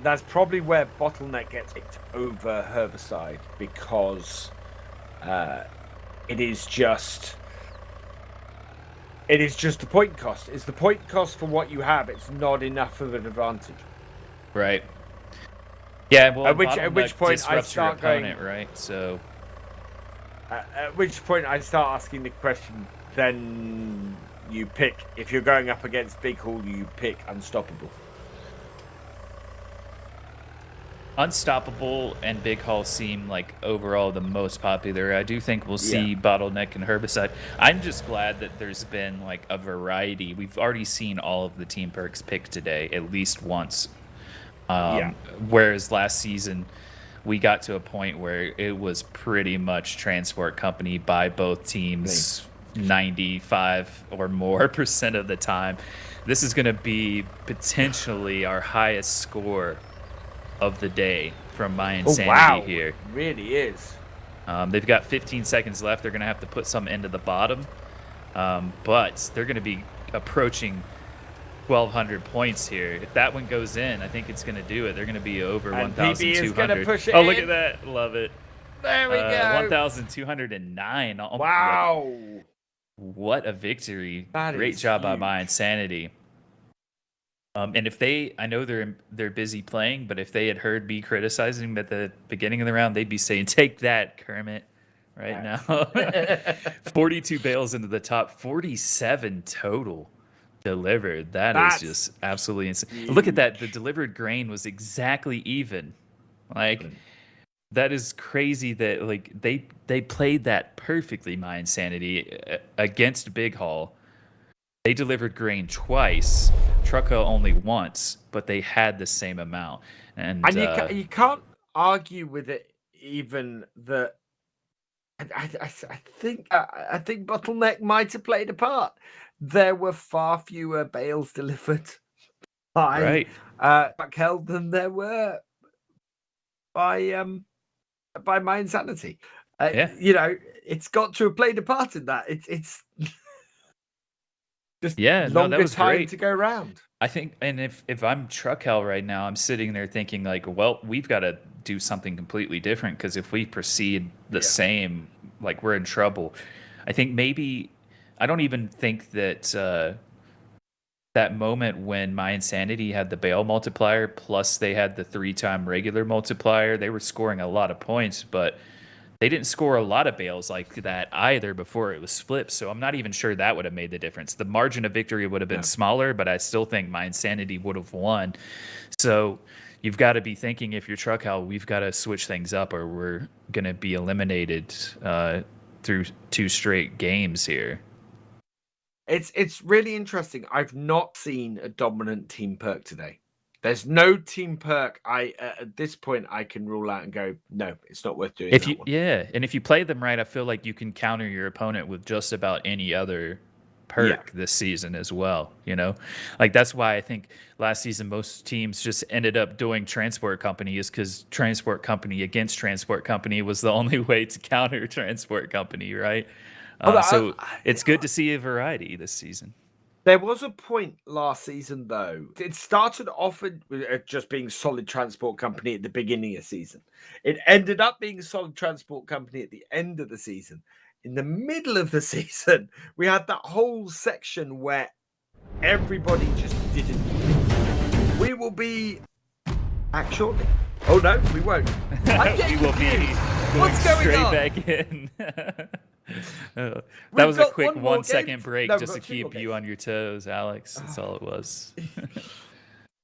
That's probably where bottleneck gets picked over herbicide, because it is just the point cost. It's the point cost for what you have. It's not enough of an advantage. Right. Yeah, well, At which bottleneck point I disrupts your start going. opponent, right? So At which point I start asking the question. Then you pick, if you're going up against Big Hall, you pick Unstoppable. Unstoppable and Big Haul seem like overall the most popular. I do think we'll see Bottleneck and Herbicide. I'm just glad that there's been like a variety. We've already seen all of the team perks picked today at least once. Whereas last season we got to a point where it was pretty much Transport Company by both teams 95 or more % of the time. This is going to be potentially our highest score of the day from My Insanity here. It really is. They've got 15 seconds left. They're going to have to put some into the bottom, but they're going to be approaching 1,200 points here. If that one goes in, I think it's going to do it. They're going to be over 1,200. Push it oh, look in. at that. Love it. There we go. 1,209. Wow. Like, what a victory. That Great is job by huge. My Insanity. And if I know they're busy playing, but if they had heard me criticizing them at the beginning of the round, they'd be saying, "Take that, Kermit!" Right now, 42 bales into the top, 47 total delivered. That's just absolutely insane. Huge. Look at that. The delivered grain was exactly even. Like, that is crazy that like they played that perfectly. My Insanity against Big Haul. They delivered grain twice, Trucko only once, but they had the same amount. And you can't argue with it. Even that, I think Bottleneck might have played a part. There were far fewer bales delivered by Raquel than there were by My Insanity. You know, it's got to have played a part in that. It's just longer that was time great to go around. I think, and if I'm Truck Hell right now, I'm sitting there thinking like, well, we've got to do something completely different, because if we proceed the same, like, we're in trouble. I think maybe, I don't even think that that moment when My Insanity had the bale multiplier plus they had the 3-time regular multiplier, they were scoring a lot of points, but they didn't score a lot of bales like that either before it was flipped. So I'm not even sure that would have made the difference. The margin of victory would have been smaller, but I still think My Insanity would have won. So you've got to be thinking, if you're Truck Hell, we've got to switch things up or we're going to be eliminated through 2 straight games here. It's really interesting. I've not seen a dominant team perk today. There's no team perk at this point I can rule out and go, no, it's not worth doing. And if you play them right, I feel like you can counter your opponent with just about any other perk this season as well. You know, like, that's why I think last season most teams just ended up doing Transport Company, is because Transport Company against Transport Company was the only way to counter Transport Company, right? So it's good to see a variety this season. There was a point last season, though. It started off with just being solid transport company at the beginning of the season. It ended up being solid transport company at the end of the season. In the middle of the season, we had that whole section where everybody just didn't. We will be back shortly. Oh no, we won't. We will be going What's going straight on? back in. That We've was a got quick one more 1 second game. break No, just to we've got 2 more keep you games. on your toes, Alex. That's all it was.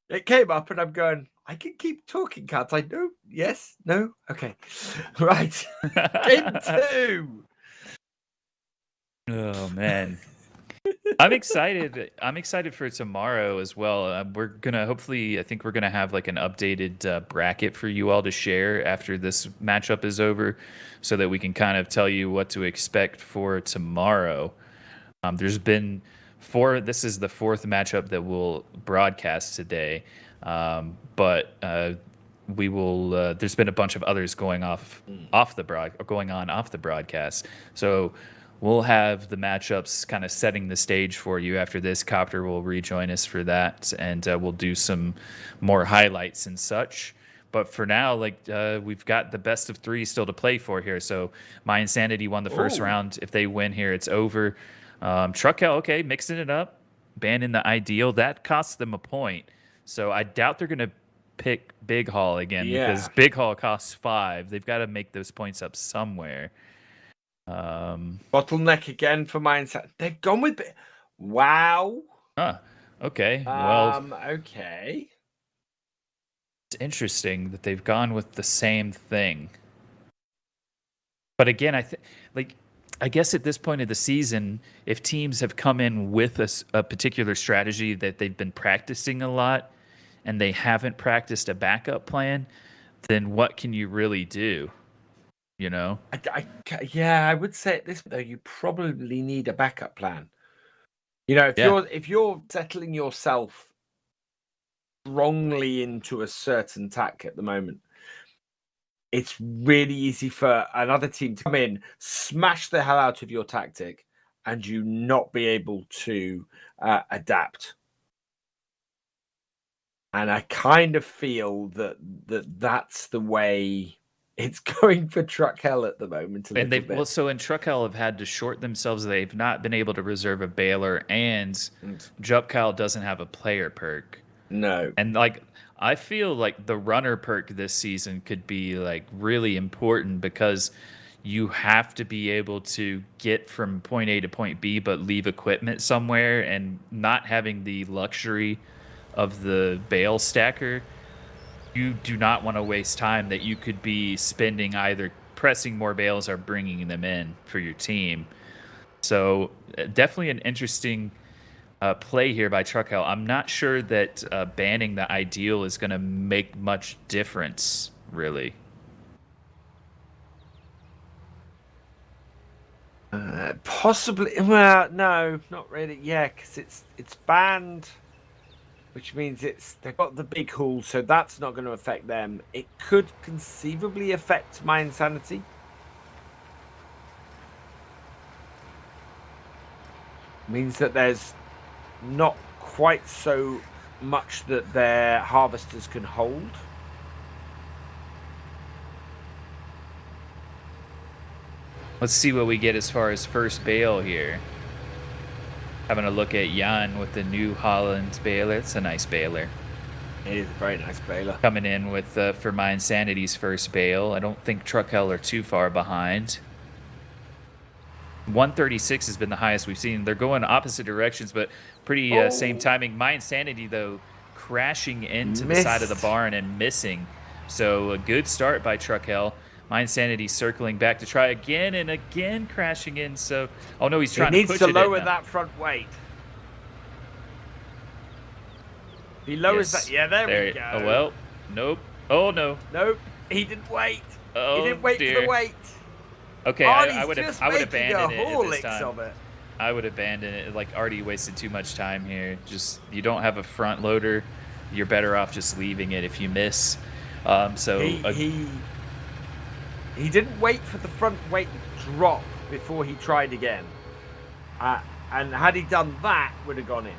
It came up and I'm going, I can keep talking, can't I? No, yes, no, okay. Right. Game 2. Oh man. I'm excited. I'm excited for tomorrow as well. We're gonna hopefully. I think we're gonna have like an updated bracket for you all to share after this matchup is over, so that we can kind of tell you what to expect for tomorrow. There's been 4. This is the 4th matchup that we'll broadcast today, but we will. There's been a bunch of others going on off the broadcast. So we'll have the matchups kind of setting the stage for you after this. Copter will rejoin us for that, and we'll do some more highlights and such. But for now, we've got the best of 3 still to play for here. So My Insanity won the first round. If they win here, it's over. Truckhell, okay, mixing it up, banning the Ideal. That costs them a point. So I doubt they're going to pick Big Hall again, because Big Hall costs 5. They've got to make those points up somewhere. Bottleneck again for My Insanity. They've gone with... Wow. Okay. Well, okay. it's interesting that they've gone with the same thing. But again, I guess at this point of the season, if teams have come in with a particular strategy that they've been practicing a lot and they haven't practiced a backup plan, then what can you really do? You know? I would say at this though, you probably need a backup plan. You know, if you're settling yourself strongly into a certain tack at the moment, it's really easy for another team to come in, smash the hell out of your tactic, and you not be able to adapt. And I kind of feel that's the way it's going for Truck Hell at the moment. And Truck Hell have had to short themselves. They've not been able to reserve a Baylor, and Jupkal doesn't have a player perk. No. And I feel like the runner perk this season could be really important, because you have to be able to get from point A to point B but leave equipment somewhere, and not having the luxury of the bale stacker. You do not want to waste time that you could be spending either pressing more bales or bringing them in for your team. So definitely an interesting play here by Truckhell. I'm not sure that banning the Ideal is going to make much difference, really. Possibly. Well, no, not really. Yeah, because it's banned, which means they've got the big haul, so that's not going to affect them. It could conceivably affect My Insanity. Means that there's not quite so much that their harvesters can hold. Let's see what we get as far as first bale here. Having a look at Jan with the New Holland baler. It's a nice baler. It is a very nice baler. Coming in with for My Insanity's first bale. I don't think Truckhell are too far behind. 136 has been the highest we've seen. They're going opposite directions, but pretty same timing. My Insanity, though, crashing into the side of the barn and missing. So a good start by Truckhell. My Insanity circling back to try again, and again crashing in. So, oh no, he's trying to push it in. He needs to lower that front weight. He lowers that. Yeah, there we go. Oh, well, nope. Oh, no. Nope. He didn't wait. Oh, he didn't wait for the weight. Okay, I would have abandoned it at this time. Of it. I would abandon it. Artie wasted too much time here. Just, you don't have a front loader. You're better off just leaving it if you miss. He didn't wait for the front weight drop before he tried again. And had he done that, would have gone in.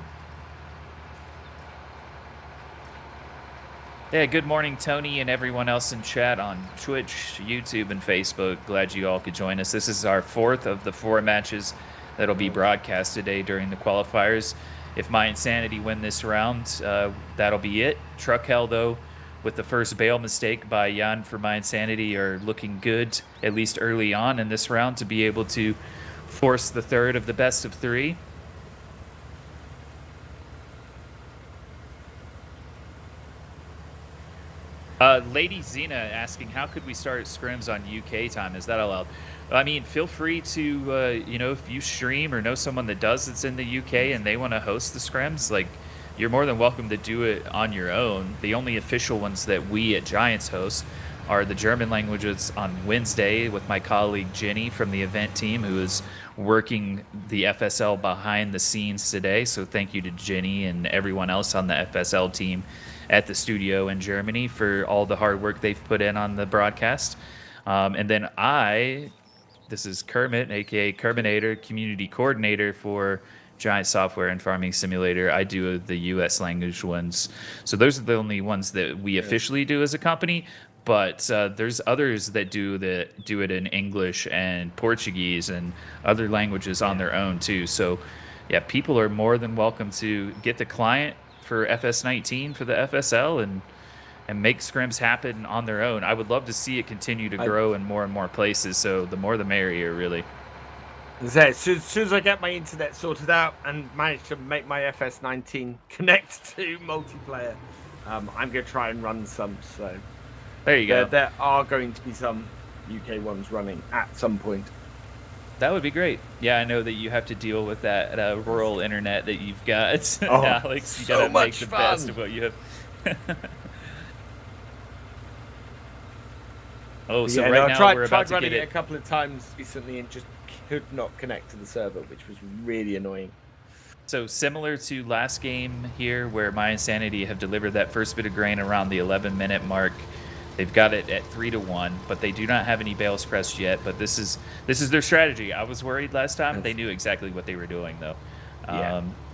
Yeah, good morning, Tony, and everyone else in chat on Twitch, YouTube, and Facebook. Glad you all could join us. This is our 4th of the 4 matches that'll be broadcast today during the qualifiers. If My Insanity win this round, that'll be it. Truck Hell, though, with the first bail mistake by Jan for My Insanity, are looking good, at least early on in this round, to be able to force the third of the best of 3. Lady Xena asking, how could we start scrims on UK time? Is that allowed? I mean, feel free to, if you stream or know someone that does that's in the UK and they want to host the scrims, like, you're more than welcome to do it on your own. The only official ones that we at Giants host are the German languages on Wednesday with my colleague Jenny from the event team, who is working the FSL behind the scenes today. So thank you to Jenny and everyone else on the FSL team at the studio in Germany for all the hard work they've put in on the broadcast. And then this is Kermit, aka Kerminator, community coordinator for Giant Software and Farming Simulator. I do the US language ones. So those are the only ones that we officially do as a company. But there's others that do it in English and Portuguese and other languages on their own too. So yeah, people are more than welcome to get the client for FS19 for the FSL and make scrims happen on their own. I would love to see it continue to grow in more and more places. So the more the merrier, really. As soon as I get my internet sorted out and manage to make my FS19 connect to multiplayer, I'm going to try and run some. So there you go. There are going to be some UK ones running at some point. That would be great. Yeah, I know that you have to deal with that rural internet that you've got, Alex. You got to make the best of what you have. So right now we're about to get it a couple of times recently and just could not connect to the server, which was really annoying. So similar to last game here, where My Insanity have delivered that first bit of grain around the 11-minute mark. They've got it at 3-1, but they do not have any bales pressed yet. But this is their strategy. I was worried last time. They knew exactly what they were doing, though.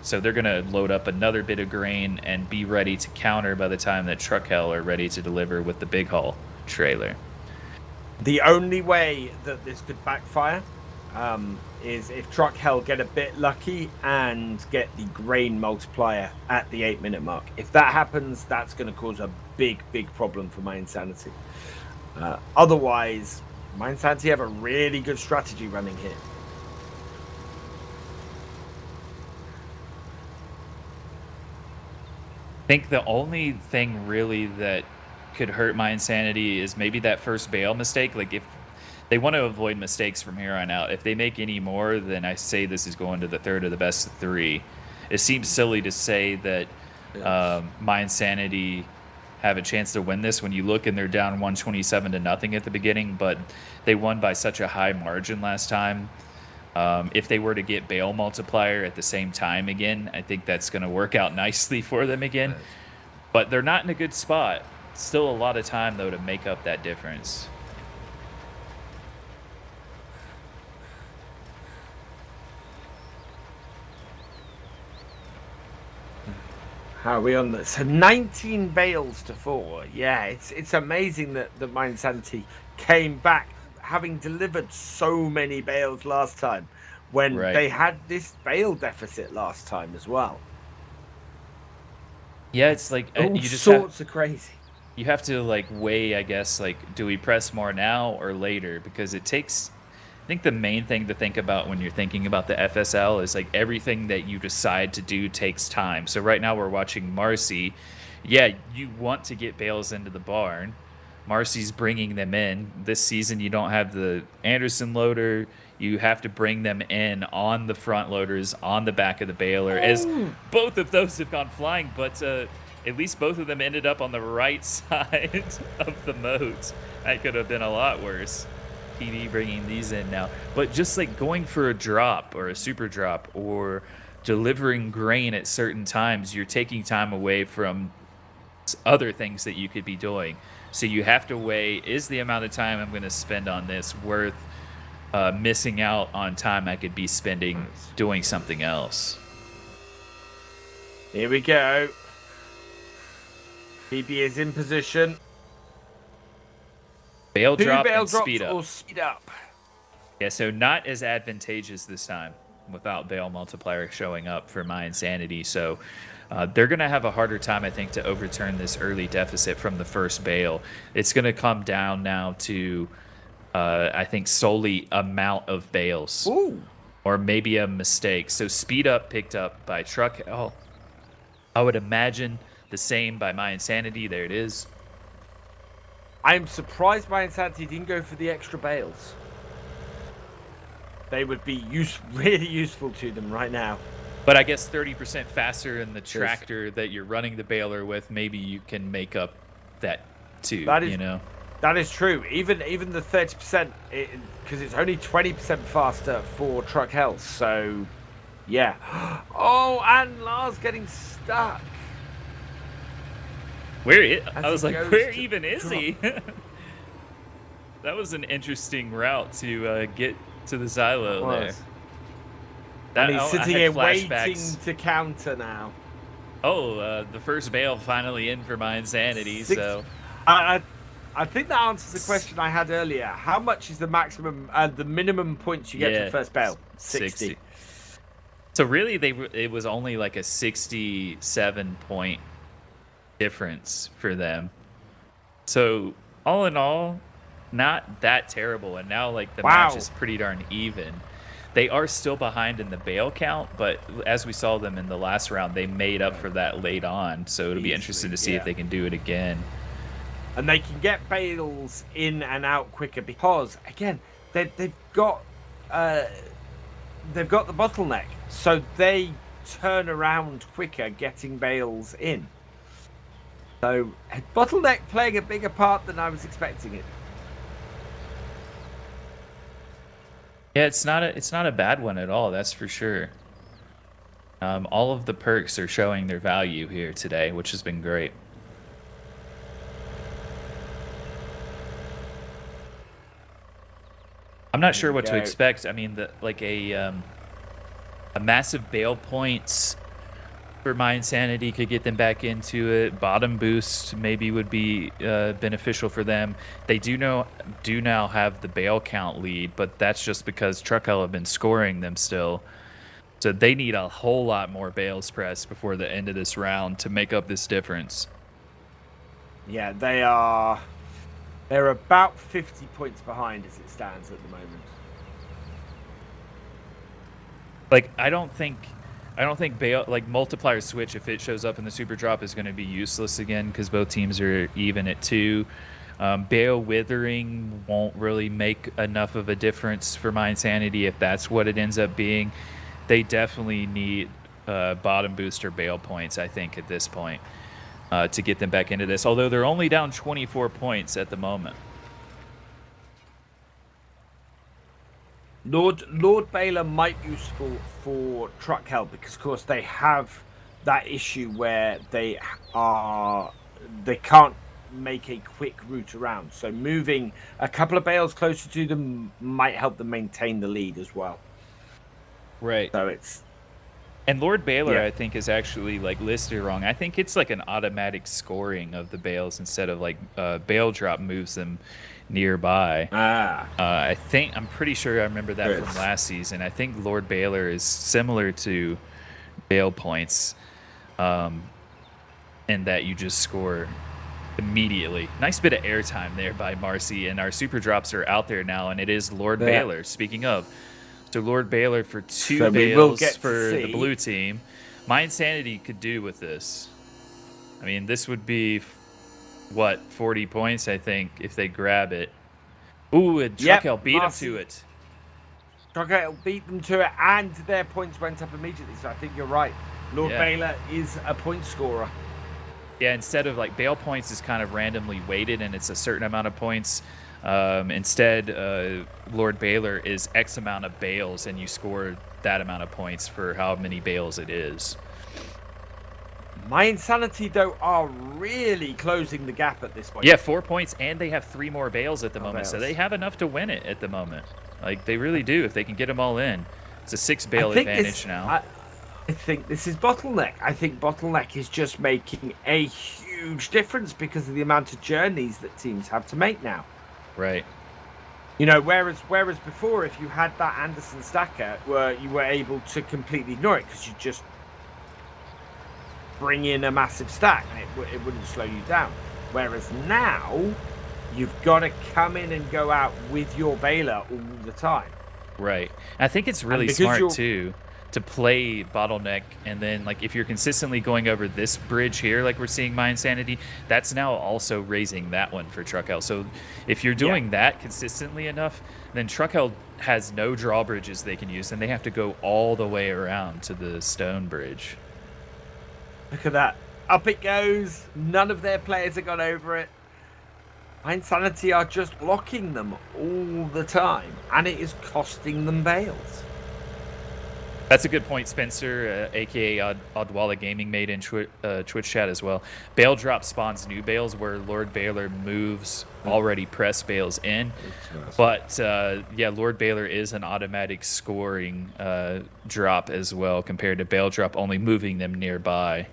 So they're going to load up another bit of grain and be ready to counter by the time that Truck Hell are ready to deliver with the big haul trailer. The only way that this could backfire is if Truck Hell get a bit lucky and get the grain multiplier at the 8-minute mark. If that happens, that's going to cause a big problem for My Insanity. Otherwise, My Insanity have a really good strategy running here. I think the only thing really that could hurt My Insanity is maybe that first bail mistake. Like, if they want to avoid mistakes from here on out, if they make any more, then I say this is going to the third of the best of 3. It seems silly to say that My Insanity have a chance to win this when you look and they're down 127-0 at the beginning, but they won by such a high margin last time. If they were to get bail multiplier at the same time again, I think that's going to work out nicely for them again. But they're not in a good spot. Still a lot of time, though, to make up that difference. How are we on this? So 19 bales to 4. Yeah, it's amazing that My Insanity came back, having delivered so many bales last time, when they had this bale deficit last time as well. Yeah, it's like all sorts of crazy. You have to like weigh, I guess, like, do we press more now or later? Because it takes, I think the main thing to think about when you're thinking about the FSL is like everything that you decide to do takes time. So right now we're watching Marcy. Yeah, you want to get bales into the barn. Marcy's bringing them in. This season you don't have the Anderson loader. You have to bring them in on the front loaders, on the back of the baler, as both of those have gone flying, but at least both of them ended up on the right side of the moat. That could have been a lot worse. PD bringing these in now. But just like going for a drop or a super drop or delivering grain at certain times, you're taking time away from other things that you could be doing. So you have to weigh, is the amount of time I'm going to spend on this worth missing out on time I could be spending doing something else. Here we go. PB is in position. Bail Two drop bail and drops speed up. or speed up. Yeah, so not as advantageous this time without bail multiplier showing up for my insanity. So they're going to have a harder time, I think, to overturn this early deficit from the first bail. It's going to come down now to, I think, solely amount of bails. Ooh. Or maybe a mistake. So speed up picked up by Truck. Oh, I would imagine the same by my insanity. There it is. I'm surprised my insanity didn't go for the extra bails. They would be really useful to them right now. But I guess 30% faster in the tractor that you're running the baler with, maybe you can make up that too, you know? That is true. Even the 30%, because it's only 20% faster for truck health. So, yeah. Oh, and Lars getting stuck. I was like, where even is he? That was an interesting route to get to the silo there. And he's sitting here waiting to counter now. Oh, the first bail finally in for my insanity. So I think that answers the question I had earlier. How much is the maximum, the minimum points you get for the first bail? 60. So really, it was only like a 67-point difference for them. So all in all, not that terrible. And now like the match is pretty darn even. They are still behind in the bail count, but as we saw them in the last round, they made up for that late on. So it'll be interesting to see if they can do it again. And they can get bails in and out quicker because, again, they've got the bottleneck, so they turn around quicker getting bails in. So bottleneck playing a bigger part than I was expecting it. Yeah, it's not a bad one at all. That's for sure. All of the perks are showing their value here today, which has been great. I'm not sure what to expect. I mean, a massive bail points for my insanity could get them back into it. Bottom boost maybe would be beneficial for them. They do now have the bail count lead, but that's just because Truckell have been scoring them still. So they need a whole lot more bails pressed before the end of this round to make up this difference. Yeah, they're about 50 points behind as it stands at the moment. Like I don't think bail multiplier switch, if it shows up in the super drop, is going to be useless again because both teams are even at 2. Bail withering won't really make enough of a difference for my insanity if that's what it ends up being. They definitely need bottom booster bail points, I think, at this point to get them back into this. Although they're only down 24 points at the moment. Lord Baylor might be useful for truck help because, of course, they have that issue where they can't make a quick route around. So moving a couple of bales closer to them might help them maintain the lead as well. Right. So it's. And Lord Baylor, I think, is actually listed wrong. I think it's like an automatic scoring of the bales instead of bail drop moves them nearby. I'm pretty sure I remember that from last season. I think Lord Baylor is similar to bail points in that you just score immediately. Nice bit of airtime there by Marcy, and our super drops are out there now, and it is Lord Baylor. Speaking of, so Lord Baylor for 2 bails for the blue team. My insanity could do with this. I mean, this would be 40 points, I think, if they grab it. Ooh, and Truckell beat him to it. Truckell beat them to it, and their points went up immediately. So I think you're right. Lord Baylor is a point scorer. Yeah, instead of bail points is kind of randomly weighted, and it's a certain amount of points. Instead, Lord Baylor is X amount of bails, and you score that amount of points for how many bails it is. My insanity, though, are really closing the gap at this point. Yeah, 4 points, and they have 3 more bails at the moment, so they have enough to win it at the moment. Like, they really do if they can get them all in. It's a 6 bale advantage now. I think this is Bottleneck. I think Bottleneck is just making a huge difference because of the amount of journeys that teams have to make now. Right. You know, whereas before, if you had that Anderson stacker, you were able to completely ignore it because you just bring in a massive stack and it wouldn't slow you down. Whereas now, you've got to come in and go out with your baler all the time. Right. I think it's really smart too to play Bottleneck, and then like if you're consistently going over this bridge here, like we're seeing My Insanity, that's now also raising that one for Truckell. So if you're doing that consistently enough, then Truckell has no drawbridges they can use, and they have to go all the way around to the stone bridge. Look at that. Up it goes. None of their players have gone over it. My Insanity are just blocking them all the time, and it is costing them bales. That's a good point, Spencer, a.k.a. Oddwalla Gaming, made in Twitch chat as well. Bale drop spawns new bales where Lord Baylor moves already pressed bales in. But, yeah, Lord Baylor is an automatic scoring drop as well compared to Bale drop only moving them nearby.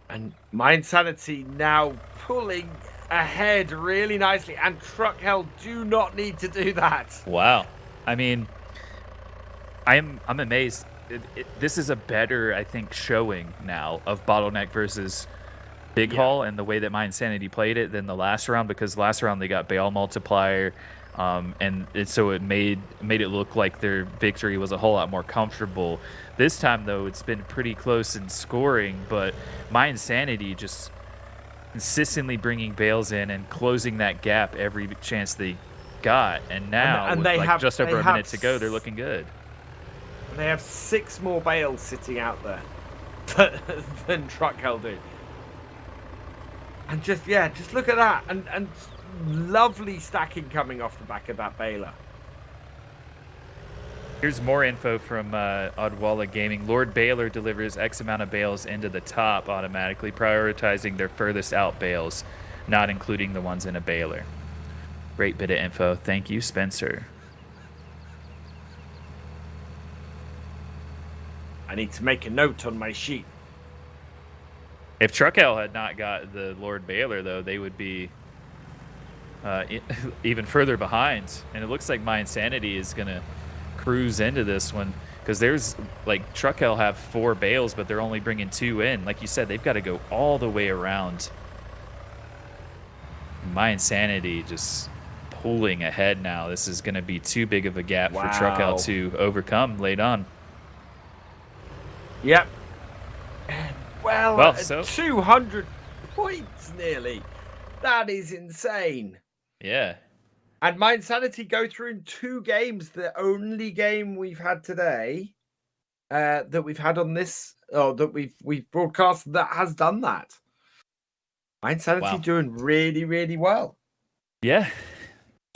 And My Insanity now pulling ahead really nicely, and Truckell do not need to do that. Wow. I mean, I'm amazed. This is a better, I think, showing now of Bottleneck versus Big Haul and the way that My Insanity played it than the last round, because last round they got Bale multiplier, and so it made it look like their victory was a whole lot more comfortable. This time, though, it's been pretty close in scoring, but My Insanity just consistently bringing bales in and closing that gap every chance they got. And now, and with they like have, just over they a minute to go, they're looking good. They have 6 more bales sitting out there than Truckell do. And just look at that. And lovely stacking coming off the back of that baler. Here's more info from Oddwalla Gaming. Lord Baylor delivers X amount of bales into the top automatically, prioritizing their furthest out bales, not including the ones in a baler. Great bit of info. Thank you, Spencer. I need to make a note on my sheet. If Truckell had not got the Lord Baylor, though, they would be even further behind. And it looks like My Insanity is going to cruise into this one, because there's like Truckell have 4 bales, but they're only bringing 2 in. Like you said, they've got to go all the way around. My Insanity just pulling ahead now. This is going to be too big of a gap for Truckell to overcome late on. Yep. Well, so 200 points nearly. That is insane. Yeah. And My Insanity go through in 2 games. The only game we've had today that we've had on this, or that we've broadcast, that has done that. My Insanity doing really, really well. Yeah.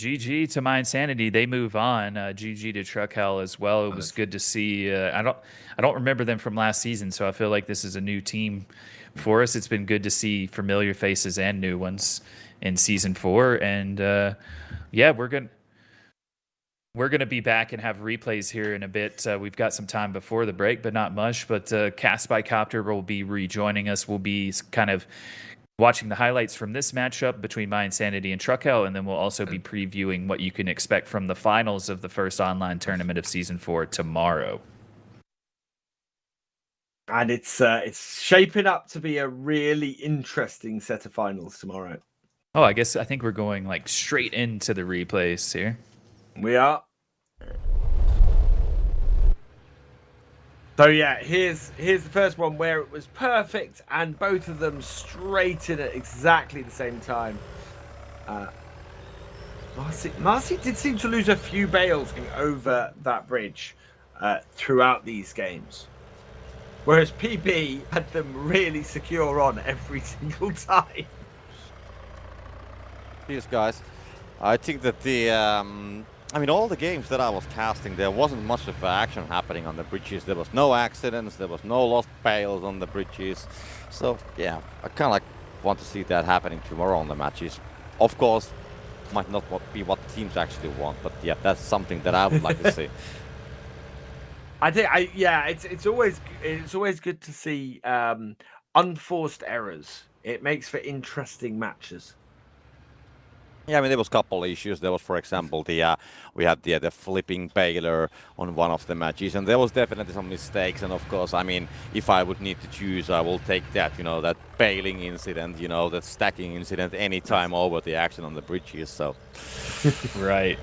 GG to My Insanity. They move on. GG to Truckell as well. It was good to see. I don't remember them from last season, so I feel like this is a new team for us. It's been good to see familiar faces and new ones in season 4, and yeah, we're gonna be back and have replays here in a bit. We've got some time before the break, but not much. But Cast by Copter will be rejoining us. We'll be kind of watching the highlights from this matchup between My Insanity and Truckell, and then we'll also be previewing what you can expect from the finals of the first online tournament of Season 4 tomorrow. And it's shaping up to be a really interesting set of finals tomorrow. Oh, I think we're going like straight into the replays here. We are. So yeah, here's the first one where it was perfect and both of them straight in at exactly the same time. Marcy did seem to lose a few bales over that bridge throughout these games. Whereas PB had them really secure on every single time. These guys, I think that I mean, all the games that I was casting, there wasn't much of action happening on the bridges. There was no accidents, there was no lost bales on the bridges. So, yeah, I kind of want to see that happening tomorrow on the matches. Of course, might not be what teams actually want. But yeah, that's something that I would like to see. I think, it's always good to see unforced errors. It makes for interesting matches. Yeah, I mean, there was a couple issues. There was, for example, we had the flipping Baylor on one of the matches, and there was definitely some mistakes. And of course, I mean, if I would need to choose, I will take that, that bailing incident, that stacking incident any time over the action on the bridges. So, Right.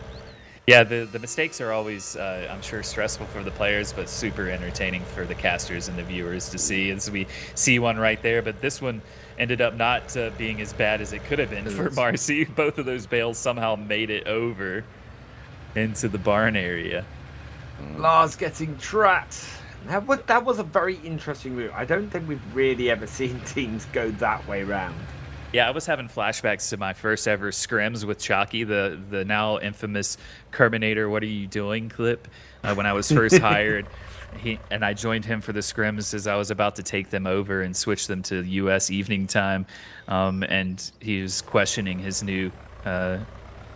Yeah, the mistakes are always, I'm sure, stressful for the players, but super entertaining for the casters and the viewers to see. As we see one right there, but this one ended up not being as bad as it could have been for Marcy. Both of those bales somehow made it over into the barn area. Lars getting trapped. That was a very interesting move. I don't think we've really ever seen teams go that way round. Yeah, I was having flashbacks to my first ever scrims with Chalky, the now infamous Kerminator, what are you doing clip, when I was first hired. And I joined him for the scrims as I was about to take them over and switch them to U.S. evening time. And he was questioning his new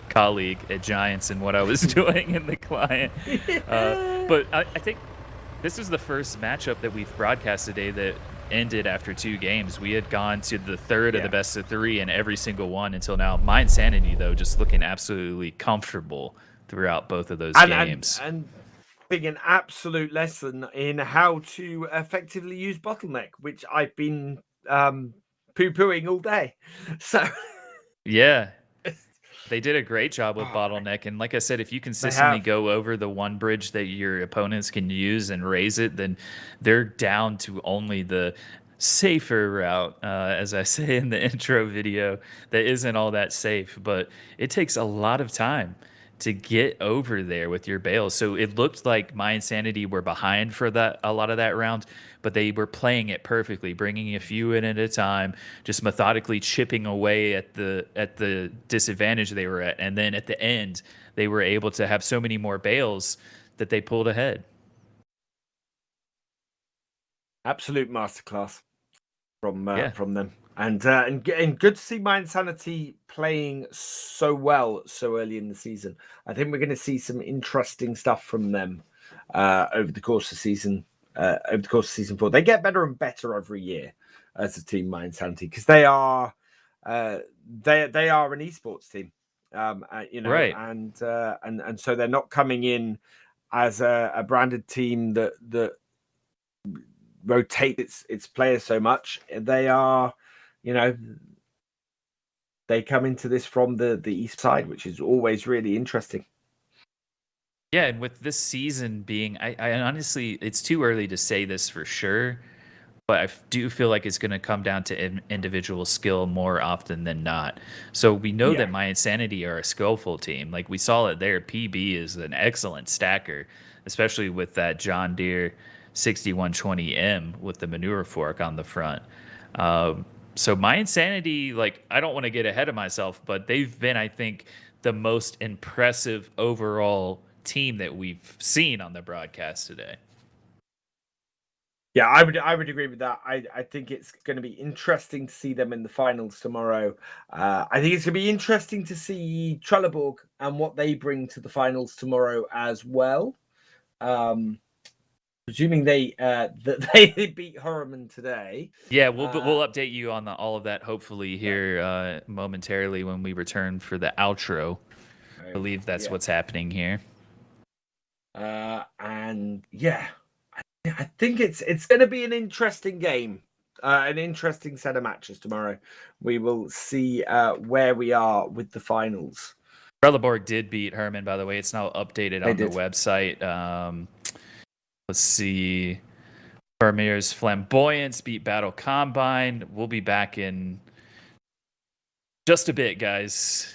colleague at Giants and what I was doing in the client. But I think this is the first matchup that we've broadcast today that ended after 2 games. We had gone to the third of the best of 3 in every single one until now. My Insanity, though, just looking absolutely comfortable throughout both of those games. And being an absolute lesson in how to effectively use bottleneck, which I've been poo-pooing all day. So yeah. They did a great job with bottleneck, and like I said, if you consistently go over the one bridge that your opponents can use and raise it, then they're down to only the safer route, as I say in the intro video, that isn't all that safe, but it takes a lot of time to get over there with your bales. So it looked like My Insanity were behind for a lot of that round, but they were playing it perfectly, bringing a few in at a time, just methodically chipping away at the disadvantage they were at. And then at the end, they were able to have so many more bales that they pulled ahead. Absolute masterclass from them. And good to see My Insanity playing so well so early in the season. I think we're going to see some interesting stuff from them over the course of season 4. They get better and better every year as a team, My Insanity, because they are an esports team, right? And so they're not coming in as a branded team that rotates its players so much. They are. They come into this from the east side, which is always really interesting. Yeah, and with this season being, I honestly, it's too early to say this for sure, but I do feel like it's going to come down to individual skill more often than not. So we know that My Insanity are a skillful team. Like we saw it there. PB is an excellent stacker, especially with that John Deere 6120M with the manure fork on the front. So My Insanity, like, I don't want to get ahead of myself, but they've been, I think, the most impressive overall team that we've seen on the broadcast today. Yeah, I would agree with that. I think it's going to be interesting to see them in the finals tomorrow. I think it's going to be interesting to see Trelleborg and what they bring to the finals tomorrow as well. Presuming they beat Hurriman today. Yeah, we'll update you on all of that hopefully here momentarily when we return for the outro. I believe that's what's happening here. And yeah, I think it's going to be an interesting game, an interesting set of matches tomorrow. We will see where we are with the finals. Trelleborg did beat Herman, by the way. It's now updated on the website. Let's see. Vermeer's Flamboyance beat Battle Combine. We'll be back in just a bit, guys.